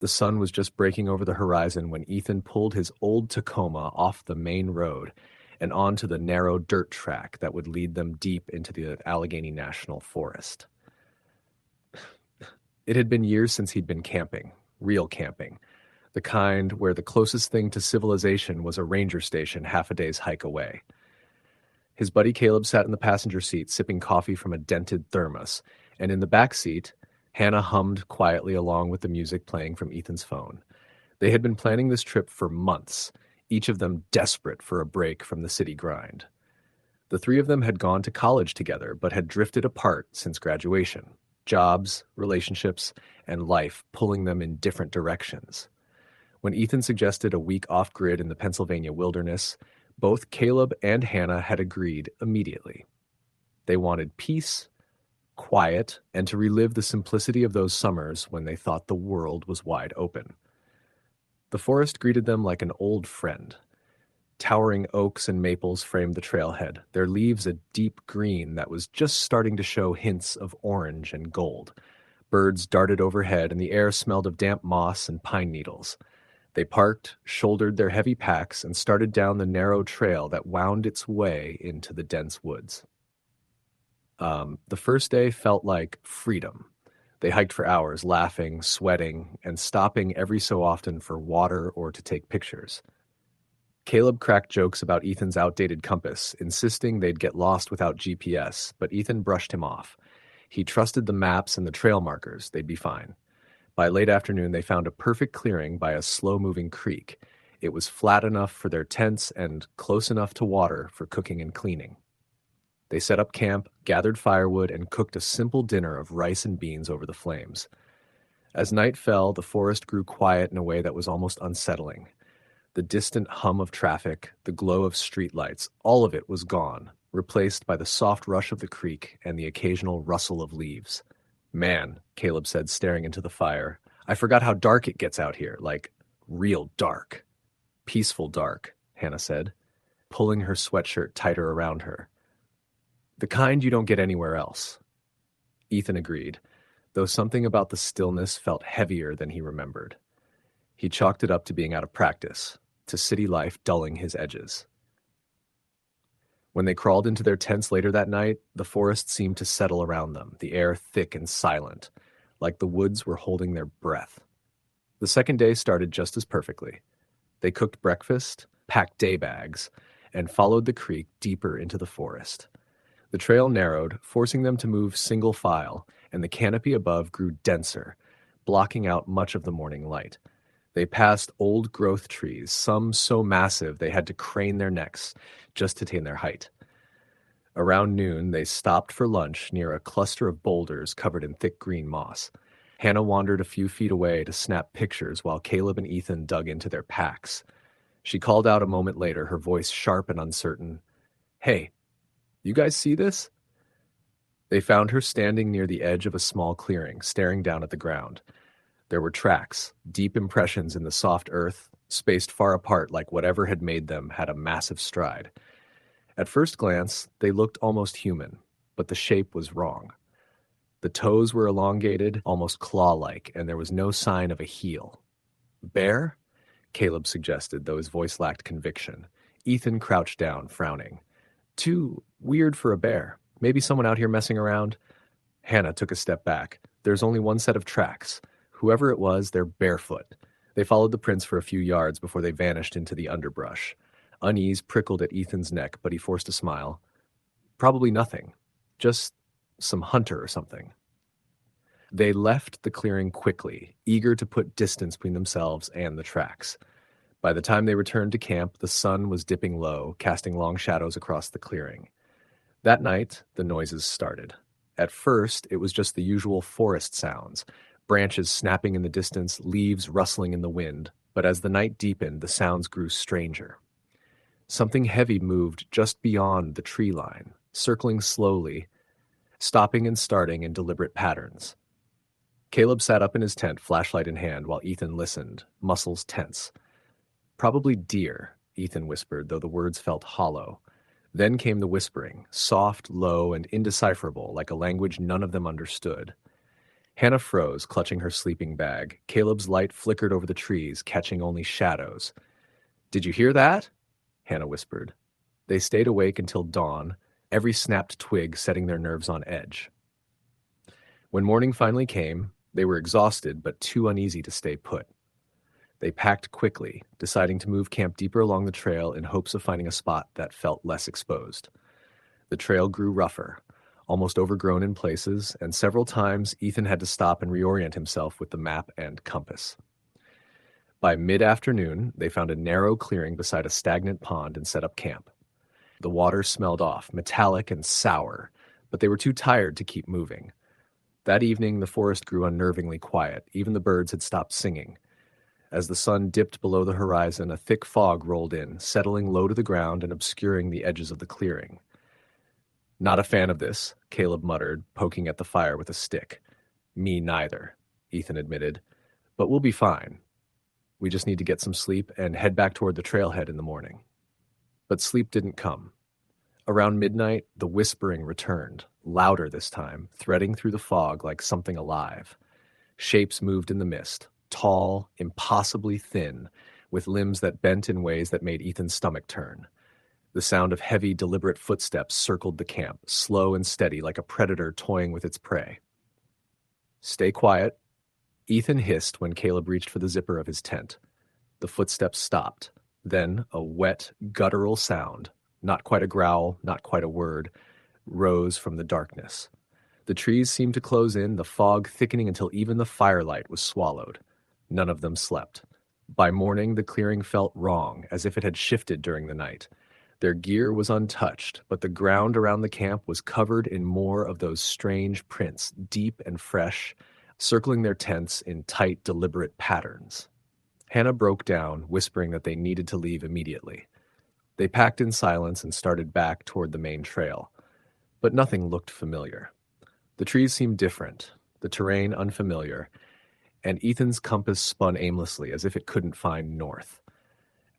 The sun was just breaking over the horizon when Ethan pulled his old Tacoma off the main road and onto the narrow dirt track that would lead them deep into the Allegheny National Forest. It had been years since he'd been camping, real camping, the kind where the closest thing to civilization was a ranger station half a day's hike away. His buddy Caleb sat in the passenger seat sipping coffee from a dented thermos, and in the back seat, Hannah hummed quietly along with the music playing from Ethan's phone. They had been planning this trip for months, each of them desperate for a break from the city grind. The three of them had gone to college together, but had drifted apart since graduation, jobs, relationships, and life pulling them in different directions. When Ethan suggested a week off-grid in the Pennsylvania wilderness, both Caleb and Hannah had agreed immediately. They wanted peace, quiet, and to relive the simplicity of those summers when they thought the world was wide open. The forest greeted them like an old friend. Towering oaks and maples framed the trailhead, their leaves a deep green that was just starting to show hints of orange and gold. Birds darted overhead, and the air smelled of damp moss and pine needles. They parked, shouldered their heavy packs, and started down the narrow trail that wound its way into the dense woods. The first day felt like freedom. They hiked for hours, laughing, sweating, and stopping every so often for water or to take pictures. Caleb cracked jokes about Ethan's outdated compass, insisting they'd get lost without GPS, but Ethan brushed him off. He trusted the maps and the trail markers. They'd be fine. By late afternoon, they found a perfect clearing by a slow-moving creek. It was flat enough for their tents and close enough to water for cooking and cleaning. They set up camp, gathered firewood, and cooked a simple dinner of rice and beans over the flames. As night fell, the forest grew quiet in a way that was almost unsettling. The distant hum of traffic, the glow of streetlights, all of it was gone, replaced by the soft rush of the creek and the occasional rustle of leaves. "Man," Caleb said, staring into the fire, "I forgot how dark it gets out here, like real dark." "Peaceful dark," Hannah said, pulling her sweatshirt tighter around her. "The kind you don't get anywhere else." Ethan agreed, though something about the stillness felt heavier than he remembered. He chalked it up to being out of practice, to city life dulling his edges. When they crawled into their tents later that night, the forest seemed to settle around them, the air thick and silent, like the woods were holding their breath. The second day started just as perfectly. They cooked breakfast, packed day bags, and followed the creek deeper into the forest. The trail narrowed, forcing them to move single file, and the canopy above grew denser, blocking out much of the morning light. They passed old-growth trees, some so massive they had to crane their necks just to attain their height. Around noon, they stopped for lunch near a cluster of boulders covered in thick green moss. Hannah wandered a few feet away to snap pictures while Caleb and Ethan dug into their packs. She called out a moment later, her voice sharp and uncertain, "Hey, you guys see this?" They found her standing near the edge of a small clearing, staring down at the ground. There were tracks, deep impressions in the soft earth, spaced far apart like whatever had made them had a massive stride. At first glance, they looked almost human, but the shape was wrong. The toes were elongated, almost claw-like, and there was no sign of a heel. "Bear?" Caleb suggested, though his voice lacked conviction. Ethan crouched down, frowning. "Too weird for a bear. Maybe someone out here messing around." Hannah took a step back. "There's only one set of tracks. Whoever it was, they're barefoot." They followed the prints for a few yards before they vanished into the underbrush. Unease prickled at Ethan's neck, but he forced a smile. "Probably nothing. Just some hunter or something." They left the clearing quickly, eager to put distance between themselves and the tracks. By the time they returned to camp, the sun was dipping low, casting long shadows across the clearing. That night, the noises started. At first, it was just the usual forest sounds, branches snapping in the distance, leaves rustling in the wind, but as the night deepened, the sounds grew stranger. Something heavy moved just beyond the tree line, circling slowly, stopping and starting in deliberate patterns. Caleb sat up in his tent, flashlight in hand, while Ethan listened, muscles tense. "Probably deer," Ethan whispered, though the words felt hollow. Then came the whispering, soft, low, and indecipherable, like a language none of them understood. Hannah froze, clutching her sleeping bag. Caleb's light flickered over the trees, catching only shadows. "Did you hear that?" Hannah whispered. They stayed awake until dawn, every snapped twig setting their nerves on edge. When morning finally came, they were exhausted but too uneasy to stay put. They packed quickly, deciding to move camp deeper along the trail in hopes of finding a spot that felt less exposed. The trail grew rougher, almost overgrown in places, and several times Ethan had to stop and reorient himself with the map and compass. By mid-afternoon, they found a narrow clearing beside a stagnant pond and set up camp. The water smelled off, metallic and sour, but they were too tired to keep moving. That evening, the forest grew unnervingly quiet. Even the birds had stopped singing. As the sun dipped below the horizon, a thick fog rolled in, settling low to the ground and obscuring the edges of the clearing. "Not a fan of this," Caleb muttered, poking at the fire with a stick. "Me neither," Ethan admitted. "But we'll be fine. We just need to get some sleep and head back toward the trailhead in the morning." But sleep didn't come. Around midnight, the whispering returned, louder this time, threading through the fog like something alive. Shapes moved in the mist, tall, impossibly thin, with limbs that bent in ways that made Ethan's stomach turn. The sound of heavy, deliberate footsteps circled the camp, slow and steady like a predator toying with its prey. "Stay quiet," Ethan hissed when Caleb reached for the zipper of his tent. The footsteps stopped. Then a wet, guttural sound, not quite a growl, not quite a word, rose from the darkness. The trees seemed to close in, the fog thickening until even the firelight was swallowed. None of them slept. By morning, the clearing felt wrong, as if it had shifted during the night. Their gear was untouched, but the ground around the camp was covered in more of those strange prints, deep and fresh, circling their tents in tight, deliberate patterns. Hannah broke down, whispering that they needed to leave immediately. They packed in silence and started back toward the main trail. But nothing looked familiar. The trees seemed different, the terrain unfamiliar, and Ethan's compass spun aimlessly as if it couldn't find north.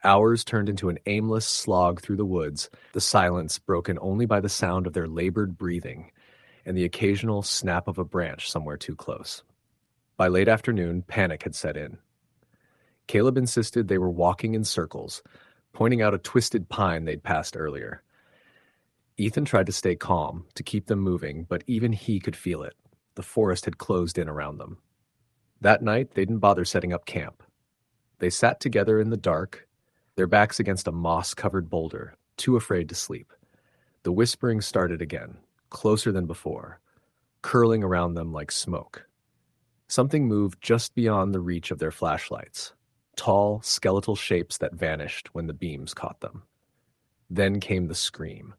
Hours turned into an aimless slog through the woods, the silence broken only by the sound of their labored breathing and the occasional snap of a branch somewhere too close. By late afternoon, panic had set in. Caleb insisted they were walking in circles, pointing out a twisted pine they'd passed earlier. Ethan tried to stay calm, to keep them moving, but even he could feel it. The forest had closed in around them. That night, they didn't bother setting up camp. They sat together in the dark, their backs against a moss-covered boulder, too afraid to sleep. The whispering started again, closer than before, curling around them like smoke. Something moved just beyond the reach of their flashlights, tall, skeletal shapes that vanished when the beams caught them. Then came the scream.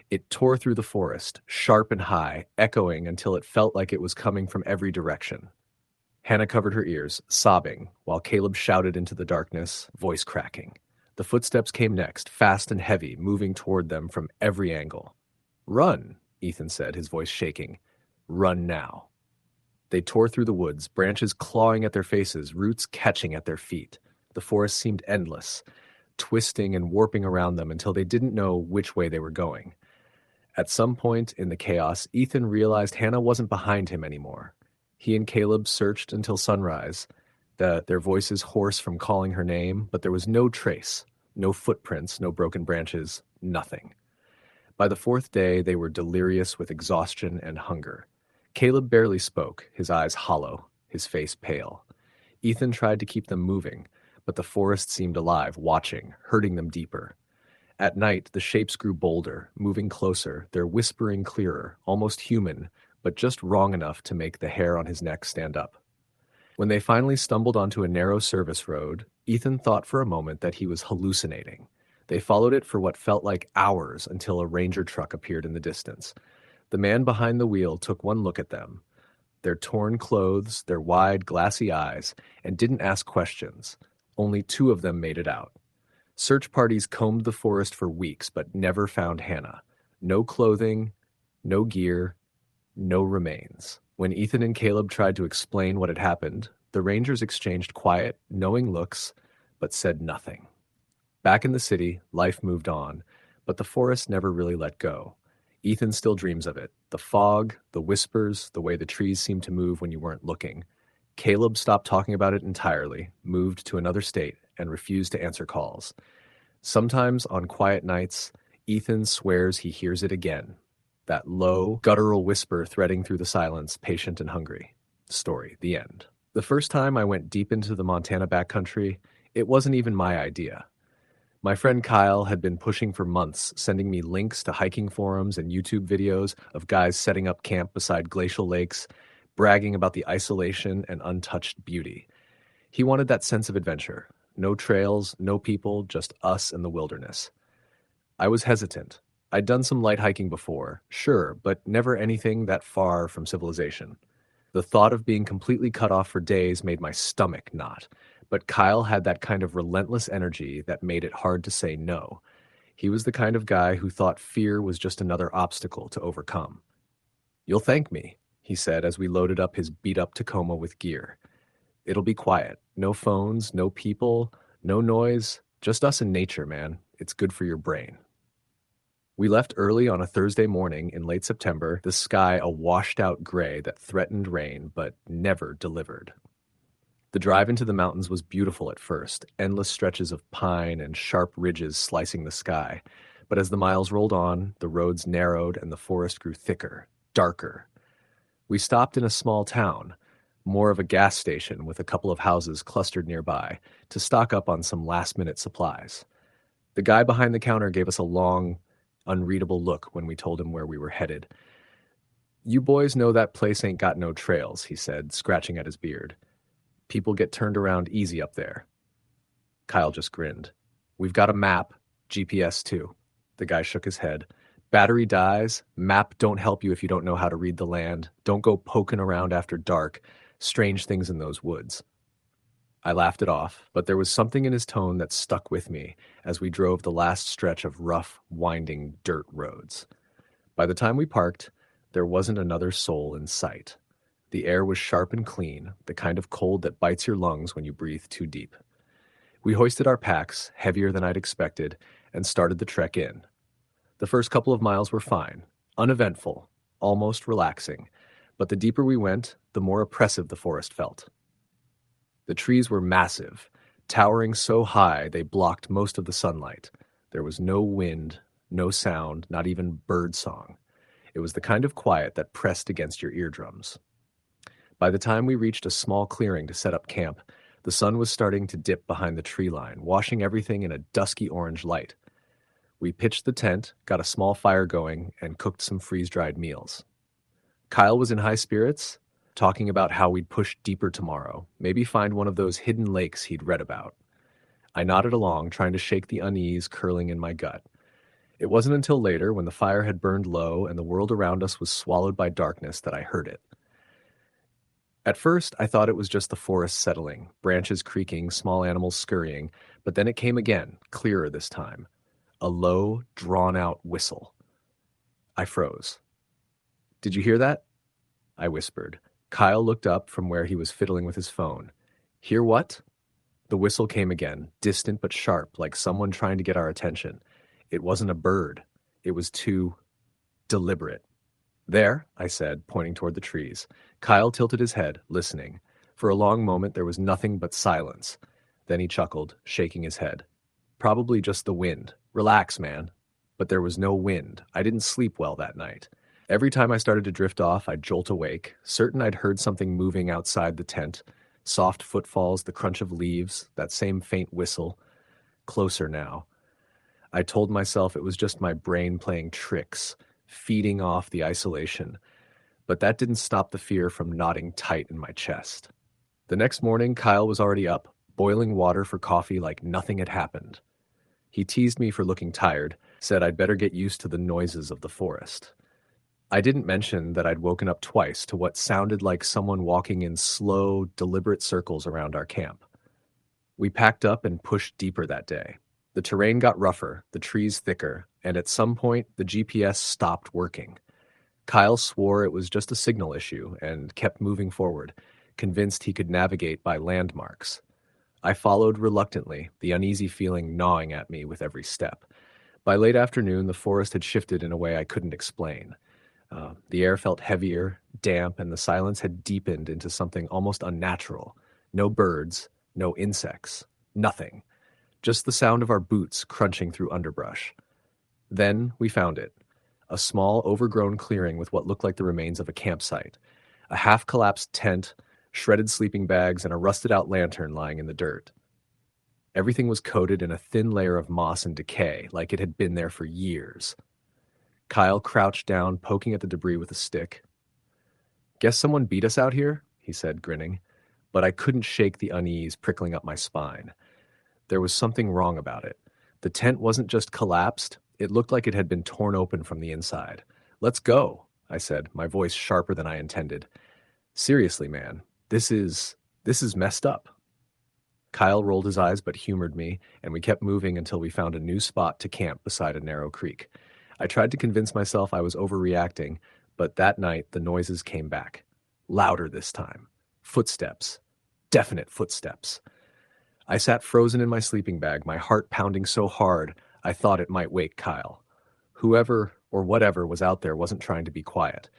It tore through the forest, sharp and high, echoing until it felt like it was coming from every direction. Hannah covered her ears, sobbing, while Caleb shouted into the darkness, voice cracking. The footsteps came next, fast and heavy, moving toward them from every angle. "Run," Ethan said, his voice shaking. "Run now." They tore through the woods, branches clawing at their faces, roots catching at their feet. The forest seemed endless, twisting and warping around them until they didn't know which way they were going. At some point in the chaos, Ethan realized Hannah wasn't behind him anymore. He and Caleb searched until sunrise, their voices hoarse from calling her name, but there was no trace, no footprints, no broken branches, nothing. By the fourth day, they were delirious with exhaustion and hunger. Caleb barely spoke, his eyes hollow, his face pale. Ethan tried to keep them moving, but the forest seemed alive, watching, hurting them deeper. At night, the shapes grew bolder, moving closer, their whispering clearer, almost human, but just wrong enough to make the hair on his neck stand up. When they finally stumbled onto a narrow service road, Ethan thought for a moment that he was hallucinating. They followed it for what felt like hours until a ranger truck appeared in the distance. The man behind the wheel took one look at them, their torn clothes, their wide, glassy eyes, and didn't ask questions. Only two of them made it out. Search parties combed the forest for weeks, but never found Hannah. No clothing, no gear, no remains. When Ethan and Caleb tried to explain what had happened, the rangers exchanged quiet, knowing looks, but said nothing. Back in the city, life moved on, but the forest never really let go. Ethan still dreams of it. The fog, the whispers, the way the trees seemed to move when you weren't looking. Caleb stopped talking about it entirely, moved to another state, and refused to answer calls. Sometimes on quiet nights, Ethan swears he hears it again. That low, guttural whisper threading through the silence, patient and hungry. Story, the end. The first time I went deep into the Montana backcountry, it wasn't even my idea. My friend Kyle had been pushing for months, sending me links to hiking forums and YouTube videos of guys setting up camp beside glacial lakes, bragging about the isolation and untouched beauty. He wanted that sense of adventure. No trails, no people, just us and the wilderness. I was hesitant. I'd done some light hiking before, sure, but never anything that far from civilization. The thought of being completely cut off for days made my stomach knot, but Kyle had that kind of relentless energy that made it hard to say no. He was the kind of guy who thought fear was just another obstacle to overcome. "You'll thank me," he said as we loaded up his beat-up Tacoma with gear. "It'll be quiet. No phones, no people, no noise. Just us and nature, man. It's good for your brain." We left early on a Thursday morning in late September, the sky a washed-out gray that threatened rain but never delivered. The drive into the mountains was beautiful at first, endless stretches of pine and sharp ridges slicing the sky. But as the miles rolled on, the roads narrowed and the forest grew thicker, darker. We stopped in a small town, more of a gas station with a couple of houses clustered nearby, to stock up on some last-minute supplies. The guy behind the counter gave us a long, unreadable look when we told him where we were headed. "You boys know that place ain't got no trails," he said, scratching at his beard. "People get turned around easy up there." Kyle just grinned. "We've got a map, GPS too." The guy shook his head. "Battery dies, map don't help you if you don't know how to read the land. Don't go poking around after dark. Strange things in those woods." I laughed it off, but there was something in his tone that stuck with me as we drove the last stretch of rough, winding dirt roads. By the time we parked, there wasn't another soul in sight. The air was sharp and clean, the kind of cold that bites your lungs when you breathe too deep. We hoisted our packs, heavier than I'd expected, and started the trek in. The first couple of miles were fine, uneventful, almost relaxing, but the deeper we went, the more oppressive the forest felt. The trees were massive, towering so high they blocked most of the sunlight. There was no wind, no sound, not even bird song. It was the kind of quiet that pressed against your eardrums. By the time we reached a small clearing to set up camp, the sun was starting to dip behind the tree line, washing everything in a dusky orange light. We pitched the tent, got a small fire going, and cooked some freeze-dried meals. Kyle was in high spirits, talking about how we'd push deeper tomorrow, maybe find one of those hidden lakes he'd read about. I nodded along, trying to shake the unease curling in my gut. It wasn't until later, when the fire had burned low and the world around us was swallowed by darkness, that I heard it. At first, I thought it was just the forest settling, branches creaking, small animals scurrying, but then it came again, clearer this time. A low, drawn-out whistle. I froze. "Did you hear that?" I whispered. Kyle looked up from where he was fiddling with his phone. "Hear what?" The whistle came again, distant but sharp, like someone trying to get our attention. It wasn't a bird. It was too deliberate. "There," I said, pointing toward the trees. Kyle tilted his head, listening. For a long moment there was nothing but silence. Then he chuckled, shaking his head. "Probably just the wind. Relax, man." But there was no wind. I didn't sleep well that night. Every time I started to drift off, I'd jolt awake, certain I'd heard something moving outside the tent. Soft footfalls, the crunch of leaves, that same faint whistle. Closer now. I told myself it was just my brain playing tricks, feeding off the isolation. But that didn't stop the fear from knotting tight in my chest. The next morning, Kyle was already up, boiling water for coffee like nothing had happened. He teased me for looking tired, said I'd better get used to the noises of the forest. I didn't mention that I'd woken up twice to what sounded like someone walking in slow, deliberate circles around our camp. We packed up and pushed deeper that day. The terrain got rougher, the trees thicker, and at some point, the GPS stopped working. Kyle swore it was just a signal issue and kept moving forward, convinced he could navigate by landmarks. I followed reluctantly, the uneasy feeling gnawing at me with every step. By late afternoon, the forest had shifted in a way I couldn't explain. The air felt heavier, damp, and the silence had deepened into something almost unnatural. No birds, no insects, nothing. Just the sound of our boots crunching through underbrush. Then we found it. A small, overgrown clearing with what looked like the remains of a campsite. A half-collapsed tent, shredded sleeping bags, and a rusted-out lantern lying in the dirt. Everything was coated in a thin layer of moss and decay, like it had been there for years. Kyle crouched down, poking at the debris with a stick. "Guess someone beat us out here," he said, grinning. But I couldn't shake the unease prickling up my spine. There was something wrong about it. The tent wasn't just collapsed, it looked like it had been torn open from the inside. "Let's go," I said, my voice sharper than I intended. "Seriously, man, this is messed up." Kyle rolled his eyes but humored me, and we kept moving until we found a new spot to camp beside a narrow creek. I tried to convince myself I was overreacting, but that night the noises came back. Louder this time. Footsteps. Definite footsteps. I sat frozen in my sleeping bag, my heart pounding so hard I thought it might wake Kyle. Whoever or whatever was out there wasn't trying to be quiet.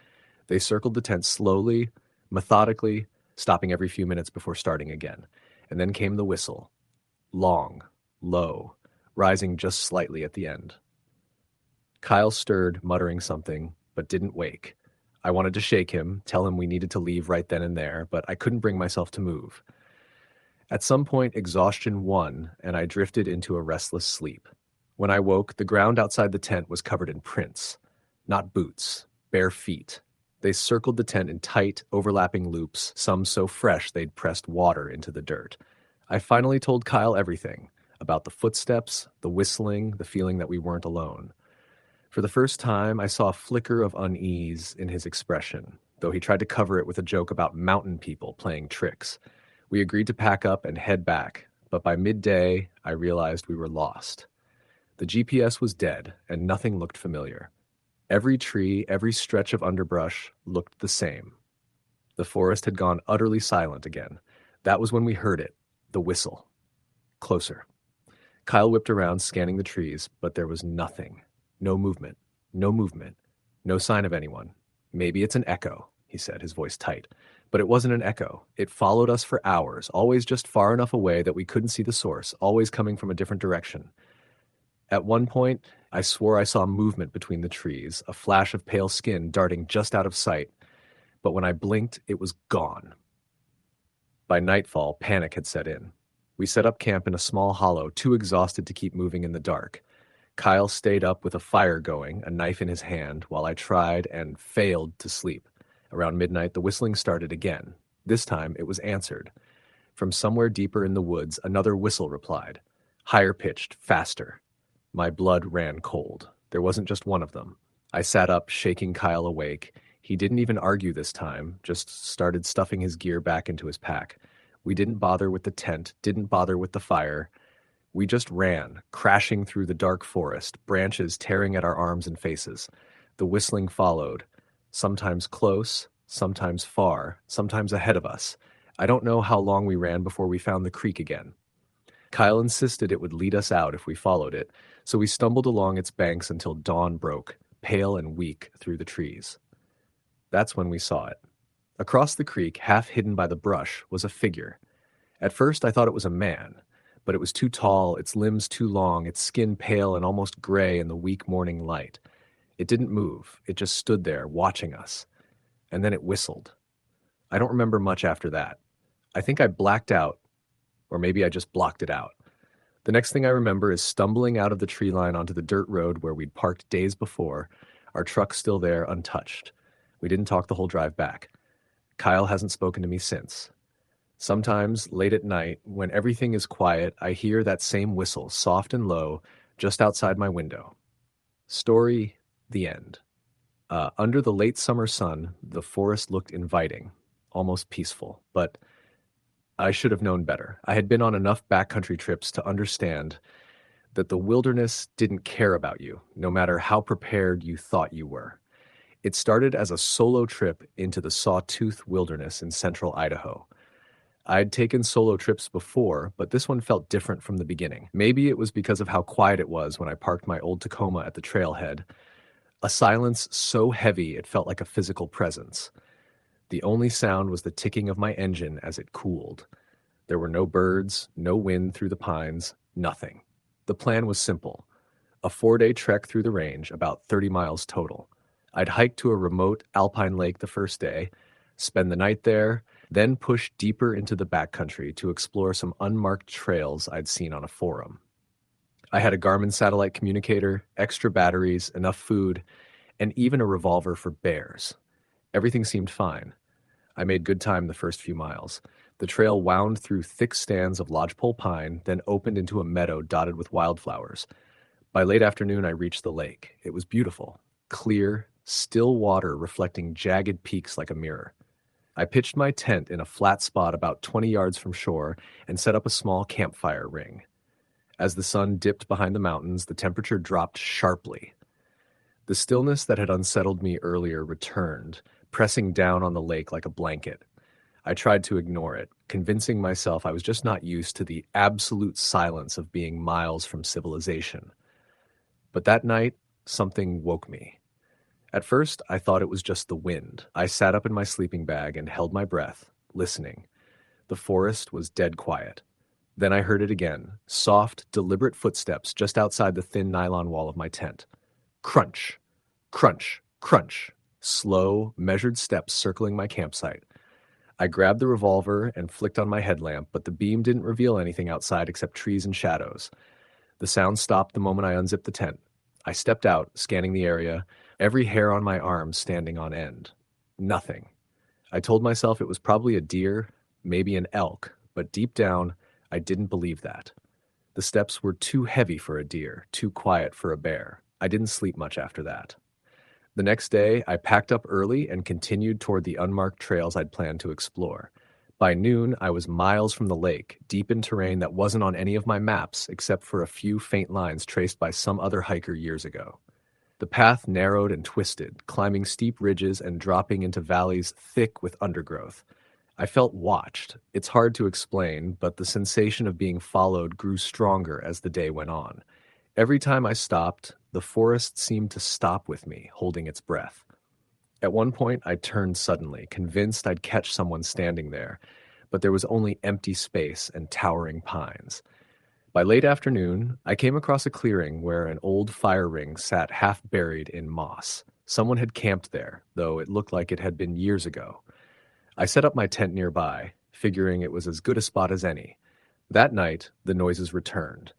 They circled the tent slowly, methodically, stopping every few minutes before starting again. And then came the whistle. Long, low, rising just slightly at the end. Kyle stirred, muttering something, but didn't wake. I wanted to shake him, tell him we needed to leave right then and there, but I couldn't bring myself to move. At some point, exhaustion won, and I drifted into a restless sleep. When I woke, the ground outside the tent was covered in prints. Not boots, bare feet. They circled the tent in tight, overlapping loops, some so fresh they'd pressed water into the dirt. I finally told Kyle everything, about the footsteps, the whistling, the feeling that we weren't alone. For the first time, I saw a flicker of unease in his expression, though he tried to cover it with a joke about mountain people playing tricks. We agreed to pack up and head back, but by midday, I realized we were lost. The GPS was dead, and nothing looked familiar. Every tree, every stretch of underbrush looked the same. The forest had gone utterly silent again. That was when we heard it, the whistle. Closer. Kyle whipped around, scanning the trees, but there was nothing. No movement. No movement. No sign of anyone. "Maybe it's an echo," he said, his voice tight. But it wasn't an echo. It followed us for hours, always just far enough away that we couldn't see the source, always coming from a different direction. At one point, I swore I saw movement between the trees, a flash of pale skin darting just out of sight. But when I blinked, it was gone. By nightfall, panic had set in. We set up camp in a small hollow, too exhausted to keep moving in the dark. Kyle stayed up with a fire going, a knife in his hand, while I tried and failed to sleep. Around midnight, the whistling started again. This time, it was answered. From somewhere deeper in the woods, another whistle replied. Higher pitched, faster. My blood ran cold. There wasn't just one of them. I sat up, shaking Kyle awake. He didn't even argue this time, just started stuffing his gear back into his pack. We didn't bother with the tent, didn't bother with the fire. We just ran, crashing through the dark forest, branches tearing at our arms and faces. The whistling followed, sometimes close, sometimes far, sometimes ahead of us. I don't know how long we ran before we found the creek again. Kyle insisted it would lead us out if we followed it, so we stumbled along its banks until dawn broke, pale and weak, through the trees. That's when we saw it. Across the creek, half hidden by the brush, was a figure. At first I thought it was a man, but it was too tall, its limbs too long, its skin pale and almost gray in the weak morning light. It didn't move, it just stood there, watching us. And then it whistled. I don't remember much after that. I think I blacked out, or maybe I just blocked it out. The next thing I remember is stumbling out of the tree line onto the dirt road where we'd parked days before, our truck still there, untouched. We didn't talk the whole drive back. Kyle hasn't spoken to me since. Sometimes, late at night, when everything is quiet, I hear that same whistle, soft and low, just outside my window. Story, the end. Under the late summer sun, the forest looked inviting, almost peaceful, but I should have known better. I had been on enough backcountry trips to understand that the wilderness didn't care about you, no matter how prepared you thought you were. It started as a solo trip into the Sawtooth Wilderness in central Idaho. I'd taken solo trips before, but this one felt different from the beginning. Maybe it was because of how quiet it was when I parked my old Tacoma at the trailhead. A silence so heavy it felt like a physical presence. The only sound was the ticking of my engine as it cooled. There were no birds, no wind through the pines, nothing. The plan was simple. A 4-day trek through the range, about 30 miles total. I'd hike to a remote alpine lake the first day, spend the night there, then push deeper into the backcountry to explore some unmarked trails I'd seen on a forum. I had a Garmin satellite communicator, extra batteries, enough food, and even a revolver for bears. Everything seemed fine. I made good time the first few miles. The trail wound through thick stands of lodgepole pine, then opened into a meadow dotted with wildflowers. By late afternoon, I reached the lake. It was beautiful, clear, still water reflecting jagged peaks like a mirror. I pitched my tent in a flat spot about 20 yards from shore and set up a small campfire ring. As the sun dipped behind the mountains, the temperature dropped sharply. The stillness that had unsettled me earlier returned, pressing down on the lake like a blanket. I tried to ignore it, convincing myself I was just not used to the absolute silence of being miles from civilization. But that night, something woke me. At first, I thought it was just the wind. I sat up in my sleeping bag and held my breath, listening. The forest was dead quiet. Then I heard it again, soft, deliberate footsteps just outside the thin nylon wall of my tent. Crunch, crunch, crunch. Slow, measured steps circling my campsite. I grabbed the revolver and flicked on my headlamp, but the beam didn't reveal anything outside except trees and shadows. The sound stopped the moment I unzipped the tent. I stepped out, scanning the area, every hair on my arm standing on end. Nothing. I told myself it was probably a deer, maybe an elk, but deep down, I didn't believe that. The steps were too heavy for a deer, too quiet for a bear. I didn't sleep much after that. The next day, I packed up early and continued toward the unmarked trails I'd planned to explore. By noon, I was miles from the lake, deep in terrain that wasn't on any of my maps except for a few faint lines traced by some other hiker years ago. The path narrowed and twisted, climbing steep ridges and dropping into valleys thick with undergrowth. I felt watched. It's hard to explain, but the sensation of being followed grew stronger as the day went on. Every time I stopped, the forest seemed to stop with me, holding its breath. At one point, I turned suddenly, convinced I'd catch someone standing there, but there was only empty space and towering pines. By late afternoon, I came across a clearing where an old fire ring sat half buried in moss. Someone had camped there, though it looked like it had been years ago. I set up my tent nearby, figuring it was as good a spot as any. That night, the noises returned.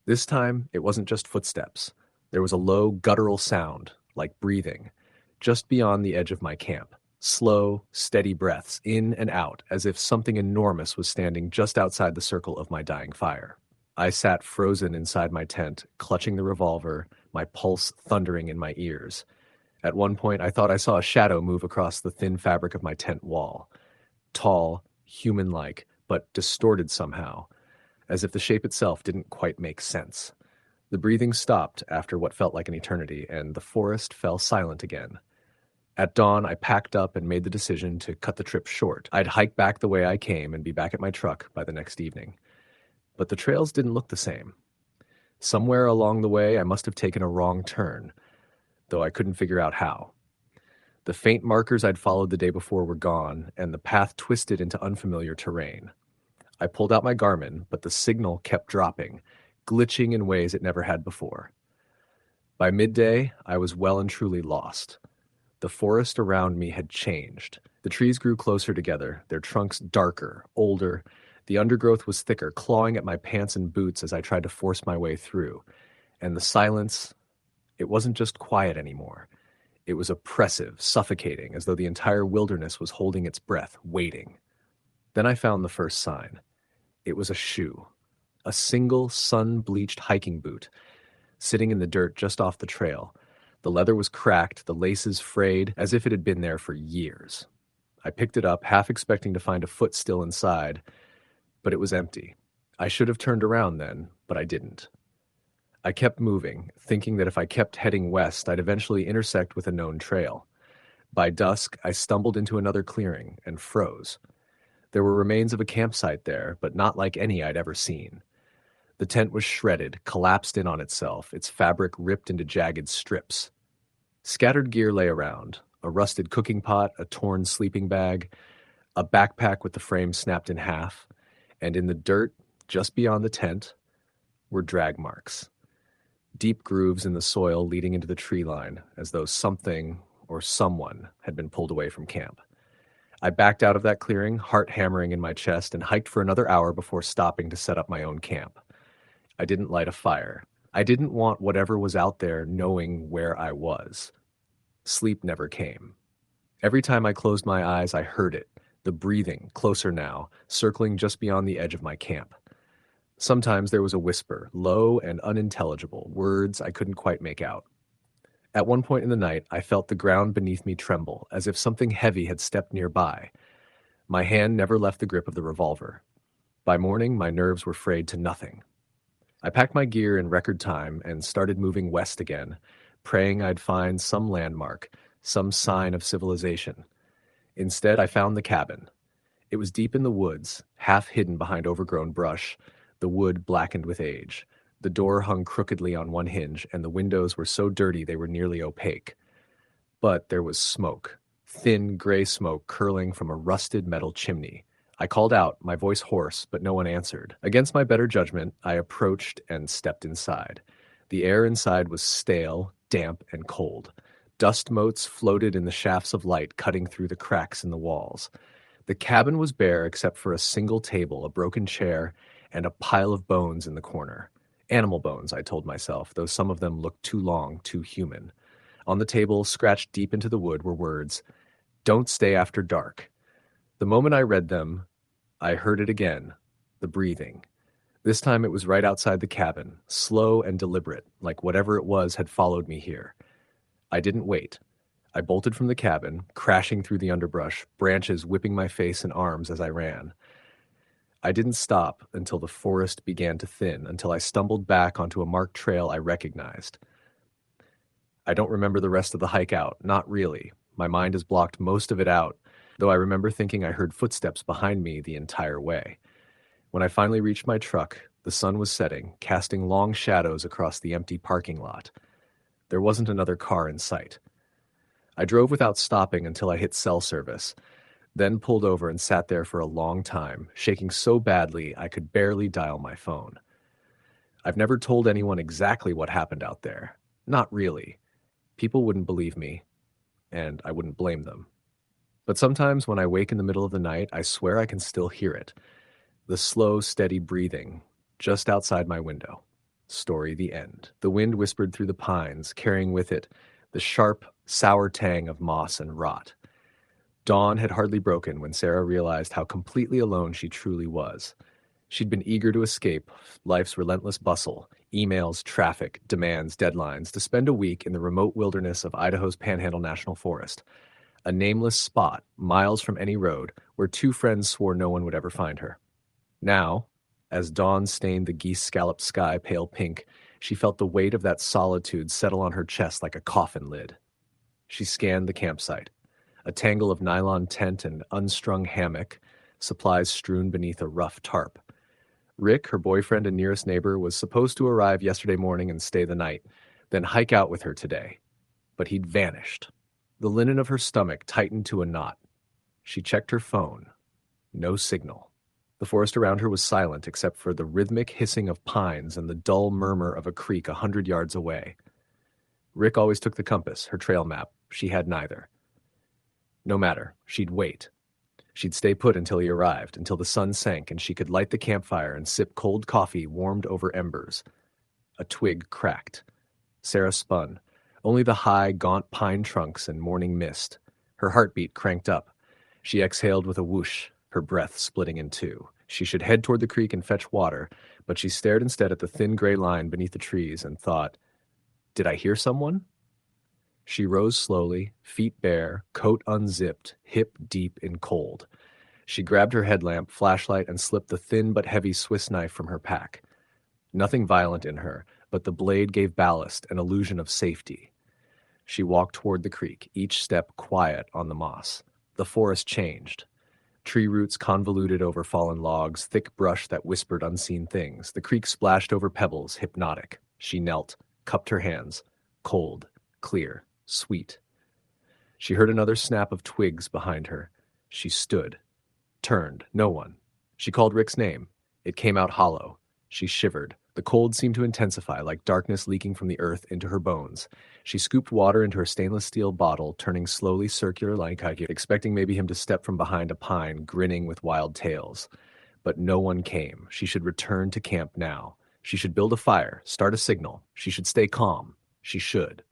This time, it wasn't just footsteps. There was a low, guttural sound, like breathing, just beyond the edge of my camp. Slow, steady breaths, in and out, as if something enormous was standing just outside the circle of my dying fire. I sat frozen inside my tent, clutching the revolver, my pulse thundering in my ears. At one point, I thought I saw a shadow move across the thin fabric of my tent wall. Tall, human-like, but distorted somehow, as if the shape itself didn't quite make sense. The breathing stopped after what felt like an eternity, and the forest fell silent again. At dawn, I packed up and made the decision to cut the trip short. I'd hike back the way I came and be back at my truck by the next evening. But the trails didn't look the same. Somewhere along the way, I must have taken a wrong turn, though I couldn't figure out how. The faint markers I'd followed the day before were gone, and the path twisted into unfamiliar terrain. I pulled out my Garmin, but the signal kept dropping, glitching in ways it never had before. By midday, I was well and truly lost. The forest around me had changed. The trees grew closer together, their trunks darker, older. The undergrowth was thicker, clawing at my pants and boots as I tried to force my way through. And the silence, it wasn't just quiet anymore. It was oppressive, suffocating, as though the entire wilderness was holding its breath, waiting. Then I found the first sign. It was a shoe. A single sun-bleached hiking boot, sitting in the dirt just off the trail. The leather was cracked, the laces frayed, as if it had been there for years. I picked it up, half expecting to find a foot still inside, but it was empty. I should have turned around then, but I didn't. I kept moving, thinking that if I kept heading west, I'd eventually intersect with a known trail. By dusk, I stumbled into another clearing and froze. There were remains of a campsite there, but not like any I'd ever seen. The tent was shredded, collapsed in on itself, its fabric ripped into jagged strips. Scattered gear lay around: a rusted cooking pot, a torn sleeping bag, a backpack with the frame snapped in half, and in the dirt, just beyond the tent, were drag marks. Deep grooves in the soil leading into the tree line, as though something or someone had been pulled away from camp. I backed out of that clearing, heart hammering in my chest, and hiked for another hour before stopping to set up my own camp. I didn't light a fire. I didn't want whatever was out there knowing where I was. Sleep never came. Every time I closed my eyes, I heard it, the breathing, closer now, circling just beyond the edge of my camp. Sometimes there was a whisper, low and unintelligible, words I couldn't quite make out. At one point in the night, I felt the ground beneath me tremble, as if something heavy had stepped nearby. My hand never left the grip of the revolver. By morning, my nerves were frayed to nothing. I packed my gear in record time and started moving west again, praying I'd find some landmark, some sign of civilization. Instead, I found the cabin. It was deep in the woods, half hidden behind overgrown brush, the wood blackened with age. The door hung crookedly on one hinge, and the windows were so dirty they were nearly opaque. But there was smoke, thin gray smoke curling from a rusted metal chimney. I called out, my voice hoarse, but no one answered. Against my better judgment, I approached and stepped inside. The air inside was stale, damp, and cold. Dust motes floated in the shafts of light cutting through the cracks in the walls. The cabin was bare except for a single table, a broken chair, and a pile of bones in the corner. Animal bones, I told myself, though some of them looked too long, too human. On the table, scratched deep into the wood, were words, "Don't stay after dark." The moment I read them, I heard it again, the breathing. This time it was right outside the cabin, slow and deliberate, like whatever it was had followed me here. I didn't wait. I bolted from the cabin, crashing through the underbrush, branches whipping my face and arms as I ran. I didn't stop until the forest began to thin, until I stumbled back onto a marked trail I recognized. I don't remember the rest of the hike out, not really. My mind has blocked most of it out, though I remember thinking I heard footsteps behind me the entire way. When I finally reached my truck, the sun was setting, casting long shadows across the empty parking lot. There wasn't another car in sight. I drove without stopping until I hit cell service, then pulled over and sat there for a long time, shaking so badly I could barely dial my phone. I've never told anyone exactly what happened out there. Not really. People wouldn't believe me, and I wouldn't blame them. But sometimes when I wake in the middle of the night, I swear I can still hear it. The slow, steady breathing, just outside my window. Story the end. The wind whispered through the pines, carrying with it the sharp, sour tang of moss and rot. Dawn had hardly broken when Sarah realized how completely alone she truly was. She'd been eager to escape life's relentless bustle, emails, traffic, demands, deadlines, to spend a week in the remote wilderness of Idaho's Panhandle National Forest, a nameless spot, miles from any road, where two friends swore no one would ever find her. Now, as dawn stained the geese-scalloped sky pale pink, she felt the weight of that solitude settle on her chest like a coffin lid. She scanned the campsite. A tangle of nylon tent and unstrung hammock, supplies strewn beneath a rough tarp. Rick, her boyfriend and nearest neighbor, was supposed to arrive yesterday morning and stay the night, then hike out with her today. But he'd vanished. The linen of her stomach tightened to a knot. She checked her phone. No signal. The forest around her was silent except for the rhythmic hissing of pines and the dull murmur of a creek 100 yards away. Rick always took the compass, her trail map. She had neither. No matter, she'd wait. She'd stay put until he arrived, until the sun sank and she could light the campfire and sip cold coffee warmed over embers. A twig cracked. Sarah spun. Only the high, gaunt pine trunks and morning mist. Her heartbeat cranked up. She exhaled with a whoosh, her breath splitting in two. She should head toward the creek and fetch water, but she stared instead at the thin gray line beneath the trees and thought, "Did I hear someone?" She rose slowly, feet bare, coat unzipped, hip deep in cold. She grabbed her headlamp, flashlight, and slipped the thin but heavy Swiss knife from her pack. Nothing violent in her, but the blade gave ballast, an illusion of safety. She walked toward the creek, each step quiet on the moss. The forest changed. Tree roots convoluted over fallen logs, thick brush that whispered unseen things. The creek splashed over pebbles, hypnotic. She knelt, cupped her hands. Cold, clear, sweet. She heard another snap of twigs behind her. She stood, turned, no one. She called Rick's name. It came out hollow. She shivered. The cold seemed to intensify, like darkness leaking from the earth into her bones. She scooped water into her stainless steel bottle, turning slowly circular like expecting maybe him to step from behind a pine, grinning with wild tales. But no one came. She should return to camp now. She should build a fire, start a signal. She should stay calm. She should.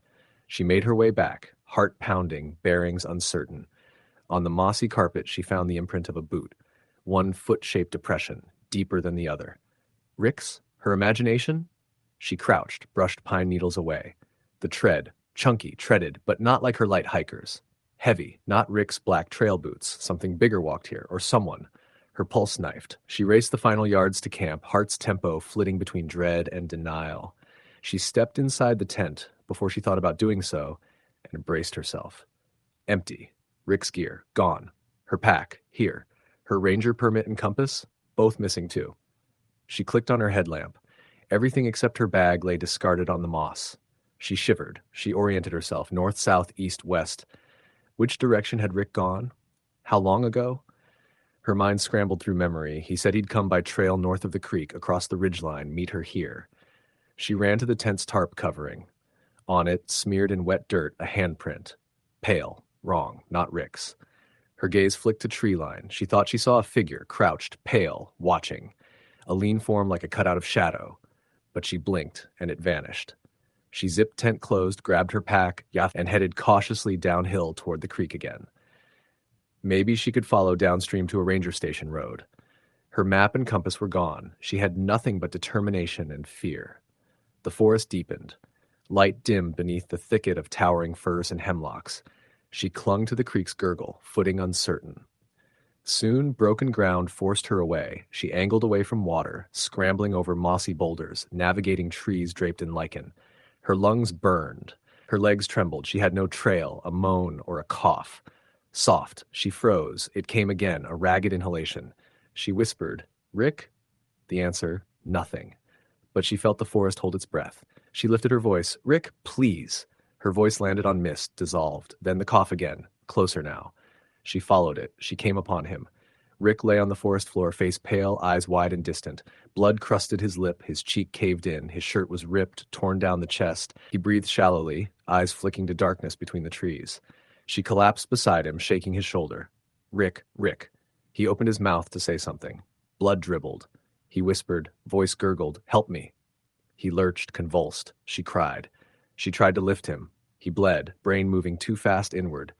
She made her way back, heart pounding, bearings uncertain. On the mossy carpet, she found the imprint of a boot. One foot-shaped depression, deeper than the other. Rick's? Her imagination? She crouched, brushed pine needles away. The tread, chunky, treaded, but not like her light hikers. Heavy, not Rick's black trail boots. Something bigger walked here, or someone. Her pulse knifed. She raced the final yards to camp, heart's tempo flitting between dread and denial. She stepped inside the tent before she thought about doing so and braced herself. Empty. Rick's gear, gone. Her pack, here. Her ranger permit and compass, both missing too. She clicked on her headlamp. Everything except her bag lay discarded on the moss. She shivered. She oriented herself, north, south, east, west. Which direction had Rick gone? How long ago? Her mind scrambled through memory. He said he'd come by trail north of the creek, across the ridgeline, meet her here. She ran to the tent's tarp covering. On it, smeared in wet dirt, a handprint. Pale. Wrong. Not Rick's. Her gaze flicked to tree line. She thought she saw a figure, crouched, pale, watching. A lean form like a cutout of shadow. But she blinked, and it vanished. She zipped tent closed, grabbed her pack, and headed cautiously downhill toward the creek again. Maybe she could follow downstream to a ranger station road. Her map and compass were gone. She had nothing but determination and fear. The forest deepened. Light dimmed beneath the thicket of towering firs and hemlocks. She clung to the creek's gurgle, footing uncertain. Soon, broken ground forced her away. She angled away from water, scrambling over mossy boulders, navigating trees draped in lichen. Her lungs burned. Her legs trembled. She had no trail, a moan, or a cough. Soft, she froze. It came again, a ragged inhalation. She whispered, "Rick?" The answer, nothing. But she felt the forest hold its breath. She lifted her voice, "Rick, please." Her voice landed on mist, dissolved. Then the cough again, closer now. She followed it. She came upon him. Rick lay on the forest floor, face pale, eyes wide and distant. Blood crusted his lip, his cheek caved in, his shirt was ripped, torn down the chest. He breathed shallowly, eyes flicking to darkness between the trees. She collapsed beside him, shaking his shoulder. "Rick, Rick." He opened his mouth to say something. Blood dribbled. He whispered, voice gurgled, "Help me." He lurched, convulsed. She cried. She tried to lift him. He bled, brain moving too fast inward.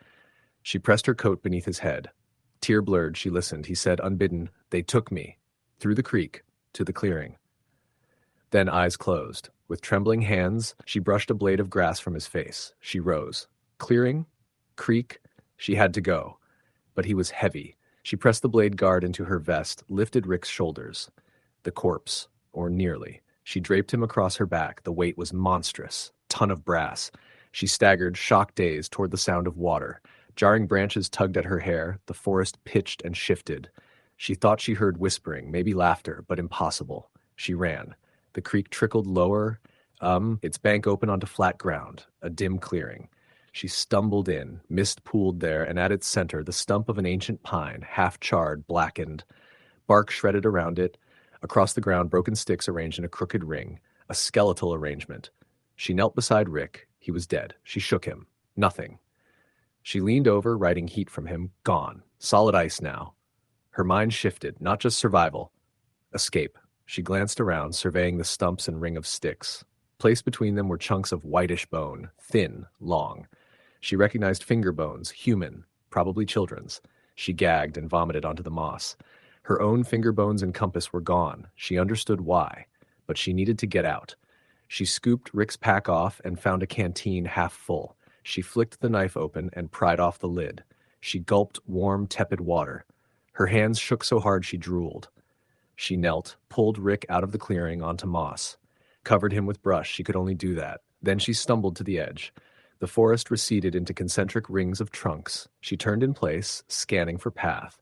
She pressed her coat beneath his head. Tear blurred, she listened. He said, unbidden, "They took me. Through the creek. To the clearing." Then eyes closed. With trembling hands, she brushed a blade of grass from his face. She rose. Clearing? Creek? She had to go. But he was heavy. She pressed the blade guard into her vest, lifted Rick's shoulders. The corpse, or nearly. She draped him across her back. The weight was monstrous. Ton of brass. She staggered, shock-dazed, toward the sound of water. Jarring branches tugged at her hair. The forest pitched and shifted. She thought she heard whispering, maybe laughter, but impossible. She ran. The creek trickled lower, its bank open onto flat ground, a dim clearing. She stumbled in, mist pooled there, and at its center, the stump of an ancient pine, half-charred, blackened. Bark shredded around it. Across the ground, broken sticks arranged in a crooked ring, a skeletal arrangement. She knelt beside Rick. He was dead. She shook him. Nothing. She leaned over, riding heat from him. Gone. Solid ice now. Her mind shifted, not just survival. Escape. She glanced around, surveying the stumps and ring of sticks. Placed between them were chunks of whitish bone, thin, long. She recognized finger bones, human, probably children's. She gagged and vomited onto the moss. Her own finger bones and compass were gone. She understood why, but she needed to get out. She scooped Rick's pack off and found a canteen half full. She flicked the knife open and pried off the lid. She gulped warm, tepid water. Her hands shook so hard she drooled. She knelt, pulled Rick out of the clearing onto moss. Covered him with brush. She could only do that. Then she stumbled to the edge. The forest receded into concentric rings of trunks. She turned in place, scanning for path.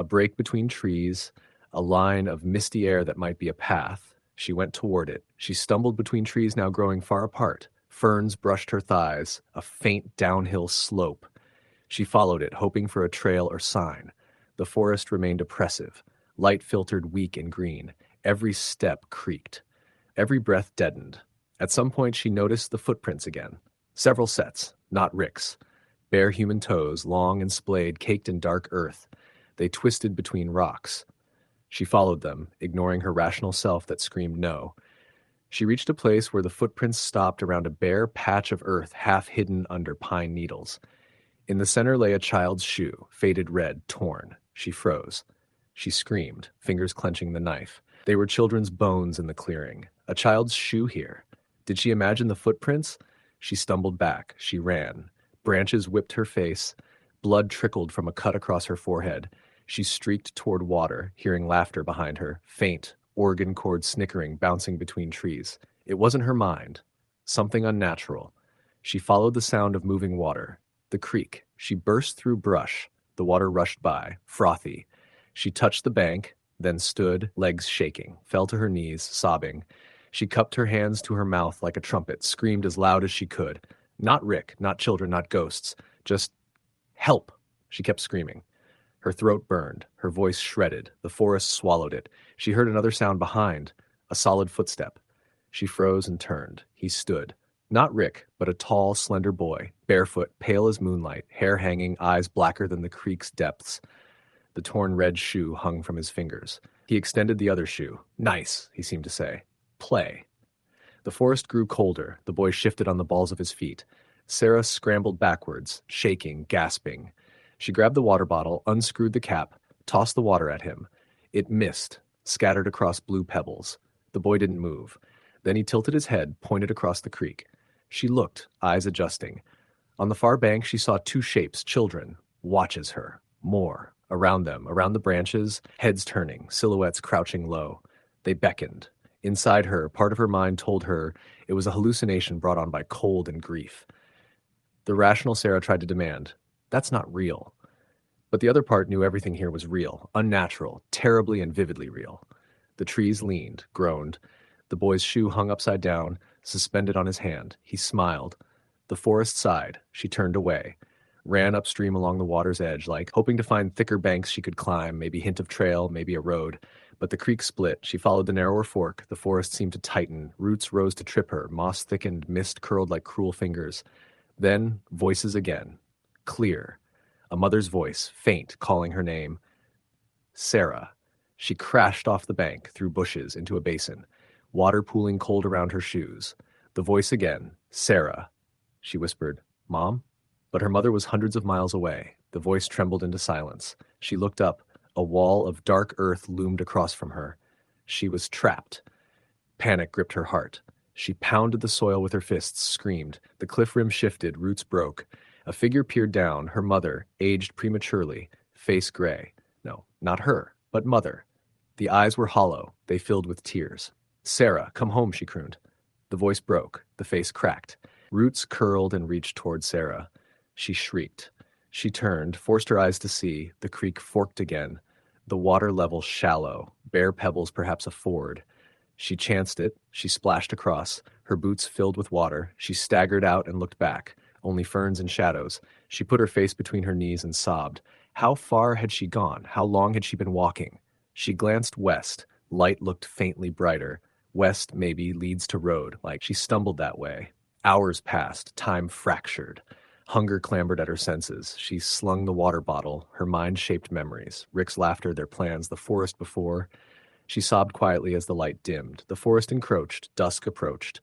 A break between trees, a line of misty air that might be a path. She went toward it. She stumbled between trees now growing far apart. Ferns brushed her thighs, a faint downhill slope. She followed it, hoping for a trail or sign. The forest remained oppressive. Light filtered weak and green. Every step creaked. Every breath deadened. At some point she noticed the footprints again. Several sets, not Rick's. Bare human toes, long and splayed, caked in dark earth. They twisted between rocks. She followed them, ignoring her rational self that screamed no. She reached a place where the footprints stopped around a bare patch of earth half hidden under pine needles. In the center lay a child's shoe, faded red, torn. She froze. She screamed, fingers clenching the knife. They were children's bones in the clearing. A child's shoe here. Did she imagine the footprints? She stumbled back. She ran. Branches whipped her face. Blood trickled from a cut across her forehead. She streaked toward water, hearing laughter behind her, faint, organ cord snickering bouncing between trees. It wasn't her mind. Something unnatural. She followed the sound of moving water. The creek. She burst through brush. The water rushed by, frothy. She touched the bank, then stood, legs shaking, fell to her knees, sobbing. She cupped her hands to her mouth like a trumpet, screamed as loud as she could. Not Rick, not children, not ghosts. Just, help, she kept screaming. Her throat burned, her voice shredded. The forest swallowed it. She heard another sound behind, a solid footstep. She froze and turned. He stood. Not Rick, but a tall, slender boy, barefoot, pale as moonlight, hair hanging, eyes blacker than the creek's depths. The torn red shoe hung from his fingers. He extended the other shoe. Nice, he seemed to say. Play. The forest grew colder. The boy shifted on the balls of his feet. Sarah scrambled backwards, shaking, gasping. She grabbed the water bottle, unscrewed the cap, tossed the water at him. It missed, scattered across blue pebbles. The boy didn't move. Then he tilted his head, pointed across the creek. She looked, eyes adjusting. On the far bank she saw two shapes, children. Watches her. More. Around them, around the branches, heads turning, silhouettes crouching low. They beckoned. Inside her, part of her mind told her it was a hallucination brought on by cold and grief. The rational Sarah tried to demand, that's not real. But the other part knew everything here was real, unnatural, terribly and vividly real. The trees leaned, groaned. The boy's shoe hung upside down, suspended on his hand. He smiled. The forest sighed. She turned away, ran upstream along the water's edge, like hoping to find thicker banks she could climb, maybe hint of trail, maybe a road. But the creek split. She followed the narrower fork. The forest seemed to tighten. Roots rose to trip her. Moss thickened. Mist curled like cruel fingers. Then, voices again. Clear. A mother's voice, faint, calling her name. Sarah. She crashed off the bank, through bushes, into a basin. Water pooling cold around her shoes. The voice again. Sarah. She whispered, Mom? But her mother was hundreds of miles away. The voice trembled into silence. She looked up. A wall of dark earth loomed across from her. She was trapped. Panic gripped her heart. She pounded the soil with her fists, screamed. The cliff rim shifted, roots broke. A figure peered down, her mother, aged prematurely, face gray. No, not her, but mother. The eyes were hollow. They filled with tears. Sarah, come home, she crooned. The voice broke. The face cracked. Roots curled and reached toward Sarah. She shrieked. She turned, forced her eyes to see. The creek forked again. The water level shallow, bare pebbles perhaps a ford. She chanced it. She splashed across, her boots filled with water. She staggered out and looked back, only ferns and shadows. She put her face between her knees and sobbed. How far had she gone? How long had she been walking? She glanced west. Light looked faintly brighter. West, maybe, leads to road, like she stumbled that way. Hours passed, time fractured. Hunger clambered at her senses. She slung the water bottle. Her mind shaped memories. Rick's laughter, their plans, the forest before. She sobbed quietly as the light dimmed. The forest encroached. Dusk approached.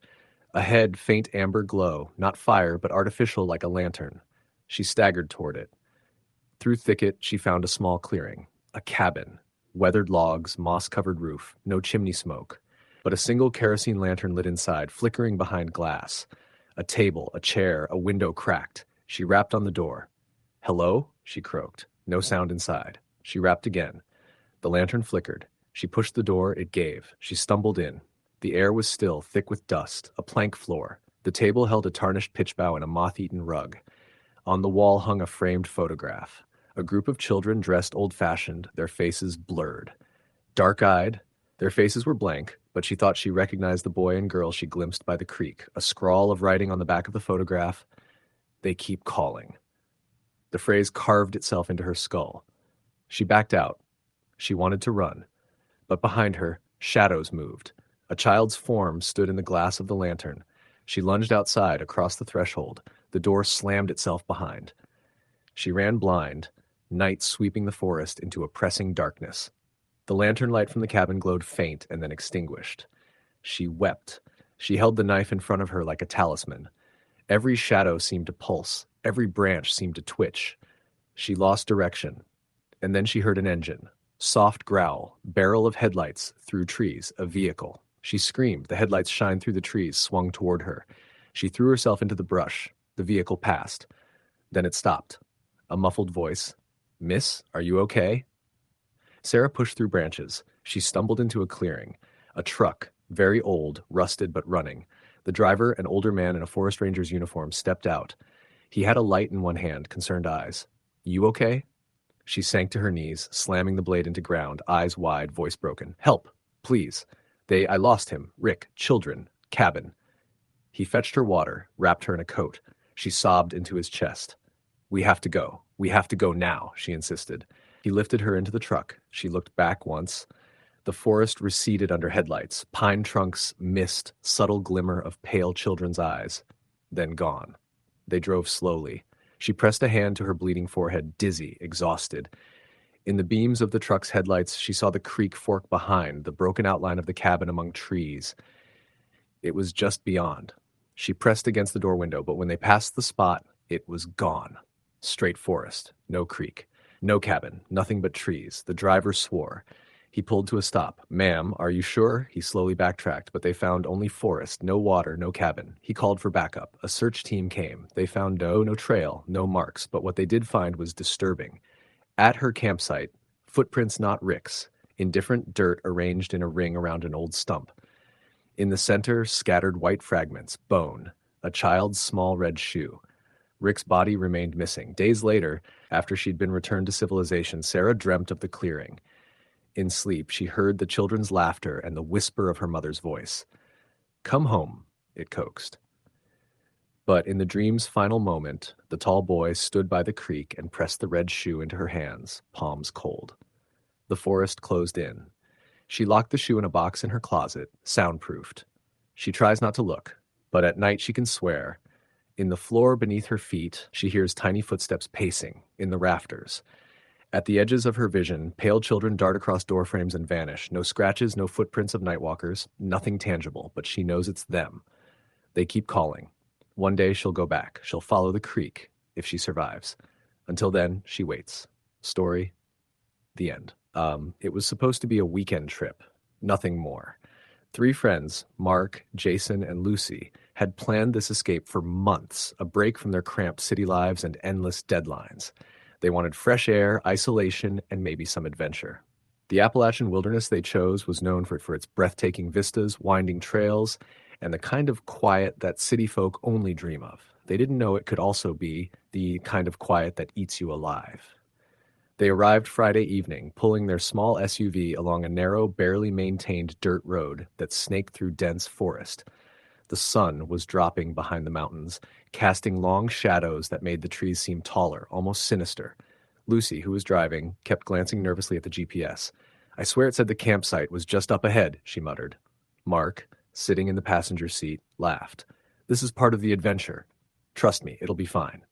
Ahead, faint amber glow. Not fire, but artificial like a lantern. She staggered toward it. Through thicket, she found a small clearing. A cabin. Weathered logs, moss-covered roof. No chimney smoke. But a single kerosene lantern lit inside, flickering behind glass. A table, a chair, a window cracked. She rapped on the door. Hello? She croaked. No sound inside. She rapped again. The lantern flickered. She pushed the door. It gave. She stumbled in. The air was still, thick with dust. A plank floor. The table held a tarnished pitch bow and a moth-eaten rug. On the wall hung a framed photograph. A group of children dressed old-fashioned, their faces blurred. Dark-eyed, their faces were blank, but she thought she recognized the boy and girl she glimpsed by the creek, a scrawl of writing on the back of the photograph, "They keep calling." The phrase carved itself into her skull. She backed out. She wanted to run. But behind her, shadows moved. A child's form stood in the glass of the lantern. She lunged outside, across the threshold. The door slammed itself behind. She ran blind, night sweeping the forest into a pressing darkness. The lantern light from the cabin glowed faint and then extinguished. She wept. She held the knife in front of her like a talisman. Every shadow seemed to pulse. Every branch seemed to twitch. She lost direction. And then she heard an engine. Soft growl, barrel of headlights, through trees, a vehicle. She screamed. The headlights shined through the trees, swung toward her. She threw herself into the brush. The vehicle passed. Then it stopped. A muffled voice. "Miss, are you okay?" Sarah pushed through branches. She stumbled into a clearing. A truck, very old, rusted but running. The driver, an older man in a forest ranger's uniform, stepped out. He had a light in one hand, concerned eyes. "You okay?" She sank to her knees, slamming the blade into ground, eyes wide, voice broken. "Help, please. I lost him. Rick, children, cabin." He fetched her water, wrapped her in a coat. She sobbed into his chest. "We have to go. We have to go now," she insisted. He lifted her into the truck. She looked back once. The forest receded under headlights, pine trunks, mist, subtle glimmer of pale children's eyes. Then gone. They drove slowly. She pressed a hand to her bleeding forehead, dizzy, exhausted. In the beams of the truck's headlights, she saw the creek fork behind, the broken outline of the cabin among trees. It was just beyond. She pressed against the door window, but when they passed the spot, it was gone. Straight forest, no creek, no cabin, nothing but trees. The driver swore. He pulled to a stop. "Ma'am, are you sure?" He slowly backtracked, but they found only forest, no water, no cabin. He called for backup. A search team came. They found no trail, no marks, but what they did find was disturbing. At her campsite, footprints not Rick's, indifferent dirt arranged in a ring around an old stump. In the center, scattered white fragments, bone, a child's small red shoe. Rick's body remained missing. Days later, after she'd been returned to civilization, Sarah dreamt of the clearing. In sleep, she heard the children's laughter and the whisper of her mother's voice. "Come home," it coaxed. But in the dream's final moment, the tall boy stood by the creek and pressed the red shoe into her hands, palms cold. The forest closed in. She locked the shoe in a box in her closet, soundproofed. She tries not to look, but at night she can swear. In the floor beneath her feet, she hears tiny footsteps pacing, in the rafters. At the edges of her vision, pale children dart across doorframes and vanish. No scratches, no footprints of nightwalkers, nothing tangible, but she knows it's them. They keep calling. One day she'll go back. She'll follow the creek, if she survives. Until then, she waits. Story, the end. It was supposed to be a weekend trip, nothing more. 3 friends, Mark, Jason, and Lucy, had planned this escape for months, a break from their cramped city lives and endless deadlines. They wanted fresh air, isolation, and maybe some adventure. The Appalachian wilderness they chose was known for its breathtaking vistas, winding trails, and the kind of quiet that city folk only dream of. They didn't know it could also be the kind of quiet that eats you alive. They arrived Friday evening, pulling their small SUV along a narrow, barely maintained dirt road that snaked through dense forest. The sun was dropping behind the mountains, casting long shadows that made the trees seem taller, almost sinister. Lucy, who was driving, kept glancing nervously at the GPS. "I swear it said the campsite was just up ahead," she muttered. Mark, sitting in the passenger seat, laughed. "This is part of the adventure. Trust me, it'll be fine."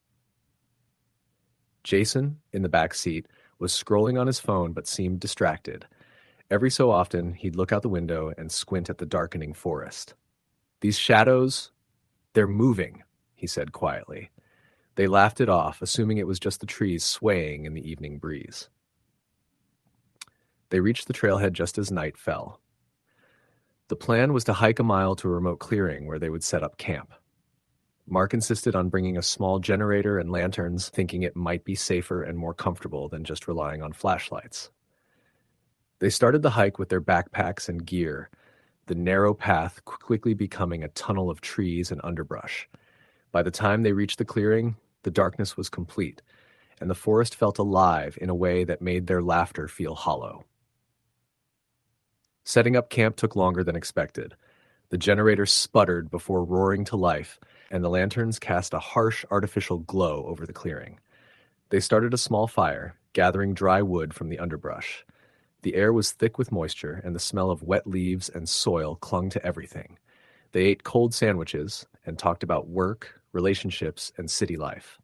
Jason, in the back seat, was scrolling on his phone but seemed distracted. Every so often, he'd look out the window and squint at the darkening forest. "These shadows, they're moving," he said quietly. They laughed it off, assuming it was just the trees swaying in the evening breeze. They reached the trailhead just as night fell. The plan was to hike a mile to a remote clearing where they would set up camp. Mark insisted on bringing a small generator and lanterns, thinking it might be safer and more comfortable than just relying on flashlights. They started the hike with their backpacks and gear, the narrow path quickly becoming a tunnel of trees and underbrush. By the time they reached the clearing, the darkness was complete. and the forest felt alive in a way that made their laughter feel hollow. Setting up camp took longer than expected. The generator sputtered before roaring to life, and the lanterns cast a harsh artificial glow over the clearing. They started a small fire, gathering dry wood from the underbrush. The air was thick with moisture, and the smell of wet leaves and soil clung to everything. They ate cold sandwiches and talked about work, relationships, and city life.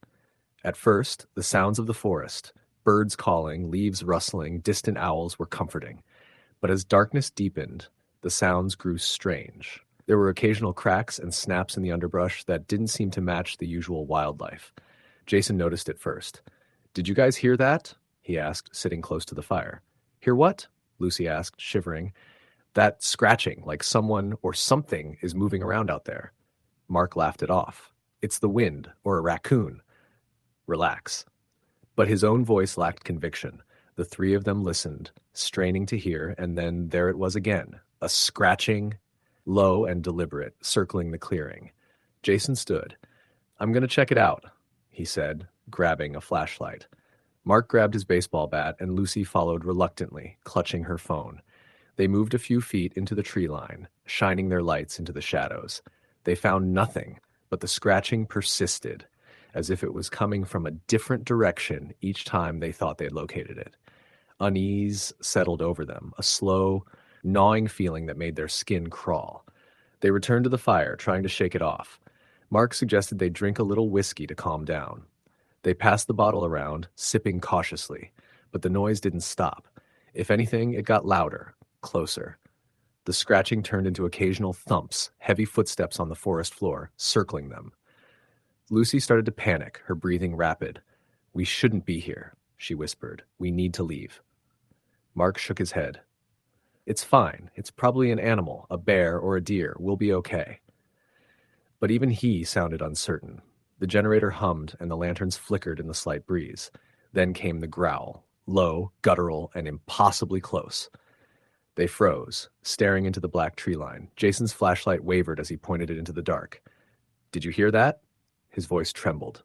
At first, the sounds of the forest, birds calling, leaves rustling, distant owls were comforting. But as darkness deepened, the sounds grew strange. There were occasional cracks and snaps in the underbrush that didn't seem to match the usual wildlife. Jason noticed it first. "Did you guys hear that?" he asked, sitting close to the fire. "Hear what?" Lucy asked, shivering. "That scratching, like someone or something is moving around out there." Mark laughed it off. "It's the wind, or a raccoon." "Relax." But his own voice lacked conviction. The three of them listened, straining to hear, and then there it was again, a scratching, low and deliberate, circling the clearing. Jason stood. "I'm going to check it out," he said, grabbing a flashlight. Mark grabbed his baseball bat, and Lucy followed reluctantly, clutching her phone. They moved a few feet into the tree line, shining their lights into the shadows. They found nothing, but the scratching persisted, as if it was coming from a different direction each time they thought they had located it. Unease settled over them, a slow, gnawing feeling that made their skin crawl. They returned to the fire, trying to shake it off. Mark suggested they drink a little whiskey to calm down. They passed the bottle around, sipping cautiously, but the noise didn't stop. If anything, it got louder, closer. The scratching turned into occasional thumps, heavy footsteps on the forest floor, circling them. Lucy started to panic, her breathing rapid. "We shouldn't be here," she whispered. "We need to leave." Mark shook his head. "It's fine. It's probably an animal, a bear or a deer. We'll be okay." But even he sounded uncertain. The generator hummed and the lanterns flickered in the slight breeze. Then came the growl, low, guttural, and impossibly close. They froze, staring into the black tree line. Jason's flashlight wavered as he pointed it into the dark. "Did you hear that?" His voice trembled.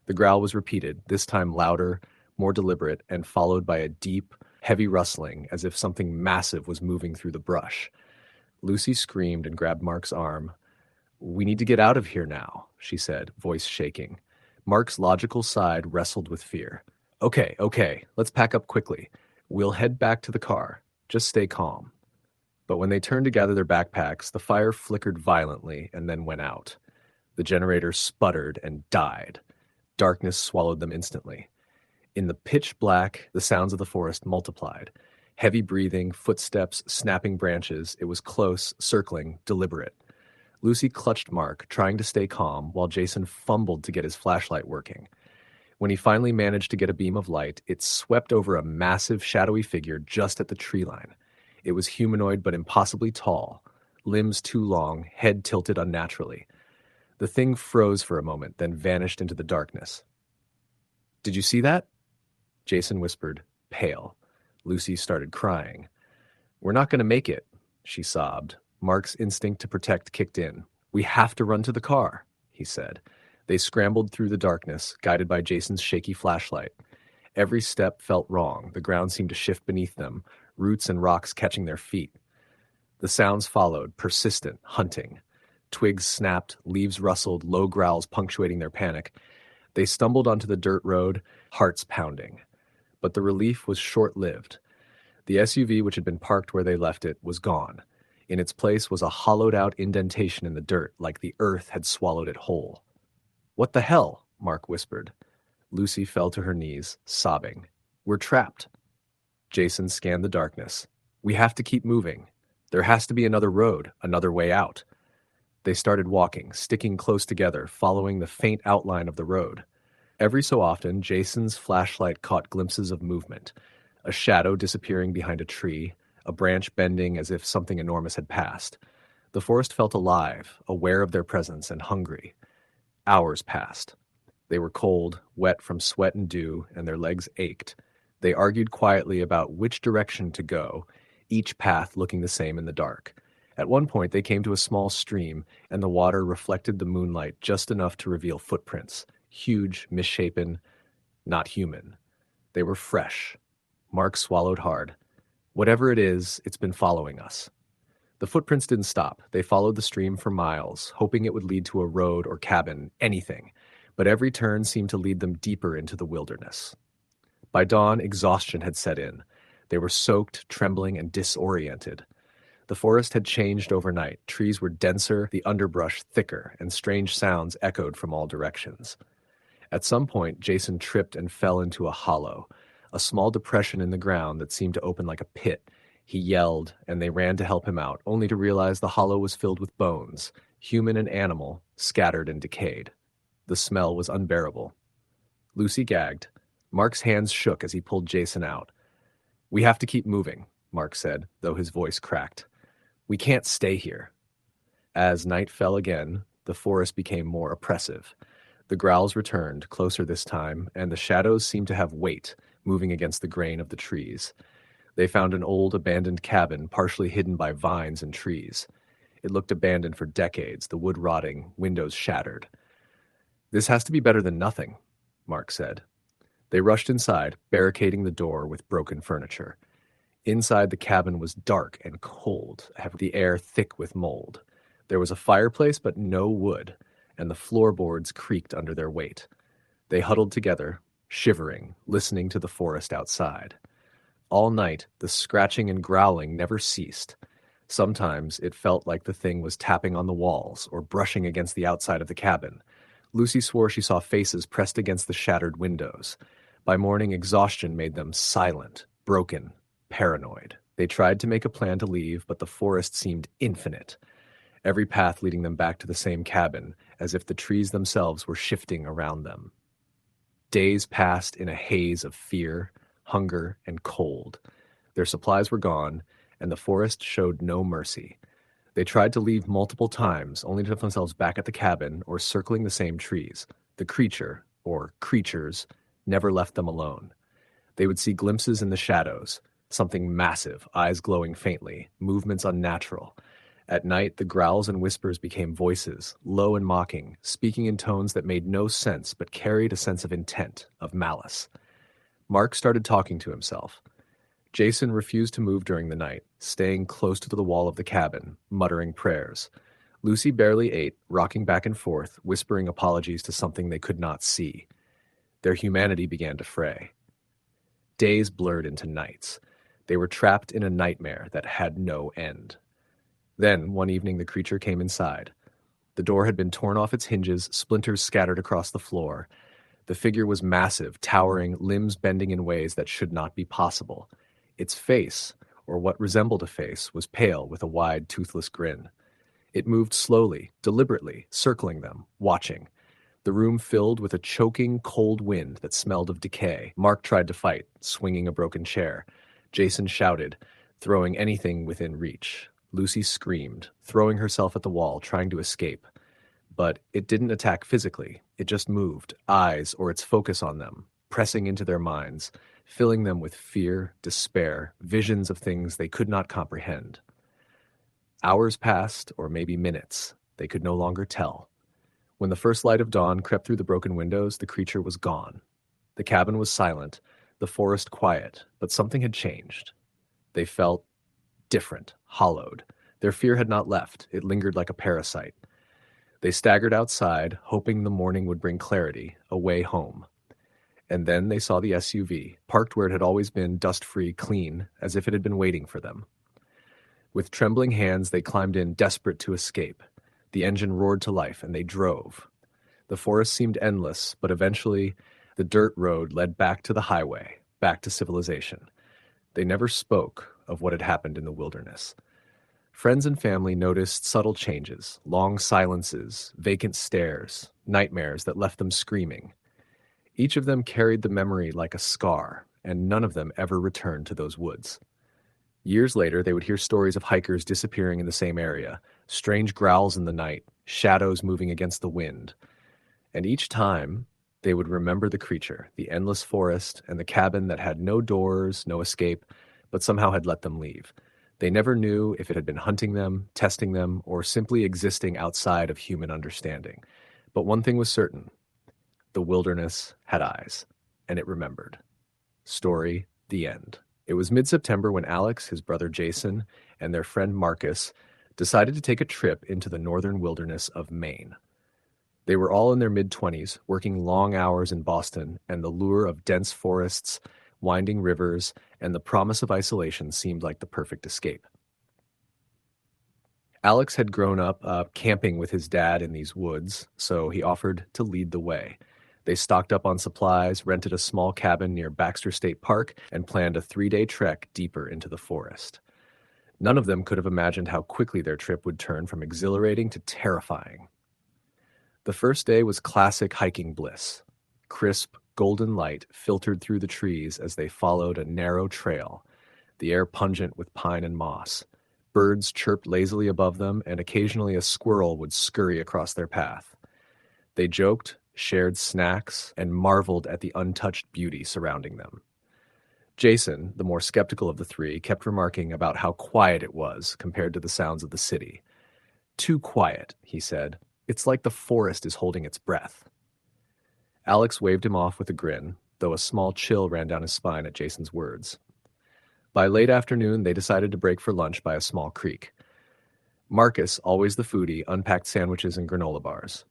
The growl was repeated, this time louder, more deliberate, and followed by a deep, heavy rustling, as if something massive was moving through the brush. Lucy screamed and grabbed Mark's arm. "We need to get out of here now," she said, voice shaking. Mark's logical side wrestled with fear. Okay, let's pack up quickly. We'll head back to the car. Just stay calm." But when they turned to gather their backpacks, the fire flickered violently and then went out. The generator sputtered and died. Darkness swallowed them instantly. In the pitch black, the sounds of the forest multiplied. Heavy breathing, footsteps, snapping branches. It was close, circling, deliberate. Lucy clutched Mark, trying to stay calm, while Jason fumbled to get his flashlight working. When he finally managed to get a beam of light, it swept over a massive, shadowy figure just at the tree line. It was humanoid but impossibly tall, limbs too long, head tilted unnaturally. The thing froze for a moment, then vanished into the darkness. "Did you see that?" Jason whispered, pale. Lucy started crying. "We're not going to make it," she sobbed. Mark's instinct to protect kicked in. "We have to run to the car," he said. They scrambled through the darkness, guided by Jason's shaky flashlight. Every step felt wrong. The ground seemed to shift beneath them, roots and rocks catching their feet. The sounds followed, persistent, hunting. Twigs snapped, leaves rustled, low growls punctuating their panic. They stumbled onto the dirt road, hearts pounding. But the relief was short-lived. The SUV, which had been parked where they left it, was gone. In its place was a hollowed-out indentation in the dirt, like the earth had swallowed it whole. "What the hell?" Mark whispered. Lucy fell to her knees, sobbing. "We're trapped." Jason scanned the darkness. "We have to keep moving. There has to be another road, another way out." They started walking, sticking close together, following the faint outline of the road. Every so often, Jason's flashlight caught glimpses of movement, a shadow disappearing behind a tree, a branch bending as if something enormous had passed. The forest felt alive, aware of their presence and hungry. Hours passed. They were cold, wet from sweat and dew, and their legs ached. They argued quietly about which direction to go, each path looking the same in the dark. At one point, they came to a small stream, and the water reflected the moonlight just enough to reveal footprints, huge, misshapen. not human. They were fresh. Mark swallowed hard. Whatever it is, it's been following us. The footprints didn't stop. They followed the stream for miles, hoping it would lead to a road or cabin, anything. But every turn seemed to lead them deeper into the wilderness. By dawn, exhaustion had set in. They were soaked, trembling, and disoriented. The forest had changed overnight. Trees were denser, the underbrush thicker, and strange sounds echoed from all directions. At some point, Jason tripped and fell into a hollow, a small depression in the ground that seemed to open like a pit. He yelled, and they ran to help him out, only to realize the hollow was filled with bones, human and animal, scattered and decayed. The smell was unbearable. Lucy gagged. Mark's hands shook as he pulled Jason out. "We have to keep moving," Mark said, though his voice cracked. "We can't stay here." As night fell again, the forest became more oppressive. The growls returned, closer this time, and the shadows seemed to have weight, moving against the grain of the trees. They found an old, abandoned cabin, partially hidden by vines and trees. It looked abandoned for decades, the wood rotting, windows shattered. "This has to be better than nothing," Mark said. They rushed inside, barricading the door with broken furniture. Inside, the cabin was dark and cold, the air thick with mold. There was a fireplace, but no wood, and the floorboards creaked under their weight. They huddled together, shivering, listening to the forest outside. All night, the scratching and growling never ceased. Sometimes it felt like the thing was tapping on the walls or brushing against the outside of the cabin. Lucy swore she saw faces pressed against the shattered windows. By morning, exhaustion made them silent, broken, paranoid. They tried to make a plan to leave, but the forest seemed infinite, every path leading them back to the same cabin, as if the trees themselves were shifting around them. Days passed in a haze of fear, hunger, and cold. Their supplies were gone, and the forest showed no mercy. They tried to leave multiple times, only to find themselves back at the cabin or circling the same trees. The creature, or creatures, never left them alone. They would see glimpses in the shadows, something massive, eyes glowing faintly, movements unnatural. At night, the growls and whispers became voices, low and mocking, speaking in tones that made no sense but carried a sense of intent, of malice. Mark started talking to himself. Jason refused to move during the night, staying close to the wall of the cabin, muttering prayers. Lucy barely ate, rocking back and forth, whispering apologies to something they could not see. Their humanity began to fray. Days blurred into nights. They were trapped in a nightmare that had no end. Then, one evening, the creature came inside. The door had been torn off its hinges, splinters scattered across the floor. The figure was massive, towering, limbs bending in ways that should not be possible. Its face, or what resembled a face, was pale with a wide, toothless grin. It moved slowly, deliberately, circling them, watching. The room filled with a choking, cold wind that smelled of decay. Mark tried to fight, swinging a broken chair. Jason shouted, throwing anything within reach. Lucy screamed, throwing herself at the wall, trying to escape. But it didn't attack physically. It just moved, eyes or its focus on them, pressing into their minds, filling them with fear, despair, visions of things they could not comprehend. Hours passed, or maybe minutes. They could no longer tell. When the first light of dawn crept through the broken windows, the creature was gone. The cabin was silent, the forest quiet, but something had changed. They felt different, hollowed. Their fear had not left. It lingered like a parasite. They staggered outside, hoping the morning would bring clarity, a way home. And then they saw the SUV, parked where it had always been, dust-free, clean, as if it had been waiting for them. With trembling hands, they climbed in, desperate to escape. The engine roared to life, and they drove. The forest seemed endless, but eventually, the dirt road led back to the highway, back to civilization. They never spoke of what had happened in the wilderness. Friends and family noticed subtle changes, long silences, vacant stares, nightmares that left them screaming. Each of them carried the memory like a scar, and none of them ever returned to those woods. Years later, they would hear stories of hikers disappearing in the same area, strange growls in the night, shadows moving against the wind. And each time, they would remember the creature, the endless forest, and the cabin that had no doors, no escape, but somehow had let them leave. They never knew if it had been hunting them, testing them, or simply existing outside of human understanding. But one thing was certain: the wilderness had eyes. and it remembered. Story, the end. It was mid-September when Alex, his brother Jason, and their friend Marcus decided to take a trip into the northern wilderness of Maine. They were all in their mid-20s, working long hours in Boston, and the lure of dense forests, winding rivers, and the promise of isolation seemed like the perfect escape. Alex had grown up camping with his dad in these woods, so he offered to lead the way. They stocked up on supplies, rented a small cabin near Baxter State Park, and planned a 3-day trek deeper into the forest. None of them could have imagined how quickly their trip would turn from exhilarating to terrifying. The first day was classic hiking bliss. Crisp, golden light filtered through the trees as they followed a narrow trail, the air pungent with pine and moss. Birds chirped lazily above them, and occasionally a squirrel would scurry across their path. They joked, shared snacks, and marveled at the untouched beauty surrounding them. Jason, the more skeptical of the three, kept remarking about how quiet it was compared to the sounds of the city. "Too quiet," he said. "It's like the forest is holding its breath." Alex waved him off with a grin, though a small chill ran down his spine at Jason's words. By late afternoon, they decided to break for lunch by a small creek. Marcus, always the foodie, unpacked sandwiches and granola bars.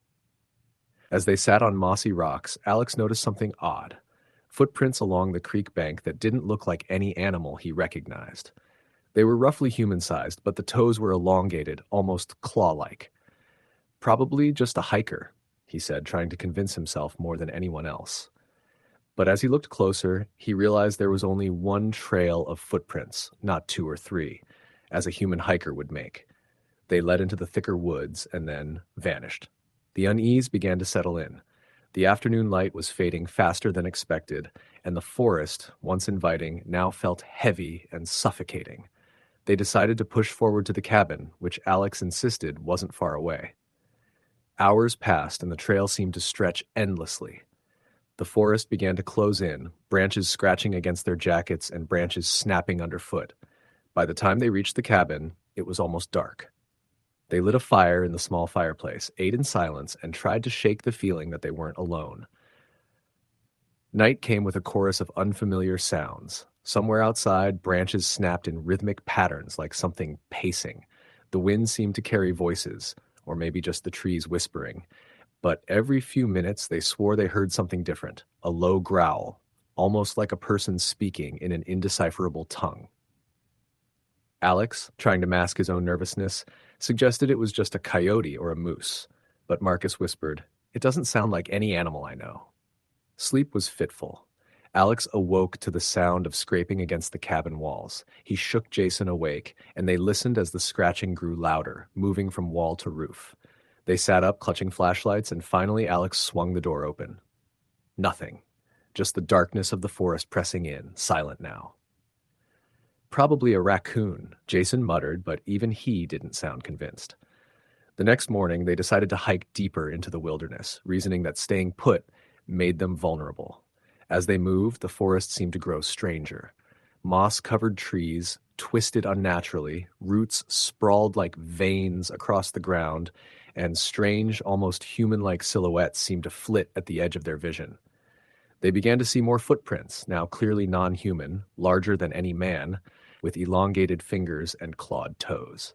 As they sat on mossy rocks, Alex noticed something odd. Footprints along the creek bank that didn't look like any animal he recognized. They were roughly human-sized, but the toes were elongated, almost claw-like. "Probably just a hiker," he said, trying to convince himself more than anyone else. But as he looked closer, he realized there was only one trail of footprints, not 2 or 3, as a human hiker would make. They led into the thicker woods and then vanished. The unease began to settle in. The afternoon light was fading faster than expected, and the forest, once inviting, now felt heavy and suffocating. They decided to push forward to the cabin, which Alex insisted wasn't far away. Hours passed, and the trail seemed to stretch endlessly. The forest began to close in, branches scratching against their jackets and branches snapping underfoot. By the time they reached the cabin, it was almost dark. They lit a fire in the small fireplace, ate in silence, and tried to shake the feeling that they weren't alone. Night came with a chorus of unfamiliar sounds. Somewhere outside, branches snapped in rhythmic patterns like something pacing. The wind seemed to carry voices, or maybe just the trees whispering. But every few minutes they swore they heard something different, a low growl, almost like a person speaking in an indecipherable tongue. Alex, trying to mask his own nervousness, suggested it was just a coyote or a moose, but Marcus whispered, "It doesn't sound like any animal I know." Sleep was fitful. Alex awoke to the sound of scraping against the cabin walls. He shook Jason awake, and they listened as the scratching grew louder, moving from wall to roof. They sat up, clutching flashlights, and finally Alex swung the door open. Nothing. Just the darkness of the forest pressing in, silent now. "Probably a raccoon," Jason muttered, but even he didn't sound convinced. The next morning, they decided to hike deeper into the wilderness, reasoning that staying put made them vulnerable. As they moved, the forest seemed to grow stranger. Moss-covered trees twisted unnaturally, roots sprawled like veins across the ground, and strange, almost human-like silhouettes seemed to flit at the edge of their vision. They began to see more footprints, now clearly non-human, larger than any man, with elongated fingers and clawed toes.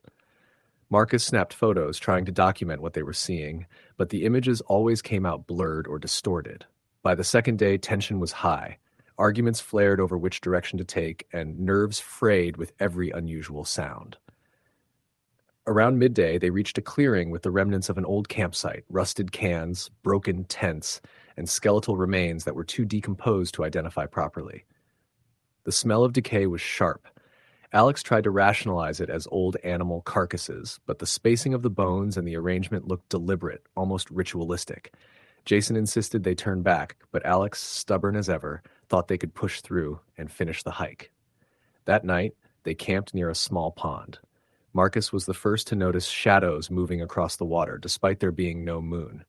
Marcus snapped photos, trying to document what they were seeing, but the images always came out blurred or distorted. By the second day, tension was high. Arguments flared over which direction to take, and nerves frayed with every unusual sound. Around midday, they reached a clearing with the remnants of an old campsite, rusted cans, broken tents, and skeletal remains that were too decomposed to identify properly. The smell of decay was sharp. Alex tried to rationalize it as old animal carcasses, but the spacing of the bones and the arrangement looked deliberate, almost ritualistic. Jason insisted they turn back, but Alex, stubborn as ever, thought they could push through and finish the hike. That night, they camped near a small pond. Marcus was the first to notice shadows moving across the water, despite there being no moon.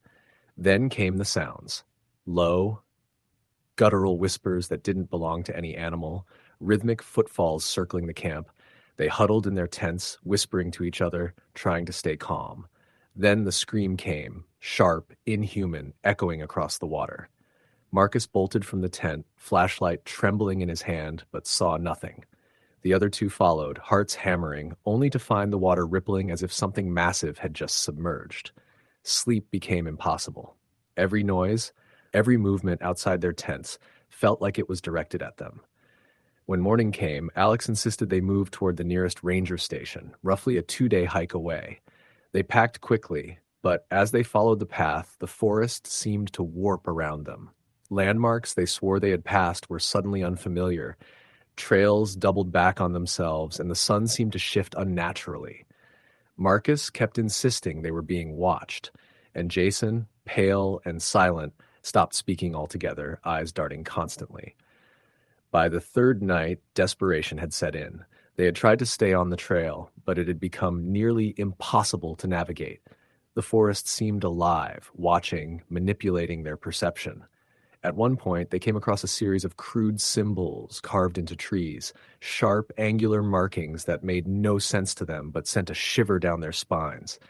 Then came the sounds. Low, guttural whispers that didn't belong to any animal, rhythmic footfalls circling the camp. They huddled in their tents, whispering to each other, trying to stay calm. Then the scream came, sharp, inhuman, echoing across the water. Marcus bolted from the tent, flashlight trembling in his hand, but saw nothing. The other two followed, hearts hammering, only to find the water rippling as if something massive had just submerged. Sleep became impossible. Every noise, every movement outside their tents felt like it was directed at them. When morning came, Alex insisted they move toward the nearest ranger station, roughly a 2-day hike away. They packed quickly, but as they followed the path, the forest seemed to warp around them. Landmarks they swore they had passed were suddenly unfamiliar. Trails doubled back on themselves, and the sun seemed to shift unnaturally. Marcus kept insisting they were being watched, and Jason, pale and silent, stopped speaking altogether, eyes darting constantly. By the third night, desperation had set in. They had tried to stay on the trail, but it had become nearly impossible to navigate. The forest seemed alive, watching, manipulating their perception. At one point, they came across a series of crude symbols carved into trees, sharp, angular markings that made no sense to them but sent a shiver down their spines.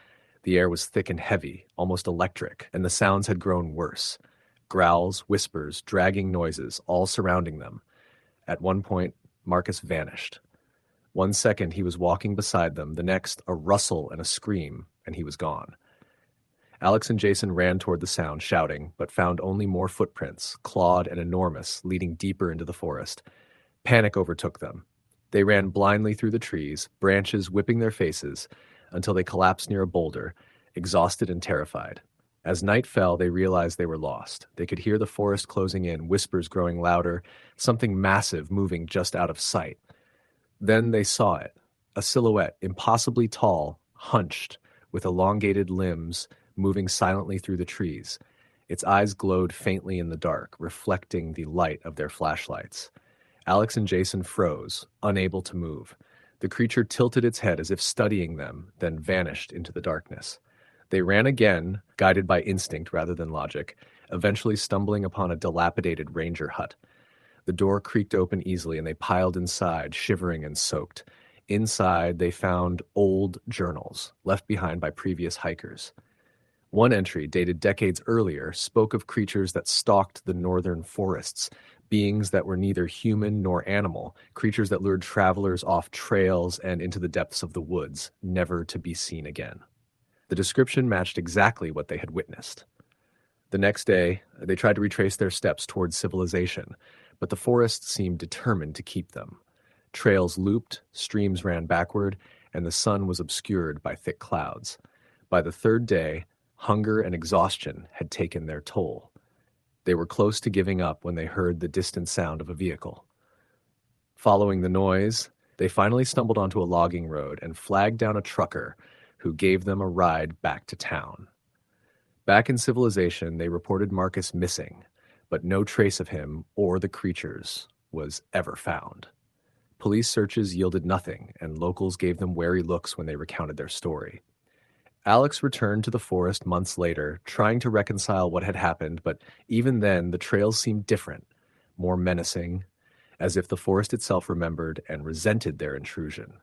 The air was thick and heavy, almost electric, and the sounds had grown worse. Growls, whispers, dragging noises, all surrounding them. At one point, Marcus vanished. 1 second he was walking beside them, the next a rustle and a scream, and he was gone. Alex and Jason ran toward the sound, shouting, but found only more footprints, clawed and enormous, leading deeper into the forest. Panic overtook them. They ran blindly through the trees, branches whipping their faces, until they collapsed near a boulder, exhausted and terrified. As night fell, they realized they were lost. They could hear the forest closing in, whispers growing louder, something massive moving just out of sight. Then they saw it, a silhouette, impossibly tall, hunched, with elongated limbs, moving silently through the trees. Its eyes glowed faintly in the dark, reflecting the light of their flashlights. Alex and Jason froze, unable to move. The creature tilted its head as if studying them, then vanished into the darkness. They ran again, guided by instinct rather than logic, eventually stumbling upon a dilapidated ranger hut. The door creaked open easily, and they piled inside, shivering and soaked. Inside, they found old journals, left behind by previous hikers. One entry, dated decades earlier, spoke of creatures that stalked the northern forests, beings that were neither human nor animal, creatures that lured travelers off trails and into the depths of the woods, never to be seen again. The description matched exactly what they had witnessed. The next day, they tried to retrace their steps towards civilization, but the forest seemed determined to keep them. Trails looped, streams ran backward, and the sun was obscured by thick clouds. By the third day, hunger and exhaustion had taken their toll. They were close to giving up when they heard the distant sound of a vehicle. Following the noise, they finally stumbled onto a logging road and flagged down a trucker who gave them a ride back to town. Back in civilization, they reported Marcus missing, but no trace of him or the creatures was ever found. Police searches yielded nothing, and locals gave them wary looks when they recounted their story. Alex returned to the forest months later, trying to reconcile what had happened, but even then the trails seemed different, more menacing, as if the forest itself remembered and resented their intrusion.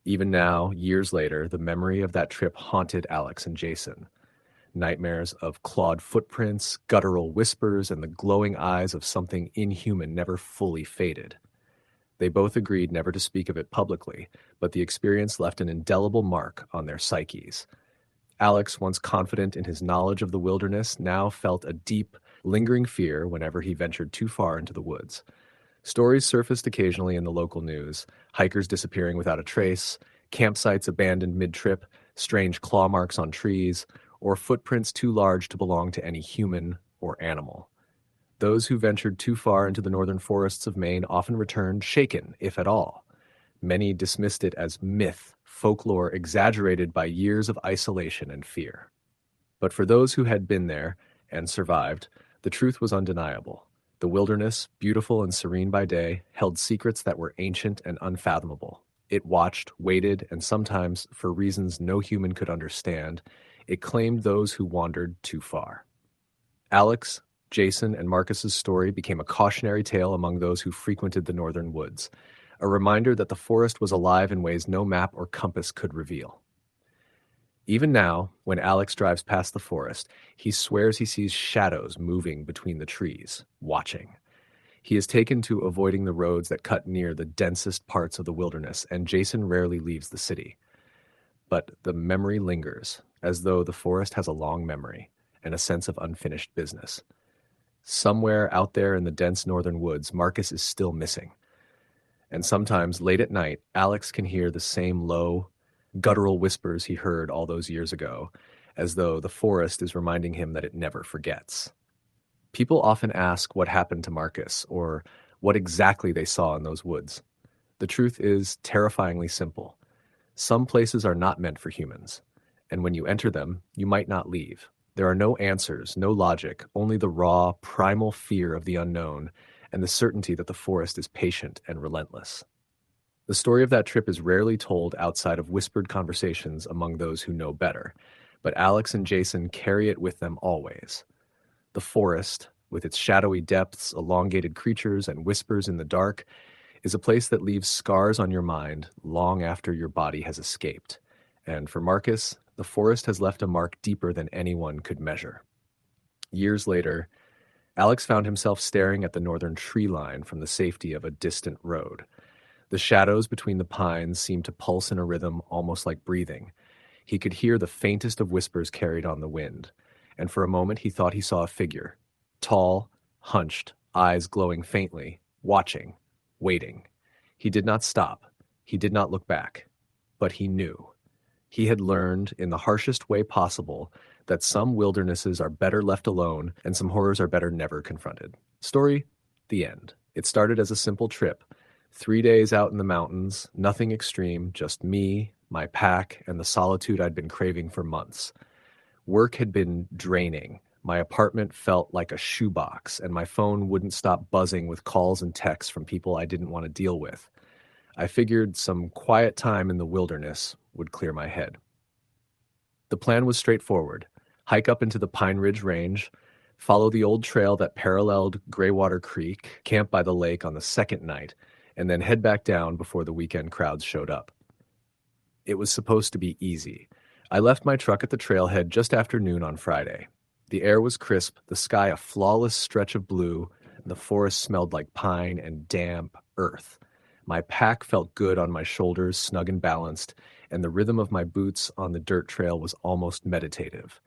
Even now, years later, the memory of that trip haunted Alex and Jason. Nightmares of clawed footprints, guttural whispers, and the glowing eyes of something inhuman never fully faded. They both agreed never to speak of it publicly, but the experience left an indelible mark on their psyches. Alex, once confident in his knowledge of the wilderness, now felt a deep, lingering fear whenever he ventured too far into the woods. Stories surfaced occasionally in the local news, hikers disappearing without a trace, campsites abandoned mid-trip, strange claw marks on trees, or footprints too large to belong to any human or animal. Those who ventured too far into the northern forests of Maine often returned shaken, if at all. Many dismissed it as myth, folklore exaggerated by years of isolation and fear. But for those who had been there and survived, the truth was undeniable. The wilderness, beautiful and serene by day, held secrets that were ancient and unfathomable. It watched, waited, and sometimes, for reasons no human could understand, it claimed those who wandered too far. Alex, Jason, and Marcus's story became a cautionary tale among those who frequented the northern woods, a reminder that the forest was alive in ways no map or compass could reveal. Even now, when Alex drives past the forest, he swears he sees shadows moving between the trees, watching. He is taken to avoiding the roads that cut near the densest parts of the wilderness, and Jason rarely leaves the city. But the memory lingers, as though the forest has a long memory and a sense of unfinished business. Somewhere out there in the dense northern woods, Marcus is still missing. And sometimes, late at night, Alex can hear the same low, guttural whispers he heard all those years ago, as though the forest is reminding him that it never forgets. People often ask what happened to Marcus, or what exactly they saw in those woods. The truth is terrifyingly simple. Some places are not meant for humans, and when you enter them, you might not leave. There are no answers, no logic, only the raw, primal fear of the unknown and the certainty that the forest is patient and relentless. The story of that trip is rarely told outside of whispered conversations among those who know better, but Alex and Jason carry it with them always. The forest, with its shadowy depths, elongated creatures, and whispers in the dark, is a place that leaves scars on your mind long after your body has escaped. And for Marcus, the forest has left a mark deeper than anyone could measure. Years later, Alex found himself staring at the northern tree line from the safety of a distant road. The shadows between the pines seemed to pulse in a rhythm almost like breathing. He could hear the faintest of whispers carried on the wind, and for a moment he thought he saw a figure, tall, hunched, eyes glowing faintly, watching, waiting. He did not stop. He did not look back. But he knew. He had learned, in the harshest way possible, that some wildernesses are better left alone and some horrors are better never confronted. Story, the end. It started as a simple trip. 3 days out in the mountains, nothing extreme, just me, my pack, and the solitude I'd been craving for months. Work had been draining. My apartment felt like a shoebox, and my phone wouldn't stop buzzing with calls and texts from people I didn't want to deal with. I figured some quiet time in the wilderness would clear my head. The plan was straightforward. Hike up into the Pine Ridge Range, follow the old trail that paralleled Graywater Creek, camp by the lake on the second night, and then head back down before the weekend crowds showed up. It was supposed to be easy. I left my truck at the trailhead just after noon on Friday. The air was crisp, the sky a flawless stretch of blue, and the forest smelled like pine and damp earth. My pack felt good on my shoulders, snug and balanced, and the rhythm of my boots on the dirt trail was almost meditative.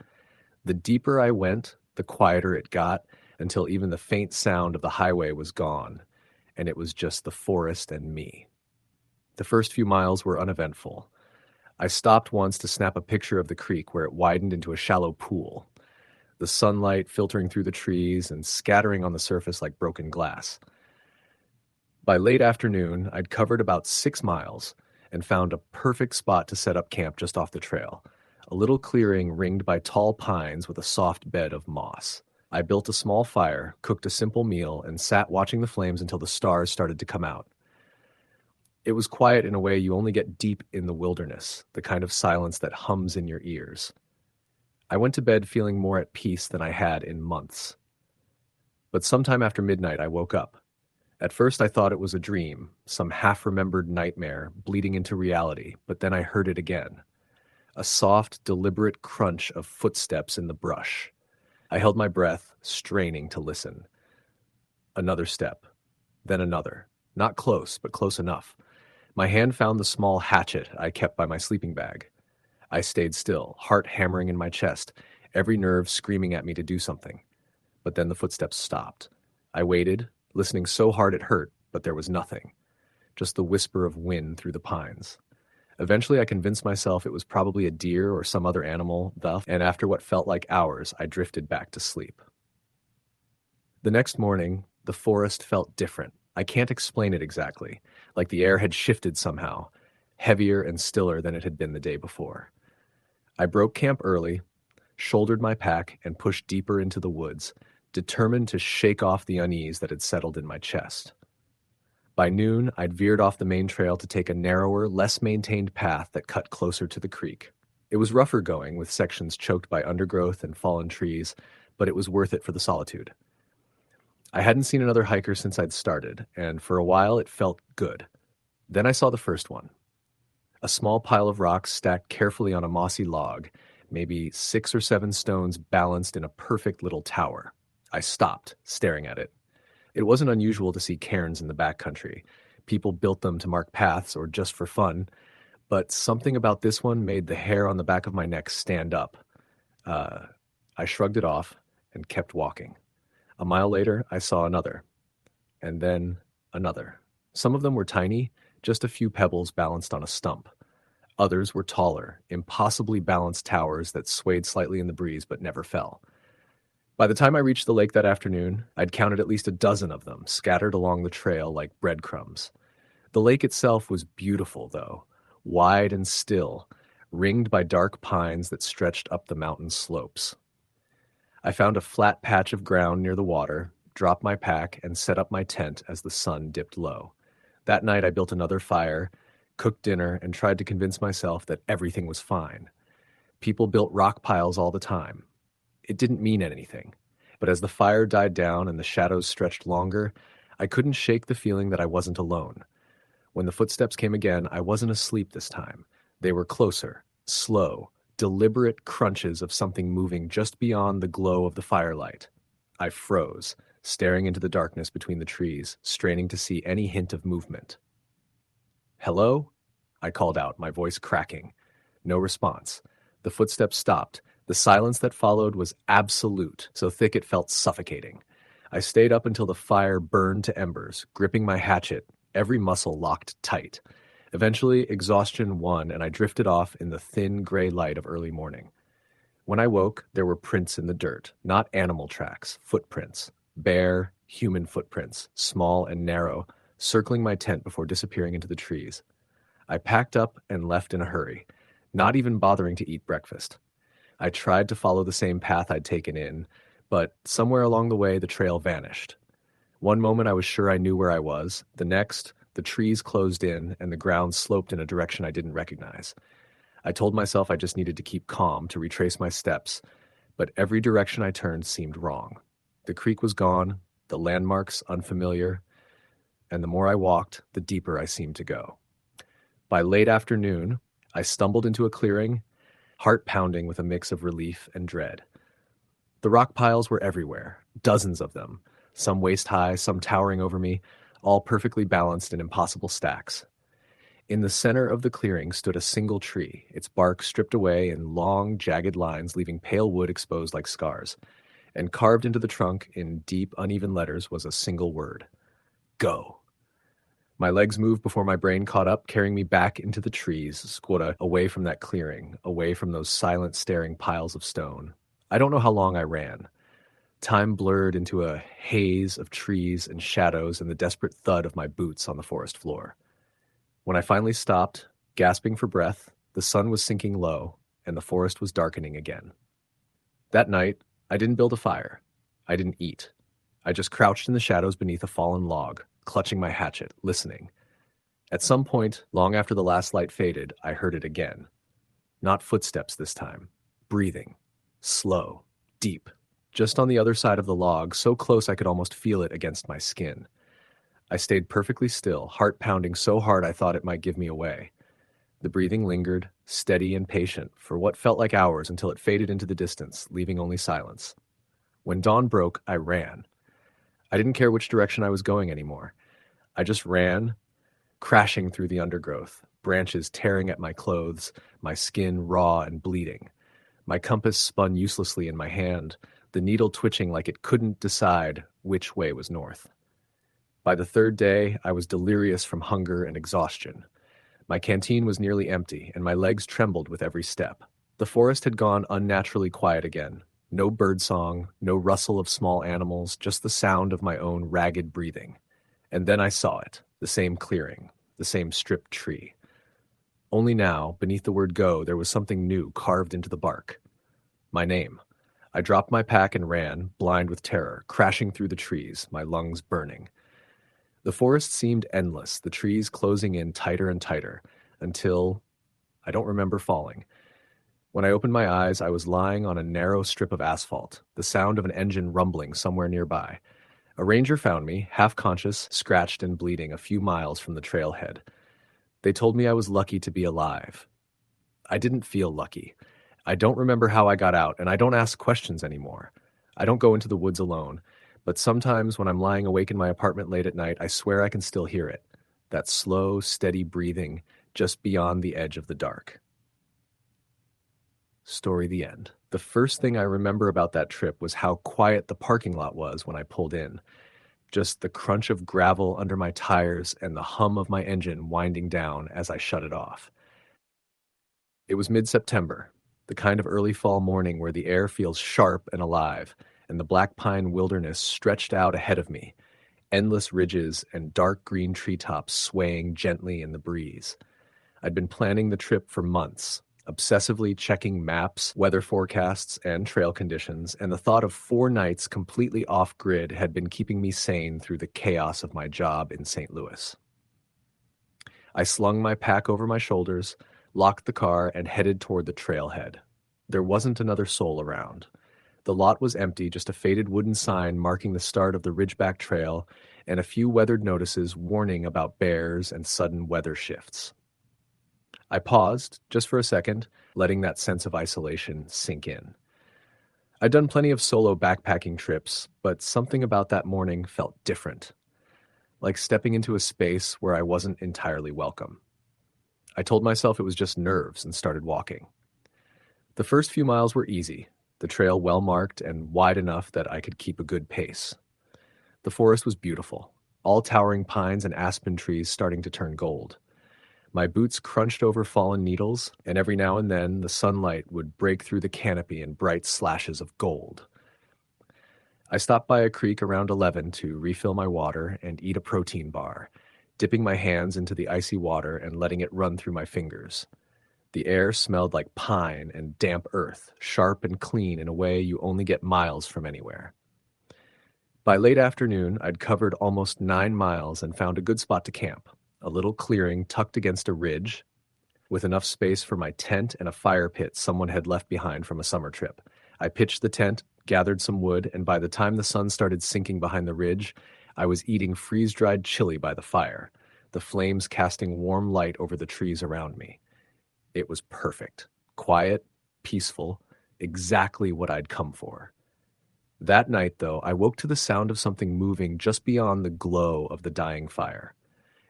The deeper I went, the quieter it got, until even the faint sound of the highway was gone, and it was just the forest and me. The first few miles were uneventful. I stopped once to snap a picture of the creek where it widened into a shallow pool, the sunlight filtering through the trees and scattering on the surface like broken glass. By late afternoon, I'd covered about 6 miles and found a perfect spot to set up camp just off the trail, a little clearing ringed by tall pines with a soft bed of moss. I built a small fire, cooked a simple meal, and sat watching the flames until the stars started to come out. It was quiet in a way you only get deep in the wilderness, the kind of silence that hums in your ears. I went to bed feeling more at peace than I had in months. But sometime after midnight, I woke up. At first, I thought it was a dream, some half-remembered nightmare bleeding into reality, but then I heard it again. A soft, deliberate crunch of footsteps in the brush. I held my breath, straining to listen. Another step, then another. Not close, but close enough. My hand found the small hatchet I kept by my sleeping bag. I stayed still, heart hammering in my chest, every nerve screaming at me to do something. But then the footsteps stopped. I waited, listening so hard it hurt, but there was nothing. Just the whisper of wind through the pines. Eventually I convinced myself it was probably a deer or some other animal, and after what felt like hours, I drifted back to sleep. The next morning, the forest felt different. I can't explain it exactly, like the air had shifted somehow, heavier and stiller than it had been the day before. I broke camp early, shouldered my pack, and pushed deeper into the woods, determined to shake off the unease that had settled in my chest. By noon, I'd veered off the main trail to take a narrower, less maintained path that cut closer to the creek. It was rougher going, with sections choked by undergrowth and fallen trees, but it was worth it for the solitude. I hadn't seen another hiker since I'd started, and for a while it felt good. Then I saw the first one. A small pile of rocks stacked carefully on a mossy log, maybe 6 or 7 stones balanced in a perfect little tower. I stopped, staring at it. It wasn't unusual to see cairns in the backcountry. People built them to mark paths or just for fun, but something about this one made the hair on the back of my neck stand up. Uh, I shrugged it off and kept walking. A mile later, I saw another, and then another. Some of them were tiny, just a few pebbles balanced on a stump. Others were taller, impossibly balanced towers that swayed slightly in the breeze but never fell. By the time I reached the lake that afternoon, I'd counted at least a dozen of them, scattered along the trail like breadcrumbs. The lake itself was beautiful, though, wide and still, ringed by dark pines that stretched up the mountain slopes. I found a flat patch of ground near the water, dropped my pack, and set up my tent as the sun dipped low. That night I built another fire, cooked dinner, and tried to convince myself that everything was fine. People built rock piles all the time. It didn't mean anything. But as the fire died down and the shadows stretched longer, I couldn't shake the feeling that I wasn't alone. When the footsteps came again, I wasn't asleep this time. They were closer, slow, deliberate crunches of something moving just beyond the glow of the firelight. I froze, staring into the darkness between the trees, straining to see any hint of movement. "Hello?" I called out, my voice cracking. No response. The footsteps stopped. The silence that followed was absolute, so thick it felt suffocating. I stayed up until the fire burned to embers, gripping my hatchet, every muscle locked tight. Eventually, exhaustion won, and I drifted off in the thin gray light of early morning. When I woke, there were prints in the dirt, not animal tracks, footprints. Bare, human footprints, small and narrow, circling my tent before disappearing into the trees. I packed up and left in a hurry, not even bothering to eat breakfast. I tried to follow the same path I'd taken in, but somewhere along the way the trail vanished. One moment I was sure I knew where I was, the next, the trees closed in and the ground sloped in a direction I didn't recognize. I told myself I just needed to keep calm to retrace my steps, but every direction I turned seemed wrong. The creek was gone, the landmarks unfamiliar, and the more I walked, the deeper I seemed to go. By late afternoon, I stumbled into a clearing, heart pounding with a mix of relief and dread. The rock piles were everywhere, dozens of them, some waist-high, some towering over me, all perfectly balanced in impossible stacks. In the center of the clearing stood a single tree, its bark stripped away in long, jagged lines, leaving pale wood exposed like scars. And carved into the trunk in deep, uneven letters was a single word: go. My legs moved before my brain caught up, carrying me back into the trees, Squatta, away from that clearing, away from those silent, staring piles of stone. I don't know how long I ran. Time blurred into a haze of trees and shadows and the desperate thud of my boots on the forest floor. When I finally stopped, gasping for breath, the sun was sinking low, and the forest was darkening again. That night, I didn't build a fire. I didn't eat. I just crouched in the shadows beneath a fallen log, clutching my hatchet, listening. At some point, long after the last light faded, I heard it again. Not footsteps this time. Breathing. Slow. Deep. Just on the other side of the log, so close I could almost feel it against my skin. I stayed perfectly still, heart pounding so hard I thought it might give me away. The breathing lingered, steady and patient, for what felt like hours until it faded into the distance, leaving only silence. When dawn broke, I ran. I didn't care which direction I was going anymore. I just ran, crashing through the undergrowth, branches tearing at my clothes, my skin raw and bleeding. My compass spun uselessly in my hand, the needle twitching like it couldn't decide which way was north. By the third day, I was delirious from hunger and exhaustion. My canteen was nearly empty, and my legs trembled with every step. The forest had gone unnaturally quiet again. No birdsong, no rustle of small animals, just the sound of my own ragged breathing. And then I saw it, the same clearing, the same stripped tree. Only now, beneath the word go, there was something new carved into the bark. My name. I dropped my pack and ran, blind with terror, crashing through the trees, my lungs burning. The forest seemed endless, the trees closing in tighter and tighter, until I don't remember falling. When I opened my eyes, I was lying on a narrow strip of asphalt, the sound of an engine rumbling somewhere nearby. A ranger found me, half-conscious, scratched and bleeding, a few miles from the trailhead. They told me I was lucky to be alive. I didn't feel lucky. I don't remember how I got out, and I don't ask questions anymore. I don't go into the woods alone, but sometimes when I'm lying awake in my apartment late at night, I swear I can still hear it. That slow, steady breathing just beyond the edge of the dark. Story the end. The first thing I remember about that trip was how quiet the parking lot was when I pulled in. Just the crunch of gravel under my tires and the hum of my engine winding down as I shut it off. It was mid-September, the kind of early fall morning where the air feels sharp and alive, and the black pine wilderness stretched out ahead of me, endless ridges and dark green treetops swaying gently in the breeze. I'd been planning the trip for months, obsessively checking maps, weather forecasts, and trail conditions, and the thought of 4 nights completely off-grid had been keeping me sane through the chaos of my job in St. Louis. I slung my pack over my shoulders, locked the car, and headed toward the trailhead. There wasn't another soul around. The lot was empty, just a faded wooden sign marking the start of the Ridgeback Trail and a few weathered notices warning about bears and sudden weather shifts. I paused, just for a second, letting that sense of isolation sink in. I'd done plenty of solo backpacking trips, but something about that morning felt different, like stepping into a space where I wasn't entirely welcome. I told myself it was just nerves and started walking. The first few miles were easy, the trail well marked and wide enough that I could keep a good pace. The forest was beautiful, all towering pines and aspen trees starting to turn gold. My boots crunched over fallen needles, and every now and then the sunlight would break through the canopy in bright slashes of gold. I stopped by a creek around 11 to refill my water and eat a protein bar, dipping my hands into the icy water and letting it run through my fingers. The air smelled like pine and damp earth, sharp and clean in a way you only get miles from anywhere. By late afternoon, I'd covered almost 9 miles and found a good spot to camp, a little clearing tucked against a ridge, with enough space for my tent and a fire pit someone had left behind from a summer trip. I pitched the tent, gathered some wood, and by the time the sun started sinking behind the ridge, I was eating freeze-dried chili by the fire, the flames casting warm light over the trees around me. It was perfect, quiet, peaceful, exactly what I'd come for. That night, though, I woke to the sound of something moving just beyond the glow of the dying fire.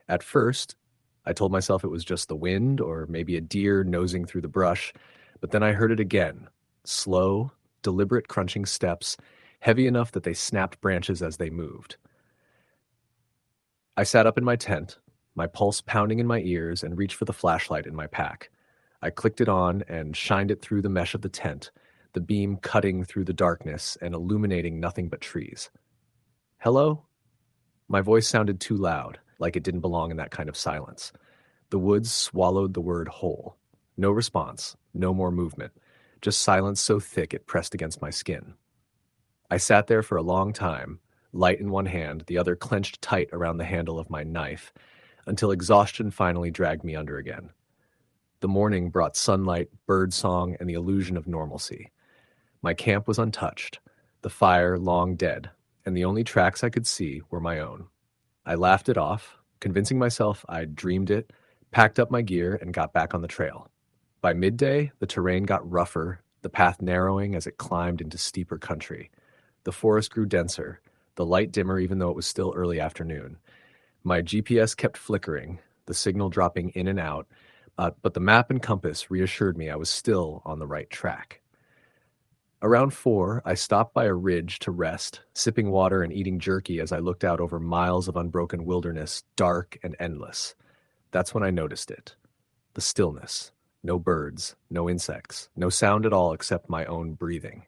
At first, I told myself it was just the wind or maybe a deer nosing through the brush, but then I heard it again, slow, deliberate crunching steps, heavy enough that they snapped branches as they moved. I sat up in my tent, my pulse pounding in my ears, and reached for the flashlight in my pack. I clicked it on and shined it through the mesh of the tent, the beam cutting through the darkness and illuminating nothing but trees. "Hello?" My voice sounded too loud, like it didn't belong in that kind of silence. The woods swallowed the word whole. No response, no more movement, just silence so thick it pressed against my skin. I sat there for a long time, light in one hand, the other clenched tight around the handle of my knife, until exhaustion finally dragged me under again. The morning brought sunlight, bird song, and the illusion of normalcy. My camp was untouched, the fire long dead, and the only tracks I could see were my own. I laughed it off, convincing myself I'd dreamed it, packed up my gear, and got back on the trail. By midday, the terrain got rougher, the path narrowing as it climbed into steeper country. The forest grew denser, the light dimmer even though it was still early afternoon. My GPS kept flickering, the signal dropping in and out, but the map and compass reassured me I was still on the right track. Around 4, I stopped by a ridge to rest, sipping water and eating jerky as I looked out over miles of unbroken wilderness, dark and endless. That's when I noticed it. The stillness. No birds, no insects, no sound at all except my own breathing.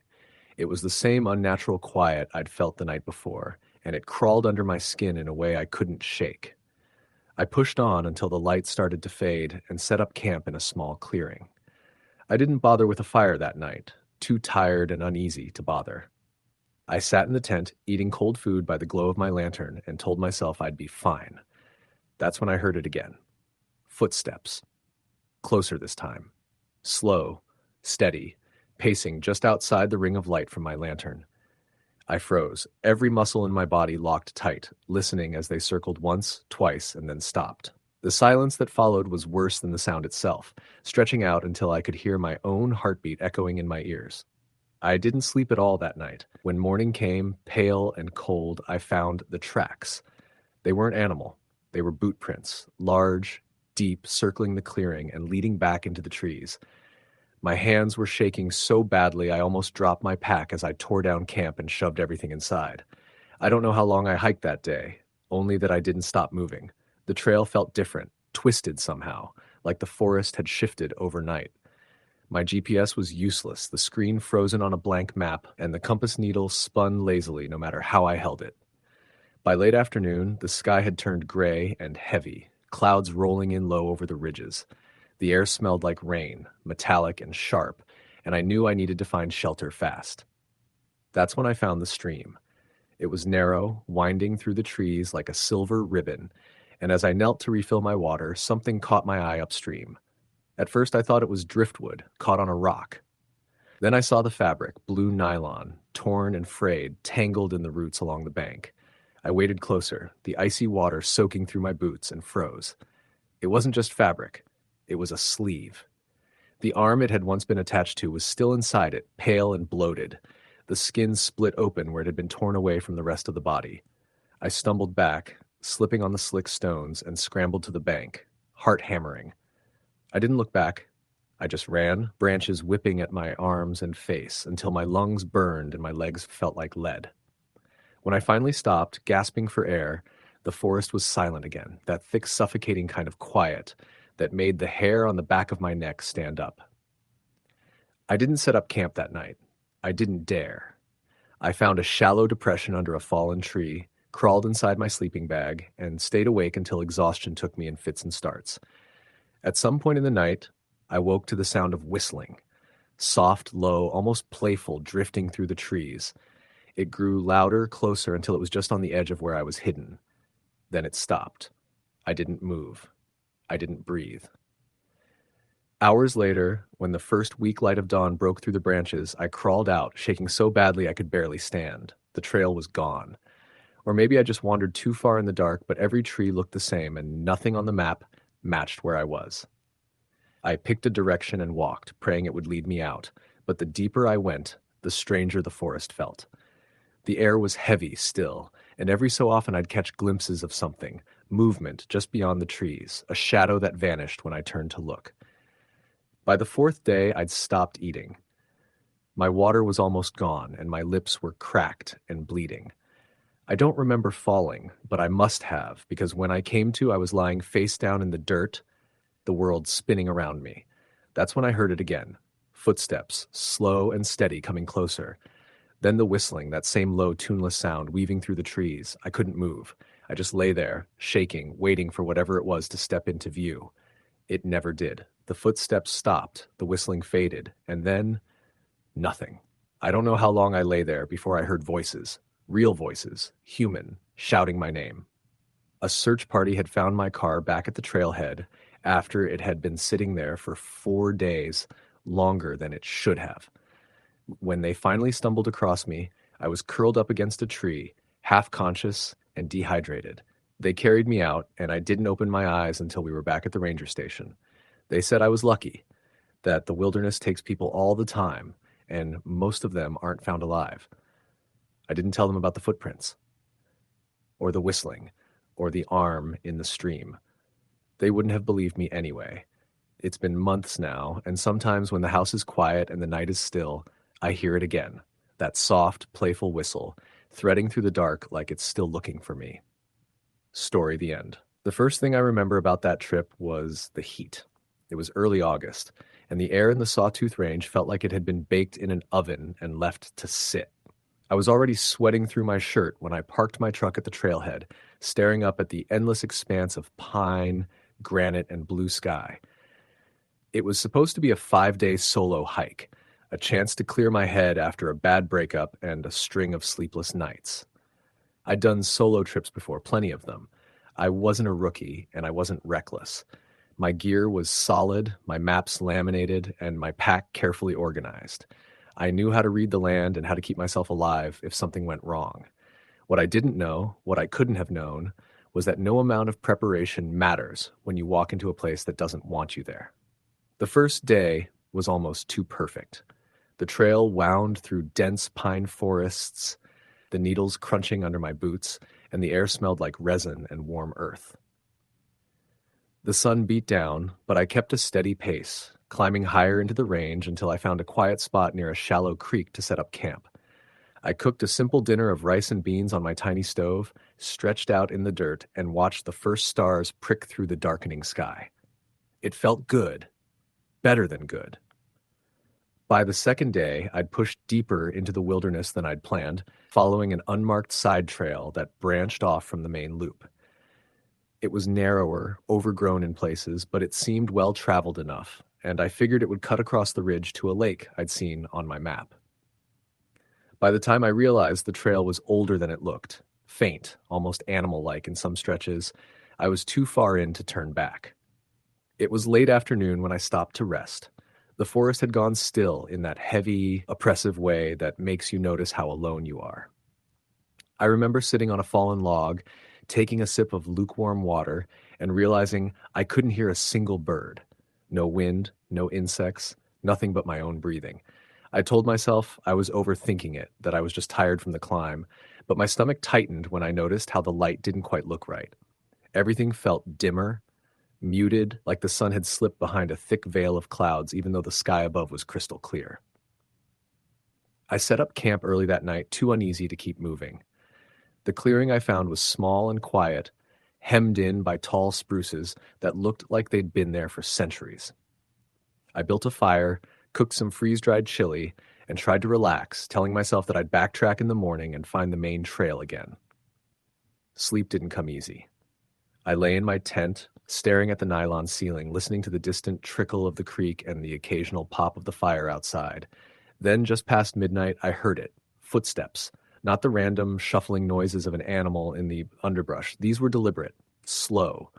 It was the same unnatural quiet I'd felt the night before, and it crawled under my skin in a way I couldn't shake. I pushed on until the light started to fade and set up camp in a small clearing. I didn't bother with a fire that night, too tired and uneasy to bother. I sat in the tent, eating cold food by the glow of my lantern, and told myself I'd be fine. That's when I heard it again. Footsteps. Closer this time. Slow, steady, pacing just outside the ring of light from my lantern. I froze, every muscle in my body locked tight, listening as they circled once, twice, and then stopped. The silence that followed was worse than the sound itself, stretching out until I could hear my own heartbeat echoing in my ears. I didn't sleep at all that night. When morning came, pale and cold, I found the tracks. They weren't animal. They were boot prints, large, deep, circling the clearing and leading back into the trees. My hands were shaking so badly I almost dropped my pack as I tore down camp and shoved everything inside. I don't know how long I hiked that day, only that I didn't stop moving. The trail felt different, twisted somehow, like the forest had shifted overnight. My GPS was useless, the screen frozen on a blank map, and the compass needle spun lazily no matter how I held it. By late afternoon, the sky had turned gray and heavy, clouds rolling in low over the ridges. The air smelled like rain, metallic and sharp, and I knew I needed to find shelter fast. That's when I found the stream. It was narrow, winding through the trees like a silver ribbon, and as I knelt to refill my water, something caught my eye upstream. At first I thought it was driftwood, caught on a rock. Then I saw the fabric, blue nylon, torn and frayed, tangled in the roots along the bank. I waded closer, the icy water soaking through my boots, and froze. It wasn't just fabric. It was a sleeve. The arm it had once been attached to was still inside it, pale and bloated. The skin split open where it had been torn away from the rest of the body. I stumbled back, slipping on the slick stones, and scrambled to the bank, heart hammering. I didn't look back. I just ran, branches whipping at my arms and face, until my lungs burned and my legs felt like lead. When I finally stopped, gasping for air, the forest was silent again, that thick, suffocating kind of quiet that made the hair on the back of my neck stand up. I didn't set up camp that night. I didn't dare. I found a shallow depression under a fallen tree, crawled inside my sleeping bag, and stayed awake until exhaustion took me in fits and starts. At some point in the night, I woke to the sound of whistling, soft, low, almost playful, drifting through the trees. It grew louder, closer, until it was just on the edge of where I was hidden. Then it stopped. I didn't move. I didn't breathe. Hours later, when the first weak light of dawn broke through the branches, I crawled out, shaking so badly I could barely stand. The trail was gone. Or maybe I just wandered too far in the dark, but every tree looked the same, and nothing on the map matched where I was. I picked a direction and walked, praying it would lead me out, but the deeper I went, the stranger the forest felt. The air was heavy still, and every so often I'd catch glimpses of something, movement just beyond the trees, a shadow that vanished when I turned to look. By the fourth day, I'd stopped eating. My water was almost gone, and my lips were cracked and bleeding. I don't remember falling, but I must have, because when I came to, I was lying face down in the dirt, the world spinning around me. That's when I heard it again. Footsteps, slow and steady, coming closer. Then the whistling, that same low, tuneless sound weaving through the trees. I couldn't move. I just lay there, shaking, waiting for whatever it was to step into view. It never did. The footsteps stopped, the whistling faded, and then nothing. I don't know how long I lay there before I heard voices, real voices, human, shouting my name. A search party had found my car back at the trailhead after it had been sitting there for 4 days, longer than it should have. When they finally stumbled across me, I was curled up against a tree, half conscious and dehydrated. They carried me out, and I didn't open my eyes until we were back at the ranger station. They said I was lucky, that the wilderness takes people all the time, and most of them aren't found alive. I didn't tell them about the footprints, or the whistling, or the arm in the stream. They wouldn't have believed me anyway. It's been months now, and sometimes when the house is quiet and the night is still, I hear it again, that soft, playful whistle, threading through the dark like it's still looking for me. Story the end. The first thing I remember about that trip was the heat. It was early August, and the air in the Sawtooth Range felt like it had been baked in an oven and left to sit. I was already sweating through my shirt when I parked my truck at the trailhead, staring up at the endless expanse of pine, granite, and blue sky. It was supposed to be a 5-day solo hike, a chance to clear my head after a bad breakup and a string of sleepless nights. I'd done solo trips before, plenty of them. I wasn't a rookie, and I wasn't reckless. My gear was solid, my maps laminated, and my pack carefully organized. I knew how to read the land and how to keep myself alive if something went wrong. What I didn't know, what I couldn't have known, was that no amount of preparation matters when you walk into a place that doesn't want you there. The first day was almost too perfect. The trail wound through dense pine forests, the needles crunching under my boots, and the air smelled like resin and warm earth. The sun beat down, but I kept a steady pace, climbing higher into the range until I found a quiet spot near a shallow creek to set up camp. I cooked a simple dinner of rice and beans on my tiny stove, stretched out in the dirt, and watched the first stars prick through the darkening sky. It felt good, better than good. By the second day, I'd pushed deeper into the wilderness than I'd planned, following an unmarked side trail that branched off from the main loop. It was narrower, overgrown in places, but it seemed well-traveled enough, and I figured it would cut across the ridge to a lake I'd seen on my map. By the time I realized the trail was older than it looked, faint, almost animal-like in some stretches, I was too far in to turn back. It was late afternoon when I stopped to rest. The forest had gone still in that heavy, oppressive way that makes you notice how alone you are. I remember sitting on a fallen log, taking a sip of lukewarm water, and realizing I couldn't hear a single bird. No wind, no insects, nothing but my own breathing. I told myself I was overthinking it, that I was just tired from the climb, but my stomach tightened when I noticed how the light didn't quite look right. Everything felt dimmer, muted, like the sun had slipped behind a thick veil of clouds, even though the sky above was crystal clear. I set up camp early that night, too uneasy to keep moving. The clearing I found was small and quiet, hemmed in by tall spruces that looked like they'd been there for centuries. I built a fire, cooked some freeze-dried chili, and tried to relax, telling myself that I'd backtrack in the morning and find the main trail again. Sleep didn't come easy. I lay in my tent, staring at the nylon ceiling, listening to the distant trickle of the creek and the occasional pop of the fire outside. Then, just past midnight, I heard it. Footsteps. Not the random, shuffling noises of an animal in the underbrush. These were deliberate, slow,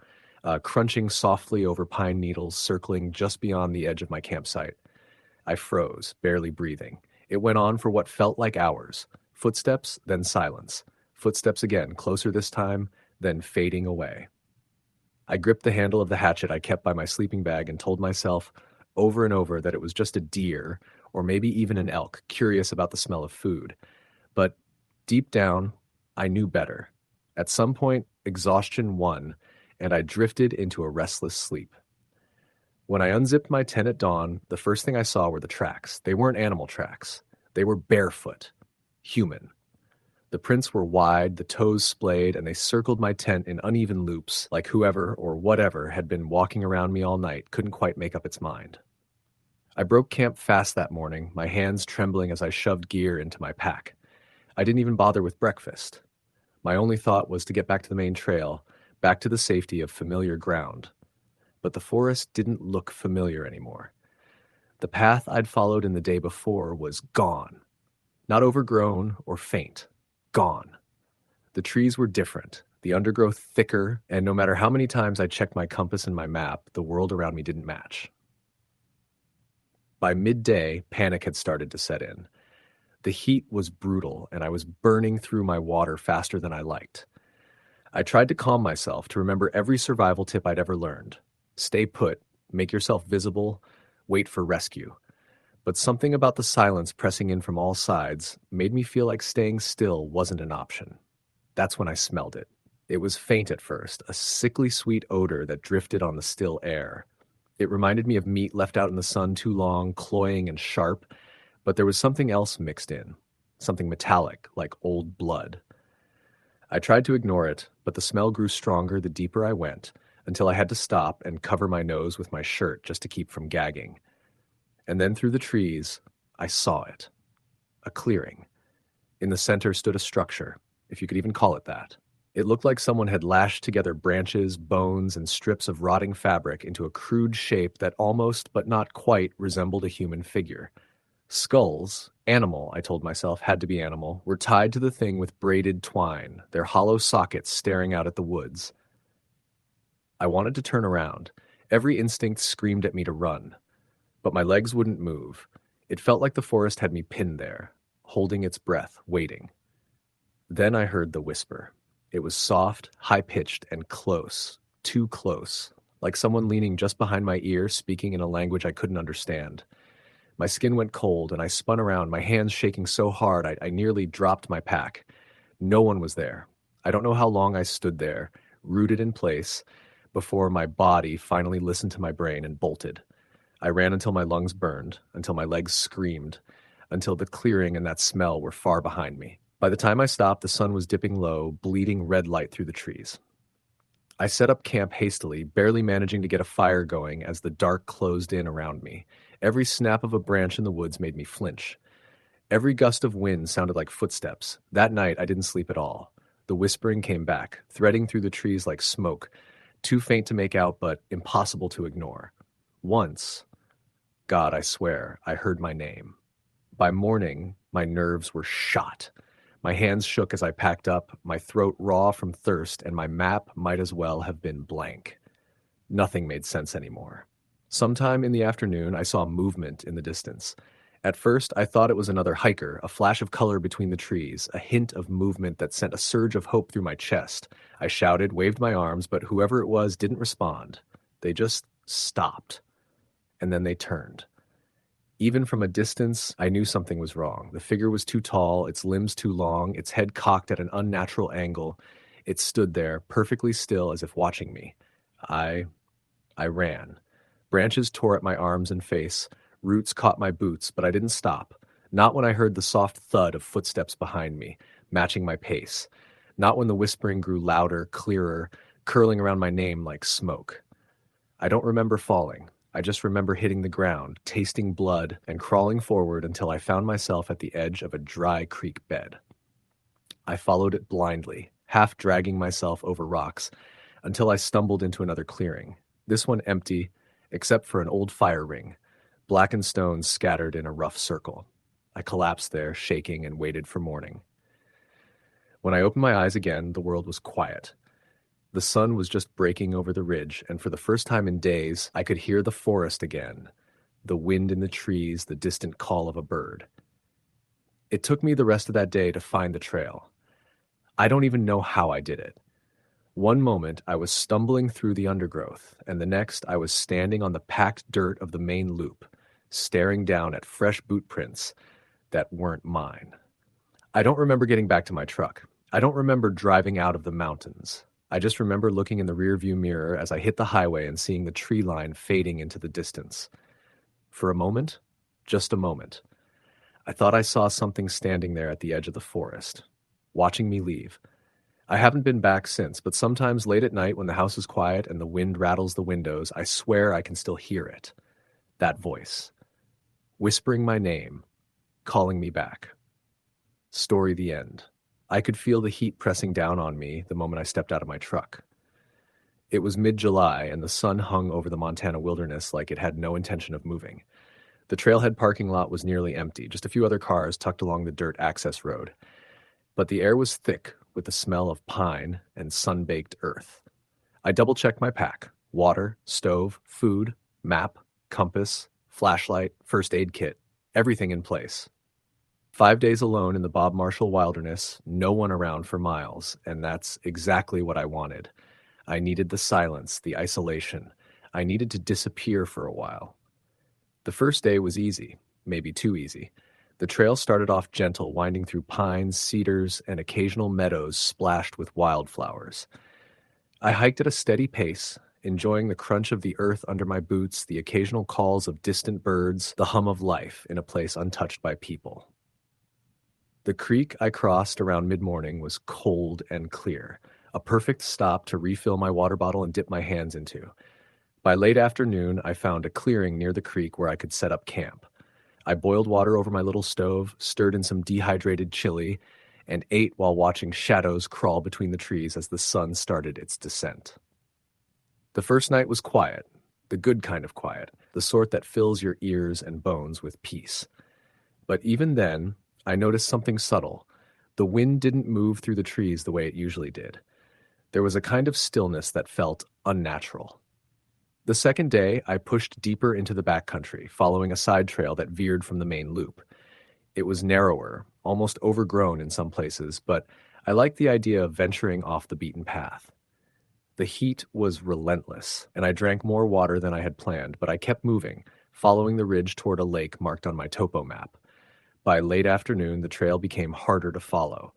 crunching softly over pine needles, circling just beyond the edge of my campsite. I froze, barely breathing. It went on for what felt like hours. Footsteps, then silence. Footsteps again, closer this time, then fading away. I gripped the handle of the hatchet I kept by my sleeping bag and told myself over and over that it was just a deer, or maybe even an elk, curious about the smell of food. But deep down, I knew better. At some point, exhaustion won, and I drifted into a restless sleep. When I unzipped my tent at dawn, the first thing I saw were the tracks. They weren't animal tracks. They were barefoot, human. The prints were wide, the toes splayed, and they circled my tent in uneven loops, like whoever or whatever had been walking around me all night couldn't quite make up its mind. I broke camp fast that morning, my hands trembling as I shoved gear into my pack. I didn't even bother with breakfast. My only thought was to get back to the main trail, back to the safety of familiar ground. But the forest didn't look familiar anymore. The path I'd followed in the day before was gone. Not overgrown or faint. Gone. The trees were different, the undergrowth thicker, and no matter how many times I checked my compass and my map, the world around me didn't match. By midday, panic had started to set in. The heat was brutal, and I was burning through my water faster than I liked. I tried to calm myself, to remember every survival tip I'd ever learned. Stay put, make yourself visible, wait for rescue. But something about the silence pressing in from all sides made me feel like staying still wasn't an option. That's when I smelled it. It was faint at first, a sickly sweet odor that drifted on the still air. It reminded me of meat left out in the sun too long, cloying and sharp, but there was something else mixed in, something metallic, like old blood. I tried to ignore it, but the smell grew stronger the deeper I went, until I had to stop and cover my nose with my shirt just to keep from gagging. And then through the trees, I saw it. A clearing. In the center stood a structure, if you could even call it that. It looked like someone had lashed together branches, bones, and strips of rotting fabric into a crude shape that almost, but not quite, resembled a human figure. Skulls, animal, I told myself, had to be animal, were tied to the thing with braided twine, their hollow sockets staring out at the woods. I wanted to turn around. Every instinct screamed at me to run. But my legs wouldn't move. It felt like the forest had me pinned there, holding its breath, waiting. Then I heard the whisper. It was soft, high-pitched, and close. Too close. Like someone leaning just behind my ear, speaking in a language I couldn't understand. My skin went cold, and I spun around, my hands shaking so hard I nearly dropped my pack. No one was there. I don't know how long I stood there, rooted in place, before my body finally listened to my brain and bolted. I ran until my lungs burned, until my legs screamed, until the clearing and that smell were far behind me. By the time I stopped, the sun was dipping low, bleeding red light through the trees. I set up camp hastily, barely managing to get a fire going as the dark closed in around me. Every snap of a branch in the woods made me flinch. Every gust of wind sounded like footsteps. That night, I didn't sleep at all. The whispering came back, threading through the trees like smoke, too faint to make out but impossible to ignore. Once, God, I swear, I heard my name. By morning, my nerves were shot. My hands shook as I packed up, my throat raw from thirst, and my map might as well have been blank. Nothing made sense anymore. Sometime in the afternoon, I saw movement in the distance. At first, I thought it was another hiker, a flash of color between the trees, a hint of movement that sent a surge of hope through my chest. I shouted, waved my arms, but whoever it was didn't respond. They just stopped. And then they turned. Even from a distance, I knew something was wrong. The figure was too tall, its limbs too long, its head cocked at an unnatural angle. It stood there, perfectly still, as if watching me. I ran. Branches tore at my arms and face. Roots caught my boots, but I didn't stop. Not when I heard the soft thud of footsteps behind me, matching my pace. Not when the whispering grew louder, clearer, curling around my name like smoke. I don't remember falling. I just remember hitting the ground, tasting blood, and crawling forward until I found myself at the edge of a dry creek bed. I followed it blindly, half dragging myself over rocks, until I stumbled into another clearing. This one empty, except for an old fire ring, blackened stones scattered in a rough circle. I collapsed there, shaking, and waited for morning. When I opened my eyes again, the world was quiet. The sun was just breaking over the ridge, and for the first time in days, I could hear the forest again, the wind in the trees, the distant call of a bird. It took me the rest of that day to find the trail. I don't even know how I did it. One moment, I was stumbling through the undergrowth, and the next, I was standing on the packed dirt of the main loop, staring down at fresh boot prints that weren't mine. I don't remember getting back to my truck. I don't remember driving out of the mountains. I just remember looking in the rearview mirror as I hit the highway and seeing the tree line fading into the distance. For a moment, just a moment, I thought I saw something standing there at the edge of the forest, watching me leave. I haven't been back since, but sometimes late at night when the house is quiet and the wind rattles the windows, I swear I can still hear it. That voice, whispering my name, calling me back. Story the end. I could feel the heat pressing down on me the moment I stepped out of my truck. It was mid-July, and the sun hung over the Montana wilderness like it had no intention of moving. The trailhead parking lot was nearly empty, just a few other cars tucked along the dirt access road. But the air was thick with the smell of pine and sun-baked earth. I double-checked my pack: water, stove, food, map, compass, flashlight, first aid kit, everything in place. 5 days alone in the Bob Marshall wilderness, no one around for miles, and that's exactly what I wanted. I needed the silence, the isolation. I needed to disappear for a while. The first day was easy, maybe too easy. The trail started off gentle, winding through pines, cedars, and occasional meadows splashed with wildflowers. I hiked at a steady pace, enjoying the crunch of the earth under my boots, the occasional calls of distant birds, the hum of life in a place untouched by people. The creek I crossed around mid-morning was cold and clear, a perfect stop to refill my water bottle and dip my hands into. By late afternoon, I found a clearing near the creek where I could set up camp. I boiled water over my little stove, stirred in some dehydrated chili, and ate while watching shadows crawl between the trees as the sun started its descent. The first night was quiet, the good kind of quiet, the sort that fills your ears and bones with peace. But even then, I noticed something subtle. The wind didn't move through the trees the way it usually did. There was a kind of stillness that felt unnatural. The second day, I pushed deeper into the backcountry, following a side trail that veered from the main loop. It was narrower, almost overgrown in some places, but I liked the idea of venturing off the beaten path. The heat was relentless, and I drank more water than I had planned, but I kept moving, following the ridge toward a lake marked on my topo map. By late afternoon, the trail became harder to follow.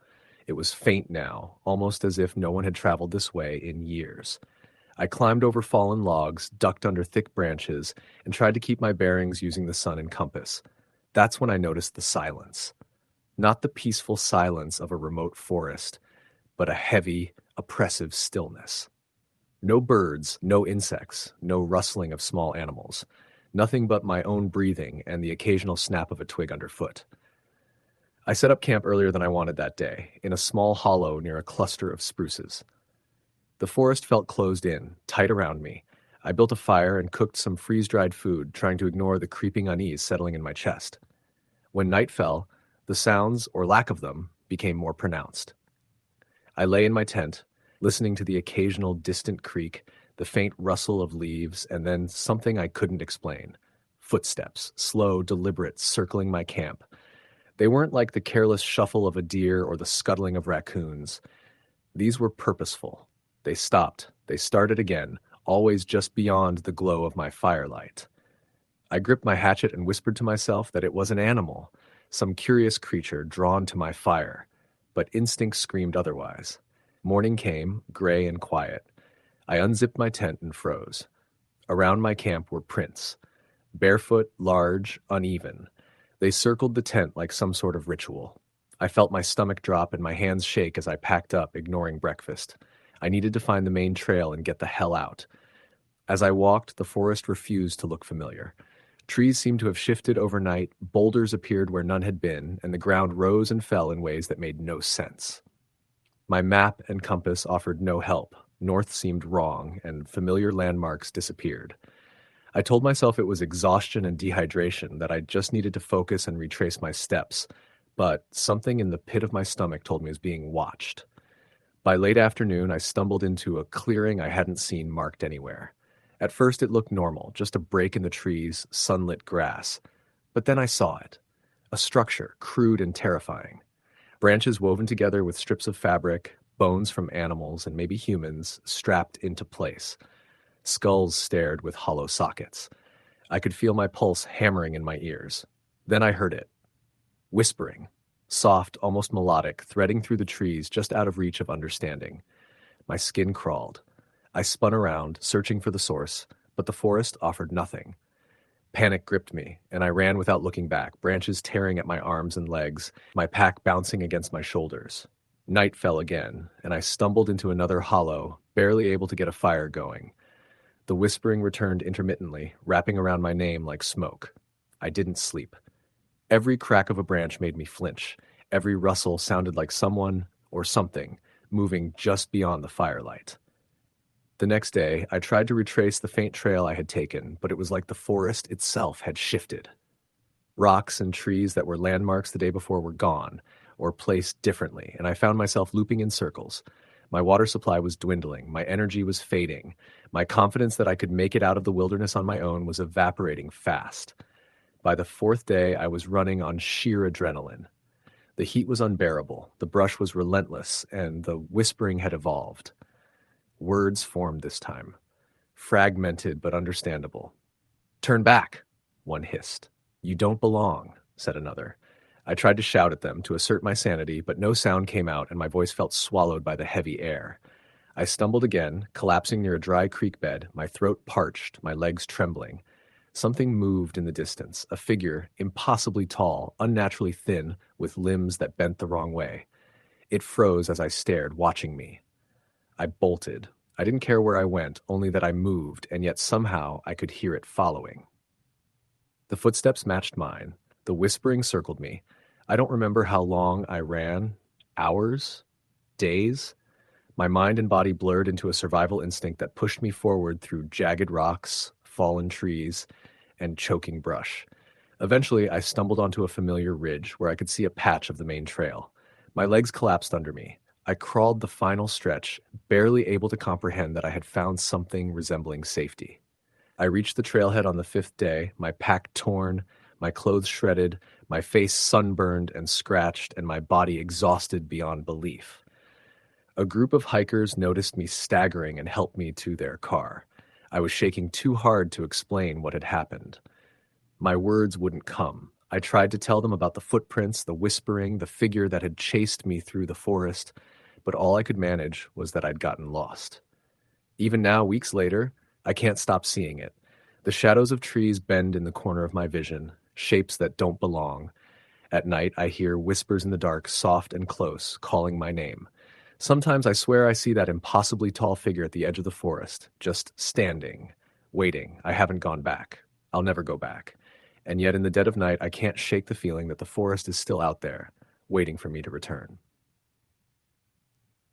It was faint now, almost as if no one had traveled this way in years. I climbed over fallen logs, ducked under thick branches, and tried to keep my bearings using the sun and compass. That's when I noticed the silence. Not the peaceful silence of a remote forest, but a heavy, oppressive stillness. No birds, no insects, no rustling of small animals. Nothing but my own breathing and the occasional snap of a twig underfoot. I set up camp earlier than I wanted that day, in a small hollow near a cluster of spruces. The forest felt closed in, tight around me. I built a fire and cooked some freeze-dried food, trying to ignore the creeping unease settling in my chest. When night fell, the sounds, or lack of them, became more pronounced. I lay in my tent, listening to the occasional distant creak, the faint rustle of leaves, and then something I couldn't explain. Footsteps, slow, deliberate, circling my camp. They weren't like the careless shuffle of a deer or the scuttling of raccoons. These were purposeful. They stopped. They started again, always just beyond the glow of my firelight. I gripped my hatchet and whispered to myself that it was an animal, some curious creature drawn to my fire, but instinct screamed otherwise. Morning came, gray and quiet. I unzipped my tent and froze. Around my camp were prints. Barefoot, large, uneven. They circled the tent like some sort of ritual. I felt my stomach drop and my hands shake as I packed up, ignoring breakfast. I needed to find the main trail and get the hell out. As I walked, the forest refused to look familiar. Trees seemed to have shifted overnight, boulders appeared where none had been, and the ground rose and fell in ways that made no sense. My map and compass offered no help. North seemed wrong, and familiar landmarks disappeared. I told myself it was exhaustion and dehydration, that I just needed to focus and retrace my steps, but something in the pit of my stomach told me I was being watched. By late afternoon, I stumbled into a clearing I hadn't seen marked anywhere. At first it looked normal, just a break in the trees, sunlit grass. But then I saw it. A structure, crude and terrifying. Branches woven together with strips of fabric, bones from animals and maybe humans, strapped into place. Skulls stared with hollow sockets. I could feel my pulse hammering in my ears. Then I heard it. Whispering. Soft, almost melodic, threading through the trees just out of reach of understanding. My skin crawled. I spun around, searching for the source, but the forest offered nothing. Panic gripped me, and I ran without looking back, branches tearing at my arms and legs, my pack bouncing against my shoulders. Night fell again, and I stumbled into another hollow, barely able to get a fire going. The whispering returned intermittently, wrapping around my name like smoke. I didn't sleep. Every crack of a branch made me flinch. Every rustle sounded like someone, or something, moving just beyond the firelight. The next day, I tried to retrace the faint trail I had taken, but it was like the forest itself had shifted. Rocks and trees that were landmarks the day before were gone, or placed differently, and I found myself looping in circles. My water supply was dwindling, my energy was fading, my confidence that I could make it out of the wilderness on my own was evaporating fast. By the fourth day, I was running on sheer adrenaline. The heat was unbearable, the brush was relentless, and the whispering had evolved. Words formed this time, fragmented but understandable. "Turn back," one hissed. "You don't belong," said another. I tried to shout at them to assert my sanity, but no sound came out and my voice felt swallowed by the heavy air. I stumbled again, collapsing near a dry creek bed, my throat parched, my legs trembling. Something moved in the distance, a figure, impossibly tall, unnaturally thin, with limbs that bent the wrong way. It froze as I stared, watching me. I bolted. I didn't care where I went, only that I moved, and yet somehow I could hear it following. The footsteps matched mine. The whispering circled me. I don't remember how long I ran. Hours? Days? My mind and body blurred into a survival instinct that pushed me forward through jagged rocks, fallen trees, and choking brush. Eventually, I stumbled onto a familiar ridge where I could see a patch of the main trail. My legs collapsed under me. I crawled the final stretch, barely able to comprehend that I had found something resembling safety. I reached the trailhead on the fifth day, my pack torn, my clothes shredded, my face sunburned and scratched, and my body exhausted beyond belief. A group of hikers noticed me staggering and helped me to their car. I was shaking too hard to explain what had happened. My words wouldn't come. I tried to tell them about the footprints, the whispering, the figure that had chased me through the forest, but all I could manage was that I'd gotten lost. Even now, weeks later, I can't stop seeing it. The shadows of trees bend in the corner of my vision, shapes that don't belong. At night, I hear whispers in the dark, soft and close, calling my name. Sometimes I swear I see that impossibly tall figure at the edge of the forest, just standing, waiting. I haven't gone back. I'll never go back. And yet in the dead of night, I can't shake the feeling that the forest is still out there, waiting for me to return.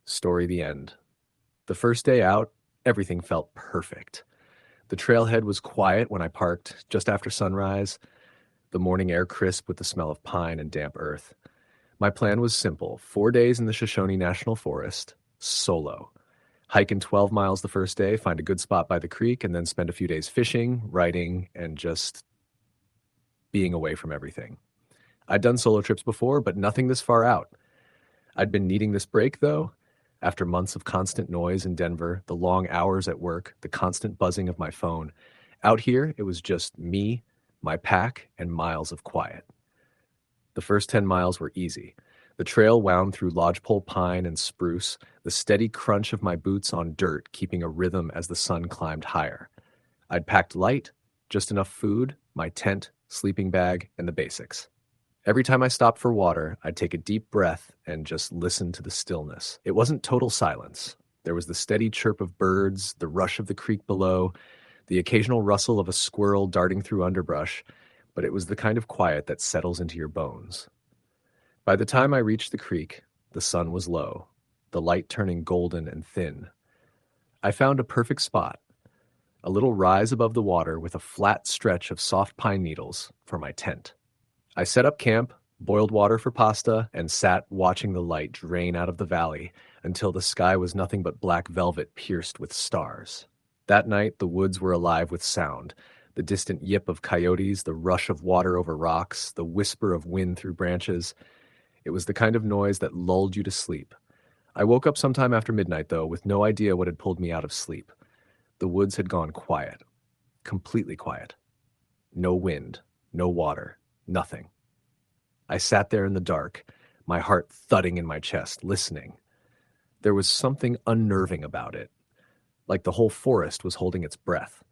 Story the end. The first day out, everything felt perfect. The trailhead was quiet when I parked just after sunrise, the morning air crisp with the smell of pine and damp earth. My plan was simple: 4 days in the Shoshone National Forest, solo. Hike in 12 miles the first day, find a good spot by the creek, and then spend a few days fishing, writing, and just being away from everything. I'd done solo trips before, but nothing this far out. I'd been needing this break, though. After months of constant noise in Denver, the long hours at work, the constant buzzing of my phone. Out here, it was just me, my pack, and miles of quiet. The first 10 miles were easy. The trail wound through lodgepole pine and spruce, the steady crunch of my boots on dirt keeping a rhythm as the sun climbed higher. I'd packed light, just enough food, my tent, sleeping bag, and the basics. Every time I stopped for water, I'd take a deep breath and just listen to the stillness. It wasn't total silence. There was the steady chirp of birds, the rush of the creek below, the occasional rustle of a squirrel darting through underbrush, but it was the kind of quiet that settles into your bones. By the time I reached the creek, the sun was low, the light turning golden and thin. I found a perfect spot, a little rise above the water with a flat stretch of soft pine needles for my tent. I set up camp, boiled water for pasta, and sat watching the light drain out of the valley until the sky was nothing but black velvet pierced with stars. That night, the woods were alive with sound. The distant yip of coyotes, the rush of water over rocks, the whisper of wind through branches. It was the kind of noise that lulled you to sleep. I woke up sometime after midnight, though, with no idea what had pulled me out of sleep. The woods had gone quiet. Completely quiet. No wind, no water, nothing. I sat there in the dark, my heart thudding in my chest, listening. There was something unnerving about it, like the whole forest was holding its breath.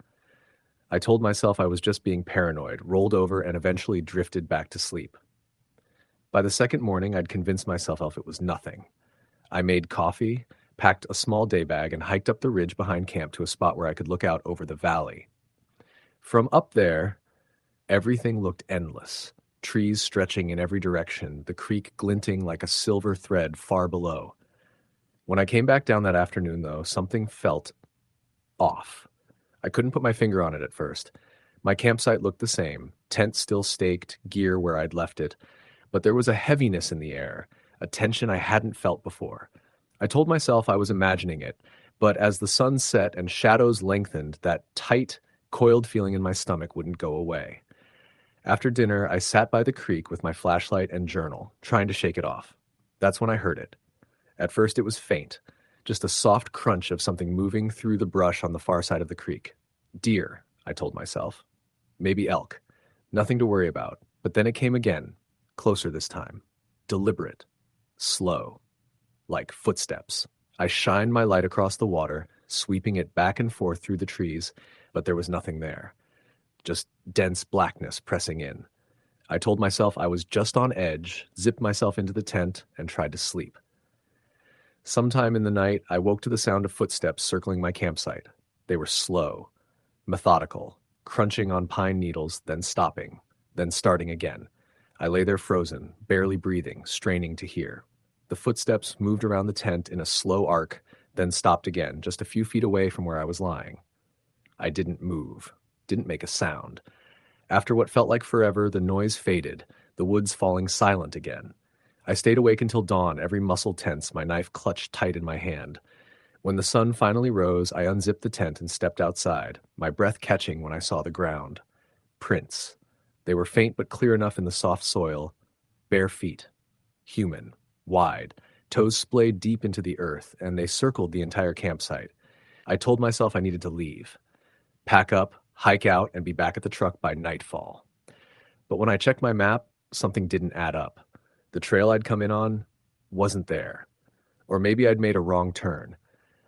I told myself I was just being paranoid, rolled over, and eventually drifted back to sleep. By the second morning, I'd convinced myself it was nothing. I made coffee, packed a small day bag, and hiked up the ridge behind camp to a spot where I could look out over the valley. From up there, everything looked endless. Trees stretching in every direction, the creek glinting like a silver thread far below. When I came back down that afternoon, though, something felt off. I couldn't put my finger on it at first. My campsite looked the same, tent still staked, gear where I'd left it, but there was a heaviness in the air, a tension I hadn't felt before. I told myself I was imagining it, but as the sun set and shadows lengthened, that tight, coiled feeling in my stomach wouldn't go away. After dinner, I sat by the creek with my flashlight and journal, trying to shake it off. That's when I heard it. At first it was faint, just a soft crunch of something moving through the brush on the far side of the creek. Deer, I told myself. Maybe elk. Nothing to worry about. But then it came again, closer this time. Deliberate. Slow. Like footsteps. I shined my light across the water, sweeping it back and forth through the trees, but there was nothing there. Just dense blackness pressing in. I told myself I was just on edge, zipped myself into the tent, and tried to sleep. Sometime in the night, I woke to the sound of footsteps circling my campsite. They were slow, methodical, crunching on pine needles, then stopping, then starting again. I lay there frozen, barely breathing, straining to hear. The footsteps moved around the tent in a slow arc, then stopped again, just a few feet away from where I was lying. I didn't move, didn't make a sound. After what felt like forever, the noise faded, the woods falling silent again. I stayed awake until dawn, every muscle tense, my knife clutched tight in my hand. When the sun finally rose, I unzipped the tent and stepped outside, my breath catching when I saw the ground. Prints. They were faint but clear enough in the soft soil. Bare feet. Human. Wide. Toes splayed deep into the earth, and they circled the entire campsite. I told myself I needed to leave, pack up, hike out, and be back at the truck by nightfall. But when I checked my map, something didn't add up. The trail I'd come in on wasn't there. Or maybe I'd made a wrong turn.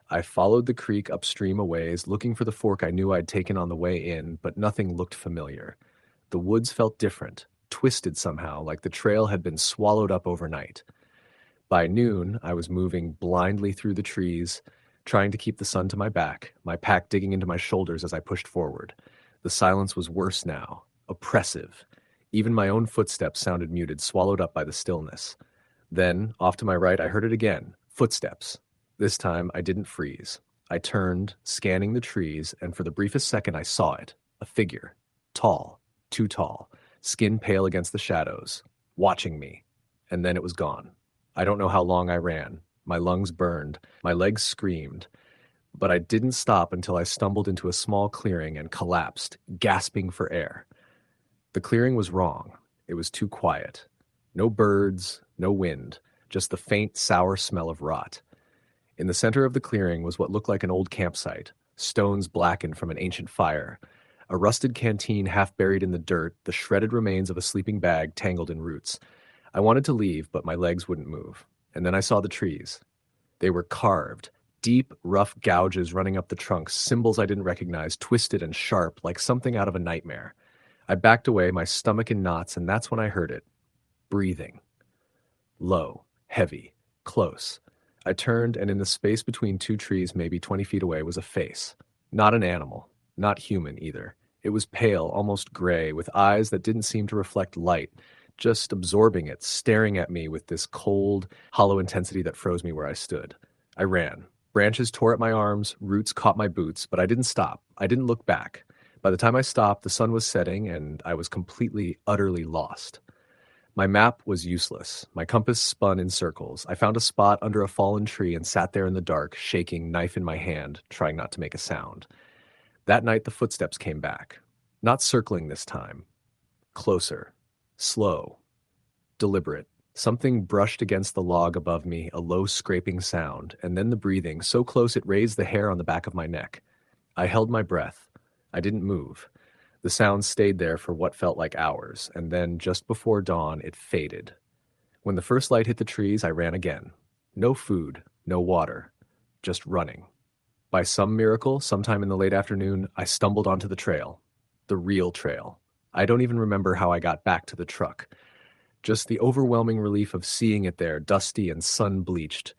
I followed the creek upstream a ways, looking for the fork I knew I'd taken on the way in, but nothing looked familiar. The woods felt different, twisted somehow, like the trail had been swallowed up overnight. By noon, I was moving blindly through the trees, trying to keep the sun to my back, my pack digging into my shoulders as I pushed forward. The silence was worse now, oppressive. Even my own footsteps sounded muted, swallowed up by the stillness. Then, off to my right, I heard it again. Footsteps. This time, I didn't freeze. I turned, scanning the trees, and for the briefest second I saw it. A figure. Tall. Too tall. Skin pale against the shadows. Watching me. And then it was gone. I don't know how long I ran. My lungs burned. My legs screamed. But I didn't stop until I stumbled into a small clearing and collapsed, gasping for air. The clearing was wrong. It was too quiet. No birds, no wind, just the faint, sour smell of rot. In the center of the clearing was what looked like an old campsite, stones blackened from an ancient fire, a rusted canteen half buried in the dirt, the shredded remains of a sleeping bag tangled in roots. I wanted to leave, but my legs wouldn't move. And then I saw the trees. They were carved, deep, rough gouges running up the trunks, symbols I didn't recognize, twisted and sharp, like something out of a nightmare. I backed away, my stomach in knots, and that's when I heard it. Breathing. Low, heavy, close. I turned, and in the space between two trees, maybe 20 feet away, was a face. Not an animal. Not human, either. It was pale, almost gray, with eyes that didn't seem to reflect light, just absorbing it, staring at me with this cold, hollow intensity that froze me where I stood. I ran. Branches tore at my arms, roots caught my boots, but I didn't stop. I didn't look back. By the time I stopped, the sun was setting, and I was completely, utterly lost. My map was useless. My compass spun in circles. I found a spot under a fallen tree and sat there in the dark, shaking, knife in my hand, trying not to make a sound. That night, the footsteps came back. Not circling this time. Closer. Slow. Deliberate. Something brushed against the log above me, a low scraping sound, and then the breathing, so close it raised the hair on the back of my neck. I held my breath. I didn't move. The sound stayed there for what felt like hours, and then, just before dawn, it faded. When the first light hit the trees, I ran again. No food, no water, just running. By some miracle, sometime in the late afternoon, I stumbled onto the trail. The real trail. I don't even remember how I got back to the truck. Just the overwhelming relief of seeing it there, dusty and sun-bleached,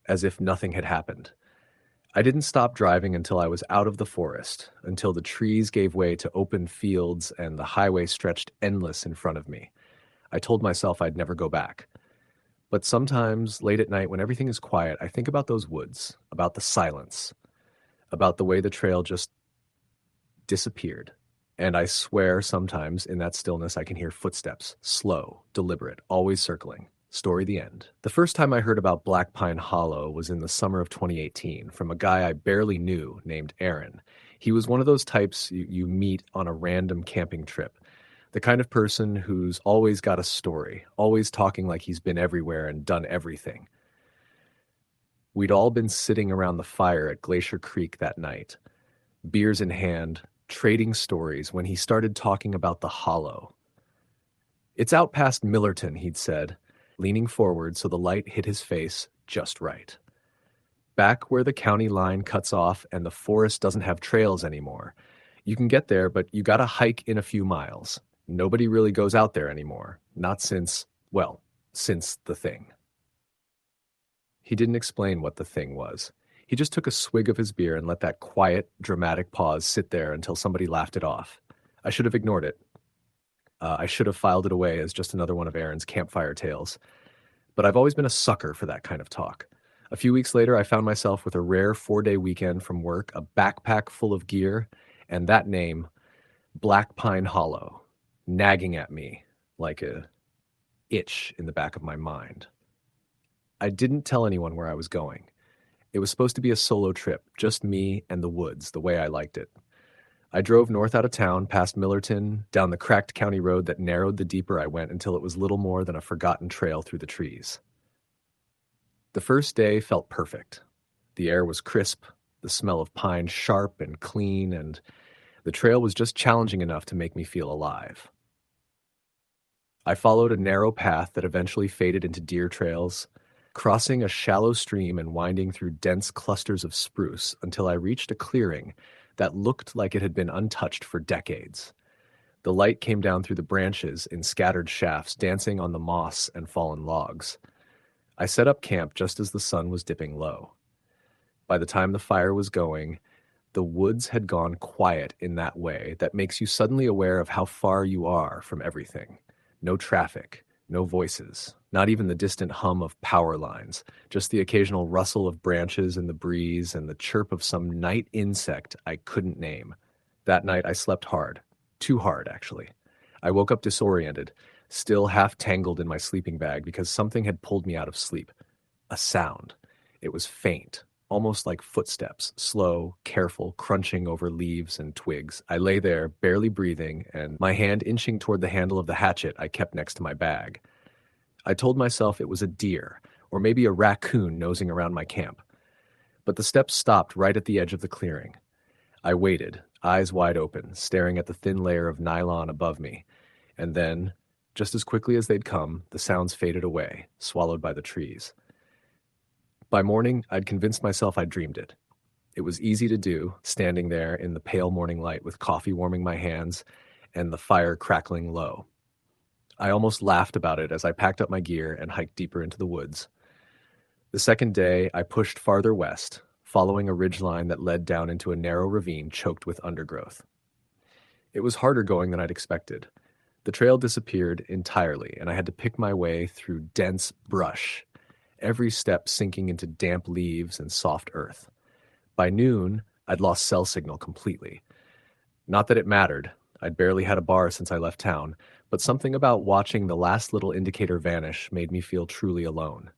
as if nothing had happened. I didn't stop driving until I was out of the forest, until the trees gave way to open fields and the highway stretched endless in front of me. I told myself I'd never go back. But sometimes, late at night, when everything is quiet, I think about those woods, about the silence, about the way the trail just disappeared. And I swear sometimes in that stillness I can hear footsteps, slow, deliberate, always circling. Story the end. The first time I heard about Black Pine Hollow was in the summer of 2018 from a guy I barely knew named Aaron. He was one of those types you meet on a random camping trip. The kind of person who's always got a story, always talking like he's been everywhere and done everything. We'd all been sitting around the fire at Glacier Creek that night, beers in hand, trading stories when he started talking about the hollow. "It's out past Millerton," he'd said, leaning forward so the light hit his face just right. "Back where the county line cuts off and the forest doesn't have trails anymore. You can get there, but you gotta hike in a few miles. Nobody really goes out there anymore. Not since the thing." He didn't explain what the thing was. He just took a swig of his beer and let that quiet, dramatic pause sit there until somebody laughed it off. I should have ignored it. I should have filed it away as just another one of Aaron's campfire tales. But I've always been a sucker for that kind of talk. A few weeks later, I found myself with a rare 4-day weekend from work, a backpack full of gear, and that name, Black Pine Hollow, nagging at me like a itch in the back of my mind. I didn't tell anyone where I was going. It was supposed to be a solo trip, just me and the woods, the way I liked it. I drove north out of town, past Millerton, down the cracked county road that narrowed the deeper I went until it was little more than a forgotten trail through the trees. The first day felt perfect. The air was crisp, the smell of pine sharp and clean, and the trail was just challenging enough to make me feel alive. I followed a narrow path that eventually faded into deer trails, crossing a shallow stream and winding through dense clusters of spruce until I reached a clearing that looked like it had been untouched for decades. The light came down through the branches in scattered shafts, dancing on the moss and fallen logs. I set up camp just as the sun was dipping low. By the time the fire was going, the woods had gone quiet in that way that makes you suddenly aware of how far you are from everything. No traffic, no voices, not even the distant hum of power lines, just the occasional rustle of branches in the breeze and the chirp of some night insect I couldn't name. That night I slept hard. Too hard, actually. I woke up disoriented, still half tangled in my sleeping bag because something had pulled me out of sleep. A sound. It was faint, almost like footsteps, slow, careful, crunching over leaves and twigs. I lay there, barely breathing, and my hand inching toward the handle of the hatchet I kept next to my bag. I told myself it was a deer, or maybe a raccoon nosing around my camp. But the steps stopped right at the edge of the clearing. I waited, eyes wide open, staring at the thin layer of nylon above me, and then, just as quickly as they'd come, the sounds faded away, swallowed by the trees. By morning, I'd convinced myself I'd dreamed it. It was easy to do, standing there in the pale morning light with coffee warming my hands and the fire crackling low. I almost laughed about it as I packed up my gear and hiked deeper into the woods. The second day, I pushed farther west, following a ridgeline that led down into a narrow ravine choked with undergrowth. It was harder going than I'd expected. The trail disappeared entirely, and I had to pick my way through dense brush, every step sinking into damp leaves and soft earth. By noon, I'd lost cell signal completely. Not that it mattered. I'd barely had a bar since I left town, but something about watching the last little indicator vanish made me feel truly alone.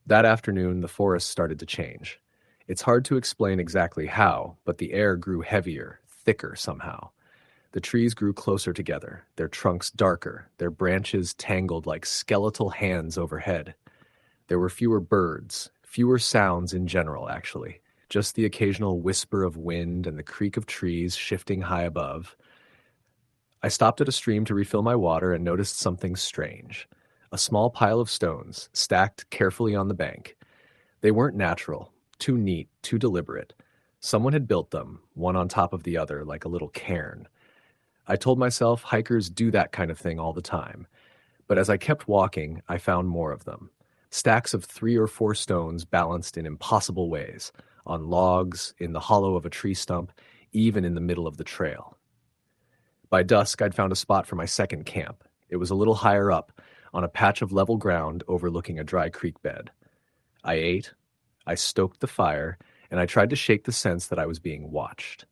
That afternoon, the forest started to change. It's hard to explain exactly how, but the air grew heavier, thicker somehow. The trees grew closer together, their trunks darker, their branches tangled like skeletal hands overhead. There were fewer birds, fewer sounds in general, actually. Just the occasional whisper of wind and the creak of trees shifting high above. I stopped at a stream to refill my water and noticed something strange. A small pile of stones, stacked carefully on the bank. They weren't natural, too neat, too deliberate. Someone had built them, one on top of the other, like a little cairn. I told myself hikers do that kind of thing all the time. But as I kept walking, I found more of them. Stacks of 3 or 4 stones balanced in impossible ways, on logs, in the hollow of a tree stump, even in the middle of the trail. By dusk, I'd found a spot for my second camp. It was a little higher up, on a patch of level ground overlooking a dry creek bed. I ate, I stoked the fire, and I tried to shake the sense that I was being watched.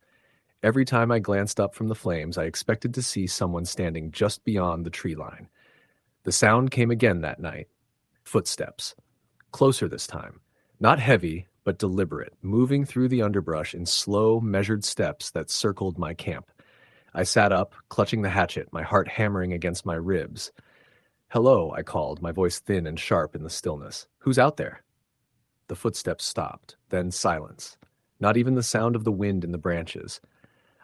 Every time I glanced up from the flames, I expected to see someone standing just beyond the tree line. The sound came again that night. Footsteps. Closer this time. Not heavy, but deliberate, moving through the underbrush in slow, measured steps that circled my camp. I sat up, clutching the hatchet, my heart hammering against my ribs. "Hello," I called, my voice thin and sharp in the stillness. "Who's out there?" The footsteps stopped, then silence. Not even the sound of the wind in the branches.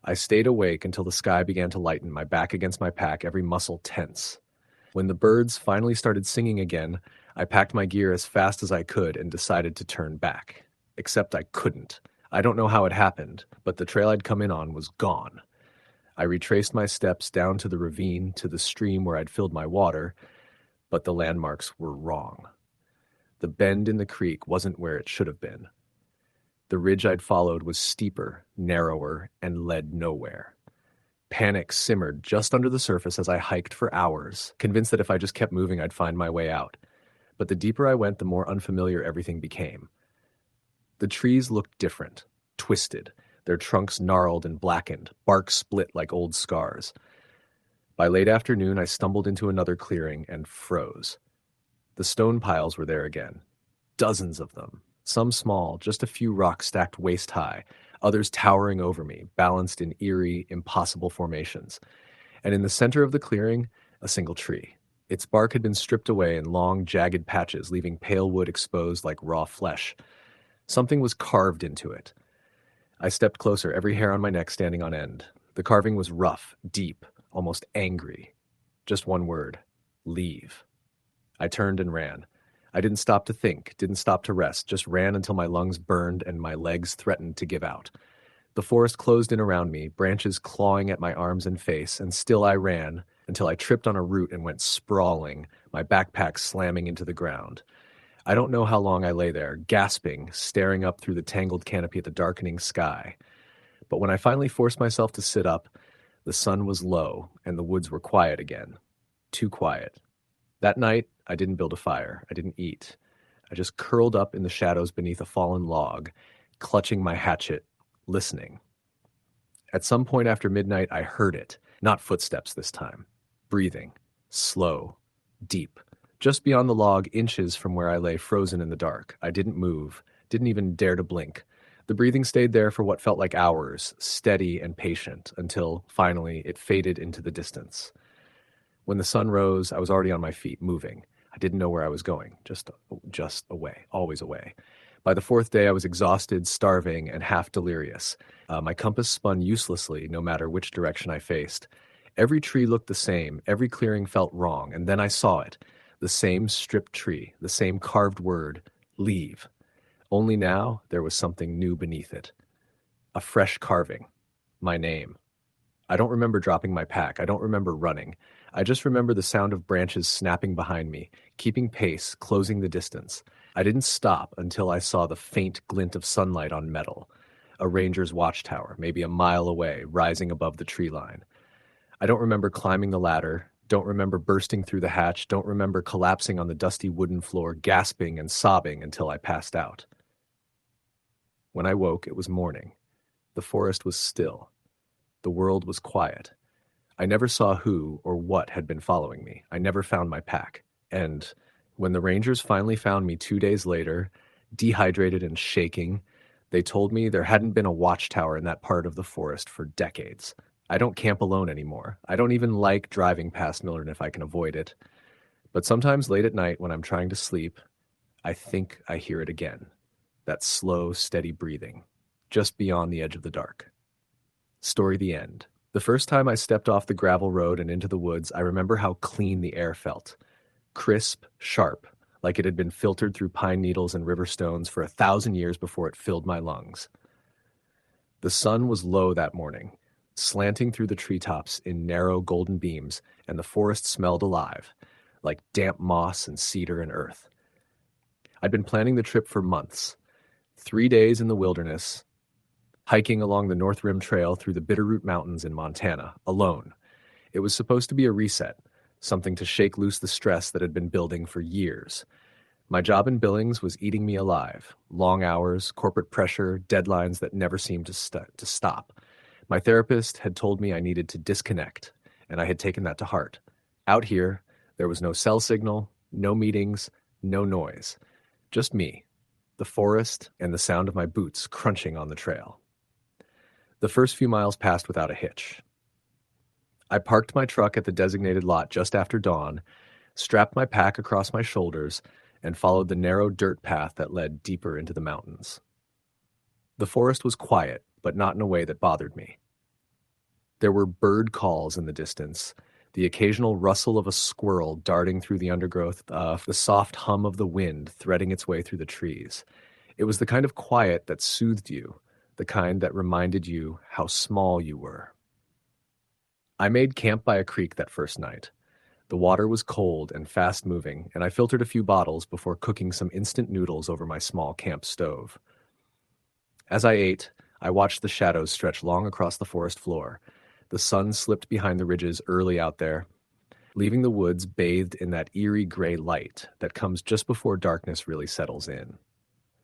I stayed awake until the sky began to lighten, my back against my pack, every muscle tense. When the birds finally started singing again, I packed my gear as fast as I could and decided to turn back. Except I couldn't. I don't know how it happened, but the trail I'd come in on was gone. I retraced my steps down to the ravine, to the stream where I'd filled my water, but the landmarks were wrong. The bend in the creek wasn't where it should have been. The ridge I'd followed was steeper, narrower, and led nowhere. Panic simmered just under the surface as I hiked for hours, convinced that if I just kept moving, I'd find my way out. But the deeper I went, the more unfamiliar everything became. The trees looked different, twisted, their trunks gnarled and blackened, bark split like old scars. By late afternoon, I stumbled into another clearing and froze. The stone piles were there again. Dozens of them. Some small, just a few rocks stacked waist-high, others towering over me, balanced in eerie, impossible formations. And in the center of the clearing, a single tree. Its bark had been stripped away in long, jagged patches, leaving pale wood exposed like raw flesh. Something was carved into it. I stepped closer, every hair on my neck standing on end. The carving was rough, deep, almost angry. Just one word: leave. I turned and ran. I didn't stop to think, didn't stop to rest, just ran until my lungs burned and my legs threatened to give out. The forest closed in around me, branches clawing at my arms and face, and still I ran until I tripped on a root and went sprawling, my backpack slamming into the ground. I don't know how long I lay there, gasping, staring up through the tangled canopy at the darkening sky. But when I finally forced myself to sit up, the sun was low and the woods were quiet again. Too quiet. That night, I didn't build a fire. I didn't eat. I just curled up in the shadows beneath a fallen log, clutching my hatchet, listening. At some point after midnight, I heard it. Not footsteps this time. Breathing. Slow. Deep. Just beyond the log, inches from where I lay frozen in the dark. I didn't move. Didn't even dare to blink. The breathing stayed there for what felt like hours, steady and patient, until, finally, it faded into the distance. When the sun rose, I was already on my feet, moving. I didn't know where I was going. Just away. Always away. By the fourth day, I was exhausted, starving, and half delirious. My compass spun uselessly, no matter which direction I faced. Every tree looked the same. Every clearing felt wrong. And then I saw it. The same stripped tree. The same carved word. Leave. Only now, there was something new beneath it. A fresh carving. My name. I don't remember dropping my pack. I don't remember running. I just remember the sound of branches snapping behind me, keeping pace, closing the distance. I didn't stop until I saw the faint glint of sunlight on metal. A ranger's watchtower, maybe a mile away, rising above the tree line. I don't remember climbing the ladder, don't remember bursting through the hatch, don't remember collapsing on the dusty wooden floor, gasping and sobbing until I passed out. When I woke, it was morning. The forest was still. The world was quiet. I never saw who or what had been following me. I never found my pack. And when the rangers finally found me 2 days later, dehydrated and shaking, they told me there hadn't been a watchtower in that part of the forest for decades. I don't camp alone anymore. I don't even like driving past Millerton if I can avoid it. But sometimes late at night when I'm trying to sleep, I think I hear it again. That slow, steady breathing, just beyond the edge of the dark. Story the end. The first time I stepped off the gravel road and into the woods, I remember how clean the air felt. Crisp, sharp, like it had been filtered through pine needles and river stones for 1,000 years before it filled my lungs. The sun was low that morning, slanting through the treetops in narrow golden beams, and the forest smelled alive, like damp moss and cedar and earth. I'd been planning the trip for months. 3 days in the wilderness, hiking along the North Rim Trail through the Bitterroot Mountains in Montana, alone. It was supposed to be a reset, something to shake loose the stress that had been building for years. My job in Billings was eating me alive. Long hours, corporate pressure, deadlines that never seemed to stop. My therapist had told me I needed to disconnect, and I had taken that to heart. Out here, there was no cell signal, no meetings, no noise. Just me, the forest, and the sound of my boots crunching on the trail. The first few miles passed without a hitch. I parked my truck at the designated lot just after dawn, strapped my pack across my shoulders, and followed the narrow dirt path that led deeper into the mountains. The forest was quiet, but not in a way that bothered me. There were bird calls in the distance, the occasional rustle of a squirrel darting through the undergrowth, the soft hum of the wind threading its way through the trees. It was the kind of quiet that soothed you, the kind that reminded you how small you were. I made camp by a creek that first night. The water was cold and fast-moving, and I filtered a few bottles before cooking some instant noodles over my small camp stove. As I ate, I watched the shadows stretch long across the forest floor. The sun slipped behind the ridges early out there, leaving the woods bathed in that eerie gray light that comes just before darkness really settles in.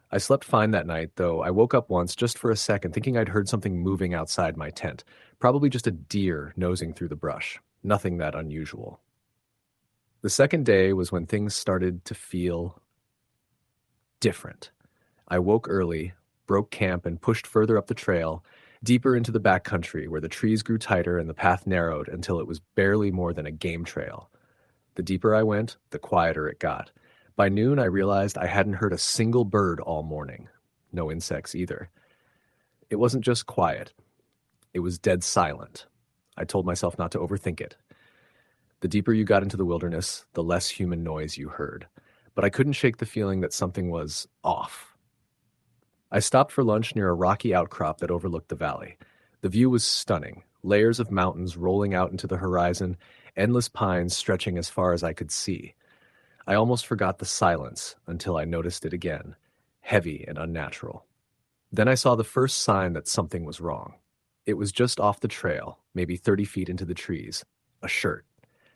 I slept fine that night, though I woke up once just for a second thinking I'd heard something moving outside my tent, probably just a deer nosing through the brush. Nothing that unusual. The second day was when things started to feel different. I woke early, broke camp, and pushed further up the trail, deeper into the backcountry where the trees grew tighter and the path narrowed until it was barely more than a game trail. The deeper I went, the quieter it got. By noon, I realized I hadn't heard a single bird all morning. No insects either. It wasn't just quiet. It was dead silent. I told myself not to overthink it. The deeper you got into the wilderness, the less human noise you heard. But I couldn't shake the feeling that something was off. I stopped for lunch near a rocky outcrop that overlooked the valley. The view was stunning. Layers of mountains rolling out into the horizon, endless pines stretching as far as I could see. I almost forgot the silence until I noticed it again, heavy and unnatural. Then I saw the first sign that something was wrong. It was just off the trail, maybe 30 feet into the trees. A shirt,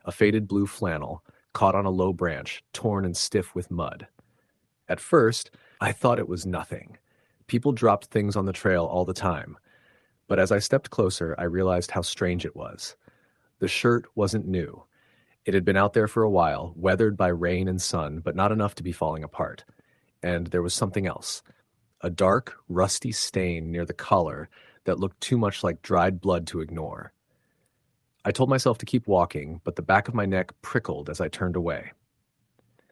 a faded blue flannel, caught on a low branch, torn and stiff with mud. At first, I thought it was nothing. People dropped things on the trail all the time. But as I stepped closer, I realized how strange it was. The shirt wasn't new. It had been out there for a while, weathered by rain and sun, but not enough to be falling apart. And there was something else. A dark, rusty stain near the collar that looked too much like dried blood to ignore. I told myself to keep walking, but the back of my neck prickled as I turned away.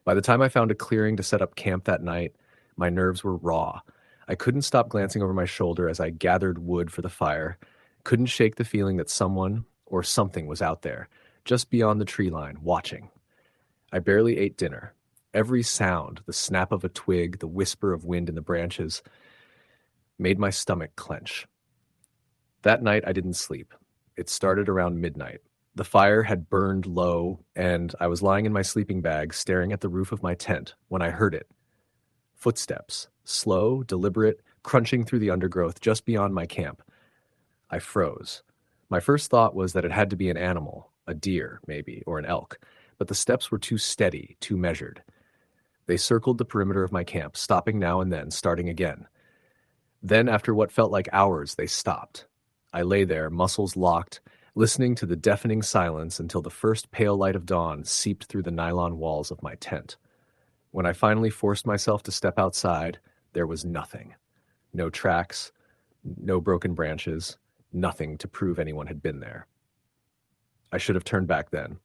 By the time I found a clearing to set up camp that night, my nerves were raw. I couldn't stop glancing over my shoulder as I gathered wood for the fire, couldn't shake the feeling that someone or something was out there, just beyond the tree line, watching. I barely ate dinner. Every sound, the snap of a twig, the whisper of wind in the branches, made my stomach clench. That night I didn't sleep. It started around midnight. The fire had burned low, and I was lying in my sleeping bag staring at the roof of my tent when I heard it. Footsteps, slow, deliberate, crunching through the undergrowth just beyond my camp. I froze. My first thought was that it had to be an animal, a deer, maybe, or an elk, but the steps were too steady, too measured. They circled the perimeter of my camp, stopping now and then, starting again. Then, after what felt like hours, they stopped. I lay there, muscles locked, listening to the deafening silence until the first pale light of dawn seeped through the nylon walls of my tent. When I finally forced myself to step outside, there was nothing. No tracks, no broken branches, nothing to prove anyone had been there. I should have turned back then.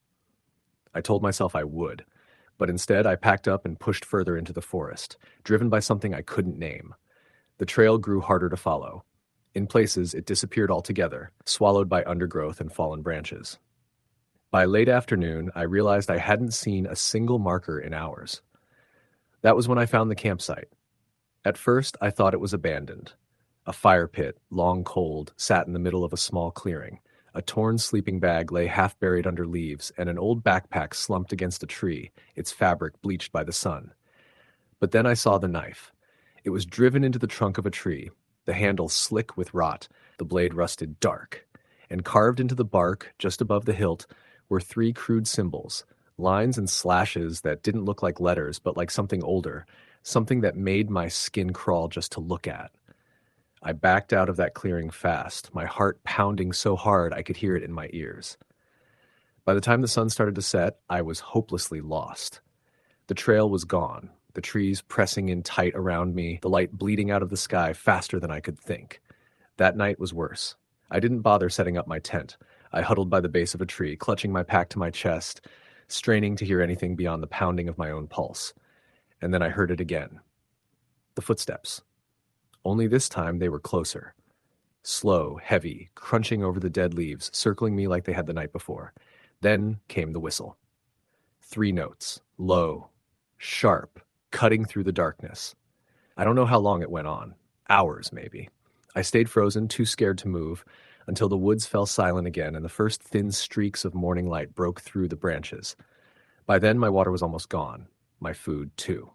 I told myself I would, but instead I packed up and pushed further into the forest, driven by something I couldn't name. The trail grew harder to follow. In places, it disappeared altogether, swallowed by undergrowth and fallen branches. By late afternoon, I realized I hadn't seen a single marker in hours. That was when I found the campsite. At first, I thought it was abandoned. A fire pit, long cold, sat in the middle of a small clearing. A torn sleeping bag lay half buried under leaves, and an old backpack slumped against a tree, its fabric bleached by the sun. But then I saw the knife. It was driven into the trunk of a tree, the handle slick with rot, the blade rusted dark. And carved into the bark, just above the hilt, were 3 crude symbols, lines and slashes that didn't look like letters, but like something older, something that made my skin crawl just to look at. I backed out of that clearing fast, my heart pounding so hard I could hear it in my ears. By the time the sun started to set, I was hopelessly lost. The trail was gone, the trees pressing in tight around me, the light bleeding out of the sky faster than I could think. That night was worse. I didn't bother setting up my tent. I huddled by the base of a tree, clutching my pack to my chest, straining to hear anything beyond the pounding of my own pulse. And then I heard it again. The footsteps. Only this time they were closer. Slow, heavy, crunching over the dead leaves, circling me like they had the night before. Then came the whistle. 3 notes, low, sharp, cutting through the darkness. I don't know how long it went on. Hours, maybe. I stayed frozen, too scared to move, until the woods fell silent again and the first thin streaks of morning light broke through the branches. By then, my water was almost gone. My food, too.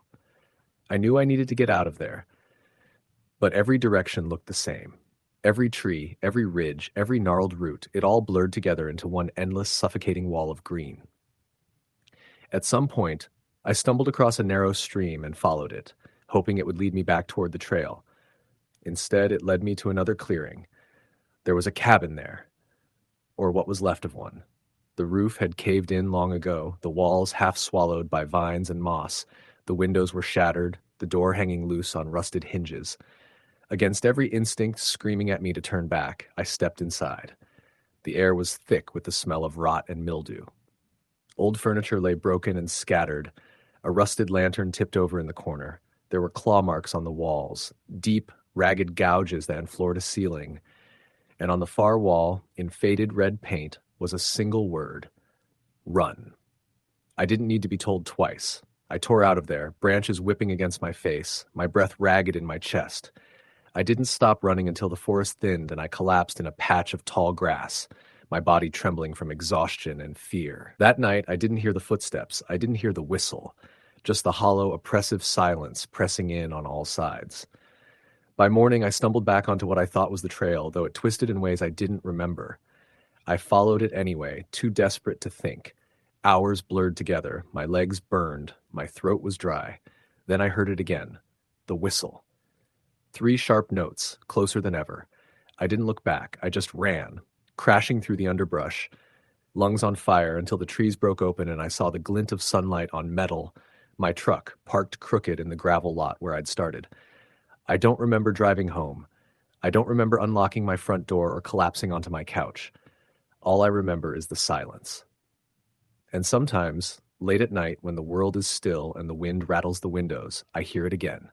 I knew I needed to get out of there. But every direction looked the same. Every tree, every ridge, every gnarled root, it all blurred together into one endless, suffocating wall of green. At some point, I stumbled across a narrow stream and followed it, hoping it would lead me back toward the trail. Instead, it led me to another clearing. There was a cabin there, or what was left of one. The roof had caved in long ago, the walls half swallowed by vines and moss. The windows were shattered, the door hanging loose on rusted hinges. Against every instinct screaming at me to turn back, I stepped inside. The air was thick with the smell of rot and mildew. Old furniture lay broken and scattered. A rusted lantern tipped over in the corner. There were claw marks on the walls, deep, ragged gouges that ran floor to ceiling. And on the far wall, in faded red paint, was a single word: run. I didn't need to be told twice. I tore out of there, branches whipping against my face, my breath ragged in my chest. I didn't stop running until the forest thinned and I collapsed in a patch of tall grass, my body trembling from exhaustion and fear. That night, I didn't hear the footsteps. I didn't hear the whistle, just the hollow, oppressive silence pressing in on all sides. By morning, I stumbled back onto what I thought was the trail, though it twisted in ways I didn't remember. I followed it anyway, too desperate to think. Hours blurred together, my legs burned, my throat was dry. Then I heard it again, the whistle. 3 sharp notes, closer than ever. I didn't look back, I just ran, crashing through the underbrush, lungs on fire until the trees broke open and I saw the glint of sunlight on metal, my truck parked crooked in the gravel lot where I'd started. I don't remember driving home. I don't remember unlocking my front door or collapsing onto my couch. All I remember is the silence. And sometimes, late at night when the world is still and the wind rattles the windows, I hear it again.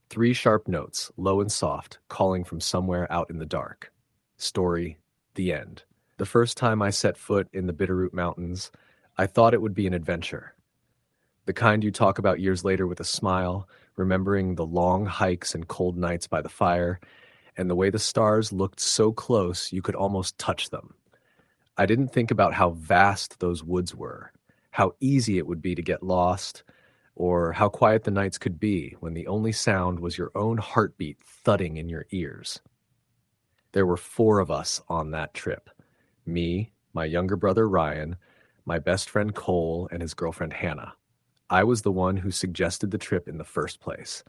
3 sharp notes, low and soft, calling from somewhere out in the dark. Story, the end. The first time I set foot in the Bitterroot Mountains, I thought it would be an adventure. The kind you talk about years later with a smile, remembering the long hikes and cold nights by the fire, and the way the stars looked so close you could almost touch them. I didn't think about how vast those woods were, how easy it would be to get lost, or how quiet the nights could be when the only sound was your own heartbeat thudding in your ears. There were 4 of us on that trip. Me, my younger brother Ryan, my best friend Cole, and his girlfriend Hannah. I was the one who suggested the trip in the first place.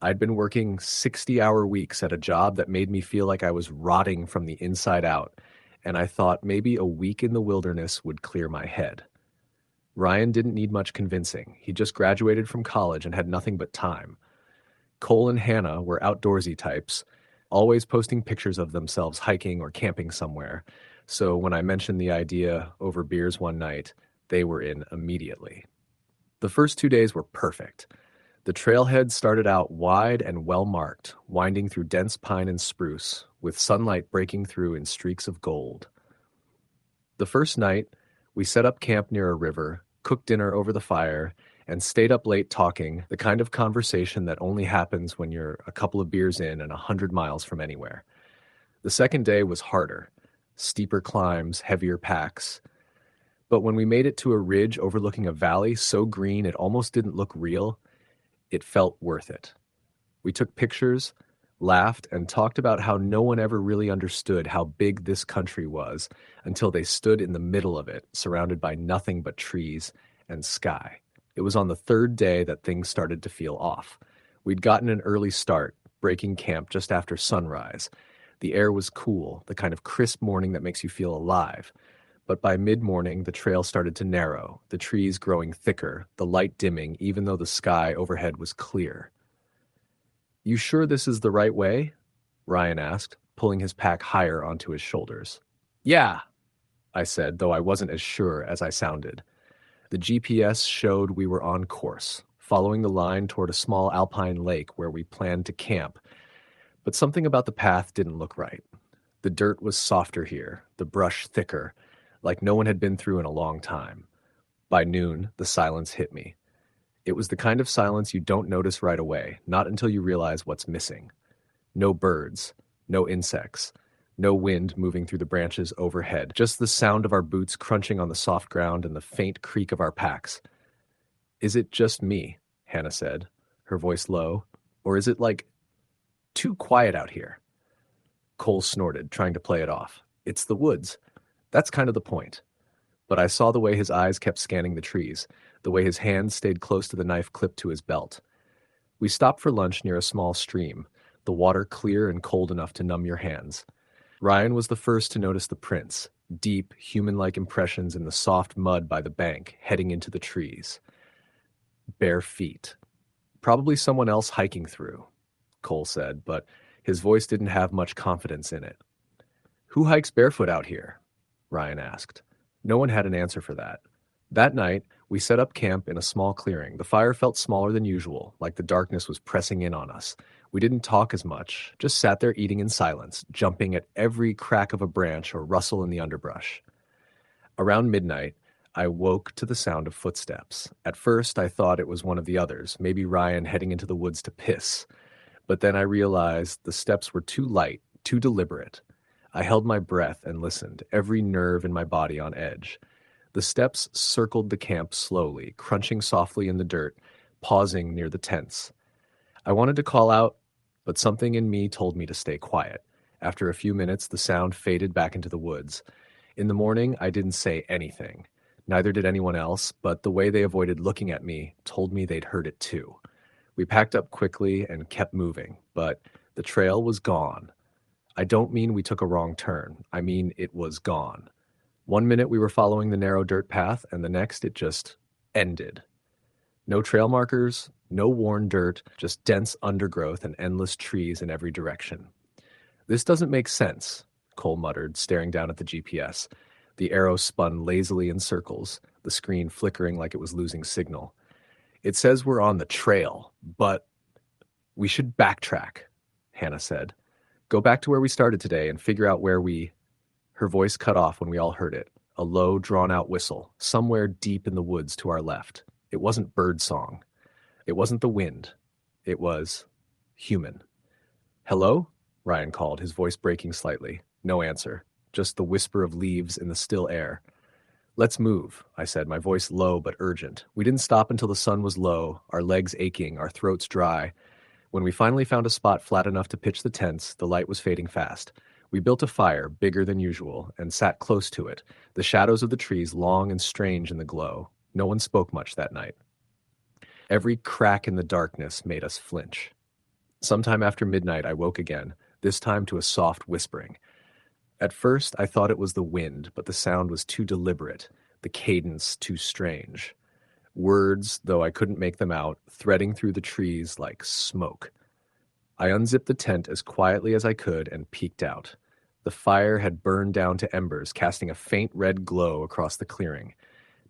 I'd been working 60-hour weeks at a job that made me feel like I was rotting from the inside out, and I thought maybe a week in the wilderness would clear my head. Ryan didn't need much convincing. He just graduated from college and had nothing but time. Cole and Hannah were outdoorsy types, always posting pictures of themselves hiking or camping somewhere, so when I mentioned the idea over beers one night, they were in immediately. The first 2 days were perfect. The trailhead started out wide and well-marked, winding through dense pine and spruce, with sunlight breaking through in streaks of gold. The first night, we set up camp near a river, cooked dinner over the fire, and stayed up late talking, the kind of conversation that only happens when you're a couple of beers in and 100 miles from anywhere. The second day was harder. Steeper climbs, heavier packs. But when we made it to a ridge overlooking a valley so green it almost didn't look real, it felt worth it. We took pictures, laughed, and talked about how no one ever really understood how big this country was until they stood in the middle of it, surrounded by nothing but trees and sky. It was on the 3rd day that things started to feel off. We'd gotten an early start, breaking camp just after sunrise. The air was cool, the kind of crisp morning that makes you feel alive. But by mid-morning, the trail started to narrow, the trees growing thicker, the light dimming, even though the sky overhead was clear. "You sure this is the right way?" Ryan asked, pulling his pack higher onto his shoulders. "Yeah," I said, though I wasn't as sure as I sounded. The GPS showed we were on course, following the line toward a small alpine lake where we planned to camp. But something about the path didn't look right. The dirt was softer here, the brush thicker, like no one had been through in a long time. By noon, the silence hit me. It was the kind of silence you don't notice right away, not until you realize what's missing. No birds, no insects, no wind moving through the branches overhead, just the sound of our boots crunching on the soft ground and the faint creak of our packs. "Is it just me?" Hannah said, her voice low. "Or is it, too quiet out here?" Cole snorted, trying to play it off. "It's the woods. That's kind of the point." But I saw the way his eyes kept scanning the trees, the way his hands stayed close to the knife clipped to his belt. We stopped for lunch near a small stream, the water clear and cold enough to numb your hands. Ryan was the first to notice the prints, deep, human-like impressions in the soft mud by the bank, heading into the trees. Bare feet. "Probably someone else hiking through," Cole said, but his voice didn't have much confidence in it. "Who hikes barefoot out here?" Ryan asked. No one had an answer for that. That night, we set up camp in a small clearing. The fire felt smaller than usual, like the darkness was pressing in on us. We didn't talk as much, just sat there eating in silence, jumping at every crack of a branch or rustle in the underbrush. Around midnight, I woke to the sound of footsteps. At first, I thought it was one of the others, maybe Ryan heading into the woods to piss. But then I realized the steps were too light, too deliberate. I held my breath and listened, every nerve in my body on edge. The steps circled the camp slowly, crunching softly in the dirt, pausing near the tents. I wanted to call out, but something in me told me to stay quiet. After a few minutes, the sound faded back into the woods. In the morning, I didn't say anything. Neither did anyone else, but the way they avoided looking at me told me they'd heard it too. We packed up quickly and kept moving, but the trail was gone. I don't mean we took a wrong turn. I mean it was gone. One minute we were following the narrow dirt path, and the next it just ended. No trail markers, no worn dirt, just dense undergrowth and endless trees in every direction. "This doesn't make sense," Cole muttered, staring down at the GPS. The arrow spun lazily in circles, the screen flickering like it was losing signal. "It says we're on the trail, but—" "We should backtrack," Hannah said. "Go back to where we started today and figure out where we—" Her voice cut off when we all heard it, a low, drawn-out whistle, somewhere deep in the woods to our left. It wasn't bird song. It wasn't the wind. It was human. "Hello?" Ryan called, his voice breaking slightly. No answer, just the whisper of leaves in the still air. "Let's move," I said, my voice low but urgent. We didn't stop until the sun was low, our legs aching, our throats dry. When we finally found a spot flat enough to pitch the tents, the light was fading fast. We built a fire, bigger than usual, and sat close to it, the shadows of the trees long and strange in the glow. No one spoke much that night. Every crack in the darkness made us flinch. Sometime after midnight, I woke again, this time to a soft whispering. At first, I thought it was the wind, but the sound was too deliberate, the cadence too strange. Words, though I couldn't make them out, threading through the trees like smoke. I unzipped the tent as quietly as I could and peeked out. The fire had burned down to embers, casting a faint red glow across the clearing.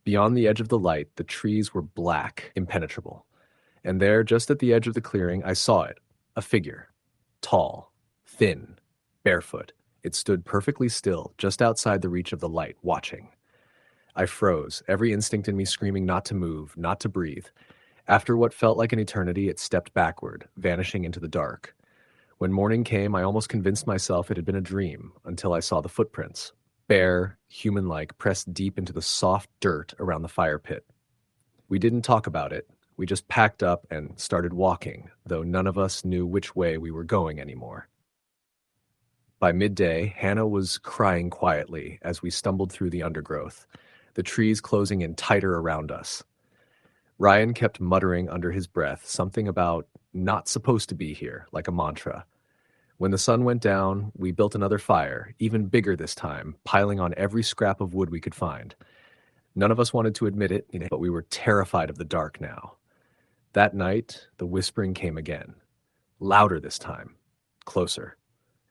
Beyond the edge of the light, the trees were black, impenetrable. And there, just at the edge of the clearing, I saw it, a figure. Tall, thin, barefoot. It stood perfectly still, just outside the reach of the light, watching. I froze, every instinct in me screaming not to move, not to breathe. After what felt like an eternity, it stepped backward, vanishing into the dark. When morning came, I almost convinced myself it had been a dream, until I saw the footprints. Bare, human-like, pressed deep into the soft dirt around the fire pit. We didn't talk about it. We just packed up and started walking, though none of us knew which way we were going anymore. By midday, Hannah was crying quietly as we stumbled through the undergrowth, the trees closing in tighter around us. Ryan kept muttering under his breath something about not supposed to be here, like a mantra. When the sun went down, we built another fire, even bigger this time, piling on every scrap of wood we could find. None of us wanted to admit it, but we were terrified of the dark now. That night, the whispering came again. Louder this time. Closer.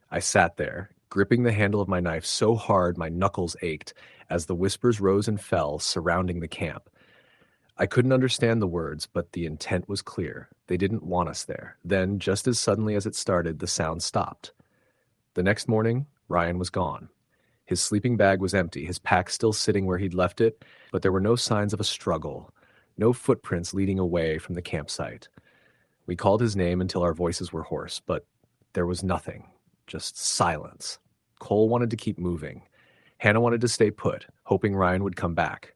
I sat there, gripping the handle of my knife so hard my knuckles ached as the whispers rose and fell, surrounding the camp. I couldn't understand the words, but the intent was clear. They didn't want us there. Then, just as suddenly as it started, the sound stopped. The next morning, Ryan was gone. His sleeping bag was empty, his pack still sitting where he'd left it, but there were no signs of a struggle, no footprints leading away from the campsite. We called his name until our voices were hoarse, but there was nothing, just silence. Cole wanted to keep moving. Hannah wanted to stay put, hoping Ryan would come back.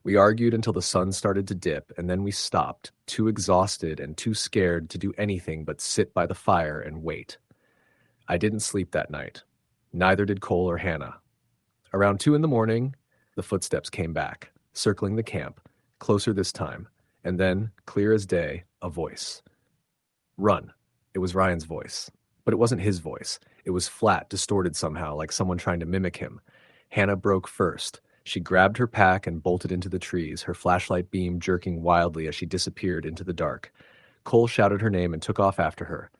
We argued until the sun started to dip, and then we stopped, too exhausted and too scared to do anything but sit by the fire and wait. I didn't sleep that night. Neither did Cole or Hannah. Around 2 a.m, the footsteps came back, circling the camp, closer this time, and then, clear as day, a voice. "Run." It was Ryan's voice. But it wasn't his voice. It was flat, distorted somehow, like someone trying to mimic him. Hannah broke first. She grabbed her pack and bolted into the trees, her flashlight beam jerking wildly as she disappeared into the dark. Cole shouted her name and took off after her.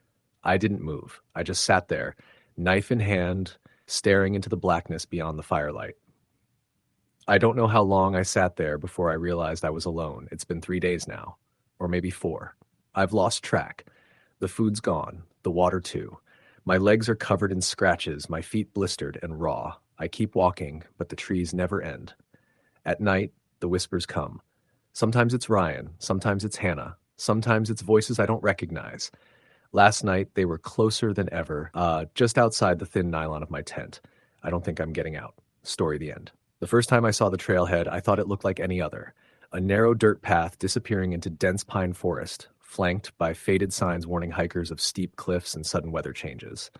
I didn't move. I just sat there, knife in hand, staring into the blackness beyond the firelight. I don't know how long I sat there before I realized I was alone. It's been 3 days now, or maybe 4. I've lost track. The food's gone, the water too. My legs are covered in scratches, my feet blistered and raw. I keep walking, but the trees never end. At night, the whispers come. Sometimes it's Ryan, sometimes it's Hannah, sometimes it's voices I don't recognize. Last night, they were closer than ever, just outside the thin nylon of my tent. I don't think I'm getting out. Story the end. The first time I saw the trailhead, I thought it looked like any other. A narrow dirt path disappearing into dense pine forest, flanked by faded signs warning hikers of steep cliffs and sudden weather changes.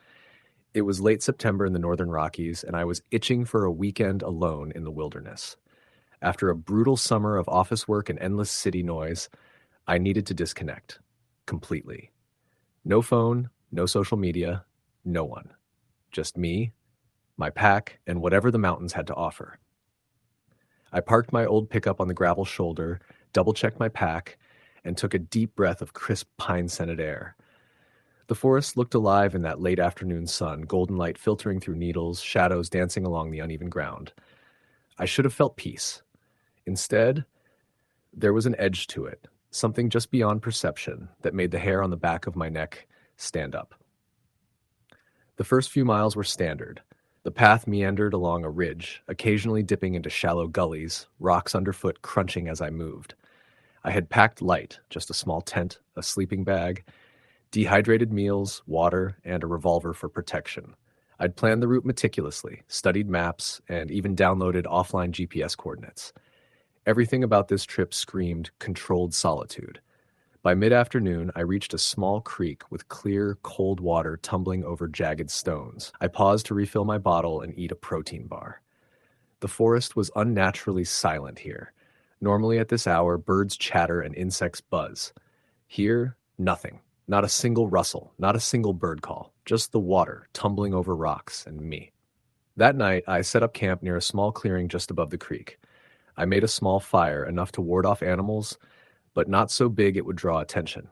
It was late September in the northern Rockies, and I was itching for a weekend alone in the wilderness. After a brutal summer of office work and endless city noise, I needed to disconnect. Completely. No phone, no social media, no one. Just me, my pack, and whatever the mountains had to offer. I parked my old pickup on the gravel shoulder, double-checked my pack, and took a deep breath of crisp pine-scented air. The forest looked alive in that late afternoon sun, golden light filtering through needles, shadows dancing along the uneven ground. I should have felt peace. Instead, there was an edge to it, something just beyond perception that made the hair on the back of my neck stand up. The first few miles were standard. The path meandered along a ridge, occasionally dipping into shallow gullies, rocks underfoot crunching as I moved. I had packed light, just a small tent, a sleeping bag, dehydrated meals, water, and a revolver for protection. I'd planned the route meticulously, studied maps, and even downloaded offline GPS coordinates. Everything about this trip screamed controlled solitude. By mid-afternoon, I reached a small creek with clear, cold water tumbling over jagged stones. I paused to refill my bottle and eat a protein bar. The forest was unnaturally silent here. Normally at this hour, birds chatter and insects buzz. Here, nothing. Not a single rustle, not a single bird call, just the water tumbling over rocks and me. That night, I set up camp near a small clearing just above the creek. I made a small fire, enough to ward off animals, but not so big it would draw attention.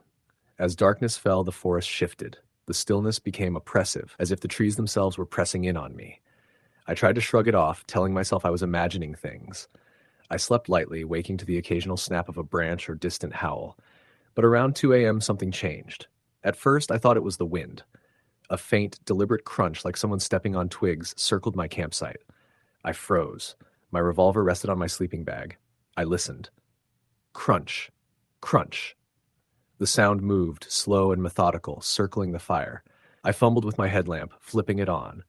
As darkness fell, the forest shifted. The stillness became oppressive, as if the trees themselves were pressing in on me. I tried to shrug it off, telling myself I was imagining things. I slept lightly, waking to the occasional snap of a branch or distant howl. But around 2 a.m. something changed. At first, I thought it was the wind. A faint, deliberate crunch like someone stepping on twigs circled my campsite. I froze. My revolver rested on my sleeping bag. I listened. Crunch. Crunch. The sound moved, slow and methodical, circling the fire. I fumbled with my headlamp, flipping it on.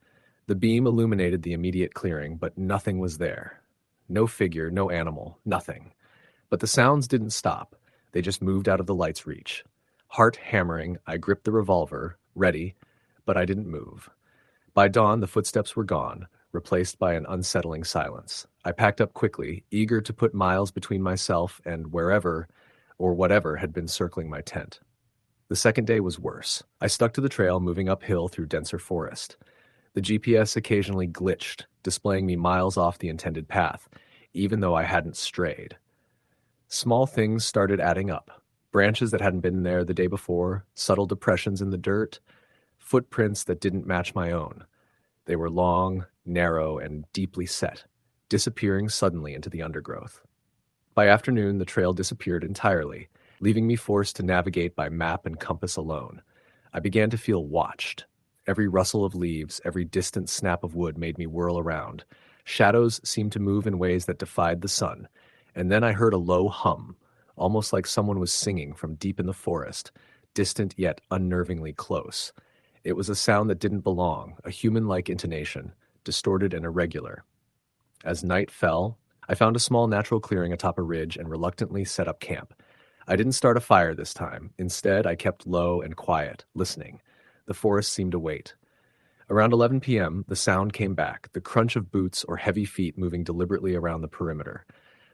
The beam illuminated the immediate clearing, but nothing was there. No figure, no animal, nothing. But the sounds didn't stop. They just moved out of the light's reach. Heart hammering, I gripped the revolver, ready, but I didn't move. By dawn, the footsteps were gone, replaced by an unsettling silence. I packed up quickly, eager to put miles between myself and wherever or whatever had been circling my tent. The second day was worse. I stuck to the trail, moving uphill through denser forest. The GPS occasionally glitched, displaying me miles off the intended path, even though I hadn't strayed. Small things started adding up. Branches that hadn't been there the day before, subtle depressions in the dirt, footprints that didn't match my own. They were long, narrow, and deeply set, disappearing suddenly into the undergrowth. By afternoon, the trail disappeared entirely, leaving me forced to navigate by map and compass alone. I began to feel watched. Every rustle of leaves, every distant snap of wood made me whirl around. Shadows seemed to move in ways that defied the sun, and then I heard a low hum, almost like someone was singing from deep in the forest, distant yet unnervingly close. It was a sound that didn't belong, a human-like intonation, distorted and irregular. As night fell, I found a small natural clearing atop a ridge and reluctantly set up camp. I didn't start a fire this time. Instead, I kept low and quiet, listening. The forest seemed to wait. Around 11 p.m., the sound came back, the crunch of boots or heavy feet moving deliberately around the perimeter.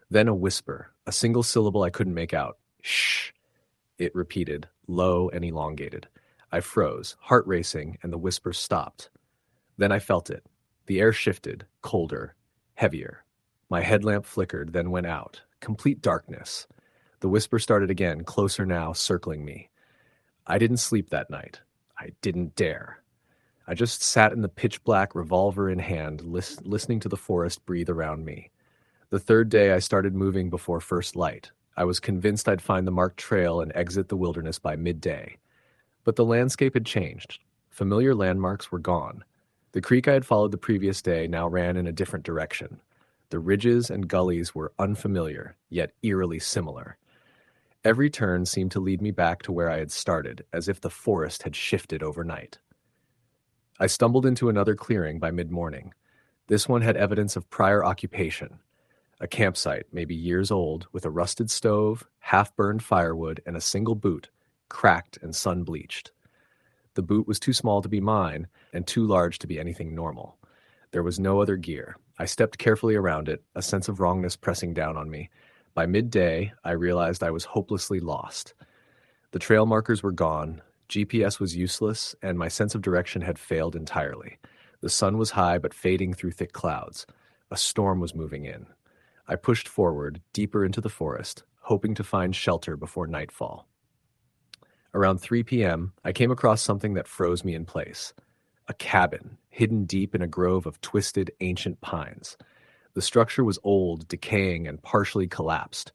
Then a whisper, a single syllable I couldn't make out. Shh, it repeated, low and elongated. I froze, heart racing, and the whisper stopped. Then I felt it. The air shifted, colder, heavier. My headlamp flickered, then went out. Complete darkness. The whisper started again, closer now, circling me. I didn't sleep that night. I didn't dare. I just sat in the pitch-black, revolver in hand, listening to the forest breathe around me. The third day, I started moving before first light. I was convinced I'd find the marked trail and exit the wilderness by midday. But the landscape had changed. Familiar landmarks were gone. The creek I had followed the previous day now ran in a different direction. The ridges and gullies were unfamiliar, yet eerily similar. Every turn seemed to lead me back to where I had started, as if the forest had shifted overnight. I stumbled into another clearing by mid-morning. This one had evidence of prior occupation. A campsite, maybe years old, with a rusted stove, half-burned firewood, and a single boot, cracked and sun-bleached. The boot was too small to be mine, and too large to be anything normal. There was no other gear. I stepped carefully around it, a sense of wrongness pressing down on me. By midday, I realized I was hopelessly lost. The trail markers were gone, GPS was useless, and my sense of direction had failed entirely. The sun was high but fading through thick clouds. A storm was moving in. I pushed forward, deeper into the forest, hoping to find shelter before nightfall. Around 3 p.m., I came across something that froze me in place. A cabin, hidden deep in a grove of twisted, ancient pines. The structure was old, decaying, and partially collapsed.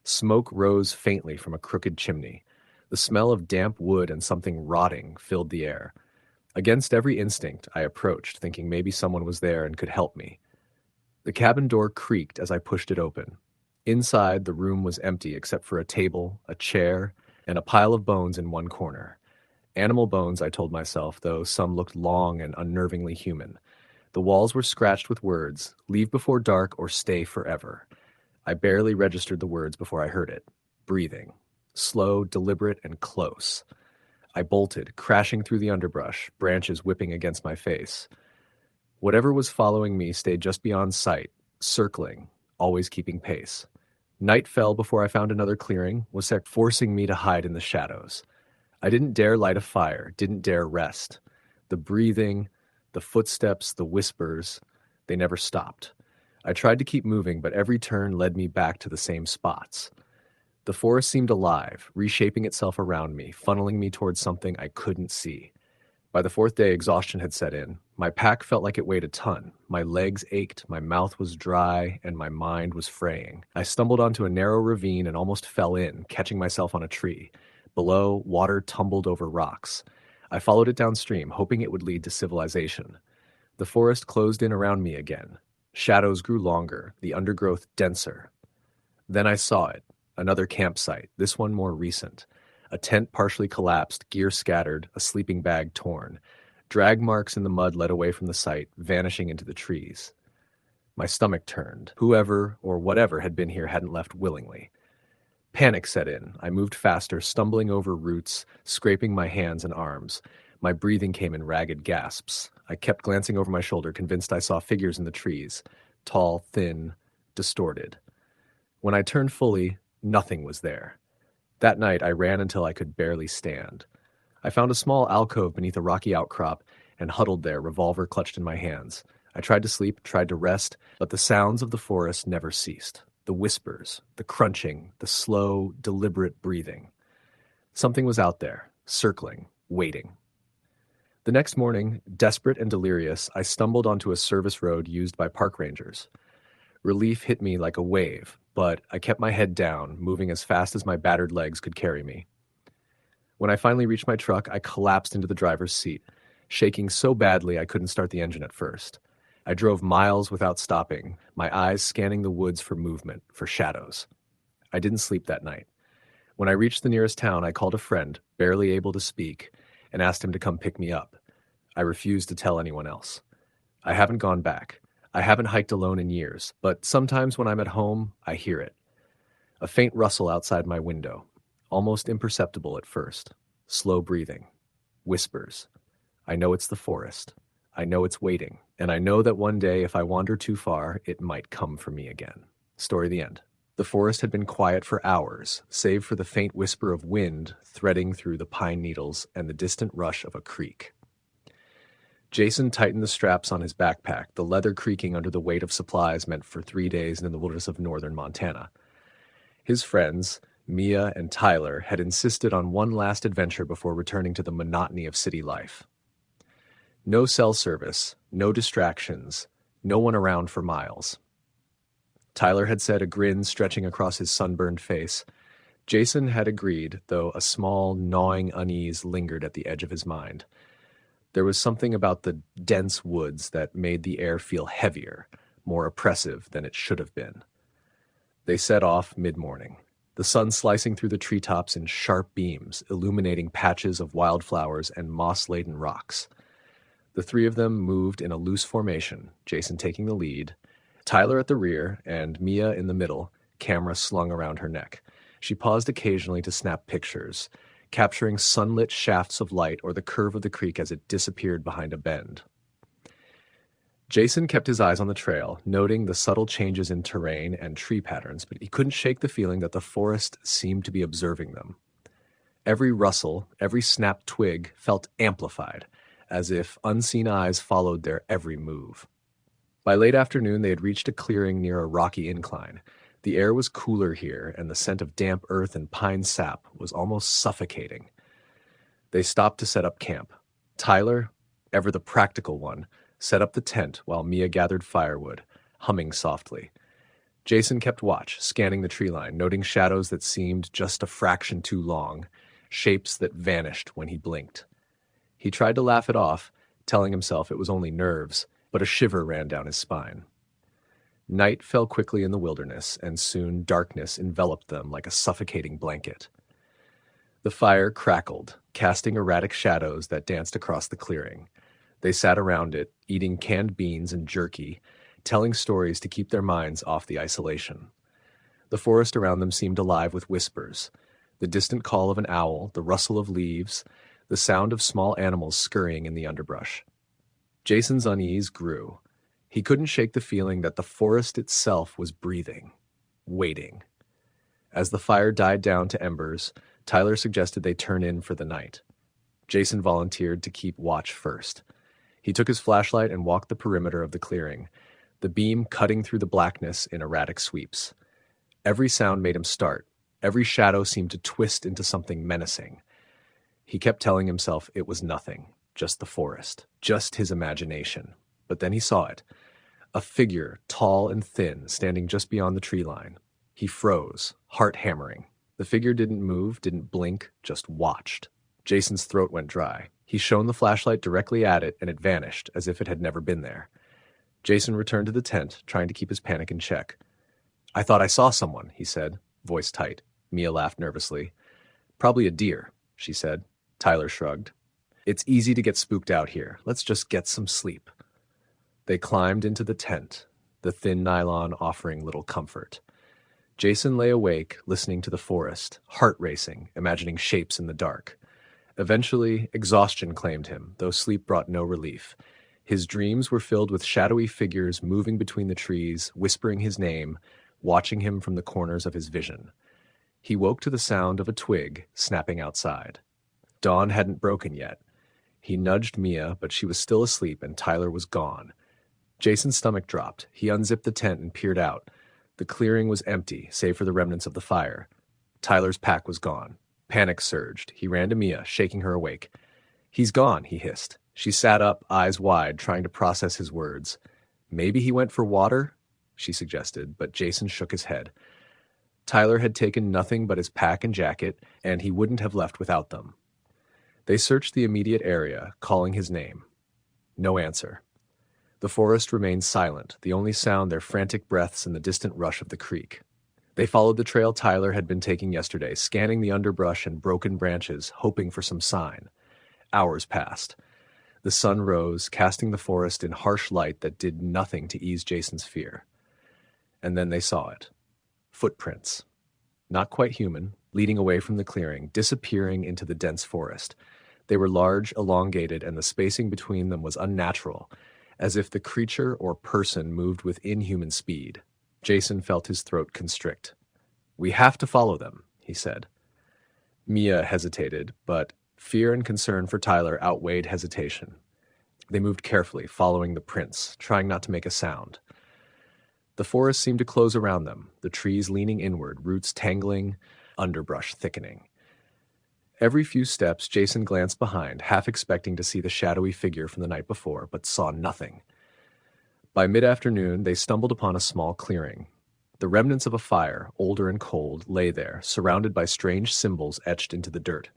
Smoke rose faintly from a crooked chimney. The smell of damp wood and something rotting filled the air. Against every instinct, I approached, thinking maybe someone was there and could help me. The cabin door creaked as I pushed it open. Inside, the room was empty except for a table, a chair, and a pile of bones in one corner. Animal bones, I told myself, though some looked long and unnervingly human. The walls were scratched with words, "Leave before dark or stay forever." I barely registered the words before I heard it. Breathing. Slow, deliberate, and close. I bolted, crashing through the underbrush, branches whipping against my face. Whatever was following me stayed just beyond sight, circling, always keeping pace. Night fell before I found another clearing, was forcing me to hide in the shadows. I didn't dare light a fire, didn't dare rest. The breathing, the footsteps, the whispers, they never stopped. I tried to keep moving, but every turn led me back to the same spots. The forest seemed alive, reshaping itself around me, funneling me towards something I couldn't see. By the fourth day, exhaustion had set in. My pack felt like it weighed a ton. My legs ached, my mouth was dry, and my mind was fraying. I stumbled onto a narrow ravine and almost fell in, catching myself on a tree. Below, water tumbled over rocks. I followed it downstream, hoping it would lead to civilization. The forest closed in around me again. Shadows grew longer, the undergrowth denser. Then I saw it, another campsite, this one more recent. A tent partially collapsed, gear scattered, a sleeping bag torn. Drag marks in the mud led away from the site, vanishing into the trees. My stomach turned. Whoever or whatever had been here hadn't left willingly. Panic set in. I moved faster, stumbling over roots, scraping my hands and arms. My breathing came in ragged gasps. I kept glancing over my shoulder, convinced I saw figures in the trees. Tall, thin, distorted. When I turned fully, nothing was there. That night, I ran until I could barely stand. I found a small alcove beneath a rocky outcrop and huddled there, revolver clutched in my hands. I tried to sleep, tried to rest, but the sounds of the forest never ceased. The whispers, the crunching, the slow, deliberate breathing. Something was out there, circling, waiting. The next morning, desperate and delirious, I stumbled onto a service road used by park rangers. Relief hit me like a wave, but I kept my head down, moving as fast as my battered legs could carry me. When I finally reached my truck, I collapsed into the driver's seat, shaking so badly I couldn't start the engine at first. I drove miles without stopping, my eyes scanning the woods for movement, for shadows. I didn't sleep that night. When I reached the nearest town, I called a friend, barely able to speak, and asked him to come pick me up. I refused to tell anyone else. I haven't gone back. I haven't hiked alone in years, but sometimes when I'm at home, I hear it. A faint rustle outside my window, almost imperceptible at first. Slow breathing. Whispers. I know it's the forest. I know it's waiting, and I know that one day if I wander too far, it might come for me again. Story the end. The forest had been quiet for hours, save for the faint whisper of wind threading through the pine needles and the distant rush of a creek. Jason tightened the straps on his backpack, the leather creaking under the weight of supplies meant for 3 days in the wilderness of northern Montana. His friends, Mia and Tyler, had insisted on one last adventure before returning to the monotony of city life. No cell service, no distractions, no one around for miles. Tyler had said, a grin stretching across his sunburned face. Jason had agreed, though a small, gnawing unease lingered at the edge of his mind. There was something about the dense woods that made the air feel heavier, more oppressive than it should have been. They set off mid-morning, the sun slicing through the treetops in sharp beams, illuminating patches of wildflowers and moss-laden rocks. The three of them moved in a loose formation, Jason taking the lead, Tyler at the rear, and Mia in the middle, camera slung around her neck. She paused occasionally to snap pictures, capturing sunlit shafts of light or the curve of the creek as it disappeared behind a bend. Jason kept his eyes on the trail, noting the subtle changes in terrain and tree patterns, but he couldn't shake the feeling that the forest seemed to be observing them. Every rustle, every snapped twig felt amplified, as if unseen eyes followed their every move. By late afternoon, they had reached a clearing near a rocky incline. The air was cooler here, and the scent of damp earth and pine sap was almost suffocating. They stopped to set up camp. Tyler, ever the practical one, set up the tent while Mia gathered firewood, humming softly. Jason kept watch, scanning the tree line, noting shadows that seemed just a fraction too long, shapes that vanished when he blinked. He tried to laugh it off, telling himself it was only nerves, but a shiver ran down his spine. Night fell quickly in the wilderness, and soon darkness enveloped them like a suffocating blanket. The fire crackled, casting erratic shadows that danced across the clearing. They sat around it, eating canned beans and jerky, telling stories to keep their minds off the isolation. The forest around them seemed alive with whispers, the distant call of an owl, the rustle of leaves, the sound of small animals scurrying in the underbrush. Jason's unease grew. He couldn't shake the feeling that the forest itself was breathing, waiting. As the fire died down to embers, Tyler suggested they turn in for the night. Jason volunteered to keep watch first. He took his flashlight and walked the perimeter of the clearing, the beam cutting through the blackness in erratic sweeps. Every sound made him start. Every shadow seemed to twist into something menacing. He kept telling himself it was nothing, just the forest, just his imagination. But then he saw it. A figure, tall and thin, standing just beyond the tree line. He froze, heart hammering. The figure didn't move, didn't blink, just watched. Jason's throat went dry. He shone the flashlight directly at it, and it vanished, as if it had never been there. Jason returned to the tent, trying to keep his panic in check. "I thought I saw someone," he said, voice tight. Mia laughed nervously. "Probably a deer," she said. Tyler shrugged. "It's easy to get spooked out here. Let's just get some sleep." They climbed into the tent, the thin nylon offering little comfort. Jason lay awake, listening to the forest, heart racing, imagining shapes in the dark. Eventually, exhaustion claimed him, though sleep brought no relief. His dreams were filled with shadowy figures moving between the trees, whispering his name, watching him from the corners of his vision. He woke to the sound of a twig snapping outside. Dawn hadn't broken yet. He nudged Mia, but she was still asleep and Tyler was gone. Jason's stomach dropped. He unzipped the tent and peered out. The clearing was empty, save for the remnants of the fire. Tyler's pack was gone. Panic surged. He ran to Mia, shaking her awake. "He's gone," he hissed. She sat up, eyes wide, trying to process his words. "Maybe he went for water?" she suggested, but Jason shook his head. Tyler had taken nothing but his pack and jacket, and he wouldn't have left without them. They searched the immediate area, calling his name. No answer. The forest remained silent, the only sound their frantic breaths and the distant rush of the creek. They followed the trail Tyler had been taking yesterday, scanning the underbrush and broken branches, hoping for some sign. Hours passed. The sun rose, casting the forest in harsh light that did nothing to ease Jason's fear. And then they saw it. Footprints. Not quite human, leading away from the clearing, disappearing into the dense forest. They were large, elongated, and the spacing between them was unnatural, as if the creature or person moved with inhuman speed. Jason felt his throat constrict. "We have to follow them," he said. Mia hesitated, but fear and concern for Tyler outweighed hesitation. They moved carefully, following the prints, trying not to make a sound. The forest seemed to close around them, the trees leaning inward, roots tangling, underbrush thickening. Every few steps, Jason glanced behind, half expecting to see the shadowy figure from the night before, but saw nothing. By mid-afternoon, they stumbled upon a small clearing. The remnants of a fire, older and cold, lay there, surrounded by strange symbols etched into the dirt.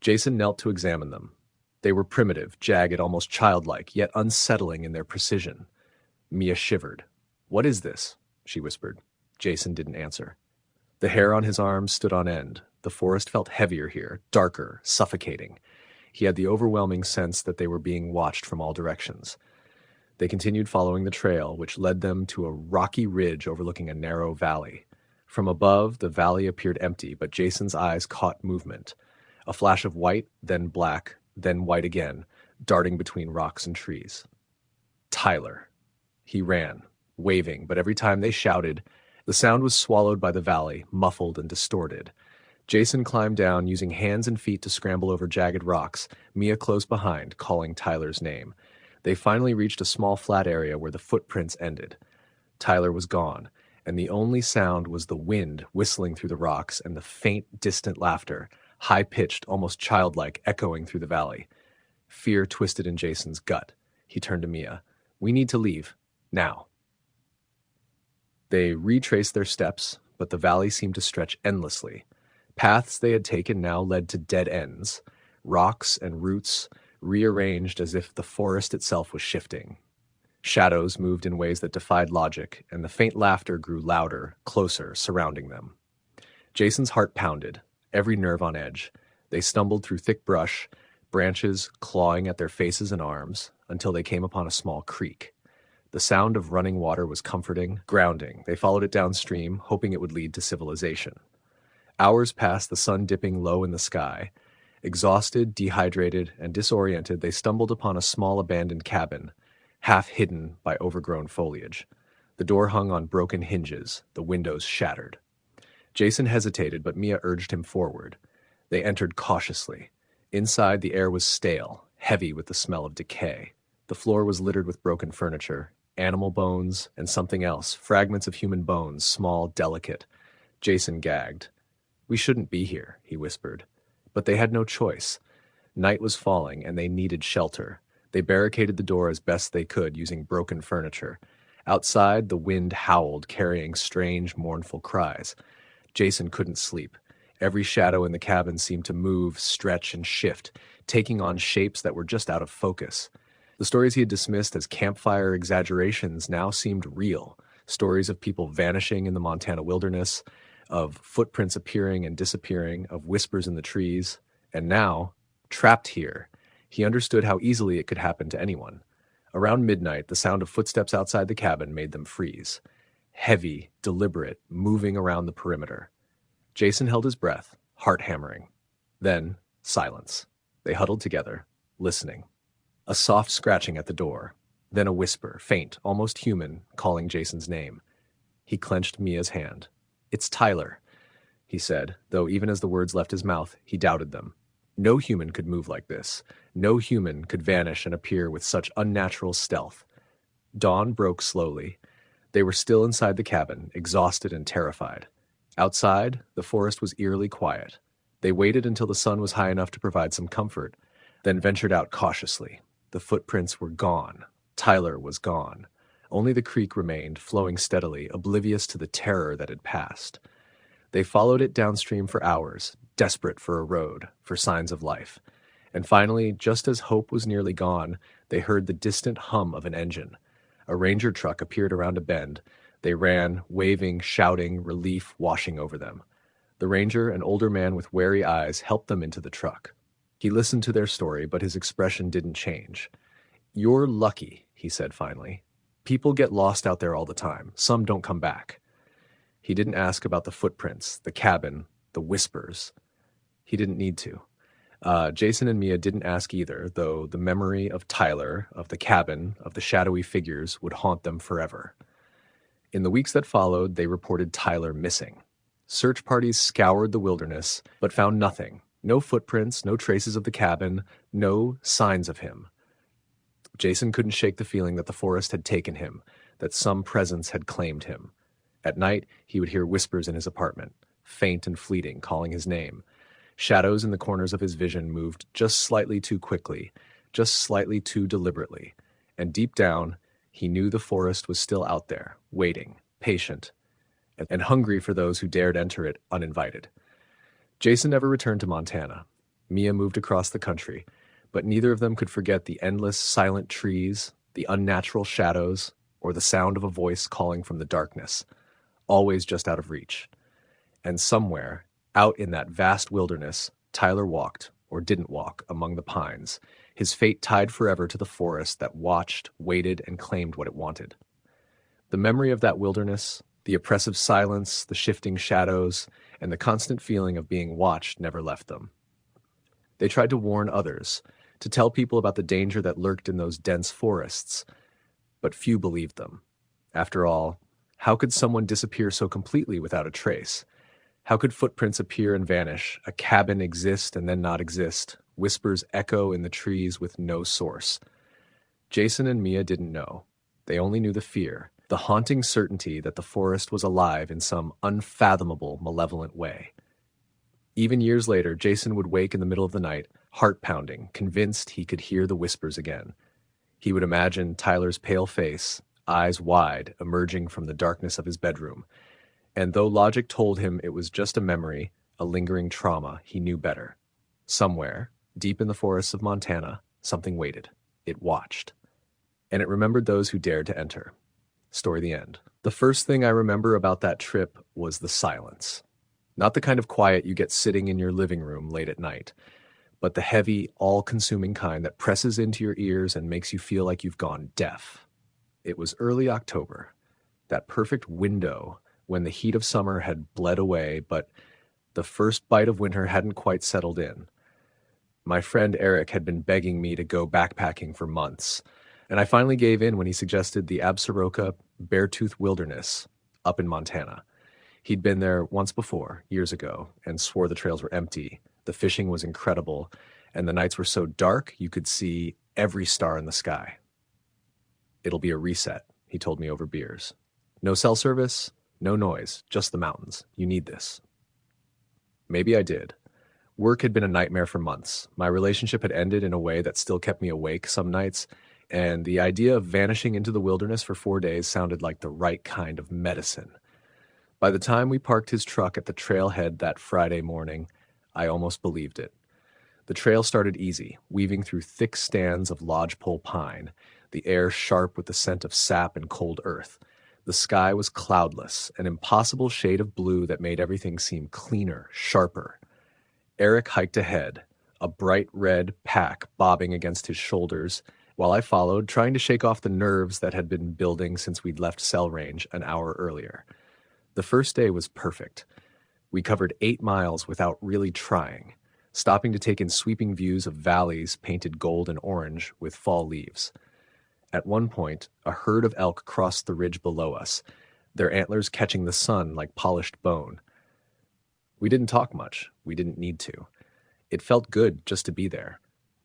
Jason knelt to examine them. They were primitive, jagged, almost childlike, yet unsettling in their precision. Mia shivered. "What is this?" she whispered. Jason didn't answer. The hair on his arms stood on end. The forest felt heavier here, darker, suffocating. He had the overwhelming sense that they were being watched from all directions. They continued following the trail, which led them to a rocky ridge overlooking a narrow valley. From above, the valley appeared empty, but Jason's eyes caught movement. A flash of white, then black, then white again, darting between rocks and trees. Tyler. He ran, waving, but every time they shouted, the sound was swallowed by the valley, muffled and distorted. Jason climbed down, using hands and feet to scramble over jagged rocks, Mia close behind, calling Tyler's name. They finally reached a small flat area where the footprints ended. Tyler was gone, and the only sound was the wind whistling through the rocks and the faint, distant laughter, high-pitched, almost childlike, echoing through the valley. Fear twisted in Jason's gut. He turned to Mia. "We need to leave. Now." They retraced their steps, but the valley seemed to stretch endlessly. Paths they had taken now led to dead ends, rocks and roots rearranged as if the forest itself was shifting. Shadows moved in ways that defied logic, and the faint laughter grew louder, closer, surrounding them. Jason's heart pounded, every nerve on edge. They stumbled through thick brush, branches clawing at their faces and arms, until they came upon a small creek. The sound of running water was comforting, grounding. They followed it downstream, hoping it would lead to civilization. Hours passed, the sun dipping low in the sky. Exhausted, dehydrated, and disoriented, they stumbled upon a small abandoned cabin, half hidden by overgrown foliage. The door hung on broken hinges, the windows shattered. Jason hesitated, but Mia urged him forward. They entered cautiously. Inside, the air was stale, heavy with the smell of decay. The floor was littered with broken furniture, animal bones, and something else, fragments of human bones, small, delicate. Jason gagged. "We shouldn't be here," he whispered. But they had no choice. Night was falling, and they needed shelter. They barricaded the door as best they could, using broken furniture. Outside, the wind howled, carrying strange, mournful cries. Jason couldn't sleep. Every shadow in the cabin seemed to move, stretch, and shift, taking on shapes that were just out of focus. The stories he had dismissed as campfire exaggerations now seemed real. Stories of people vanishing in the Montana wilderness, of footprints appearing and disappearing, of whispers in the trees. And now, trapped here, he understood how easily it could happen to anyone. Around midnight, the sound of footsteps outside the cabin made them freeze. Heavy, deliberate, moving around the perimeter. Jason held his breath, heart hammering. Then, silence. They huddled together, listening. A soft scratching at the door. Then a whisper, faint, almost human, calling Jason's name. He clenched Mia's hand. "It's Tyler," he said, though even as the words left his mouth, he doubted them. No human could move like this. No human could vanish and appear with such unnatural stealth. Dawn broke slowly. They were still inside the cabin, exhausted and terrified. Outside, the forest was eerily quiet. They waited until the sun was high enough to provide some comfort, then ventured out cautiously. The footprints were gone. Tyler was gone. Only the creek remained, flowing steadily, oblivious to the terror that had passed. They followed it downstream for hours, desperate for a road, for signs of life. And finally, just as hope was nearly gone, they heard the distant hum of an engine. A ranger truck appeared around a bend. They ran, waving, shouting, relief washing over them. The ranger, an older man with wary eyes, helped them into the truck. He listened to their story, but his expression didn't change. "You're lucky," he said finally. "People get lost out there all the time. Some don't come back." He didn't ask about the footprints, the cabin, the whispers. He didn't need to. Jason and Mia didn't ask either, though the memory of Tyler, of the cabin, of the shadowy figures would haunt them forever. In the weeks that followed, they reported Tyler missing. Search parties scoured the wilderness, but found nothing. No footprints, no traces of the cabin, no signs of him. Jason couldn't shake the feeling that the forest had taken him, that some presence had claimed him. At night, he would hear whispers in his apartment, faint and fleeting, calling his name. Shadows in the corners of his vision moved just slightly too quickly, just slightly too deliberately. And deep down, he knew the forest was still out there, waiting, patient. and hungry for those who dared enter it uninvited. Jason never returned to Montana. Mia moved across the country, but neither of them could forget the endless silent trees, the unnatural shadows, or the sound of a voice calling from the darkness, always just out of reach. And somewhere, out in that vast wilderness, Tyler walked, or didn't walk, among the pines, his fate tied forever to the forest that watched, waited, and claimed what it wanted. The memory of that wilderness, the oppressive silence, the shifting shadows, and the constant feeling of being watched never left them. They tried to warn others, to tell people about the danger that lurked in those dense forests, but few believed them. After all, how could someone disappear so completely without a trace? How could footprints appear and vanish, a cabin exist and then not exist, whispers echo in the trees with no source? Jason and Mia didn't know. They only knew the fear, the haunting certainty that the forest was alive in some unfathomable, malevolent way. Even years later, Jason would wake in the middle of the night, heart pounding, convinced he could hear the whispers again. He would imagine Tyler's pale face, eyes wide, emerging from the darkness of his bedroom. And though logic told him it was just a memory, a lingering trauma, he knew better. Somewhere, deep in the forests of Montana, something waited. It watched. And it remembered those who dared to enter. Story the end. The first thing I remember about that trip was the silence. Not the kind of quiet you get sitting in your living room late at night, but the heavy, all-consuming kind that presses into your ears and makes you feel like you've gone deaf. It was early October, that perfect window when the heat of summer had bled away, but the first bite of winter hadn't quite settled in. My friend Eric had been begging me to go backpacking for months, and I finally gave in when he suggested the Absaroka Beartooth Wilderness up in Montana. He'd been there once before, years ago, and swore the trails were empty. The fishing was incredible, and the nights were so dark you could see every star in the sky. It'll be a reset, he told me over beers. No cell service, no noise, just the mountains. You need this. Maybe I did. Work had been a nightmare for months. My relationship had ended in a way that still kept me awake some nights, and the idea of vanishing into the wilderness for 4 days sounded like the right kind of medicine. By the time we parked his truck at the trailhead that Friday morning, I almost believed it. The trail started easy, weaving through thick stands of lodgepole pine, the air sharp with the scent of sap and cold earth. The sky was cloudless, an impossible shade of blue that made everything seem cleaner, sharper. Eric hiked ahead, a bright red pack bobbing against his shoulders, while I followed, trying to shake off the nerves that had been building since we'd left cell range an hour earlier. The first day was perfect. We covered 8 miles without really trying, stopping to take in sweeping views of valleys painted gold and orange with fall leaves. At one point, a herd of elk crossed the ridge below us, their antlers catching the sun like polished bone. We didn't talk much. We didn't need to. It felt good just to be there,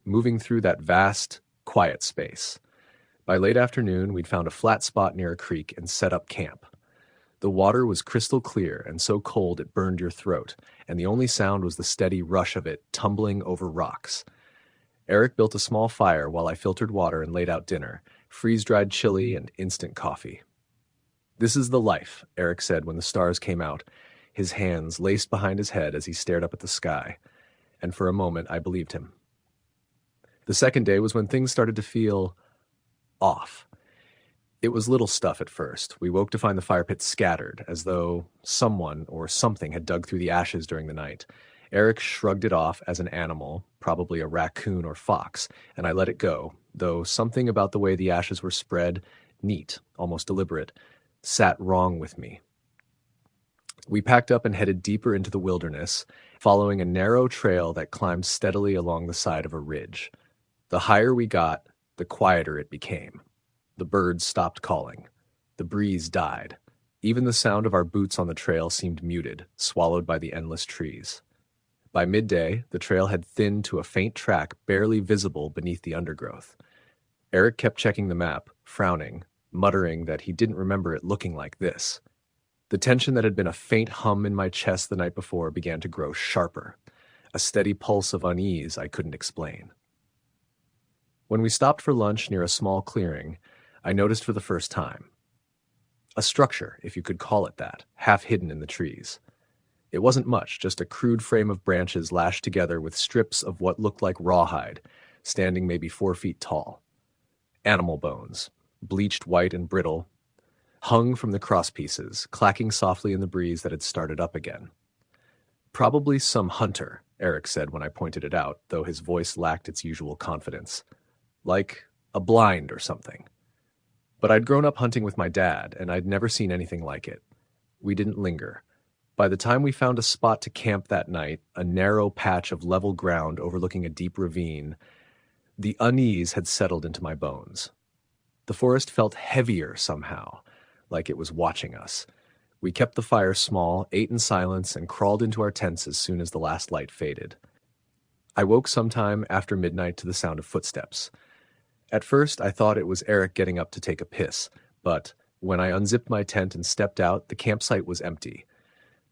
moving through that vast, quiet space. By late afternoon, we'd found a flat spot near a creek and set up camp. The water was crystal clear and so cold it burned your throat, and the only sound was the steady rush of it tumbling over rocks. Eric built a small fire while I filtered water and laid out dinner, freeze-dried chili and instant coffee. "This is the life," Eric said when the stars came out, his hands laced behind his head as he stared up at the sky, and for a moment I believed him. The second day was when things started to feel off. It was little stuff at first. We woke to find the fire pit scattered, as though someone or something had dug through the ashes during the night. Eric shrugged it off as an animal, probably a raccoon or fox, and I let it go, though something about the way the ashes were spread, neat, almost deliberate, sat wrong with me. We packed up and headed deeper into the wilderness, following a narrow trail that climbed steadily along the side of a ridge. The higher we got, the quieter it became. The birds stopped calling. The breeze died. Even the sound of our boots on the trail seemed muted, swallowed by the endless trees. By midday, the trail had thinned to a faint track barely visible beneath the undergrowth. Eric kept checking the map, frowning, muttering that he didn't remember it looking like this. The tension that had been a faint hum in my chest the night before began to grow sharper, a steady pulse of unease I couldn't explain. When we stopped for lunch near a small clearing, I noticed for the first time. A structure, if you could call it that, half hidden in the trees. It wasn't much, just a crude frame of branches lashed together with strips of what looked like rawhide, standing maybe 4 feet tall. Animal bones, bleached white and brittle, hung from the crosspieces, clacking softly in the breeze that had started up again. Probably some hunter, Eric said when I pointed it out, though his voice lacked its usual confidence. Like a blind or something. But I'd grown up hunting with my dad, and I'd never seen anything like it. We didn't linger. By the time we found a spot to camp that night, a narrow patch of level ground overlooking a deep ravine, the unease had settled into my bones. The forest felt heavier somehow, like it was watching us. We kept the fire small, ate in silence, and crawled into our tents as soon as the last light faded. I woke sometime after midnight to the sound of footsteps. At first, I thought it was Eric getting up to take a piss, but when I unzipped my tent and stepped out, the campsite was empty.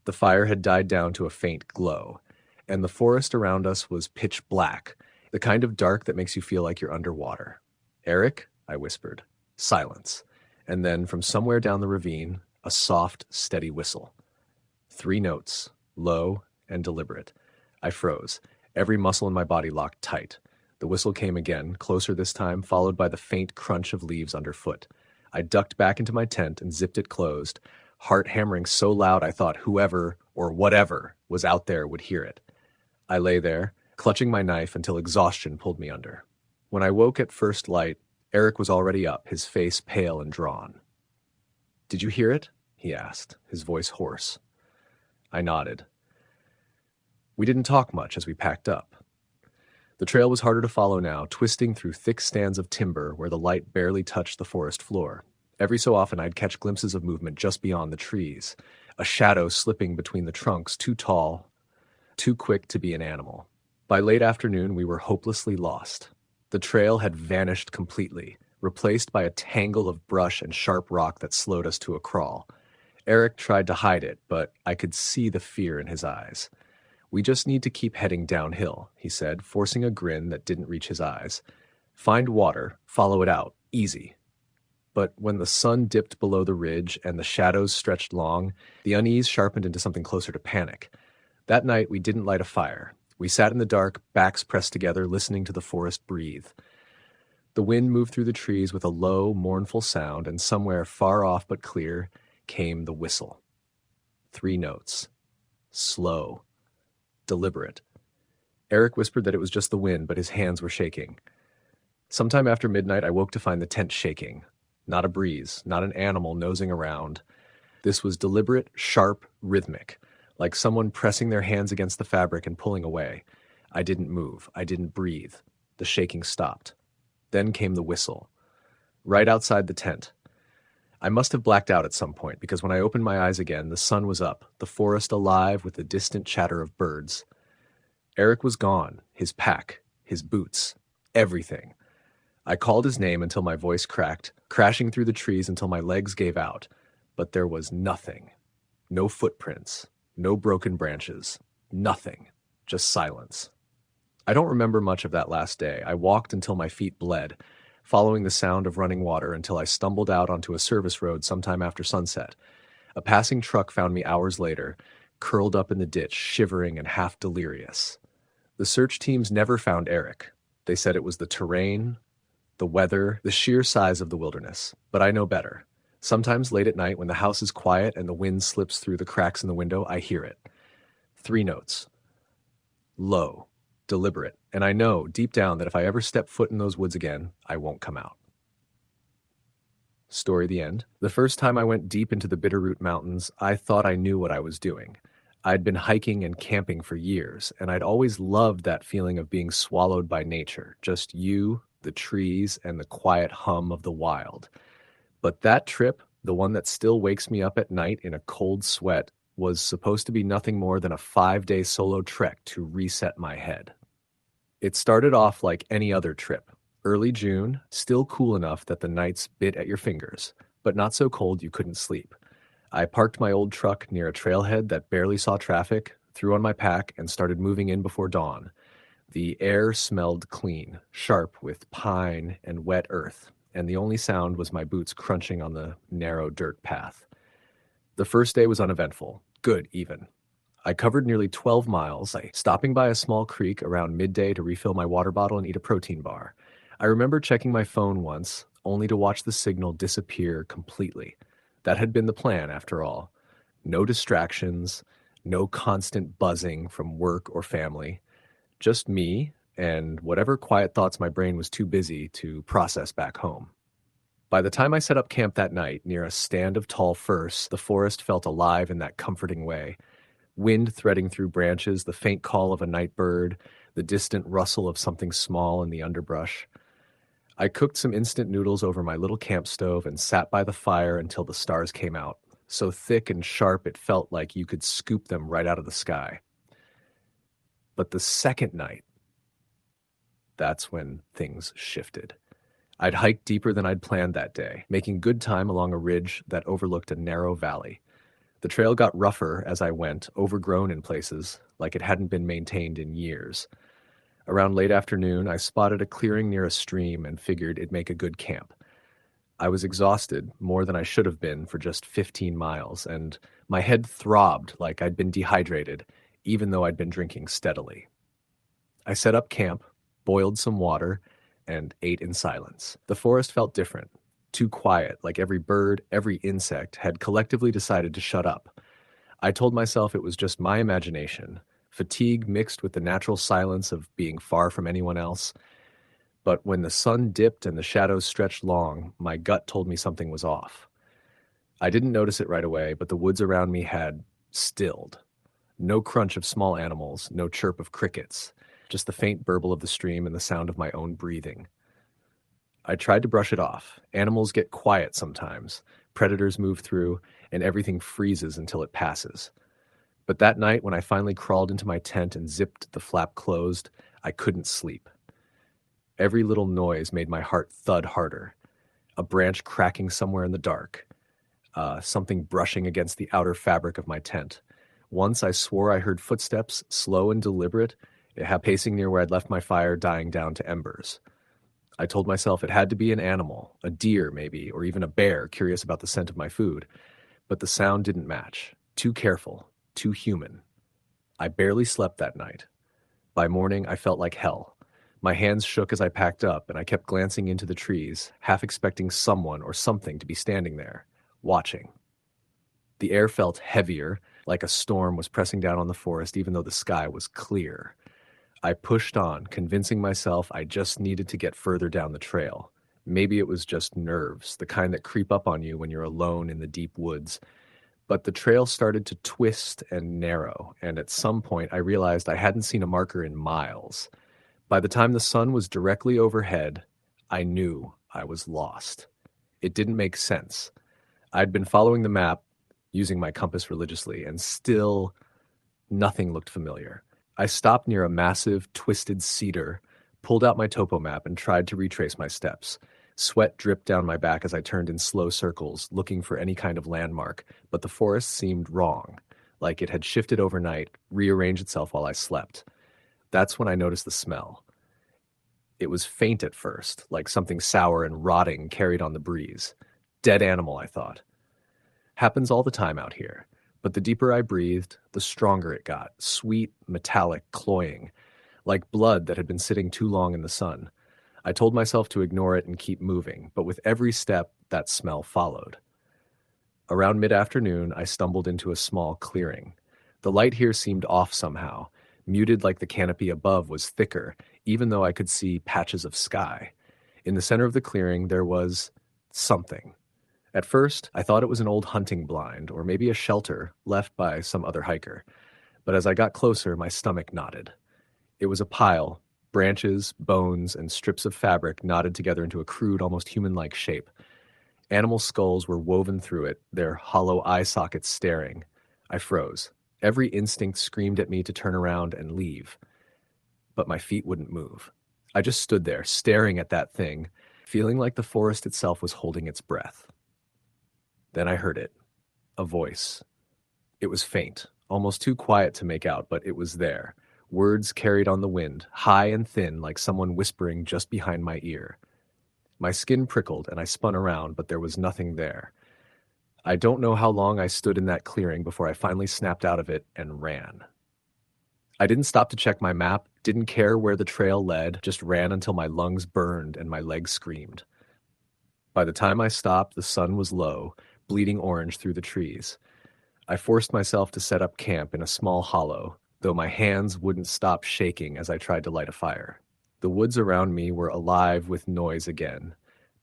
The fire had died down to a faint glow, and the forest around us was pitch black, the kind of dark that makes you feel like you're underwater. "Eric?" I whispered. Silence. And then, from somewhere down the ravine, a soft, steady whistle. 3 notes, low and deliberate. I froze, every muscle in my body locked tight. The whistle came again, closer this time, followed by the faint crunch of leaves underfoot. I ducked back into my tent and zipped it closed, heart hammering so loud I thought whoever, or whatever, was out there would hear it. I lay there, clutching my knife until exhaustion pulled me under. When I woke at first light, Eric was already up, his face pale and drawn. "Did you hear it?" he asked, his voice hoarse. I nodded. We didn't talk much as we packed up. The trail was harder to follow now, twisting through thick stands of timber where the light barely touched the forest floor. Every so often I'd catch glimpses of movement just beyond the trees, a shadow slipping between the trunks, too tall, too quick to be an animal. By late afternoon, we were hopelessly lost. The trail had vanished completely, replaced by a tangle of brush and sharp rock that slowed us to a crawl. Eric tried to hide it, but I could see the fear in his eyes. "We just need to keep heading downhill," he said, forcing a grin that didn't reach his eyes. "Find water, follow it out, easy." But when the sun dipped below the ridge and the shadows stretched long, the unease sharpened into something closer to panic. That night, we didn't light a fire. We sat in the dark, backs pressed together, listening to the forest breathe. The wind moved through the trees with a low, mournful sound, and somewhere far off but clear came the whistle. 3 notes. Slow. Deliberate. Eric whispered that it was just the wind, but his hands were shaking. Sometime after midnight, I woke to find the tent shaking. Not a breeze, not an animal nosing around. This was deliberate, sharp, rhythmic, like someone pressing their hands against the fabric and pulling away. I didn't move. I didn't breathe. The shaking stopped. Then came the whistle. Right outside the tent. I must have blacked out at some point, because when I opened my eyes again, the sun was up, the forest alive with the distant chatter of birds. Eric was gone, his pack, his boots, everything. I called his name until my voice cracked, crashing through the trees until my legs gave out. But there was nothing. No footprints, no broken branches, nothing, just silence. I don't remember much of that last day. I walked until my feet bled, following the sound of running water until I stumbled out onto a service road sometime after sunset. A passing truck found me hours later, curled up in the ditch, shivering and half delirious. The search teams never found Eric. They said it was the terrain, the weather, the sheer size of the wilderness. But I know better. Sometimes late at night when the house is quiet and the wind slips through the cracks in the window, I hear it. 3 notes. Low. Deliberate, and I know, deep down, that if I ever step foot in those woods again, I won't come out. Story the end. The first time I went deep into the Bitterroot Mountains, I thought I knew what I was doing. I'd been hiking and camping for years, and I'd always loved that feeling of being swallowed by nature, just you, the trees, and the quiet hum of the wild. But that trip, the one that still wakes me up at night in a cold sweat, was supposed to be nothing more than a 5-day solo trek to reset my head. It started off like any other trip. Early June, still cool enough that the nights bit at your fingers, but not so cold you couldn't sleep. I parked my old truck near a trailhead that barely saw traffic, threw on my pack, and started moving in before dawn. The air smelled clean, sharp with pine and wet earth, and the only sound was my boots crunching on the narrow dirt path. The first day was uneventful. Good, even. I covered nearly 12 miles, stopping by a small creek around midday to refill my water bottle and eat a protein bar. I remember checking my phone once, only to watch the signal disappear completely. That had been the plan, after all. No distractions, no constant buzzing from work or family. Just me and whatever quiet thoughts my brain was too busy to process back home. By the time I set up camp that night near a stand of tall firs, the forest felt alive in that comforting way. Wind threading through branches, the faint call of a night bird, the distant rustle of something small in the underbrush. I cooked some instant noodles over my little camp stove and sat by the fire until the stars came out, so thick and sharp it felt like you could scoop them right out of the sky. But the second night, that's when things shifted. I'd hiked deeper than I'd planned that day, making good time along a ridge that overlooked a narrow valley. The trail got rougher as I went, overgrown in places, like it hadn't been maintained in years. Around late afternoon, I spotted a clearing near a stream and figured it'd make a good camp. I was exhausted, more than I should have been for just 15 miles, and my head throbbed like I'd been dehydrated, even though I'd been drinking steadily. I set up camp, boiled some water, and ate in silence. The forest felt different, too quiet, like every bird, every insect had collectively decided to shut up. I told myself it was just my imagination, fatigue mixed with the natural silence of being far from anyone else. But when the sun dipped and the shadows stretched long, my gut told me something was off. I didn't notice it right away, but the woods around me had stilled. No crunch of small animals, no chirp of crickets, just the faint burble of the stream and the sound of my own breathing. I tried to brush it off. Animals get quiet sometimes. Predators move through, and everything freezes until it passes. But that night, when I finally crawled into my tent and zipped the flap closed, I couldn't sleep. Every little noise made my heart thud harder. A branch cracking somewhere in the dark. Something brushing against the outer fabric of my tent. Once I swore I heard footsteps, slow and deliberate, pacing near where I'd left my fire dying down to embers. I told myself it had to be an animal, a deer maybe, or even a bear curious about the scent of my food. But the sound didn't match. Too careful, too human. I barely slept that night. By morning, I felt like hell. My hands shook as I packed up, and I kept glancing into the trees, half expecting someone or something to be standing there, watching. The air felt heavier, like a storm was pressing down on the forest, even though the sky was clear. I pushed on, convincing myself I just needed to get further down the trail. Maybe it was just nerves, the kind that creep up on you when you're alone in the deep woods. But the trail started to twist and narrow, and at some point I realized I hadn't seen a marker in miles. By the time the sun was directly overhead, I knew I was lost. It didn't make sense. I'd been following the map, using my compass religiously, and still nothing looked familiar. I stopped near a massive, twisted cedar, pulled out my topo map, and tried to retrace my steps. Sweat dripped down my back as I turned in slow circles, looking for any kind of landmark, but the forest seemed wrong, like it had shifted overnight, rearranged itself while I slept. That's when I noticed the smell. It was faint at first, like something sour and rotting carried on the breeze. Dead animal, I thought. Happens all the time out here. But the deeper I breathed, the stronger it got, sweet, metallic, cloying, like blood that had been sitting too long in the sun. I told myself to ignore it and keep moving, but with every step, that smell followed. Around mid-afternoon, I stumbled into a small clearing. The light here seemed off somehow, muted like the canopy above was thicker, even though I could see patches of sky. In the center of the clearing, there was something. At first, I thought it was an old hunting blind, or maybe a shelter left by some other hiker. But as I got closer, my stomach knotted. It was a pile, branches, bones, and strips of fabric knotted together into a crude, almost human-like shape. Animal skulls were woven through it, their hollow eye sockets staring. I froze. Every instinct screamed at me to turn around and leave. But my feet wouldn't move. I just stood there, staring at that thing, feeling like the forest itself was holding its breath. Then I heard it. A voice. It was faint, almost too quiet to make out, but it was there. Words carried on the wind, high and thin, like someone whispering just behind my ear. My skin prickled and I spun around, but there was nothing there. I don't know how long I stood in that clearing before I finally snapped out of it and ran. I didn't stop to check my map, didn't care where the trail led, just ran until my lungs burned and my legs screamed. By the time I stopped, the sun was low, bleeding orange through the trees. I forced myself to set up camp in a small hollow, though my hands wouldn't stop shaking as I tried to light a fire. The woods around me were alive with noise again,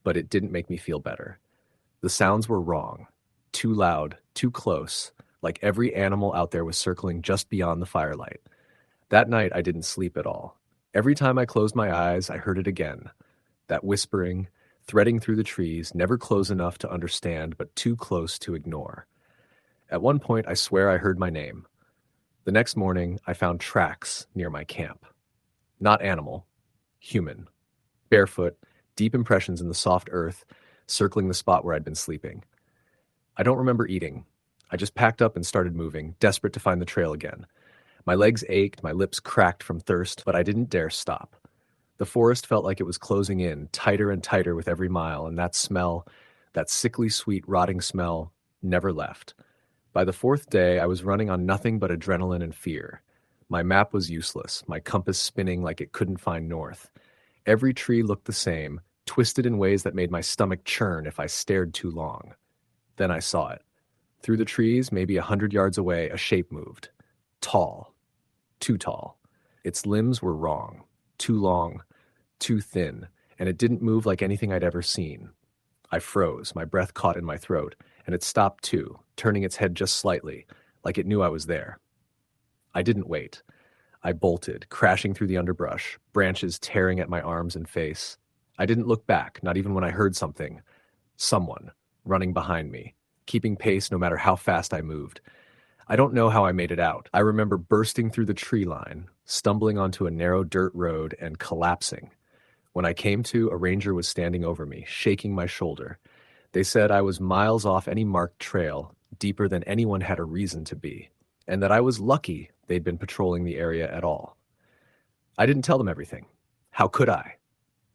but it didn't make me feel better. The sounds were wrong. Too loud, too close, like every animal out there was circling just beyond the firelight. That night, I didn't sleep at all. Every time I closed my eyes, I heard it again. That whispering, threading through the trees, never close enough to understand, but too close to ignore. At one point, I swear I heard my name. The next morning, I found tracks near my camp. Not animal, human. Barefoot, deep impressions in the soft earth, circling the spot where I'd been sleeping. I don't remember eating. I just packed up and started moving, desperate to find the trail again. My legs ached, my lips cracked from thirst, but I didn't dare stop. The forest felt like it was closing in, tighter and tighter with every mile, and that smell, that sickly sweet rotting smell, never left. By the fourth day, I was running on nothing but adrenaline and fear. My map was useless, my compass spinning like it couldn't find north. Every tree looked the same, twisted in ways that made my stomach churn if I stared too long. Then I saw it. Through the trees, maybe 100 yards away, a shape moved. Tall. Too tall. Its limbs were wrong. Too long. Too thin. And it didn't move like anything I'd ever seen. I froze, my breath caught in my throat, and it stopped too, turning its head just slightly, like it knew I was there. I didn't wait. I bolted, crashing through the underbrush, branches tearing at my arms and face. I didn't look back, not even when I heard something. Someone running behind me, keeping pace no matter how fast I moved. I don't know how I made it out. I remember bursting through the tree line, stumbling onto a narrow dirt road, and collapsing. When I came to, a ranger was standing over me, shaking my shoulder. They said I was miles off any marked trail, deeper than anyone had a reason to be, and that I was lucky they'd been patrolling the area at all. I didn't tell them everything. How could I?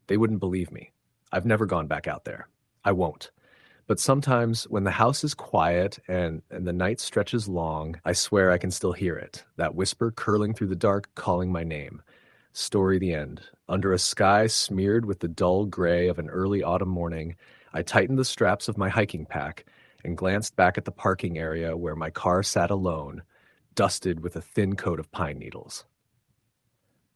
They wouldn't believe me. I've never gone back out there. I won't. But sometimes, when the house is quiet and the night stretches long, I swear I can still hear it, that whisper curling through the dark, calling my name. Story the end. Under a sky smeared with the dull gray of an early autumn morning, I tightened the straps of my hiking pack and glanced back at the parking area where my car sat alone, dusted with a thin coat of pine needles.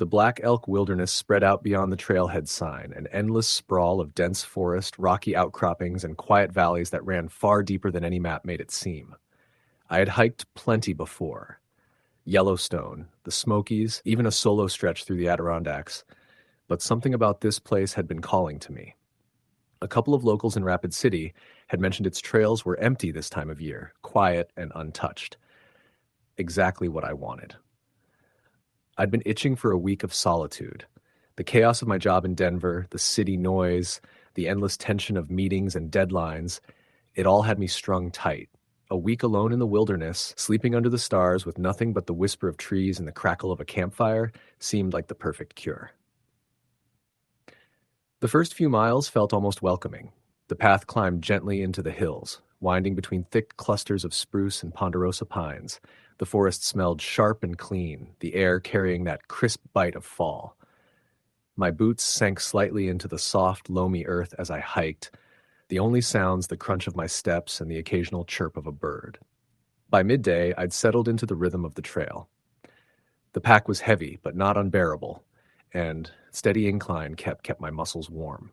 The Black Elk Wilderness spread out beyond the trailhead sign, an endless sprawl of dense forest, rocky outcroppings, and quiet valleys that ran far deeper than any map made it seem. I had hiked plenty before. Yellowstone, the Smokies, even a solo stretch through the Adirondacks. But something about this place had been calling to me. A couple of locals in Rapid City had mentioned its trails were empty this time of year, quiet and untouched. Exactly what I wanted. I'd been itching for a week of solitude. The chaos of my job in Denver, the city noise, the endless tension of meetings and deadlines, it all had me strung tight. A week alone in the wilderness, sleeping under the stars with nothing but the whisper of trees and the crackle of a campfire, seemed like the perfect cure. The first few miles felt almost welcoming. The path climbed gently into the hills, winding between thick clusters of spruce and ponderosa pines. The forest smelled sharp and clean, the air carrying that crisp bite of fall. My boots sank slightly into the soft, loamy earth as I hiked, the only sounds the crunch of my steps and the occasional chirp of a bird. By midday, I'd settled into the rhythm of the trail. The pack was heavy, but not unbearable, and steady incline kept my muscles warm.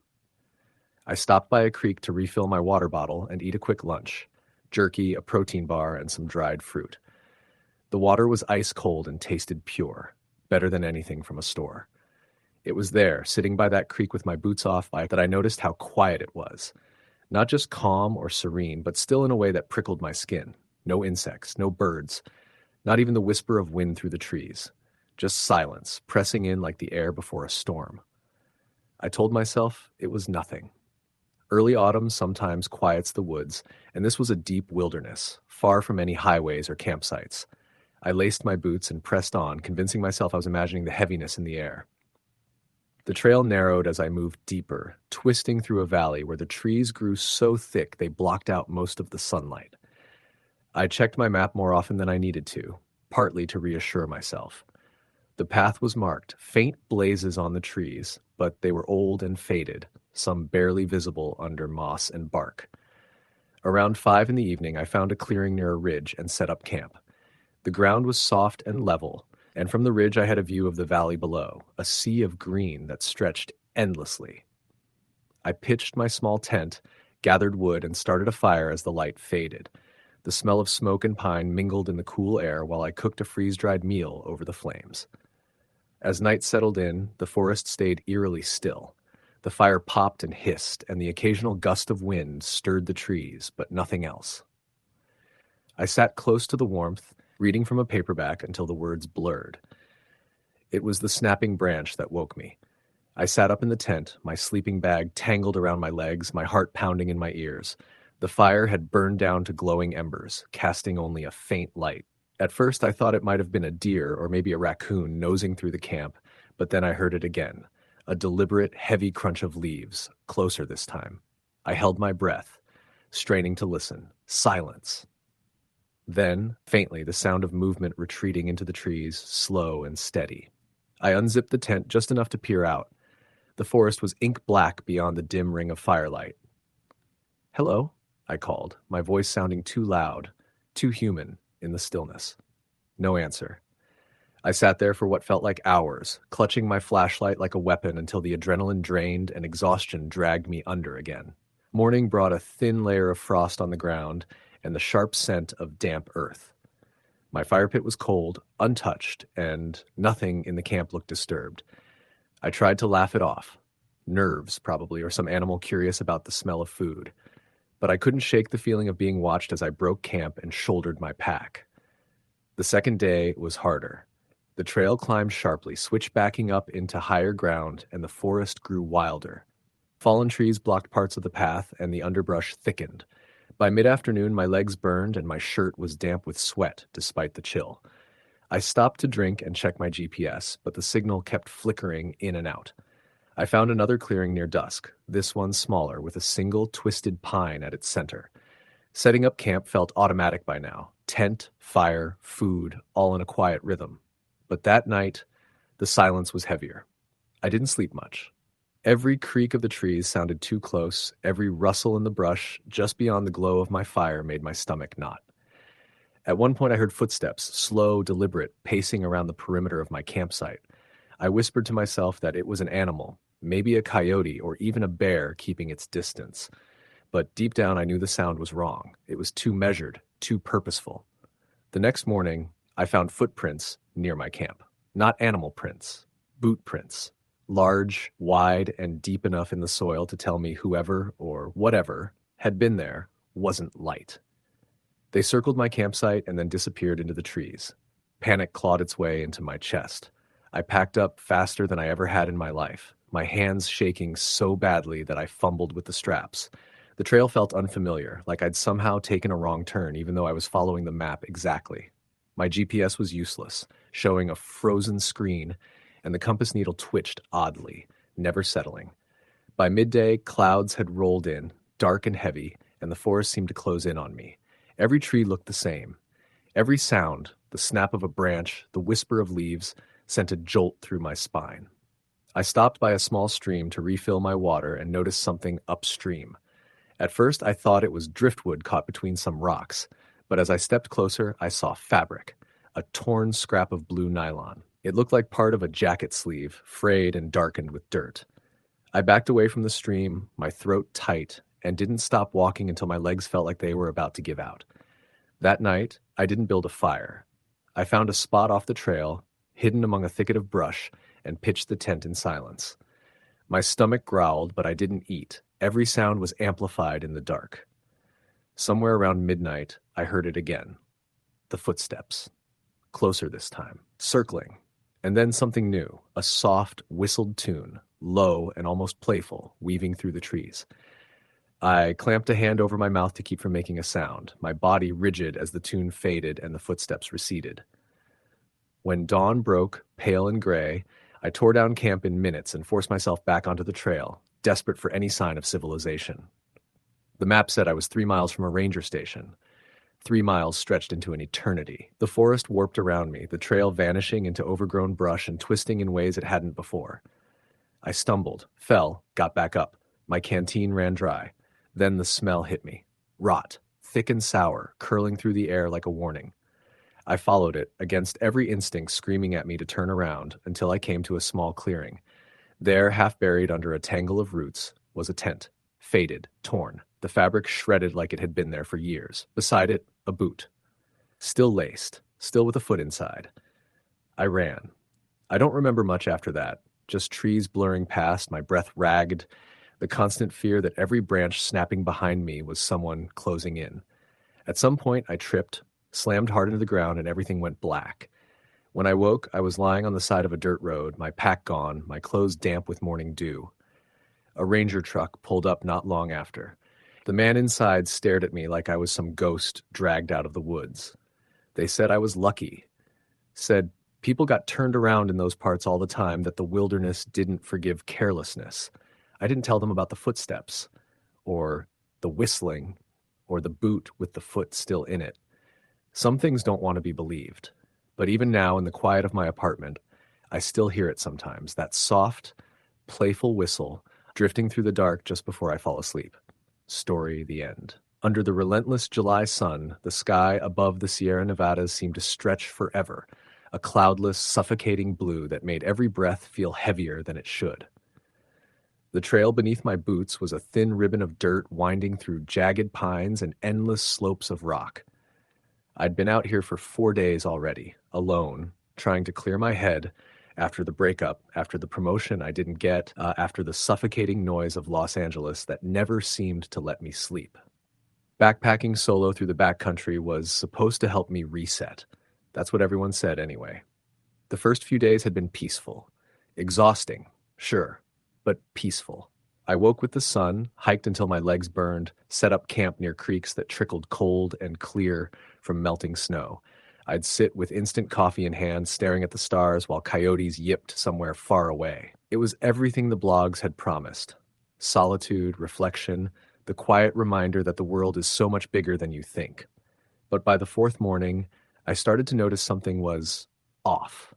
I stopped by a creek to refill my water bottle and eat a quick lunch, jerky, a protein bar, and some dried fruit. The water was ice cold and tasted pure, better than anything from a store. It was there, sitting by that creek with my boots off, that I noticed how quiet it was. Not just calm or serene, but still in a way that prickled my skin. No insects, no birds, not even the whisper of wind through the trees. Just silence, pressing in like the air before a storm. I told myself it was nothing. Early autumn sometimes quiets the woods, and this was a deep wilderness, far from any highways or campsites. I laced my boots and pressed on, convincing myself I was imagining the heaviness in the air. The trail narrowed as I moved deeper, twisting through a valley where the trees grew so thick they blocked out most of the sunlight. I checked my map more often than I needed to, partly to reassure myself. The path was marked, faint blazes on the trees, but they were old and faded, some barely visible under moss and bark. Around 5 in the evening, I found a clearing near a ridge and set up camp. The ground was soft and level, and from the ridge I had a view of the valley below, a sea of green that stretched endlessly. I pitched my small tent, gathered wood, and started a fire as the light faded. The smell of smoke and pine mingled in the cool air while I cooked a freeze-dried meal over the flames. As night settled in, the forest stayed eerily still. The fire popped and hissed, and the occasional gust of wind stirred the trees, but nothing else. I sat close to the warmth, reading from a paperback until the words blurred. It was the snapping branch that woke me. I sat up in the tent, my sleeping bag tangled around my legs, my heart pounding in my ears. The fire had burned down to glowing embers, casting only a faint light. At first I thought it might have been a deer or maybe a raccoon nosing through the camp, but then I heard it again, a deliberate, heavy crunch of leaves, closer this time. I held my breath, straining to listen. Silence. Then, faintly, the sound of movement retreating into the trees, slow and steady. I unzipped the tent just enough to peer out. The forest was ink black beyond the dim ring of firelight. "Hello," I called, my voice sounding too loud, too human, in the stillness. No answer. I sat there for what felt like hours, clutching my flashlight like a weapon until the adrenaline drained and exhaustion dragged me under again. Morning brought a thin layer of frost on the ground and the sharp scent of damp earth. My fire pit was cold, untouched, and nothing in the camp looked disturbed. I tried to laugh it off. Nerves, probably, or some animal curious about the smell of food. But I couldn't shake the feeling of being watched as I broke camp and shouldered my pack. The second day was harder. The trail climbed sharply, switchbacking up into higher ground, and the forest grew wilder. Fallen trees blocked parts of the path, and the underbrush thickened. By mid-afternoon, my legs burned and my shirt was damp with sweat, despite the chill. I stopped to drink and check my GPS, but the signal kept flickering in and out. I found another clearing near dusk, this one smaller, with a single twisted pine at its center. Setting up camp felt automatic by now. Tent, fire, food, all in a quiet rhythm. But that night, the silence was heavier. I didn't sleep much. Every creak of the trees sounded too close, every rustle in the brush just beyond the glow of my fire made my stomach knot. At one point I heard footsteps, slow, deliberate, pacing around the perimeter of my campsite. I whispered to myself that it was an animal, maybe a coyote or even a bear keeping its distance. But deep down I knew the sound was wrong. It was too measured, too purposeful. The next morning, I found footprints near my camp. Not animal prints, boot prints. Large, wide, and deep enough in the soil to tell me whoever, or whatever, had been there wasn't light. They circled my campsite and then disappeared into the trees. Panic clawed its way into my chest. I packed up faster than I ever had in my life, my hands shaking so badly that I fumbled with the straps. The trail felt unfamiliar, like I'd somehow taken a wrong turn even though I was following the map exactly. My GPS was useless, showing a frozen screen, and the compass needle twitched oddly, never settling. By midday, clouds had rolled in, dark and heavy, and the forest seemed to close in on me. Every tree looked the same. Every sound, the snap of a branch, the whisper of leaves, sent a jolt through my spine. I stopped by a small stream to refill my water and noticed something upstream. At first, I thought it was driftwood caught between some rocks, but as I stepped closer, I saw fabric, a torn scrap of blue nylon. It looked like part of a jacket sleeve, frayed and darkened with dirt. I backed away from the stream, my throat tight, and didn't stop walking until my legs felt like they were about to give out. That night, I didn't build a fire. I found a spot off the trail, hidden among a thicket of brush, and pitched the tent in silence. My stomach growled, but I didn't eat. Every sound was amplified in the dark. Somewhere around midnight, I heard it again. The footsteps. Closer this time, circling. And then something new, a soft, whistled tune, low and almost playful, weaving through the trees. I clamped a hand over my mouth to keep from making a sound, my body rigid as the tune faded and the footsteps receded. When dawn broke, pale and gray, I tore down camp in minutes and forced myself back onto the trail, desperate for any sign of civilization. The map said I was 3 miles from a ranger station. 3 miles stretched into an eternity. The forest warped around me, the trail vanishing into overgrown brush and twisting in ways it hadn't before. I stumbled, fell, got back up. My canteen ran dry. Then the smell hit me. Rot, thick and sour, curling through the air like a warning. I followed it, against every instinct screaming at me to turn around, until I came to a small clearing. There, half buried under a tangle of roots, was a tent. Faded, torn, the fabric shredded like it had been there for years. Beside it, a boot. Still laced, still with a foot inside. I ran. I don't remember much after that, just trees blurring past, my breath ragged, the constant fear that every branch snapping behind me was someone closing in. At some point, I tripped, slammed hard into the ground, and everything went black. When I woke, I was lying on the side of a dirt road, my pack gone, my clothes damp with morning dew. A ranger truck pulled up not long after. The man inside stared at me like I was some ghost dragged out of the woods. They said I was lucky. Said people got turned around in those parts all the time, that the wilderness didn't forgive carelessness. I didn't tell them about the footsteps, or the whistling, or the boot with the foot still in it. Some things don't want to be believed. But even now, in the quiet of my apartment, I still hear it sometimes, that soft, playful whistle drifting through the dark just before I fall asleep. Story the end. Under the relentless July sun, the sky above the Sierra Nevadas seemed to stretch forever, a cloudless, suffocating blue that made every breath feel heavier than it should. The trail beneath my boots was a thin ribbon of dirt winding through jagged pines and endless slopes of rock. I'd been out here for 4 days already, alone, trying to clear my head after the breakup, after the promotion I didn't get, after the suffocating noise of Los Angeles that never seemed to let me sleep. Backpacking solo through the backcountry was supposed to help me reset. That's what everyone said anyway. The first few days had been peaceful. Exhausting, sure, but peaceful. I woke with the sun, hiked until my legs burned, set up camp near creeks that trickled cold and clear from melting snow. I'd sit with instant coffee in hand, staring at the stars while coyotes yipped somewhere far away. It was everything the blogs had promised. Solitude, reflection, the quiet reminder that the world is so much bigger than you think. But by the fourth morning, I started to notice something was off.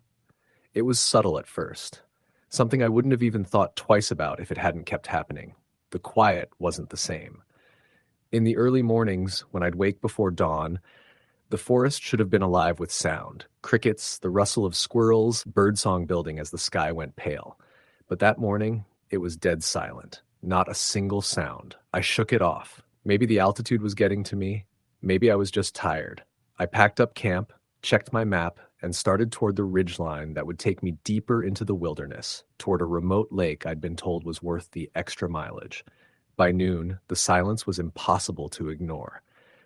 It was subtle at first. Something I wouldn't have even thought twice about if it hadn't kept happening. The quiet wasn't the same. In the early mornings, when I'd wake before dawn, the forest should have been alive with sound. Crickets, the rustle of squirrels, birdsong building as the sky went pale. But that morning, it was dead silent. Not a single sound. I shook it off. Maybe the altitude was getting to me. Maybe I was just tired. I packed up camp, checked my map, and started toward the ridgeline that would take me deeper into the wilderness, toward a remote lake I'd been told was worth the extra mileage. By noon, the silence was impossible to ignore.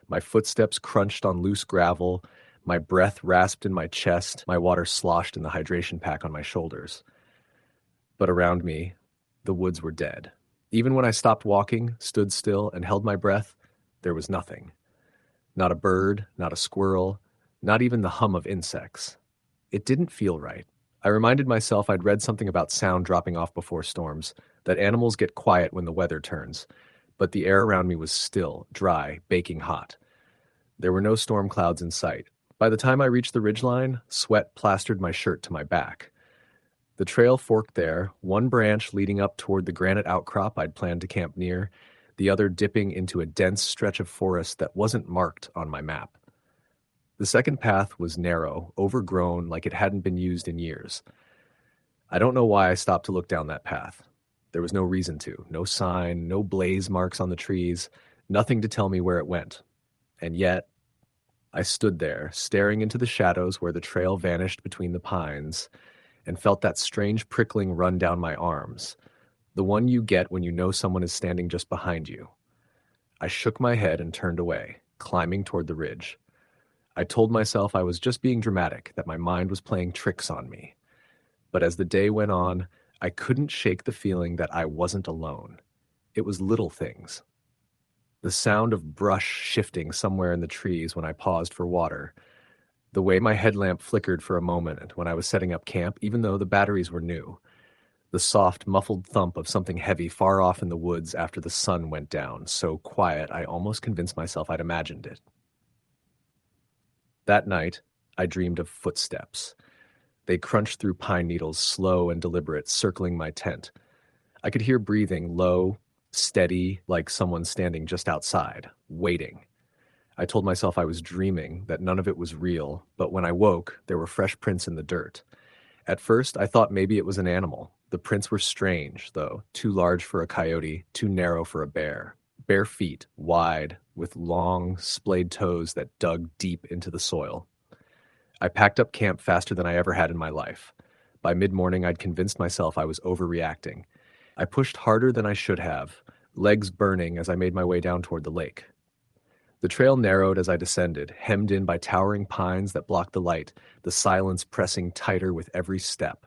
My footsteps crunched on loose gravel, my breath rasped in my chest, my water sloshed in the hydration pack on my shoulders. But around me, the woods were dead. Even when I stopped walking, stood still, and held my breath, there was nothing. Not a bird, not a squirrel, not even the hum of insects. It didn't feel right. I reminded myself I'd read something about sound dropping off before storms, that animals get quiet when the weather turns. But the air around me was still, dry, baking hot. There were no storm clouds in sight. By the time I reached the ridgeline, sweat plastered my shirt to my back. The trail forked there, one branch leading up toward the granite outcrop I'd planned to camp near, the other dipping into a dense stretch of forest that wasn't marked on my map. The second path was narrow, overgrown like it hadn't been used in years. I don't know why I stopped to look down that path. There was no reason to. No sign, no blaze marks on the trees, nothing to tell me where it went. And yet, I stood there, staring into the shadows where the trail vanished between the pines, and felt that strange prickling run down my arms, the one you get when you know someone is standing just behind you. I shook my head and turned away, climbing toward the ridge. I told myself I was just being dramatic, that my mind was playing tricks on me. But as the day went on, I couldn't shake the feeling that I wasn't alone. It was little things. The sound of brush shifting somewhere in the trees when I paused for water. The way my headlamp flickered for a moment when I was setting up camp, even though the batteries were new. The soft, muffled thump of something heavy far off in the woods after the sun went down, so quiet I almost convinced myself I'd imagined it. That night, I dreamed of footsteps. They crunched through pine needles, slow and deliberate, circling my tent. I could hear breathing, low, steady, like someone standing just outside, waiting. I told myself I was dreaming, that none of it was real, but when I woke, there were fresh prints in the dirt. At first, I thought maybe it was an animal. The prints were strange, though, too large for a coyote, too narrow for a bear. Bare feet, wide, with long, splayed toes that dug deep into the soil. I packed up camp faster than I ever had in my life. By mid-morning, I'd convinced myself I was overreacting. I pushed harder than I should have, legs burning as I made my way down toward the lake. The trail narrowed as I descended, hemmed in by towering pines that blocked the light, the silence pressing tighter with every step.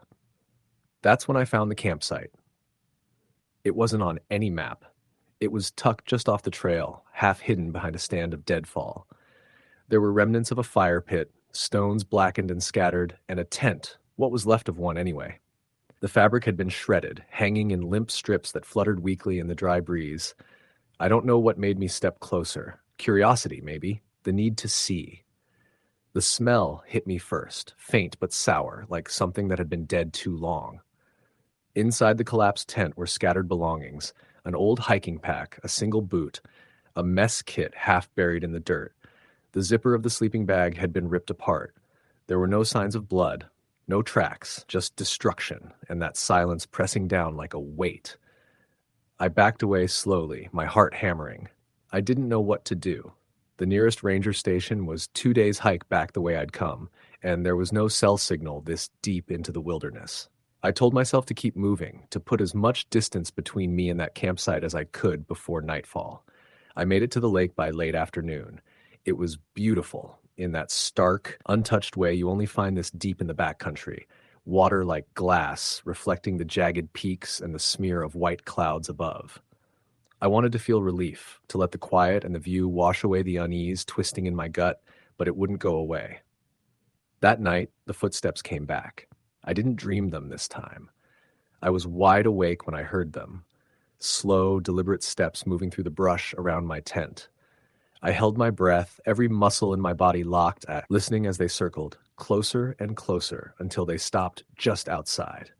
That's when I found the campsite. It wasn't on any map. It was tucked just off the trail, half hidden behind a stand of deadfall. There were remnants of a fire pit, stones blackened and scattered, and a tent, what was left of one anyway. The fabric had been shredded, hanging in limp strips that fluttered weakly in the dry breeze. I don't know what made me step closer. Curiosity, maybe. The need to see. The smell hit me first, faint but sour, like something that had been dead too long. Inside the collapsed tent were scattered belongings, an old hiking pack, a single boot, a mess kit half buried in the dirt. The zipper of the sleeping bag had been ripped apart. There were no signs of blood, no tracks, just destruction, and that silence pressing down like a weight. I backed away slowly, my heart hammering. I didn't know what to do. The nearest ranger station was 2 days' hike back the way I'd come, and there was no cell signal this deep into the wilderness. I told myself to keep moving, to put as much distance between me and that campsite as I could before nightfall. I made it to the lake by late afternoon. It was beautiful, in that stark, untouched way you only find this deep in the backcountry. Water like glass, reflecting the jagged peaks and the smear of white clouds above. I wanted to feel relief, to let the quiet and the view wash away the unease twisting in my gut, but it wouldn't go away. That night, the footsteps came back. I didn't dream them this time. I was wide awake when I heard them. Slow, deliberate steps moving through the brush around my tent. I held my breath, every muscle in my body locked listening as they circled, closer and closer, until they stopped just outside.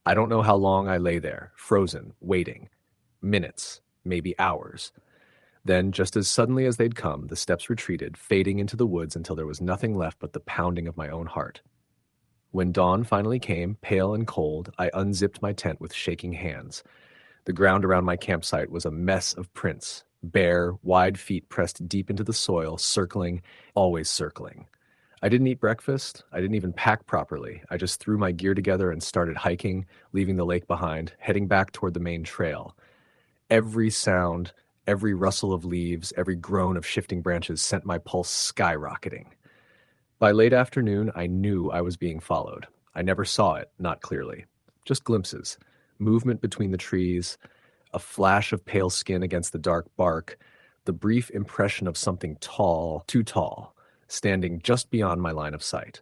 I don't know how long I lay there, frozen, waiting. Minutes, maybe hours. Then, just as suddenly as they'd come, the steps retreated, fading into the woods until there was nothing left but the pounding of my own heart. When dawn finally came, pale and cold, I unzipped my tent with shaking hands. The ground around my campsite was a mess of prints, bare, wide feet pressed deep into the soil, circling, always circling. I didn't eat breakfast. I didn't even pack properly. I just threw my gear together and started hiking, leaving the lake behind, heading back toward the main trail. Every sound, every rustle of leaves, every groan of shifting branches sent my pulse skyrocketing. By late afternoon, I knew I was being followed. I never saw it, not clearly. Just glimpses. Movement between the trees, a flash of pale skin against the dark bark, the brief impression of something tall, too tall, standing just beyond my line of sight.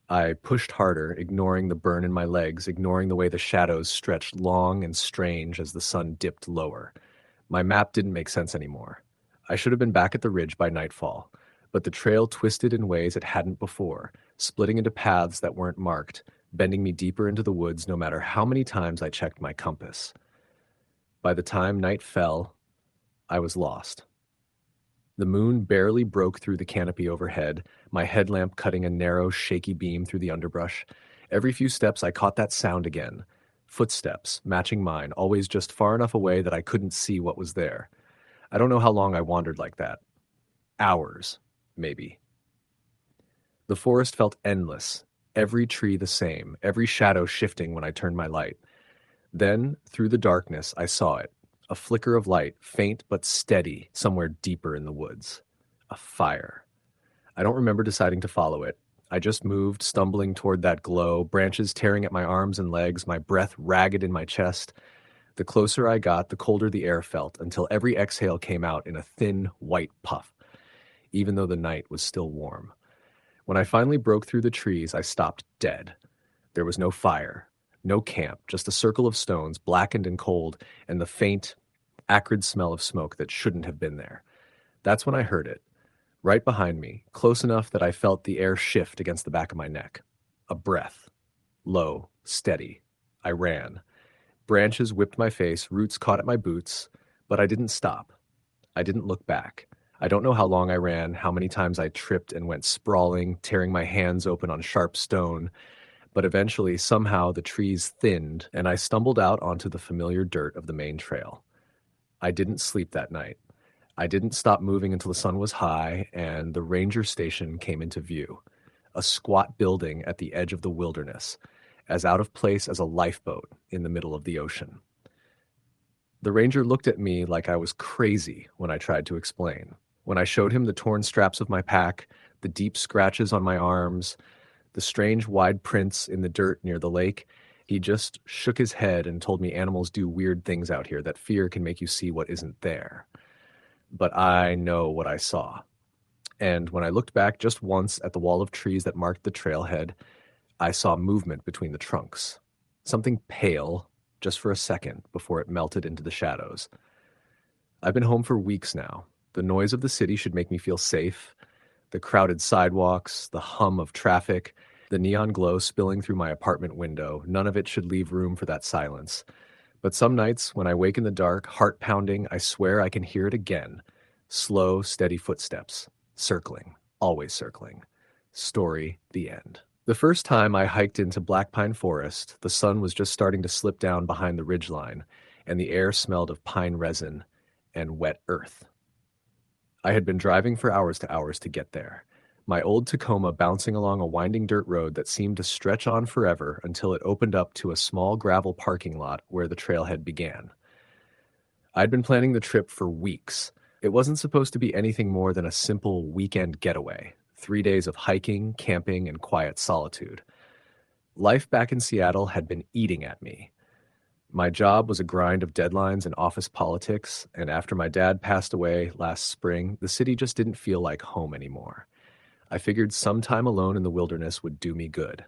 I pushed harder, ignoring the burn in my legs, ignoring the way the shadows stretched long and strange as the sun dipped lower. My map didn't make sense anymore. I should have been back at the ridge by nightfall, but the trail twisted in ways it hadn't before, splitting into paths that weren't marked, bending me deeper into the woods no matter how many times I checked my compass. By the time night fell, I was lost. The moon barely broke through the canopy overhead, my headlamp cutting a narrow, shaky beam through the underbrush. Every few steps I caught that sound again. Footsteps, matching mine, always just far enough away that I couldn't see what was there. I don't know how long I wandered like that. Hours, maybe. The forest felt endless, every tree the same, every shadow shifting when I turned my light. Then, through the darkness, I saw it. A flicker of light, faint but steady, somewhere deeper in the woods. A fire. I don't remember deciding to follow it. I just moved, stumbling toward that glow, branches tearing at my arms and legs, my breath ragged in my chest. The closer I got, the colder the air felt, until every exhale came out in a thin, white puff, even though the night was still warm. When I finally broke through the trees, I stopped dead. There was no fire, no camp, just a circle of stones, blackened and cold, and the faint, acrid smell of smoke that shouldn't have been there. That's when I heard it, right behind me, close enough that I felt the air shift against the back of my neck. A breath. Low, steady. I ran. Branches whipped my face, roots caught at my boots, but I didn't stop. I didn't look back. I don't know how long I ran, how many times I tripped and went sprawling, tearing my hands open on sharp stone, but eventually, somehow, the trees thinned, and I stumbled out onto the familiar dirt of the main trail. I didn't sleep that night. I didn't stop moving until the sun was high, and the ranger station came into view. A squat building at the edge of the wilderness, as out of place as a lifeboat in the middle of the ocean. The ranger looked at me like I was crazy when I tried to explain. When I showed him the torn straps of my pack, the deep scratches on my arms, the strange wide prints in the dirt near the lake, he just shook his head and told me animals do weird things out here, that fear can make you see what isn't there. But I know what I saw. And when I looked back just once at the wall of trees that marked the trailhead, I saw movement between the trunks. Something pale, just for a second, before it melted into the shadows. I've been home for weeks now. The noise of the city should make me feel safe. The crowded sidewalks, the hum of traffic, the neon glow spilling through my apartment window, none of it should leave room for that silence. But some nights, when I wake in the dark, heart pounding, I swear I can hear it again. Slow, steady footsteps. Circling. Always circling. Story, the end. The first time I hiked into Black Pine Forest, the sun was just starting to slip down behind the ridgeline, and the air smelled of pine resin and wet earth. I had been driving for hours to get there, my old Tacoma bouncing along a winding dirt road that seemed to stretch on forever until it opened up to a small gravel parking lot where the trailhead began. I'd been planning the trip for weeks. It wasn't supposed to be anything more than a simple weekend getaway, 3 days of hiking, camping, and quiet solitude. Life back in Seattle had been eating at me. My job was a grind of deadlines and office politics, and after my dad passed away last spring, the city just didn't feel like home anymore. I figured some time alone in the wilderness would do me good.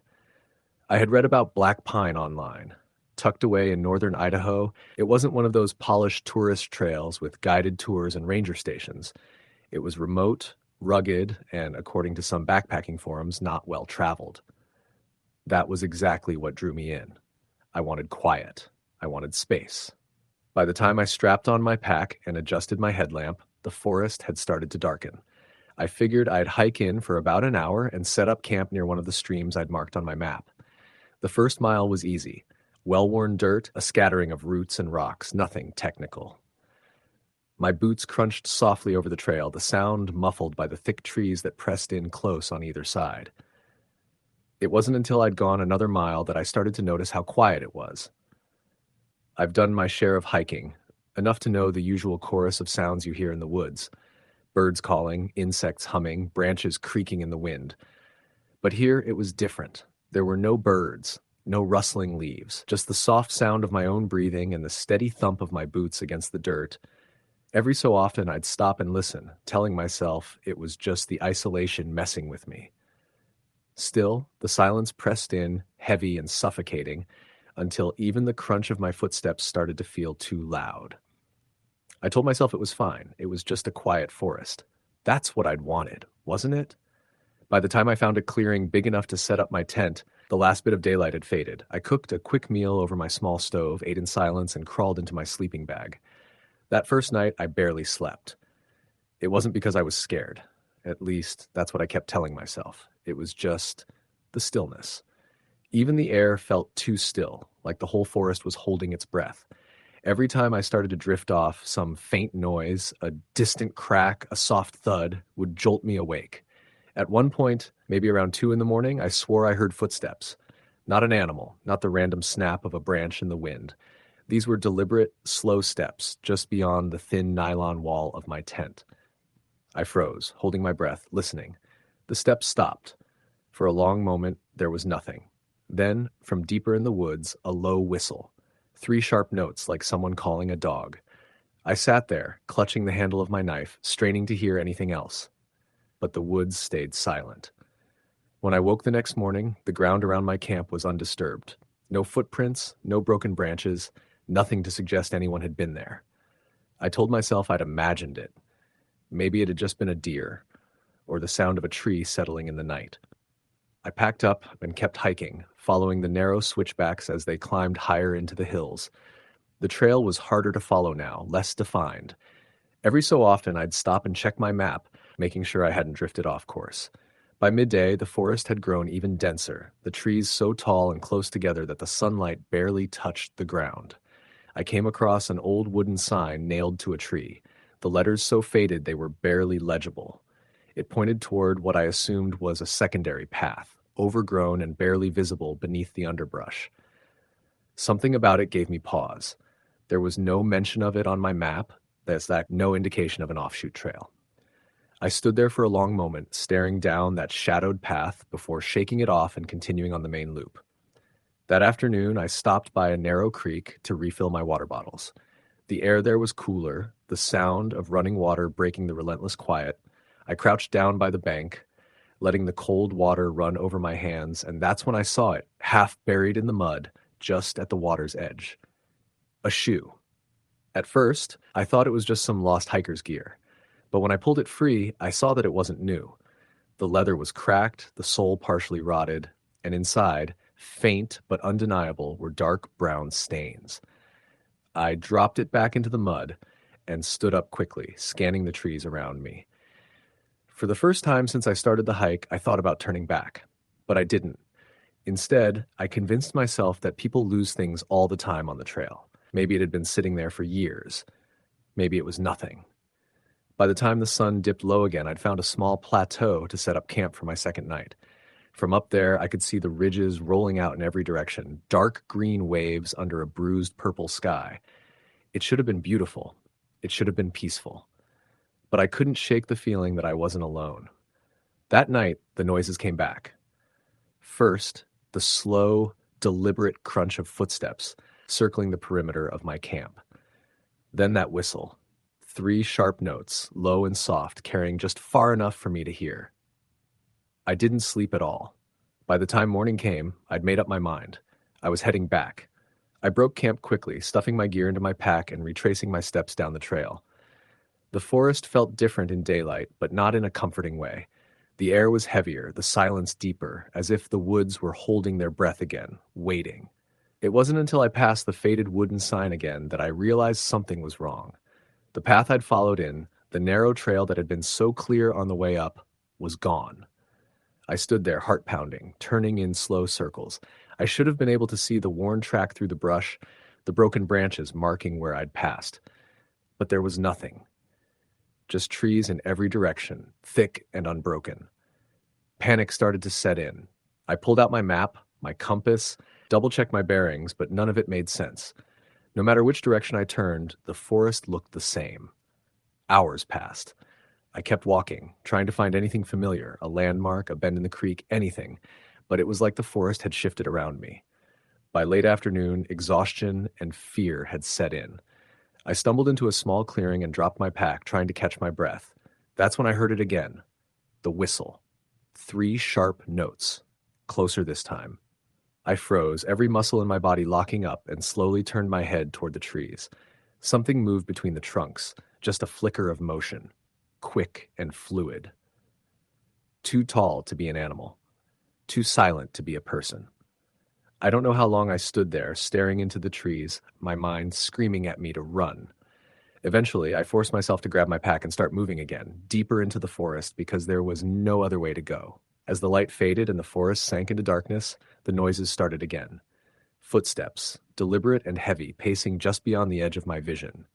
I had read about Black Pine online. Tucked away in northern Idaho, it wasn't one of those polished tourist trails with guided tours and ranger stations. It was remote, rugged, and, according to some backpacking forums, not well traveled. That was exactly what drew me in. I wanted quiet. I wanted space. By the time I strapped on my pack and adjusted my headlamp, the forest had started to darken. I figured I'd hike in for about an hour and set up camp near one of the streams I'd marked on my map. The first mile was easy. Well-worn dirt, a scattering of roots and rocks, nothing technical. My boots crunched softly over the trail, the sound muffled by the thick trees that pressed in close on either side. It wasn't until I'd gone another mile that I started to notice how quiet it was. I've done my share of hiking, enough to know the usual chorus of sounds you hear in the woods. Birds calling, insects humming, branches creaking in the wind. But here it was different. There were no birds, no rustling leaves, just the soft sound of my own breathing and the steady thump of my boots against the dirt. Every so often I'd stop and listen, telling myself it was just the isolation messing with me. Still, the silence pressed in, heavy and suffocating, until even the crunch of my footsteps started to feel too loud. I told myself it was fine. It was just a quiet forest. That's what I'd wanted, wasn't it? By the time I found a clearing big enough to set up my tent, the last bit of daylight had faded. I cooked a quick meal over my small stove, ate in silence, and crawled into my sleeping bag. That first night, I barely slept. It wasn't because I was scared. At least, that's what I kept telling myself. It was just the stillness. Even the air felt too still, like the whole forest was holding its breath. Every time I started to drift off, some faint noise, a distant crack, a soft thud, would jolt me awake. At one point, maybe around 2 a.m, I swore I heard footsteps. Not an animal, not the random snap of a branch in the wind. These were deliberate, slow steps, just beyond the thin nylon wall of my tent. I froze, holding my breath, listening. The steps stopped. For a long moment, there was nothing. Then, from deeper in the woods, a low whistle. 3 sharp notes like someone calling a dog. I sat there, clutching the handle of my knife, straining to hear anything else. But the woods stayed silent. When I woke the next morning, the ground around my camp was undisturbed. No footprints, no broken branches, nothing to suggest anyone had been there. I told myself I'd imagined it. Maybe it had just been a deer, or the sound of a tree settling in the night. I packed up and kept hiking, following the narrow switchbacks as they climbed higher into the hills. The trail was harder to follow now, less defined. Every so often, I'd stop and check my map, making sure I hadn't drifted off course. By midday, the forest had grown even denser, the trees so tall and close together that the sunlight barely touched the ground. I came across an old wooden sign nailed to a tree, the letters so faded they were barely legible. It pointed toward what I assumed was a secondary path, overgrown and barely visible beneath the underbrush. Something about it gave me pause. There was no mention of it on my map, no indication of an offshoot trail. I stood there for a long moment, staring down that shadowed path before shaking it off and continuing on the main loop. That afternoon, I stopped by a narrow creek to refill my water bottles. The air there was cooler, the sound of running water breaking the relentless quiet. I crouched down by the bank, letting the cold water run over my hands, and that's when I saw it, half buried in the mud, just at the water's edge. A shoe. At first, I thought it was just some lost hiker's gear. But when I pulled it free, I saw that it wasn't new. The leather was cracked, the sole partially rotted, and inside, faint but undeniable, were dark brown stains. I dropped it back into the mud and stood up quickly, scanning the trees around me. For the first time since I started the hike, I thought about turning back, but I didn't. Instead, I convinced myself that people lose things all the time on the trail. Maybe it had been sitting there for years. Maybe it was nothing. By the time the sun dipped low again, I'd found a small plateau to set up camp for my second night. From up there, I could see the ridges rolling out in every direction, dark green waves under a bruised purple sky. It should have been beautiful. It should have been peaceful. But I couldn't shake the feeling that I wasn't alone. That night, the noises came back. First, the slow, deliberate crunch of footsteps circling the perimeter of my camp. Then that whistle. 3 sharp notes, low and soft, carrying just far enough for me to hear. I didn't sleep at all. By the time morning came, I'd made up my mind. I was heading back. I broke camp quickly, stuffing my gear into my pack and retracing my steps down the trail. The forest felt different in daylight, but not in a comforting way. The air was heavier, the silence deeper, as if the woods were holding their breath again, waiting. It wasn't until I passed the faded wooden sign again that I realized something was wrong. The path I'd followed the narrow trail that had been so clear on the way up, was gone. I stood there, heart pounding, turning in slow circles. I should have been able to see the worn track through the brush, the broken branches marking where I'd passed. But there was nothing. Just trees in every direction, thick and unbroken. Panic started to set in. I pulled out my map, my compass, double-checked my bearings, but none of it made sense. No matter which direction I turned, the forest looked the same. Hours passed. I kept walking, trying to find anything familiar, a landmark, a bend in the creek, anything, but it was like the forest had shifted around me. By late afternoon, exhaustion and fear had set in. I stumbled into a small clearing and dropped my pack, trying to catch my breath. That's when I heard it again. The whistle. 3 sharp notes. Closer this time. I froze, every muscle in my body locking up, and slowly turned my head toward the trees. Something moved between the trunks, just a flicker of motion, quick and fluid. Too tall to be an animal, too silent to be a person. I don't know how long I stood there, staring into the trees, my mind screaming at me to run. Eventually, I forced myself to grab my pack and start moving again, deeper into the forest, because there was no other way to go. As the light faded and the forest sank into darkness, the noises started again. Footsteps, deliberate and heavy, pacing just beyond the edge of my vision.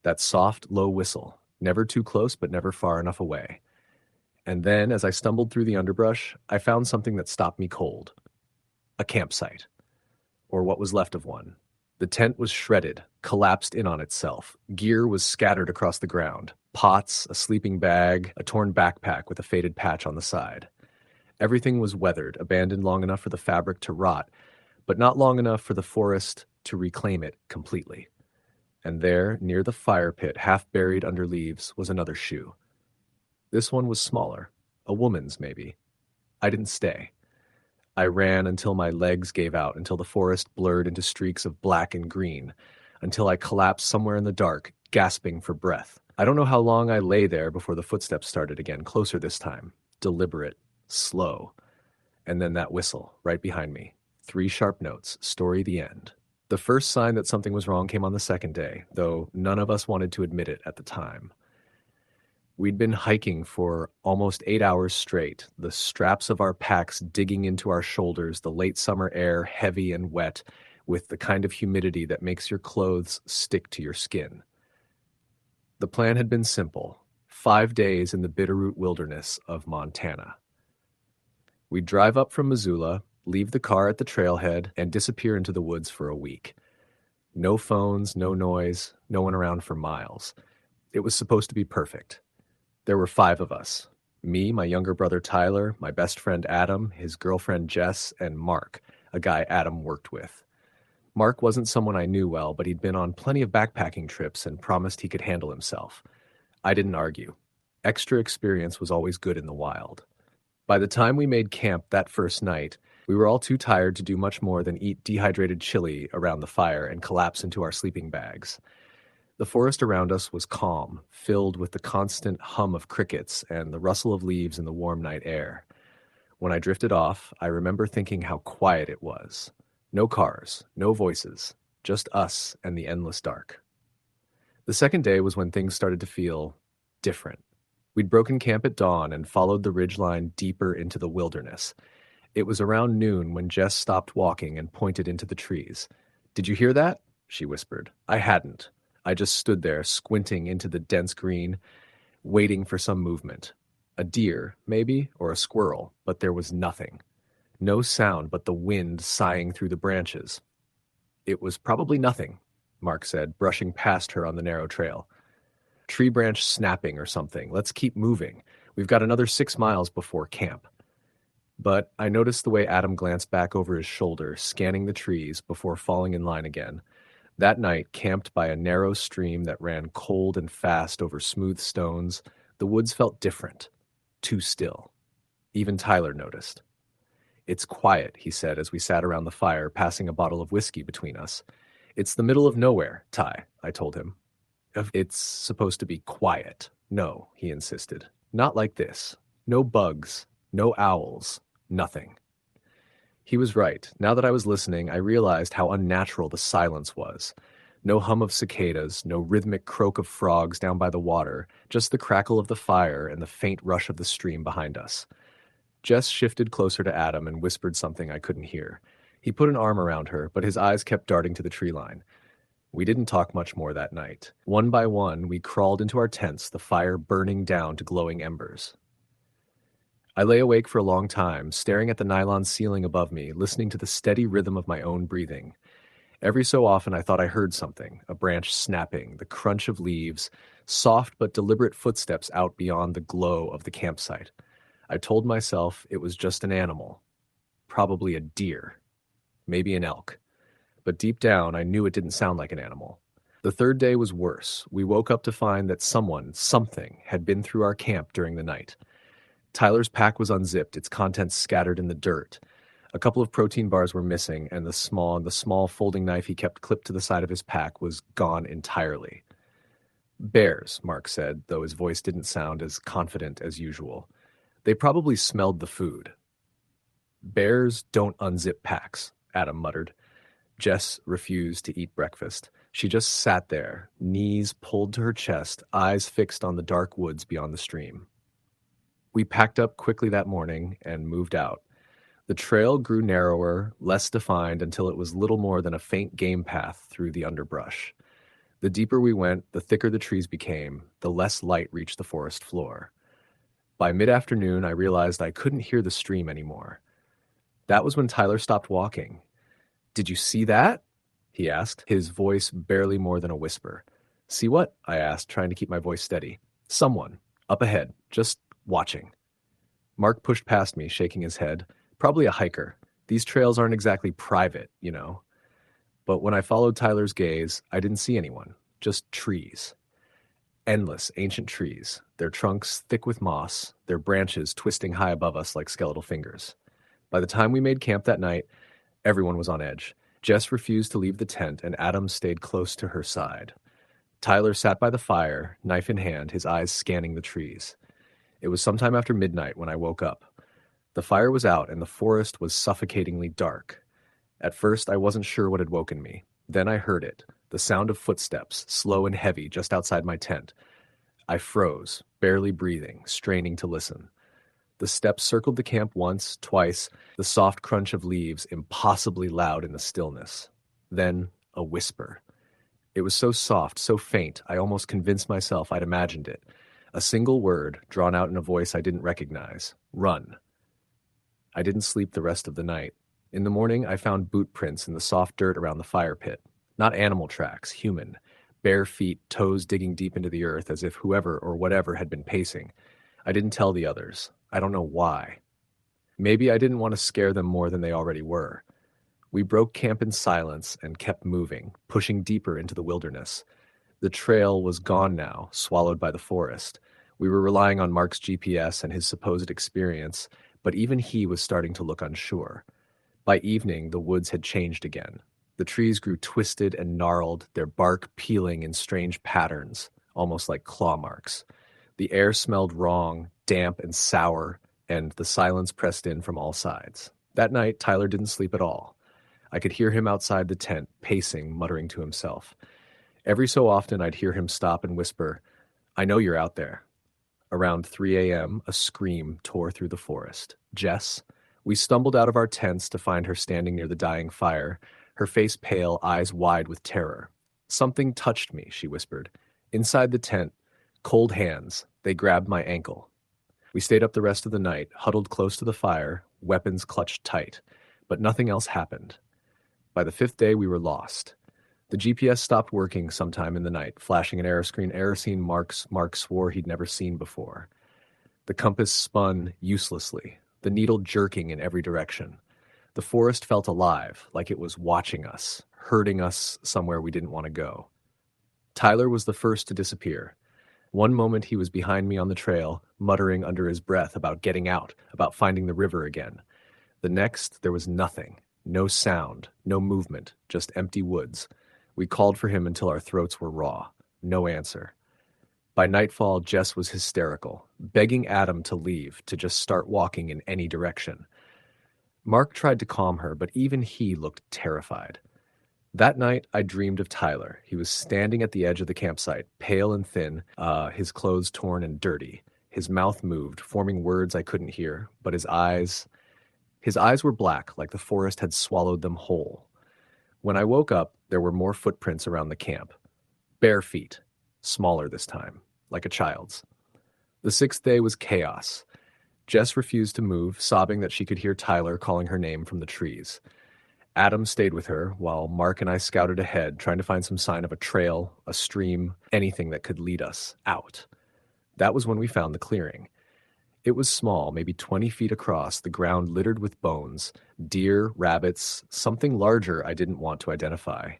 That soft, low whistle, never too close but never far enough away. And then, as I stumbled through the underbrush, I found something that stopped me cold. A campsite. Or what was left of one. The tent was shredded, collapsed in on itself. Gear was scattered across the ground. Pots, a sleeping bag, a torn backpack with a faded patch on the side. Everything was weathered, abandoned long enough for the fabric to rot, but not long enough for the forest to reclaim it completely. And there, near the fire pit, half buried under leaves, was another shoe. This one was smaller, a woman's maybe. I didn't stay. I ran until my legs gave out, until the forest blurred into streaks of black and green, until I collapsed somewhere in the dark, gasping for breath. I don't know how long I lay there before the footsteps started again, closer this time, deliberate, slow. And then that whistle, right behind me. 3 sharp notes, story the end. The first sign that something was wrong came on the second day, though none of us wanted to admit it at the time. We'd been hiking for almost 8 hours straight, the straps of our packs digging into our shoulders, the late summer air heavy and wet, with the kind of humidity that makes your clothes stick to your skin. The plan had been simple: 5 days in the Bitterroot Wilderness of Montana. We'd drive up from Missoula, leave the car at the trailhead, and disappear into the woods for a week. No phones, no noise, no one around for miles. It was supposed to be perfect. There were 5 of us. Me, my younger brother Tyler, my best friend Adam, his girlfriend Jess, and Mark, a guy Adam worked with. Mark wasn't someone I knew well, but he'd been on plenty of backpacking trips and promised he could handle himself. I didn't argue. Extra experience was always good in the wild. By the time we made camp that first night, we were all too tired to do much more than eat dehydrated chili around the fire and collapse into our sleeping bags. The forest around us was calm, filled with the constant hum of crickets and the rustle of leaves in the warm night air. When I drifted off, I remember thinking how quiet it was. No cars, no voices, just us and the endless dark. The second day was when things started to feel different. We'd broken camp at dawn and followed the ridgeline deeper into the wilderness. It was around noon when Jess stopped walking and pointed into the trees. "Did you hear that?" she whispered. I hadn't. I just stood there, squinting into the dense green, waiting for some movement. A deer, maybe, or a squirrel, but there was nothing. No sound but the wind sighing through the branches. "It was probably nothing," Mark said, brushing past her on the narrow trail. "Tree branch snapping or something. Let's keep moving. We've got another 6 miles before camp." But I noticed the way Adam glanced back over his shoulder, scanning the trees before falling in line again. That night, camped by a narrow stream that ran cold and fast over smooth stones, the woods felt different, too still. Even Tyler noticed. "It's quiet," he said as we sat around the fire, passing a bottle of whiskey between us. "It's the middle of nowhere, Ty," I told him. "It's supposed to be quiet." "No," he insisted. "Not like this. No bugs, no owls, nothing." He was right. Now that I was listening, I realized how unnatural the silence was. No hum of cicadas, no rhythmic croak of frogs down by the water, just the crackle of the fire and the faint rush of the stream behind us. Jess shifted closer to Adam and whispered something I couldn't hear. He put an arm around her, but his eyes kept darting to the tree line. We didn't talk much more that night. One by one, we crawled into our tents, the fire burning down to glowing embers. I lay awake for a long time, staring at the nylon ceiling above me, listening to the steady rhythm of my own breathing. Every so often I thought I heard something, a branch snapping, the crunch of leaves, soft but deliberate footsteps out beyond the glow of the campsite. I told myself it was just an animal, probably a deer, maybe an elk. But deep down, I knew it didn't sound like an animal. The third day was worse. We woke up to find that something had been through our camp during the night. Tyler's pack was unzipped, its contents scattered in the dirt. A couple of protein bars were missing, and the small folding knife he kept clipped to the side of his pack was gone entirely. "Bears," Mark said, though his voice didn't sound as confident as usual. "They probably smelled the food." "Bears don't unzip packs," Adam muttered. Jess refused to eat breakfast. She just sat there, knees pulled to her chest, eyes fixed on the dark woods beyond the stream. We packed up quickly that morning and moved out. The trail grew narrower, less defined, until it was little more than a faint game path through the underbrush. The deeper we went, the thicker the trees became, the less light reached the forest floor. By mid-afternoon, I realized I couldn't hear the stream anymore. That was when Tyler stopped walking. "Did you see that?" he asked, his voice barely more than a whisper. "See what?" I asked, trying to keep my voice steady. "Someone. Up ahead. Just watching." Mark pushed past me, shaking his head. "Probably a hiker. These trails aren't exactly private, you know." But when I followed Tyler's gaze, I didn't see anyone, just trees. Endless ancient trees, their trunks thick with moss, their branches twisting high above us like skeletal fingers. By the time we made camp that night, everyone was on edge. Jess refused to leave the tent, and Adam stayed close to her side. Tyler sat by the fire, knife in hand, his eyes scanning the trees. It was sometime after midnight when I woke up. The fire was out, and the forest was suffocatingly dark. At first, I wasn't sure what had woken me. Then I heard it, the sound of footsteps, slow and heavy, just outside my tent. I froze, barely breathing, straining to listen. The steps circled the camp once, twice, the soft crunch of leaves impossibly loud in the stillness. Then, a whisper. It was so soft, so faint, I almost convinced myself I'd imagined it. A single word, drawn out in a voice I didn't recognize. Run. I didn't sleep the rest of the night. In the morning, I found boot prints in the soft dirt around the fire pit. Not animal tracks, human. Bare feet, toes digging deep into the earth as if whoever or whatever had been pacing. I didn't tell the others. I don't know why. Maybe I didn't want to scare them more than they already were. We broke camp in silence and kept moving, pushing deeper into the wilderness. The trail was gone now, swallowed by the forest. We were relying on Mark's GPS and his supposed experience, but even he was starting to look unsure. By evening, the woods had changed again. The trees grew twisted and gnarled, their bark peeling in strange patterns, almost like claw marks. The air smelled wrong, damp and sour, and the silence pressed in from all sides. That night, Tyler didn't sleep at all. I could hear him outside the tent, pacing, muttering to himself. Every so often, I'd hear him stop and whisper, "I know you're out there." Around 3 a.m., a scream tore through the forest. Jess. We stumbled out of our tents to find her standing near the dying fire, her face pale, eyes wide with terror. "Something touched me," she whispered. Inside the tent, cold hands, they grabbed my ankle. We stayed up the rest of the night, huddled close to the fire, weapons clutched tight. But nothing else happened. By the 5th day, we were lost. The GPS stopped working sometime in the night, flashing an error scene Mark swore he'd never seen before. The compass spun uselessly, the needle jerking in every direction. The forest felt alive, like it was watching us, herding us somewhere we didn't want to go. Tyler was the first to disappear. One moment he was behind me on the trail, muttering under his breath about getting out, about finding the river again. The next, there was nothing. No sound, no movement, just empty woods. We called for him until our throats were raw. No answer. By nightfall, Jess was hysterical, begging Adam to leave, to just start walking in any direction. Mark tried to calm her, but even he looked terrified. That night, I dreamed of Tyler. He was standing at the edge of the campsite, pale and thin, his clothes torn and dirty. His mouth moved, forming words I couldn't hear, but his eyes were black, like the forest had swallowed them whole. When I woke up, there were more footprints around the camp. Bare feet, smaller this time, like a child's. The 6th day was chaos. Jess refused to move, sobbing that she could hear Tyler calling her name from the trees. Adam stayed with her, while Mark and I scouted ahead, trying to find some sign of a trail, a stream, anything that could lead us out. That was when we found the clearing. It was small, maybe 20 feet across, the ground littered with bones, deer, rabbits, something larger I didn't want to identify.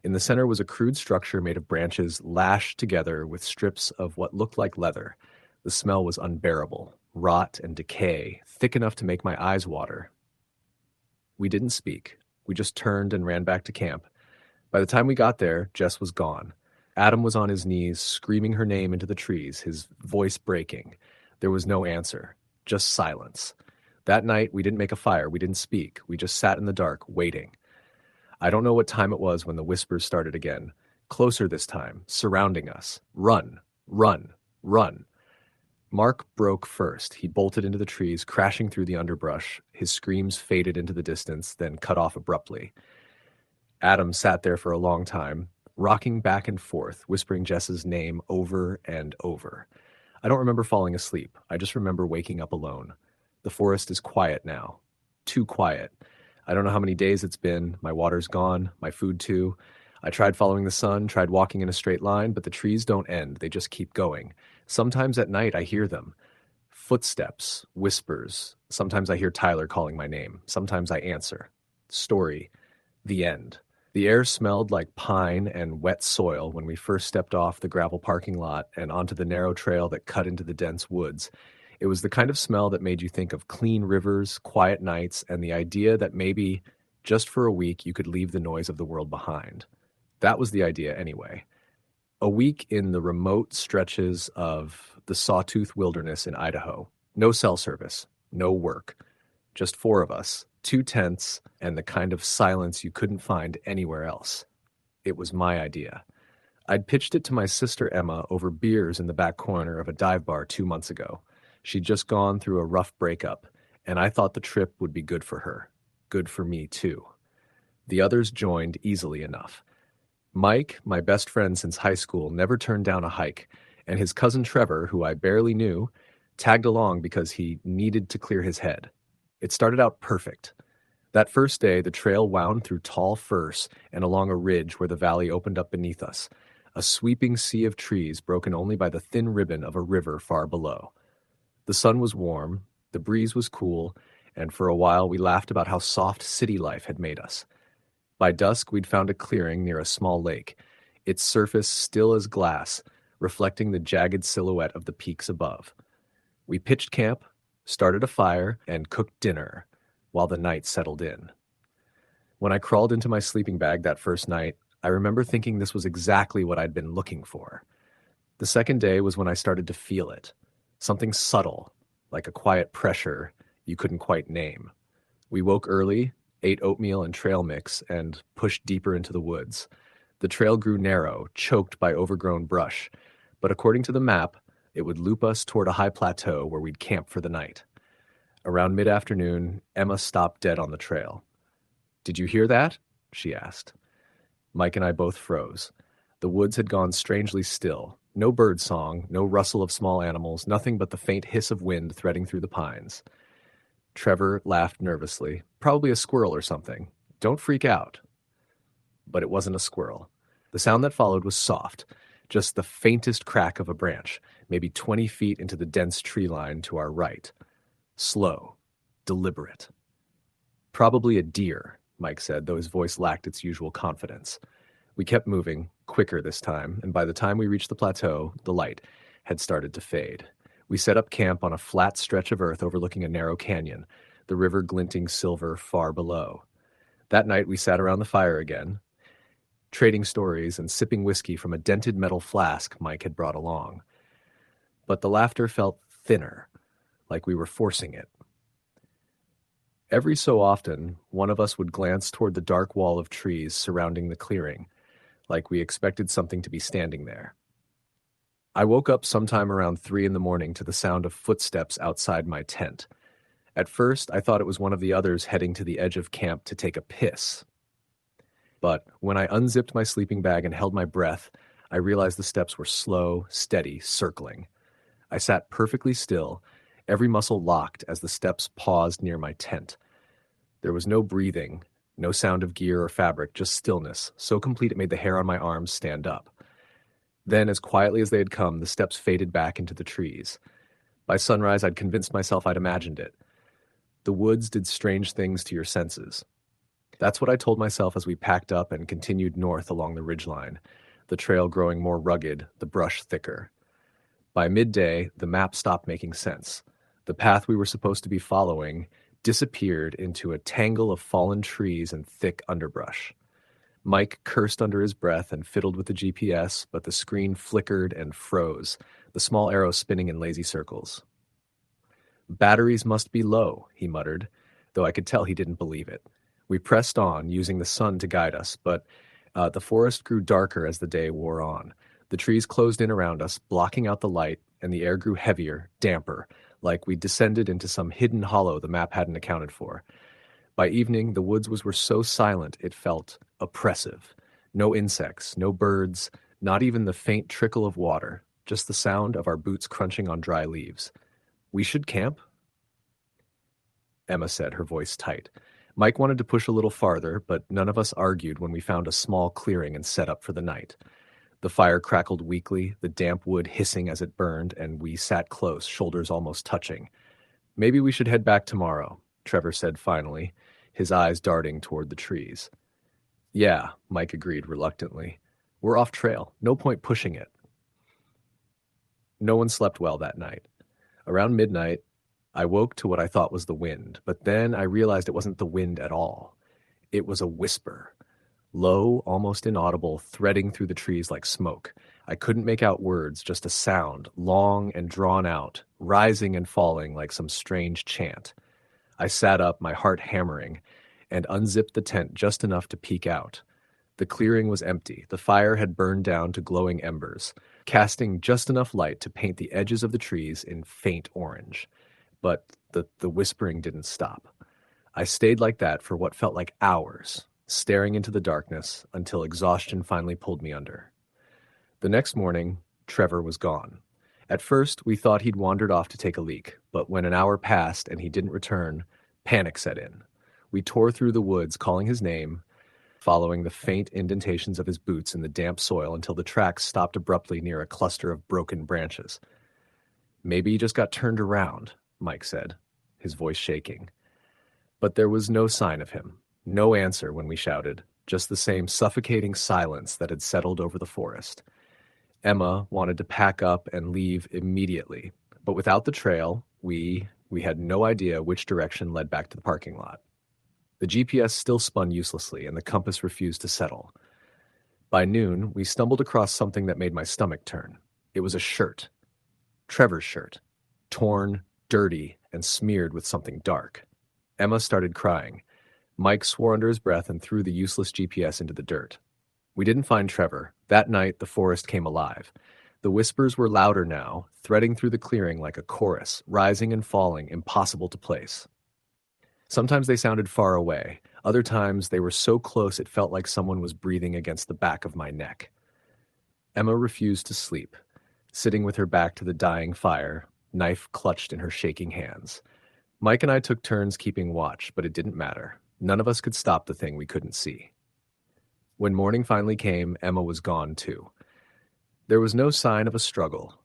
In the center was a crude structure made of branches lashed together with strips of what looked like leather. The smell was unbearable, rot and decay, thick enough to make my eyes water. We didn't speak. We just turned and ran back to camp. By the time we got there, Jess was gone. Adam was on his knees, screaming her name into the trees, his voice breaking. There was no answer, just silence. That night, we didn't make a fire, we didn't speak, we just sat in the dark, waiting. I don't know what time it was when the whispers started again. Closer this time, surrounding us. Run, run, run. Mark broke first. He bolted into the trees, crashing through the underbrush. His screams faded into the distance, then cut off abruptly. Adam sat there for a long time, rocking back and forth, whispering Jess's name over and over. I don't remember falling asleep. I just remember waking up alone. The forest is quiet now. Too quiet. I don't know how many days it's been. My water's gone, my food too. I tried following the sun, tried walking in a straight line, but the trees don't end. They just keep going. Sometimes at night I hear them. Footsteps, whispers. Sometimes I hear Tyler calling my name. Sometimes I answer. Story. The end. The air smelled like pine and wet soil when we first stepped off the gravel parking lot and onto the narrow trail that cut into the dense woods. It was the kind of smell that made you think of clean rivers, quiet nights, and the idea that maybe, just for a week, you could leave the noise of the world behind. That was the idea anyway. A week in the remote stretches of the Sawtooth Wilderness in Idaho. No cell service, no work. Just four of us, two tents, and the kind of silence you couldn't find anywhere else. It was my idea. I'd pitched it to my sister Emma over beers in the back corner of a dive bar 2 months ago. She'd just gone through a rough breakup, and I thought the trip would be good for her. Good for me, too. The others joined easily enough. Mike, my best friend since high school, never turned down a hike, and his cousin Trevor, who I barely knew, tagged along because he needed to clear his head. It started out perfect. That first day, the trail wound through tall firs and along a ridge where the valley opened up beneath us, a sweeping sea of trees broken only by the thin ribbon of a river far below. The sun was warm, the breeze was cool, and for a while we laughed about how soft city life had made us. By dusk, we'd found a clearing near a small lake, its surface still as glass, reflecting the jagged silhouette of the peaks above. We pitched camp, started a fire, and cooked dinner while the night settled in. When I crawled into my sleeping bag that first night, I remember thinking this was exactly what I'd been looking for. The second day was when I started to feel it. Something subtle, like a quiet pressure you couldn't quite name. We woke early, ate oatmeal and trail mix, and pushed deeper into the woods. The trail grew narrow, choked by overgrown brush, but according to the map, it would loop us toward a high plateau where we'd camp for the night. Around mid-afternoon, Emma stopped dead on the trail. "Did you hear that?" she asked. Mike and I both froze. The woods had gone strangely still. No bird song, no rustle of small animals, nothing but the faint hiss of wind threading through the pines. Trevor laughed nervously. "Probably a squirrel or something. Don't freak out." But it wasn't a squirrel. The sound that followed was soft, just the faintest crack of a branch, maybe 20 feet into the dense tree line to our right. Slow, deliberate. "Probably a deer," Mike said, though his voice lacked its usual confidence. We kept moving, quicker this time, and by the time we reached the plateau, the light had started to fade. We set up camp on a flat stretch of earth overlooking a narrow canyon, the river glinting silver far below. That night we sat around the fire again, trading stories and sipping whiskey from a dented metal flask Mike had brought along. But the laughter felt thinner, like we were forcing it. Every so often, one of us would glance toward the dark wall of trees surrounding the clearing, like we expected something to be standing there. I woke up sometime around 3 a.m. to the sound of footsteps outside my tent. At first, I thought it was one of the others heading to the edge of camp to take a piss. But when I unzipped my sleeping bag and held my breath, I realized the steps were slow, steady, circling. I sat perfectly still, every muscle locked as the steps paused near my tent. There was no breathing, no sound of gear or fabric, just stillness, so complete it made the hair on my arms stand up. Then, as quietly as they had come, the steps faded back into the trees. By sunrise, I'd convinced myself I'd imagined it. The woods did strange things to your senses. That's what I told myself as we packed up and continued north along the ridgeline, the trail growing more rugged, the brush thicker. By midday, the map stopped making sense. The path we were supposed to be following disappeared into a tangle of fallen trees and thick underbrush. Mike cursed under his breath and fiddled with the GPS, but the screen flickered and froze, the small arrow spinning in lazy circles. "Batteries must be low," he muttered, though I could tell he didn't believe it. We pressed on, using the sun to guide us, but the forest grew darker as the day wore on. The trees closed in around us, blocking out the light, and the air grew heavier, damper, like we descended into some hidden hollow the map hadn't accounted for. By evening, the woods were so silent it felt oppressive. No insects, no birds, not even the faint trickle of water, just the sound of our boots crunching on dry leaves. "We should camp?" Emma said, her voice tight. Mike wanted to push a little farther, but none of us argued when we found a small clearing and set up for the night. The fire crackled weakly, the damp wood hissing as it burned, and we sat close, shoulders almost touching. "Maybe we should head back tomorrow," Trevor said finally, his eyes darting toward the trees. Yeah, Mike agreed reluctantly. We're off trail. No point pushing it. No one slept well that night. Around midnight, I woke to what I thought was the wind, but then I realized it wasn't the wind at all. It was a whisper. Low, almost inaudible, threading through the trees like smoke. I couldn't make out words, just a sound, long and drawn out, rising and falling like some strange chant. I sat up, my heart hammering, and unzipped the tent just enough to peek out. The clearing was empty. The fire had burned down to glowing embers, casting just enough light to paint the edges of the trees in faint orange. But the whispering didn't stop. I stayed like that for what felt like hours, staring into the darkness until exhaustion finally pulled me under. The next morning, Trevor was gone. At first, we thought he'd wandered off to take a leak, but when an hour passed and he didn't return, panic set in. We tore through the woods, calling his name, following the faint indentations of his boots in the damp soil until the tracks stopped abruptly near a cluster of broken branches. Maybe he just got turned around, Mike said, his voice shaking. But there was no sign of him, no answer when we shouted, just the same suffocating silence that had settled over the forest. Emma wanted to pack up and leave immediately, but without the trail, we had no idea which direction led back to the parking lot. The GPS still spun uselessly, and the compass refused to settle. By noon, we stumbled across something that made my stomach turn. It was a shirt. Trevor's shirt. Torn, dirty, and smeared with something dark. Emma started crying. Mike swore under his breath and threw the useless GPS into the dirt. We didn't find Trevor. That night, the forest came alive. The whispers were louder now, threading through the clearing like a chorus, rising and falling, impossible to place. Sometimes they sounded far away. Other times they were so close it felt like someone was breathing against the back of my neck. Emma refused to sleep, sitting with her back to the dying fire, knife clutched in her shaking hands. Mike and I took turns keeping watch, but it didn't matter. None of us could stop the thing we couldn't see. When morning finally came, Emma was gone too. There was no sign of a struggle,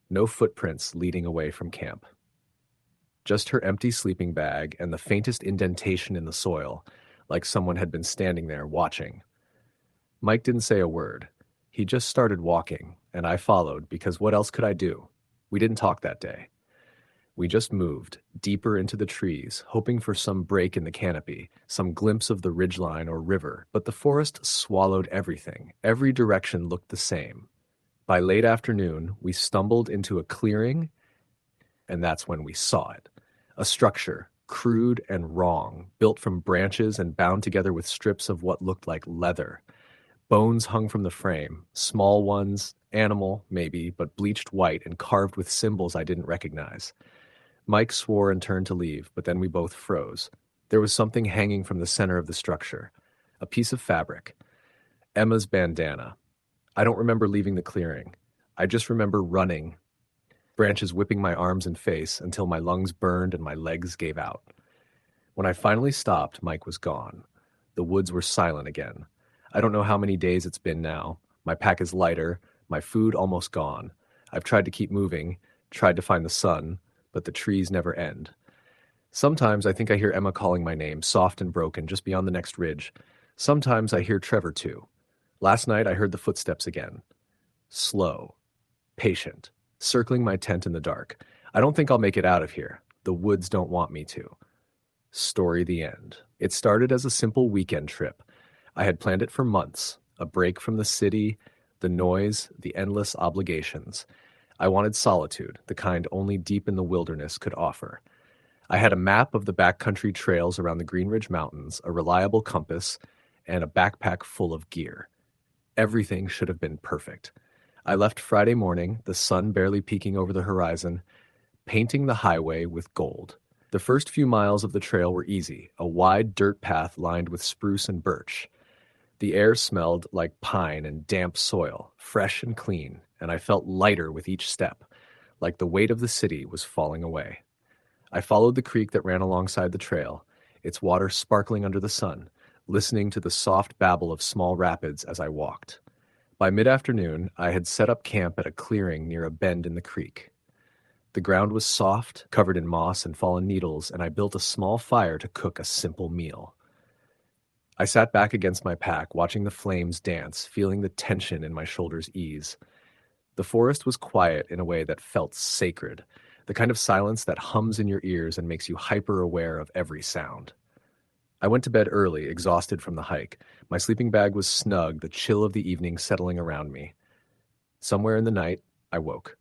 no footprints leading away from camp. Just her empty sleeping bag and the faintest indentation in the soil, like someone had been standing there watching. Mike didn't say a word. He just started walking, and I followed because what else could I do? We didn't talk that day. We just moved, deeper into the trees, hoping for some break in the canopy, some glimpse of the ridgeline or river, but the forest swallowed everything. Every direction looked the same. By late afternoon, we stumbled into a clearing, and that's when we saw it. A structure, crude and wrong, built from branches and bound together with strips of what looked like leather. Bones hung from the frame, small ones, animal, maybe, but bleached white and carved with symbols I didn't recognize. Mike swore and turned to leave, but then we both froze. There was something hanging from the center of the structure. A piece of fabric. Emma's bandana. I don't remember leaving the clearing. I just remember running, branches whipping my arms and face until my lungs burned and my legs gave out. When I finally stopped, Mike was gone. The woods were silent again. I don't know how many days it's been now. My pack is lighter, my food almost gone. I've tried to keep moving, tried to find the sun, but the trees never end. Sometimes I think I hear Emma calling my name, soft and broken, just beyond the next ridge. Sometimes I hear Trevor too. Last night I heard the footsteps again. Slow, patient, circling my tent in the dark. I don't think I'll make it out of here. The woods don't want me to. Story the end. It started as a simple weekend trip. I had planned it for months, a break from the city, the noise, the endless obligations. I wanted solitude, the kind only deep in the wilderness could offer. I had a map of the backcountry trails around the Green Ridge Mountains, a reliable compass, and a backpack full of gear. Everything should have been perfect. I left Friday morning, the sun barely peeking over the horizon, painting the highway with gold. The first few miles of the trail were easy, a wide dirt path lined with spruce and birch. The air smelled like pine and damp soil, fresh and clean, and I felt lighter with each step, like the weight of the city was falling away. I followed the creek that ran alongside the trail, its water sparkling under the sun, listening to the soft babble of small rapids as I walked. By mid-afternoon, I had set up camp at a clearing near a bend in the creek. The ground was soft, covered in moss and fallen needles, and I built a small fire to cook a simple meal. I sat back against my pack, watching the flames dance, feeling the tension in my shoulders ease. The forest was quiet in a way that felt sacred, the kind of silence that hums in your ears and makes you hyper-aware of every sound. I went to bed early, exhausted from the hike. My sleeping bag was snug, the chill of the evening settling around me. Somewhere in the night, I woke.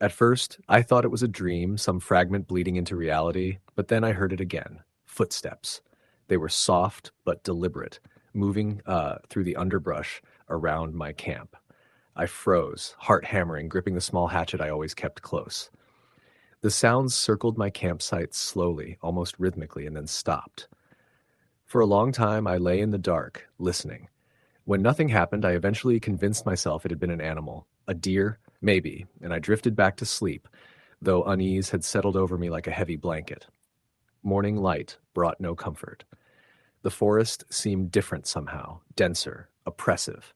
At first, I thought it was a dream, some fragment bleeding into reality, but then I heard it again. Footsteps. They were soft but deliberate, moving through the underbrush around my camp. I froze, heart hammering, gripping the small hatchet I always kept close. The sounds circled my campsite slowly, almost rhythmically, and then stopped. For a long time, I lay in the dark, listening. When nothing happened, I eventually convinced myself it had been an animal. A deer? Maybe, and I drifted back to sleep, though unease had settled over me like a heavy blanket. Morning light brought no comfort. The forest seemed different somehow, denser, oppressive.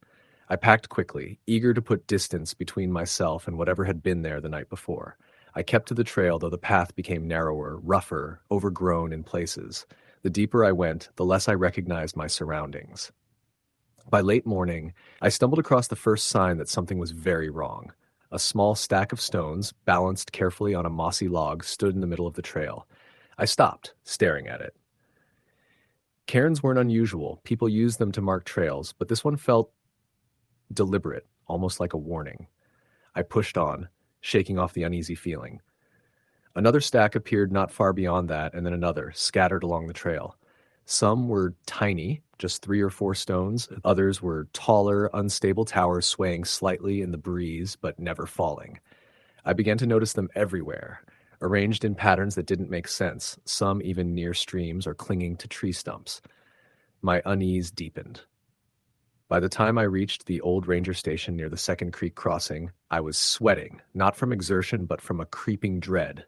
I packed quickly, eager to put distance between myself and whatever had been there the night before. I kept to the trail, though the path became narrower, rougher, overgrown in places. The deeper I went, the less I recognized my surroundings. By late morning, I stumbled across the first sign that something was very wrong. A small stack of stones, balanced carefully on a mossy log, stood in the middle of the trail. I stopped, staring at it. Cairns weren't unusual. People used them to mark trails, but this one felt deliberate, almost like a warning. I pushed on, shaking off the uneasy feeling. Another stack appeared not far beyond that, and then another, scattered along the trail. Some were tiny, just 3 or 4 stones. Others were taller, unstable towers swaying slightly in the breeze, but never falling. I began to notice them everywhere, arranged in patterns that didn't make sense, some even near streams or clinging to tree stumps. My unease deepened. By the time I reached the old ranger station near the Second Creek crossing, I was sweating, not from exertion but from a creeping dread.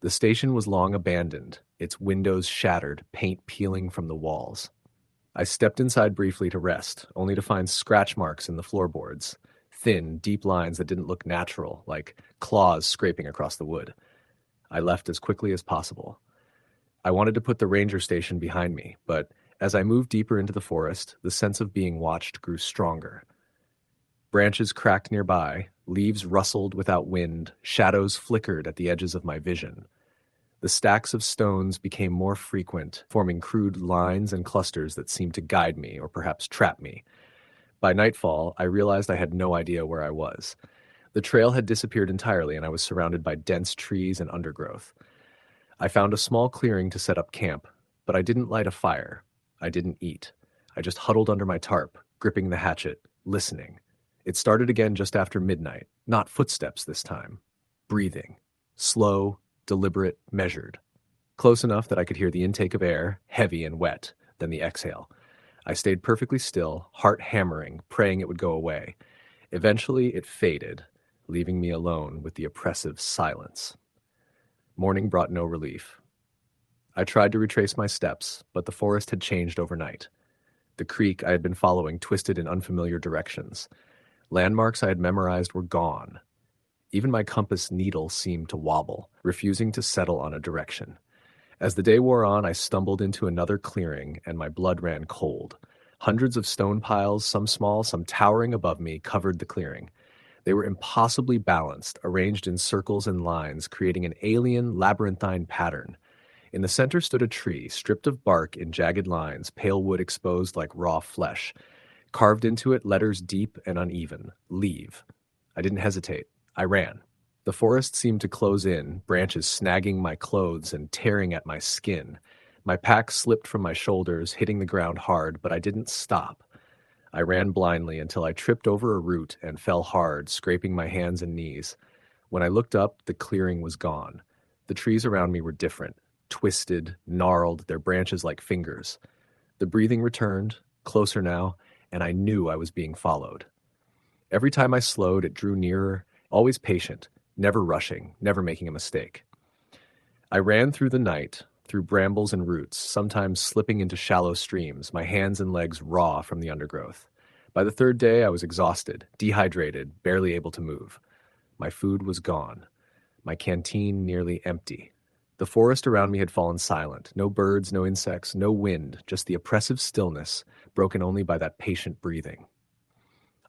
The station was long abandoned, its windows shattered, paint peeling from the walls. I stepped inside briefly to rest, only to find scratch marks in the floorboards, thin, deep lines that didn't look natural, like claws scraping across the wood. I left as quickly as possible. I wanted to put the ranger station behind me, but as I moved deeper into the forest, the sense of being watched grew stronger. Branches cracked nearby, leaves rustled without wind, shadows flickered at the edges of my vision. The stacks of stones became more frequent, forming crude lines and clusters that seemed to guide me or perhaps trap me. By nightfall, I realized I had no idea where I was. The trail had disappeared entirely, and I was surrounded by dense trees and undergrowth. I found a small clearing to set up camp, but I didn't light a fire. I didn't eat. I just huddled under my tarp, gripping the hatchet, listening. It started again just after midnight, not footsteps this time. Breathing. Slow, deliberate, measured. Close enough that I could hear the intake of air, heavy and wet, then the exhale. I stayed perfectly still, heart hammering, praying it would go away. Eventually, it faded, leaving me alone with the oppressive silence. Morning brought no relief. I tried to retrace my steps, but the forest had changed overnight. The creek I had been following twisted in unfamiliar directions. Landmarks I had memorized were gone. Even my compass needle seemed to wobble, refusing to settle on a direction. As the day wore on, I stumbled into another clearing, and my blood ran cold. Hundreds of stone piles, some small, some towering above me, covered the clearing. They were impossibly balanced, arranged in circles and lines, creating an alien, labyrinthine pattern. In the center stood a tree, stripped of bark in jagged lines, pale wood exposed like raw flesh. Carved into it, letters deep and uneven. Leave. I didn't hesitate. I ran. The forest seemed to close in, branches snagging my clothes and tearing at my skin. My pack slipped from my shoulders, hitting the ground hard, but I didn't stop. I ran blindly until I tripped over a root and fell hard, scraping my hands and knees. When I looked up, the clearing was gone. The trees around me were different, twisted, gnarled, their branches like fingers. The breathing returned, closer now, and I knew I was being followed. Every time I slowed, it drew nearer, always patient, never rushing, never making a mistake. I ran through the night, through brambles and roots, sometimes slipping into shallow streams, my hands and legs raw from the undergrowth. By the third day, I was exhausted, dehydrated, barely able to move. My food was gone, my canteen nearly empty. The forest around me had fallen silent. No birds, no insects, no wind, just the oppressive stillness, broken only by that patient breathing.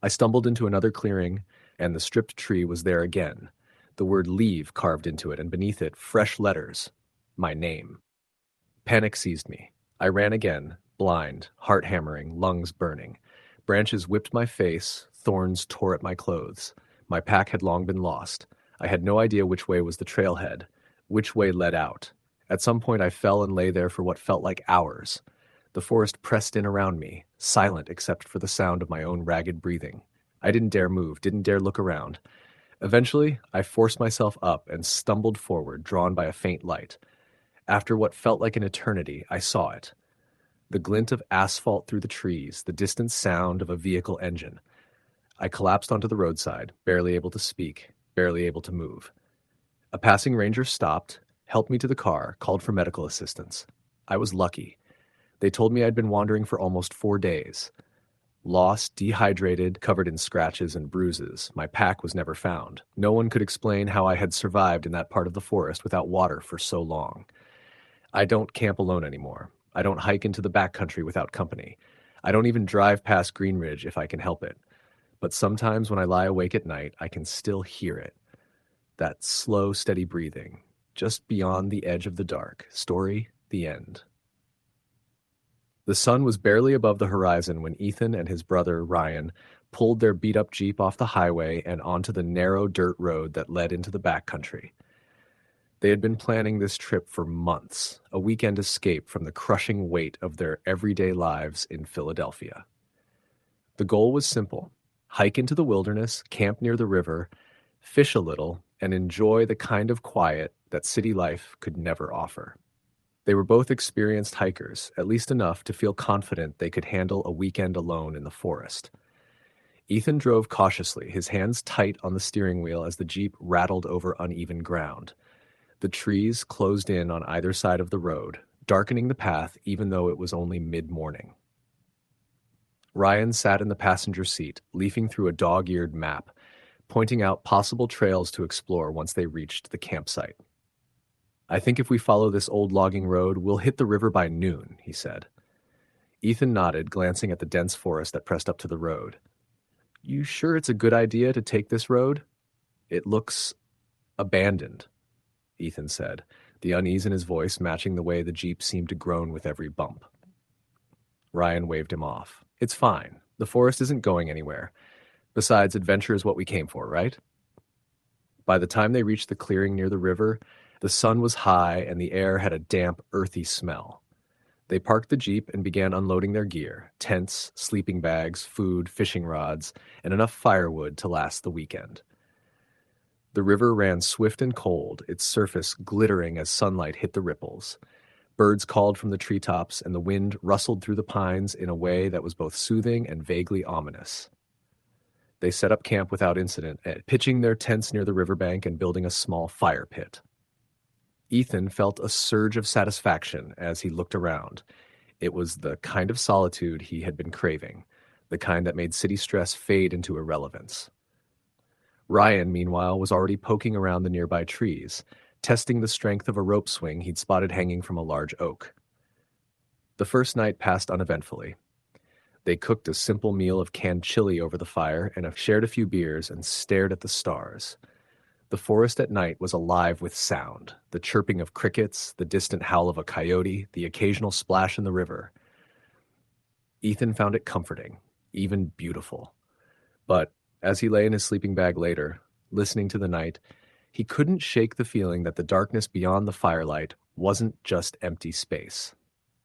I stumbled into another clearing, and the stripped tree was there again, the word leave carved into it, and beneath it, fresh letters, my name. Panic seized me. I ran again, blind, heart hammering, lungs burning. Branches whipped my face, thorns tore at my clothes. My pack had long been lost. I had no idea which way was the trailhead, which way led out. At some point I fell and lay there for what felt like hours. The forest pressed in around me, silent except for the sound of my own ragged breathing. I didn't dare move, didn't dare look around. Eventually, I forced myself up and stumbled forward, drawn by a faint light. After what felt like an eternity, I saw it. The glint of asphalt through the trees, the distant sound of a vehicle engine. I collapsed onto the roadside, barely able to speak, barely able to move. A passing ranger stopped, helped me to the car, called for medical assistance. I was lucky. They told me I'd been wandering for almost 4 days. Lost, dehydrated, covered in scratches and bruises, my pack was never found. No one could explain how I had survived in that part of the forest without water for so long. I don't camp alone anymore. I don't hike into the backcountry without company. I don't even drive past Green Ridge if I can help it. But sometimes when I lie awake at night, I can still hear it. That slow, steady breathing, just beyond the edge of the dark. Story, the end. The sun was barely above the horizon when Ethan and his brother, Ryan, pulled their beat-up Jeep off the highway and onto the narrow dirt road that led into the backcountry. They had been planning this trip for months, a weekend escape from the crushing weight of their everyday lives in Philadelphia. The goal was simple: hike into the wilderness, camp near the river, fish a little, and enjoy the kind of quiet that city life could never offer. They were both experienced hikers, at least enough to feel confident they could handle a weekend alone in the forest. Ethan drove cautiously, his hands tight on the steering wheel as the Jeep rattled over uneven ground. The trees closed in on either side of the road, darkening the path even though it was only mid-morning. Ryan sat in the passenger seat, leafing through a dog-eared map, pointing out possible trails to explore once they reached the campsite. "I think if we follow this old logging road, we'll hit the river by noon," he said. Ethan nodded, glancing at the dense forest that pressed up to the road. "You sure it's a good idea to take this road? It looks abandoned," Ethan said, the unease in his voice matching the way the Jeep seemed to groan with every bump. Ryan waved him off. "It's fine. The forest isn't going anywhere. Besides, adventure is what we came for, right?" By the time they reached the clearing near the river, the sun was high and the air had a damp, earthy smell. They parked the Jeep and began unloading their gear: tents, sleeping bags, food, fishing rods, and enough firewood to last the weekend. The river ran swift and cold, its surface glittering as sunlight hit the ripples. Birds called from the treetops, and the wind rustled through the pines in a way that was both soothing and vaguely ominous. They set up camp without incident, pitching their tents near the riverbank and building a small fire pit. Ethan felt a surge of satisfaction as he looked around. It was the kind of solitude he had been craving, the kind that made city stress fade into irrelevance. Ryan, meanwhile, was already poking around the nearby trees, testing the strength of a rope swing he'd spotted hanging from a large oak. The first night passed uneventfully. They cooked a simple meal of canned chili over the fire and shared a few beers and stared at the stars. The forest at night was alive with sound, the chirping of crickets, the distant howl of a coyote, the occasional splash in the river. Ethan found it comforting, even beautiful. But as he lay in his sleeping bag later, listening to the night, he couldn't shake the feeling that the darkness beyond the firelight wasn't just empty space.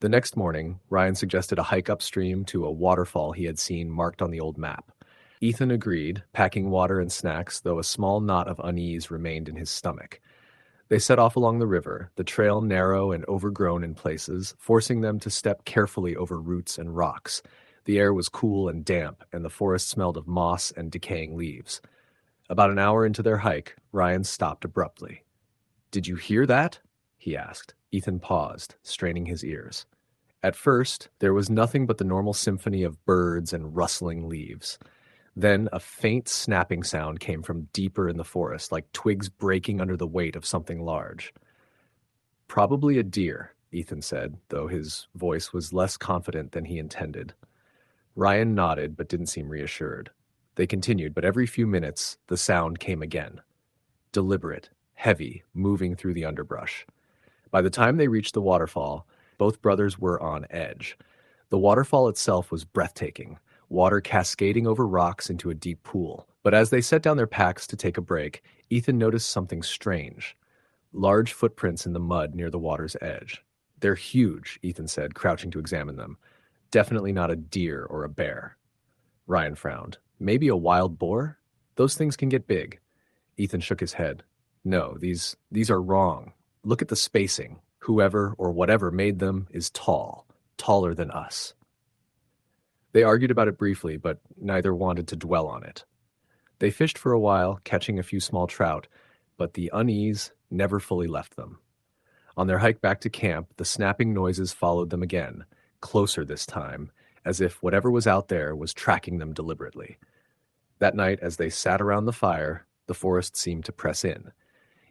The next morning, Ryan suggested a hike upstream to a waterfall he had seen marked on the old map. Ethan agreed, packing water and snacks, though a small knot of unease remained in his stomach. They set off along the river, the trail narrow and overgrown in places, forcing them to step carefully over roots and rocks. The air was cool and damp, and the forest smelled of moss and decaying leaves. About an hour into their hike, Ryan stopped abruptly. "Did you hear that?" he asked. Ethan paused, straining his ears. At first, there was nothing but the normal symphony of birds and rustling leaves. Then a faint snapping sound came from deeper in the forest, like twigs breaking under the weight of something large. Probably a deer, Ethan said, though his voice was less confident than he intended. Ryan nodded but didn't seem reassured. They continued, but every few minutes the sound came again. Deliberate, heavy, moving through the underbrush. By the time they reached the waterfall, both brothers were on edge. The waterfall itself was breathtaking, water cascading over rocks into a deep pool. But as they set down their packs to take a break, Ethan noticed something strange. Large footprints in the mud near the water's edge. They're huge, Ethan said, crouching to examine them. Definitely not a deer or a bear. Ryan frowned. Maybe a wild boar? Those things can get big. Ethan shook his head. No, these are wrong. Look at the spacing. Whoever or whatever made them is tall, taller than us. They argued about it briefly, but neither wanted to dwell on it. They fished for a while, catching a few small trout, but the unease never fully left them. On their hike back to camp, the snapping noises followed them again, closer this time, as if whatever was out there was tracking them deliberately. That night, as they sat around the fire, the forest seemed to press in.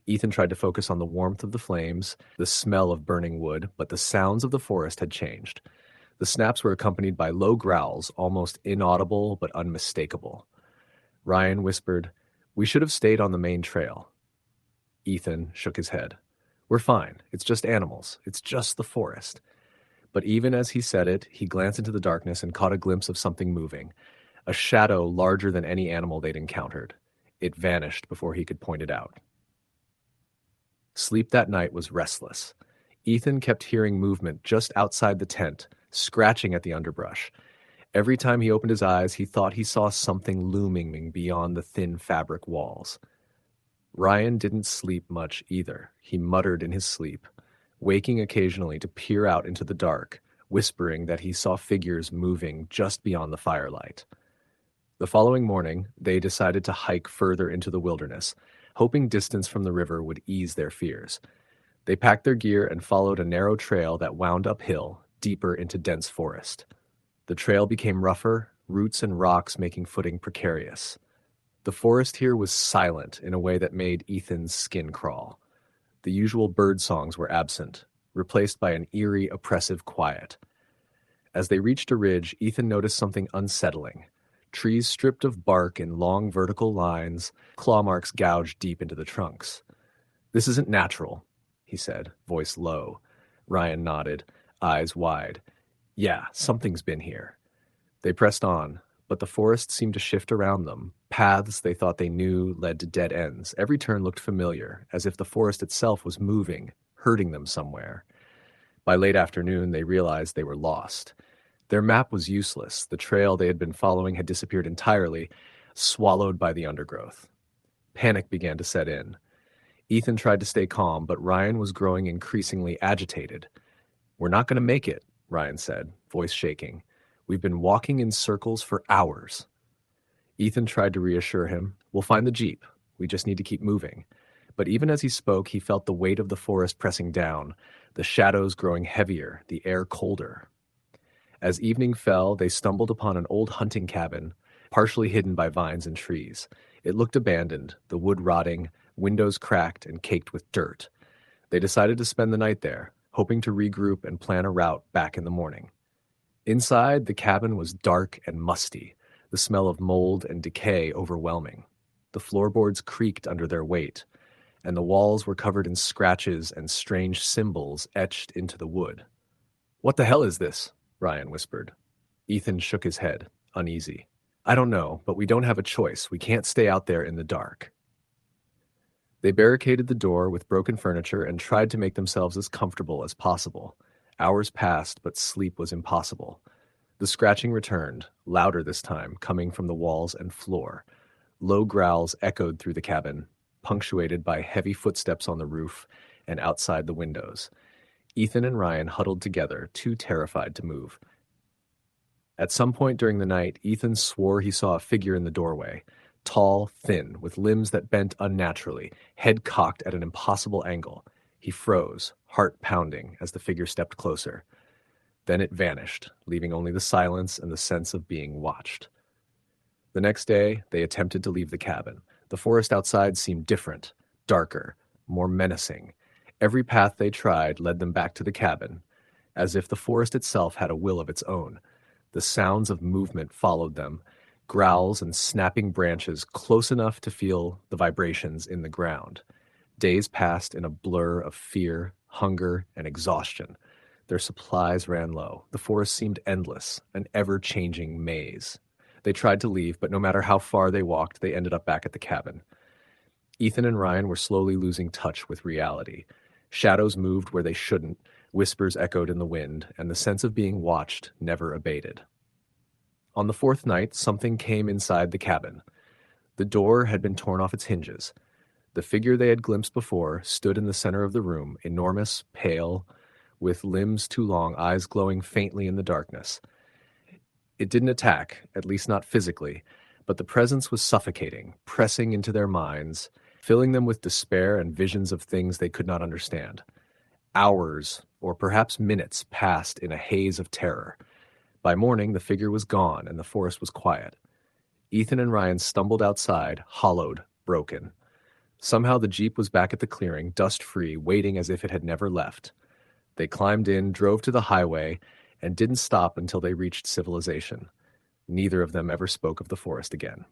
Ethan tried to focus on the warmth of the flames, the smell of burning wood, but the sounds of the forest had changed. The snaps were accompanied by low growls, almost inaudible but unmistakable. Ryan whispered, "We should have stayed on the main trail." Ethan shook his head. "We're fine. It's just animals. It's just the forest." But even as he said it, he glanced into the darkness and caught a glimpse of something moving, a shadow larger than any animal they'd encountered. It vanished before he could point it out. Sleep that night was restless. Ethan kept hearing movement just outside the tent, scratching at the underbrush. Every time he opened his eyes, he thought he saw something looming beyond the thin fabric walls. Ryan didn't sleep much either. He muttered in his sleep, waking occasionally to peer out into the dark, whispering that he saw figures moving just beyond the firelight. The following morning, they decided to hike further into the wilderness, hoping distance from the river would ease their fears. They packed their gear and followed a narrow trail that wound uphill, deeper into dense forest. The trail became rougher, roots and rocks making footing precarious. The forest here was silent in a way that made Ethan's skin crawl. The usual bird songs were absent, replaced by an eerie, oppressive quiet. As they reached a ridge, Ethan noticed something unsettling. Trees stripped of bark in long vertical lines, claw marks gouged deep into the trunks. "This isn't natural," he said, voice low. Ryan nodded, eyes wide. "Yeah, something's been here." They pressed on, but the forest seemed to shift around them. Paths they thought they knew led to dead ends. Every turn looked familiar, as if the forest itself was moving, hurting them somewhere. By late afternoon, they realized they were lost. Their map was useless. The trail they had been following had disappeared entirely, swallowed by the undergrowth. Panic began to set in. Ethan tried to stay calm, but Ryan was growing increasingly agitated. "We're not going to make it," Ryan said, voice shaking. "We've been walking in circles for hours." Ethan tried to reassure him. "We'll find the jeep. We just need to keep moving." But even as he spoke, he felt the weight of the forest pressing down, the shadows growing heavier, the air colder. As evening fell, they stumbled upon an old hunting cabin, partially hidden by vines and trees. It looked abandoned, the wood rotting, windows cracked and caked with dirt. They decided to spend the night there, hoping to regroup and plan a route back in the morning. Inside, the cabin was dark and musty, the smell of mold and decay overwhelming. The floorboards creaked under their weight, and the walls were covered in scratches and strange symbols etched into the wood. "What the hell is this?" Ryan whispered. Ethan shook his head, uneasy. "I don't know, but we don't have a choice. We can't stay out there in the dark." They barricaded the door with broken furniture and tried to make themselves as comfortable as possible. Hours passed, but sleep was impossible. The scratching returned, louder this time, coming from the walls and floor. Low growls echoed through the cabin, punctuated by heavy footsteps on the roof and outside the windows. Ethan and Ryan huddled together, too terrified to move. At some point during the night, Ethan swore he saw a figure in the doorway, tall, thin, with limbs that bent unnaturally, head cocked at an impossible angle. He froze, heart pounding, as the figure stepped closer. Then it vanished, leaving only the silence and the sense of being watched. The next day, they attempted to leave the cabin. The forest outside seemed different, darker, more menacing. Every path they tried led them back to the cabin, as if the forest itself had a will of its own. The sounds of movement followed them, growls and snapping branches close enough to feel the vibrations in the ground. Days passed in a blur of fear, hunger, and exhaustion. Their supplies ran low. The forest seemed endless, an ever-changing maze. They tried to leave, but no matter how far they walked, they ended up back at the cabin. Ethan and Ryan were slowly losing touch with reality. Shadows moved where they shouldn't, whispers echoed in the wind, and the sense of being watched never abated. On the fourth night, something came inside the cabin. The door had been torn off its hinges. The figure they had glimpsed before stood in the center of the room, enormous, pale, with limbs too long, eyes glowing faintly in the darkness. It didn't attack, at least not physically, but the presence was suffocating, pressing into their minds, filling them with despair and visions of things they could not understand. Hours, or perhaps minutes, passed in a haze of terror. By morning, the figure was gone and the forest was quiet. Ethan and Ryan stumbled outside, hollowed, broken. Somehow the Jeep was back at the clearing, dust-free, waiting as if it had never left. They climbed in, drove to the highway, and didn't stop until they reached civilization. Neither of them ever spoke of the forest again.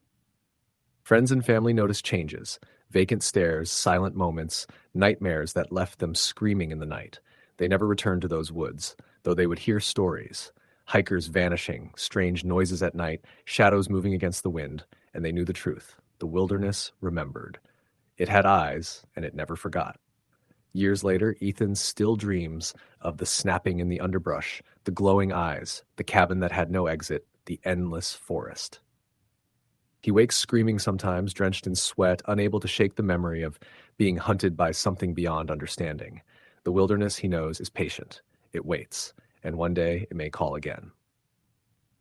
Friends and family noticed changes: vacant stares, silent moments, nightmares that left them screaming in the night. They never returned to those woods, though they would hear stories. Hikers vanishing, strange noises at night, shadows moving against the wind, and they knew the truth. The wilderness remembered. It had eyes, and it never forgot. Years later, Ethan still dreams of the snapping in the underbrush, the glowing eyes, the cabin that had no exit, the endless forest. He wakes screaming sometimes, drenched in sweat, unable to shake the memory of being hunted by something beyond understanding. The wilderness, he knows, is patient. It waits, and one day it may call again.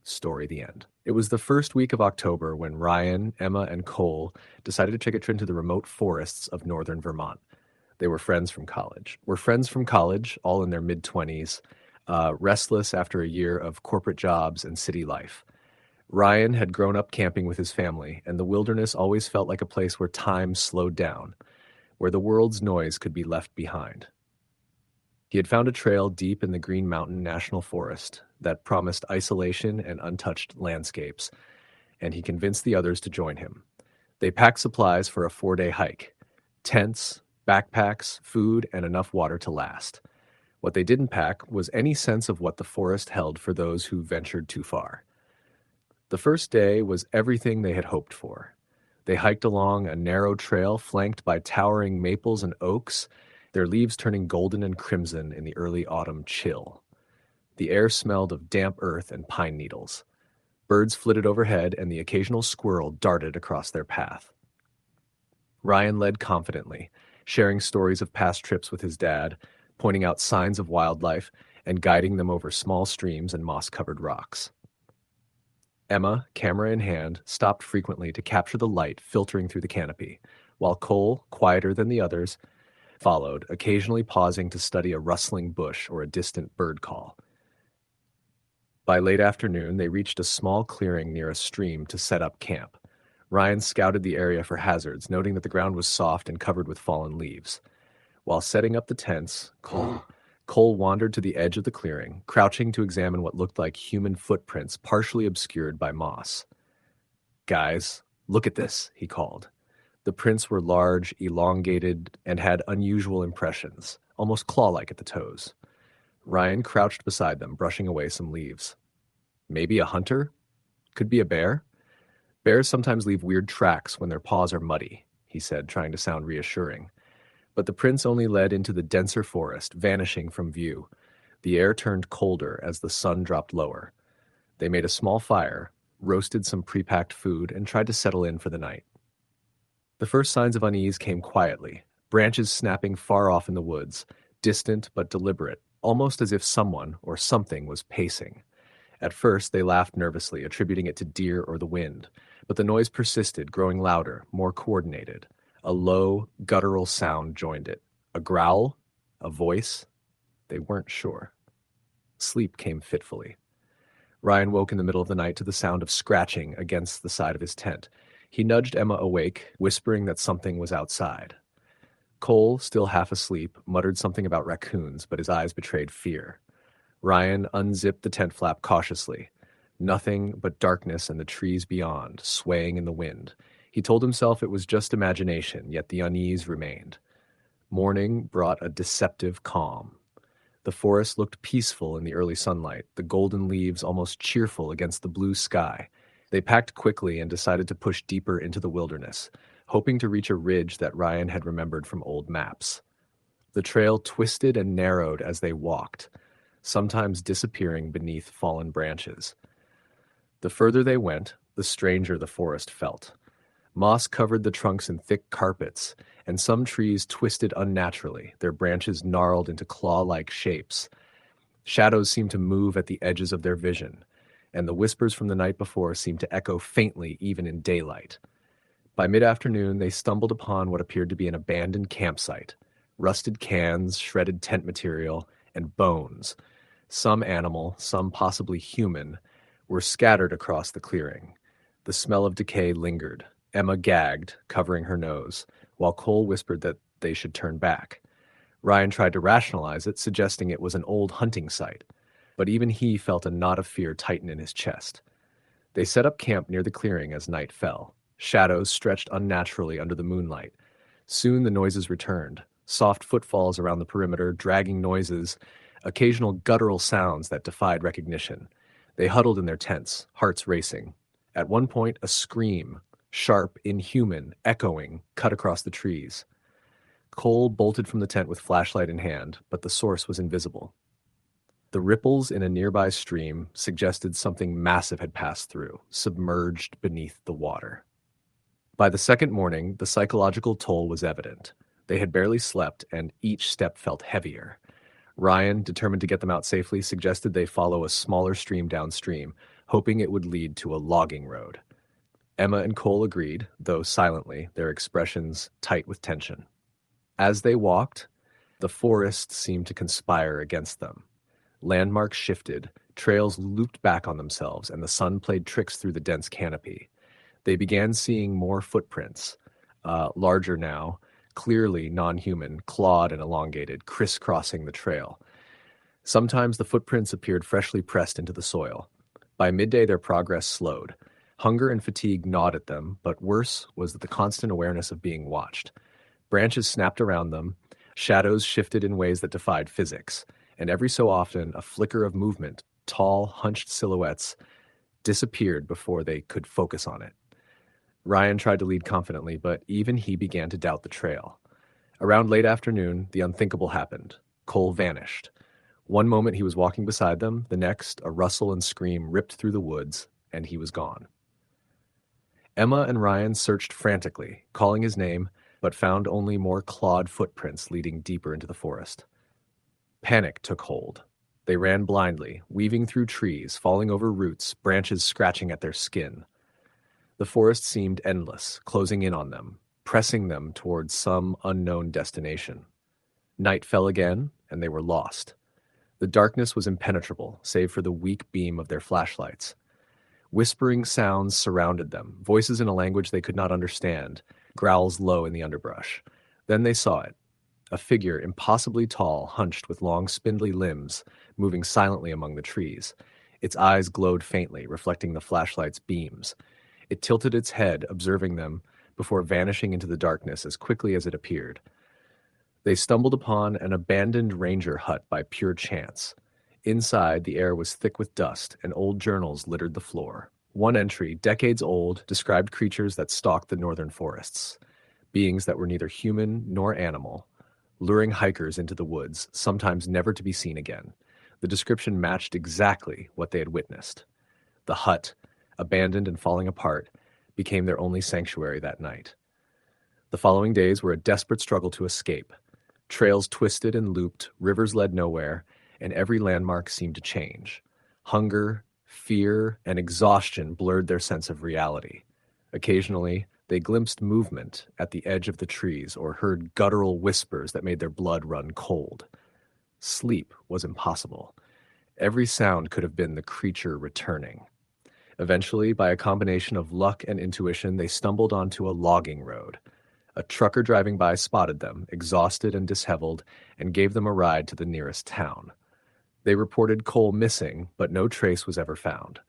Story the end. It was the first week of October when Ryan, Emma, and Cole decided to take a trip to the remote forests of northern Vermont. They were friends from college. All in their mid-20s, restless after a year of corporate jobs and city life. Ryan had grown up camping with his family, and the wilderness always felt like a place where time slowed down, where the world's noise could be left behind. He had found a trail deep in the Green Mountain National Forest that promised isolation and untouched landscapes, and he convinced the others to join him. They packed supplies for a 4-day hike: tents, backpacks, food, and enough water to last. What they didn't pack was any sense of what the forest held for those who ventured too far. The first day was everything they had hoped for. They hiked along a narrow trail flanked by towering maples and oaks, their leaves turning golden and crimson in the early autumn chill. The air smelled of damp earth and pine needles. Birds flitted overhead, and the occasional squirrel darted across their path. Ryan led confidently, sharing stories of past trips with his dad, pointing out signs of wildlife, and guiding them over small streams and moss-covered rocks. Emma, camera in hand, stopped frequently to capture the light filtering through the canopy, while Cole, quieter than the others, followed, occasionally pausing to study a rustling bush or a distant bird call. By late afternoon, they reached a small clearing near a stream to set up camp. Ryan scouted the area for hazards, noting that the ground was soft and covered with fallen leaves. While setting up the tents, Cole wandered to the edge of the clearing, crouching to examine what looked like human footprints partially obscured by moss. "Guys, look at this," he called. The prints were large, elongated, and had unusual impressions, almost claw-like at the toes. Ryan crouched beside them, brushing away some leaves. "Maybe a hunter? Could be a bear? Bears sometimes leave weird tracks when their paws are muddy," he said, trying to sound reassuring. But the prints only led into the denser forest, vanishing from view. The air turned colder as the sun dropped lower. They made a small fire, roasted some pre-packed food, and tried to settle in for the night. The first signs of unease came quietly, branches snapping far off in the woods, distant but deliberate, almost as if someone or something was pacing. At first, they laughed nervously, attributing it to deer or the wind, but the noise persisted, growing louder, more coordinated. A low, guttural sound joined it. A growl? A voice? They weren't sure. Sleep came fitfully. Ryan woke in the middle of the night to the sound of scratching against the side of his tent. He nudged Emma awake, whispering that something was outside. Cole, still half asleep, muttered something about raccoons, but his eyes betrayed fear. Ryan unzipped the tent flap cautiously. Nothing but darkness and the trees beyond, swaying in the wind. He told himself it was just imagination, yet the unease remained. Morning brought a deceptive calm. The forest looked peaceful in the early sunlight, the golden leaves almost cheerful against the blue sky. They packed quickly and decided to push deeper into the wilderness, hoping to reach a ridge that Ryan had remembered from old maps. The trail twisted and narrowed as they walked, sometimes disappearing beneath fallen branches. The further they went, the stranger the forest felt. Moss covered the trunks in thick carpets, and some trees twisted unnaturally, their branches gnarled into claw-like shapes. Shadows seemed to move at the edges of their vision, and the whispers from the night before seemed to echo faintly even in daylight. By mid-afternoon, they stumbled upon what appeared to be an abandoned campsite. Rusted cans, shredded tent material, and bones, some animal, some possibly human, were scattered across the clearing. The smell of decay lingered. Emma gagged, covering her nose, while Cole whispered that they should turn back. Ryan tried to rationalize it, suggesting it was an old hunting site, but even he felt a knot of fear tighten in his chest. They set up camp near the clearing as night fell. Shadows stretched unnaturally under the moonlight. Soon the noises returned, soft footfalls around the perimeter, dragging noises, occasional guttural sounds that defied recognition. They huddled in their tents, hearts racing. At one point, a scream, sharp, inhuman, echoing, cut across the trees. Cole bolted from the tent with flashlight in hand, but the source was invisible. The ripples in a nearby stream suggested something massive had passed through, submerged beneath the water. By the second morning, the psychological toll was evident. They had barely slept, and each step felt heavier. Ryan, determined to get them out safely, suggested they follow a smaller stream downstream, hoping it would lead to a logging road. Emma and Cole agreed, though silently, their expressions tight with tension. As they walked, the forest seemed to conspire against them. Landmarks shifted, trails looped back on themselves, and the sun played tricks through the dense canopy. They began seeing more footprints, larger now, clearly non-human, clawed and elongated, crisscrossing the trail. Sometimes the footprints appeared freshly pressed into the soil. By midday, their progress slowed. Hunger and fatigue gnawed at them, but worse was the constant awareness of being watched. Branches snapped around them, shadows shifted in ways that defied physics, and every so often a flicker of movement, tall, hunched silhouettes, disappeared before they could focus on it. Ryan tried to lead confidently, but even he began to doubt the trail. Around late afternoon, the unthinkable happened. Cole vanished. One moment he was walking beside them, the next, a rustle and scream ripped through the woods, and he was gone. Emma and Ryan searched frantically, calling his name, but found only more clawed footprints leading deeper into the forest. Panic took hold. They ran blindly, weaving through trees, falling over roots, branches scratching at their skin. The forest seemed endless, closing in on them, pressing them towards some unknown destination. Night fell again, and they were lost. The darkness was impenetrable, save for the weak beam of their flashlights. Whispering sounds surrounded them, voices in a language they could not understand, growls low in the underbrush. Then they saw it. A figure impossibly tall, hunched with long spindly limbs, moving silently among the trees. Its eyes glowed faintly, reflecting the flashlight's beams. It tilted its head, observing them, before vanishing into the darkness as quickly as it appeared. They stumbled upon an abandoned ranger hut by pure chance. Inside, the air was thick with dust, and old journals littered the floor. One entry, decades old, described creatures that stalked the northern forests. Beings that were neither human nor animal, luring hikers into the woods, sometimes never to be seen again. The description matched exactly what they had witnessed. The hut, abandoned and falling apart, became their only sanctuary that night. The following days were a desperate struggle to escape. Trails twisted and looped, rivers led nowhere, and every landmark seemed to change. Hunger, fear, and exhaustion blurred their sense of reality. Occasionally, they glimpsed movement at the edge of the trees or heard guttural whispers that made their blood run cold. Sleep was impossible. Every sound could have been the creature returning. Eventually, by a combination of luck and intuition, they stumbled onto a logging road. A trucker driving by spotted them, exhausted and disheveled, and gave them a ride to the nearest town. They reported Cole missing, but no trace was ever found.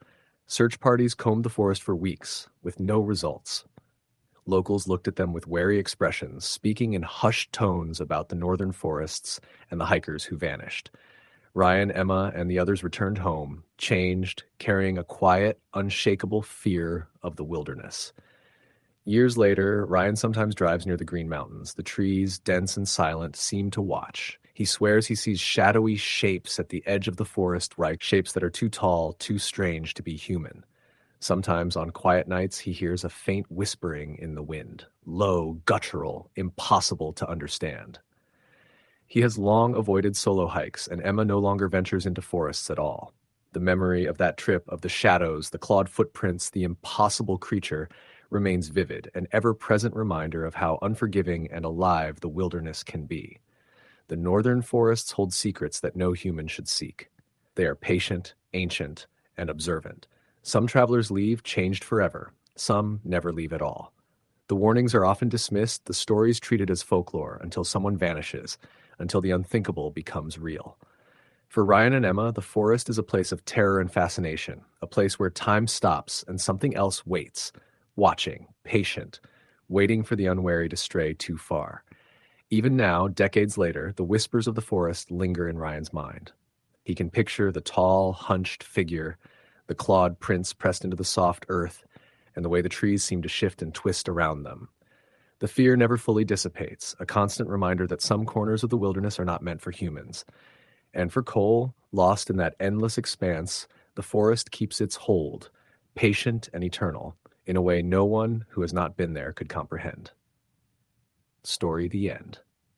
Search parties combed the forest for weeks, with no results. Locals looked at them with wary expressions, speaking in hushed tones about the northern forests and the hikers who vanished. Ryan, Emma, and the others returned home, changed, carrying a quiet, unshakable fear of the wilderness. Years later, Ryan sometimes drives near the Green Mountains. The trees, dense and silent, seem to watch. He swears he sees shadowy shapes at the edge of the forest, shapes that are too tall, too strange to be human. Sometimes on quiet nights, he hears a faint whispering in the wind, low, guttural, impossible to understand. He has long avoided solo hikes, and Emma no longer ventures into forests at all. The memory of that trip, of the shadows, the clawed footprints, the impossible creature, remains vivid, an ever-present reminder of how unforgiving and alive the wilderness can be. The northern forests hold secrets that no human should seek. They are patient, ancient, and observant. Some travelers leave changed forever. Some never leave at all. The warnings are often dismissed, the stories treated as folklore, until someone vanishes, until the unthinkable becomes real. For Ryan and Emma, the forest is a place of terror and fascination, a place where time stops and something else waits, watching, patient, waiting for the unwary to stray too far. Even now, decades later, the whispers of the forest linger in Ryan's mind. He can picture the tall, hunched figure, the clawed prints pressed into the soft earth, and the way the trees seem to shift and twist around them. The fear never fully dissipates, a constant reminder that some corners of the wilderness are not meant for humans. And for Cole, lost in that endless expanse, the forest keeps its hold, patient and eternal, in a way no one who has not been there could comprehend. Story the end.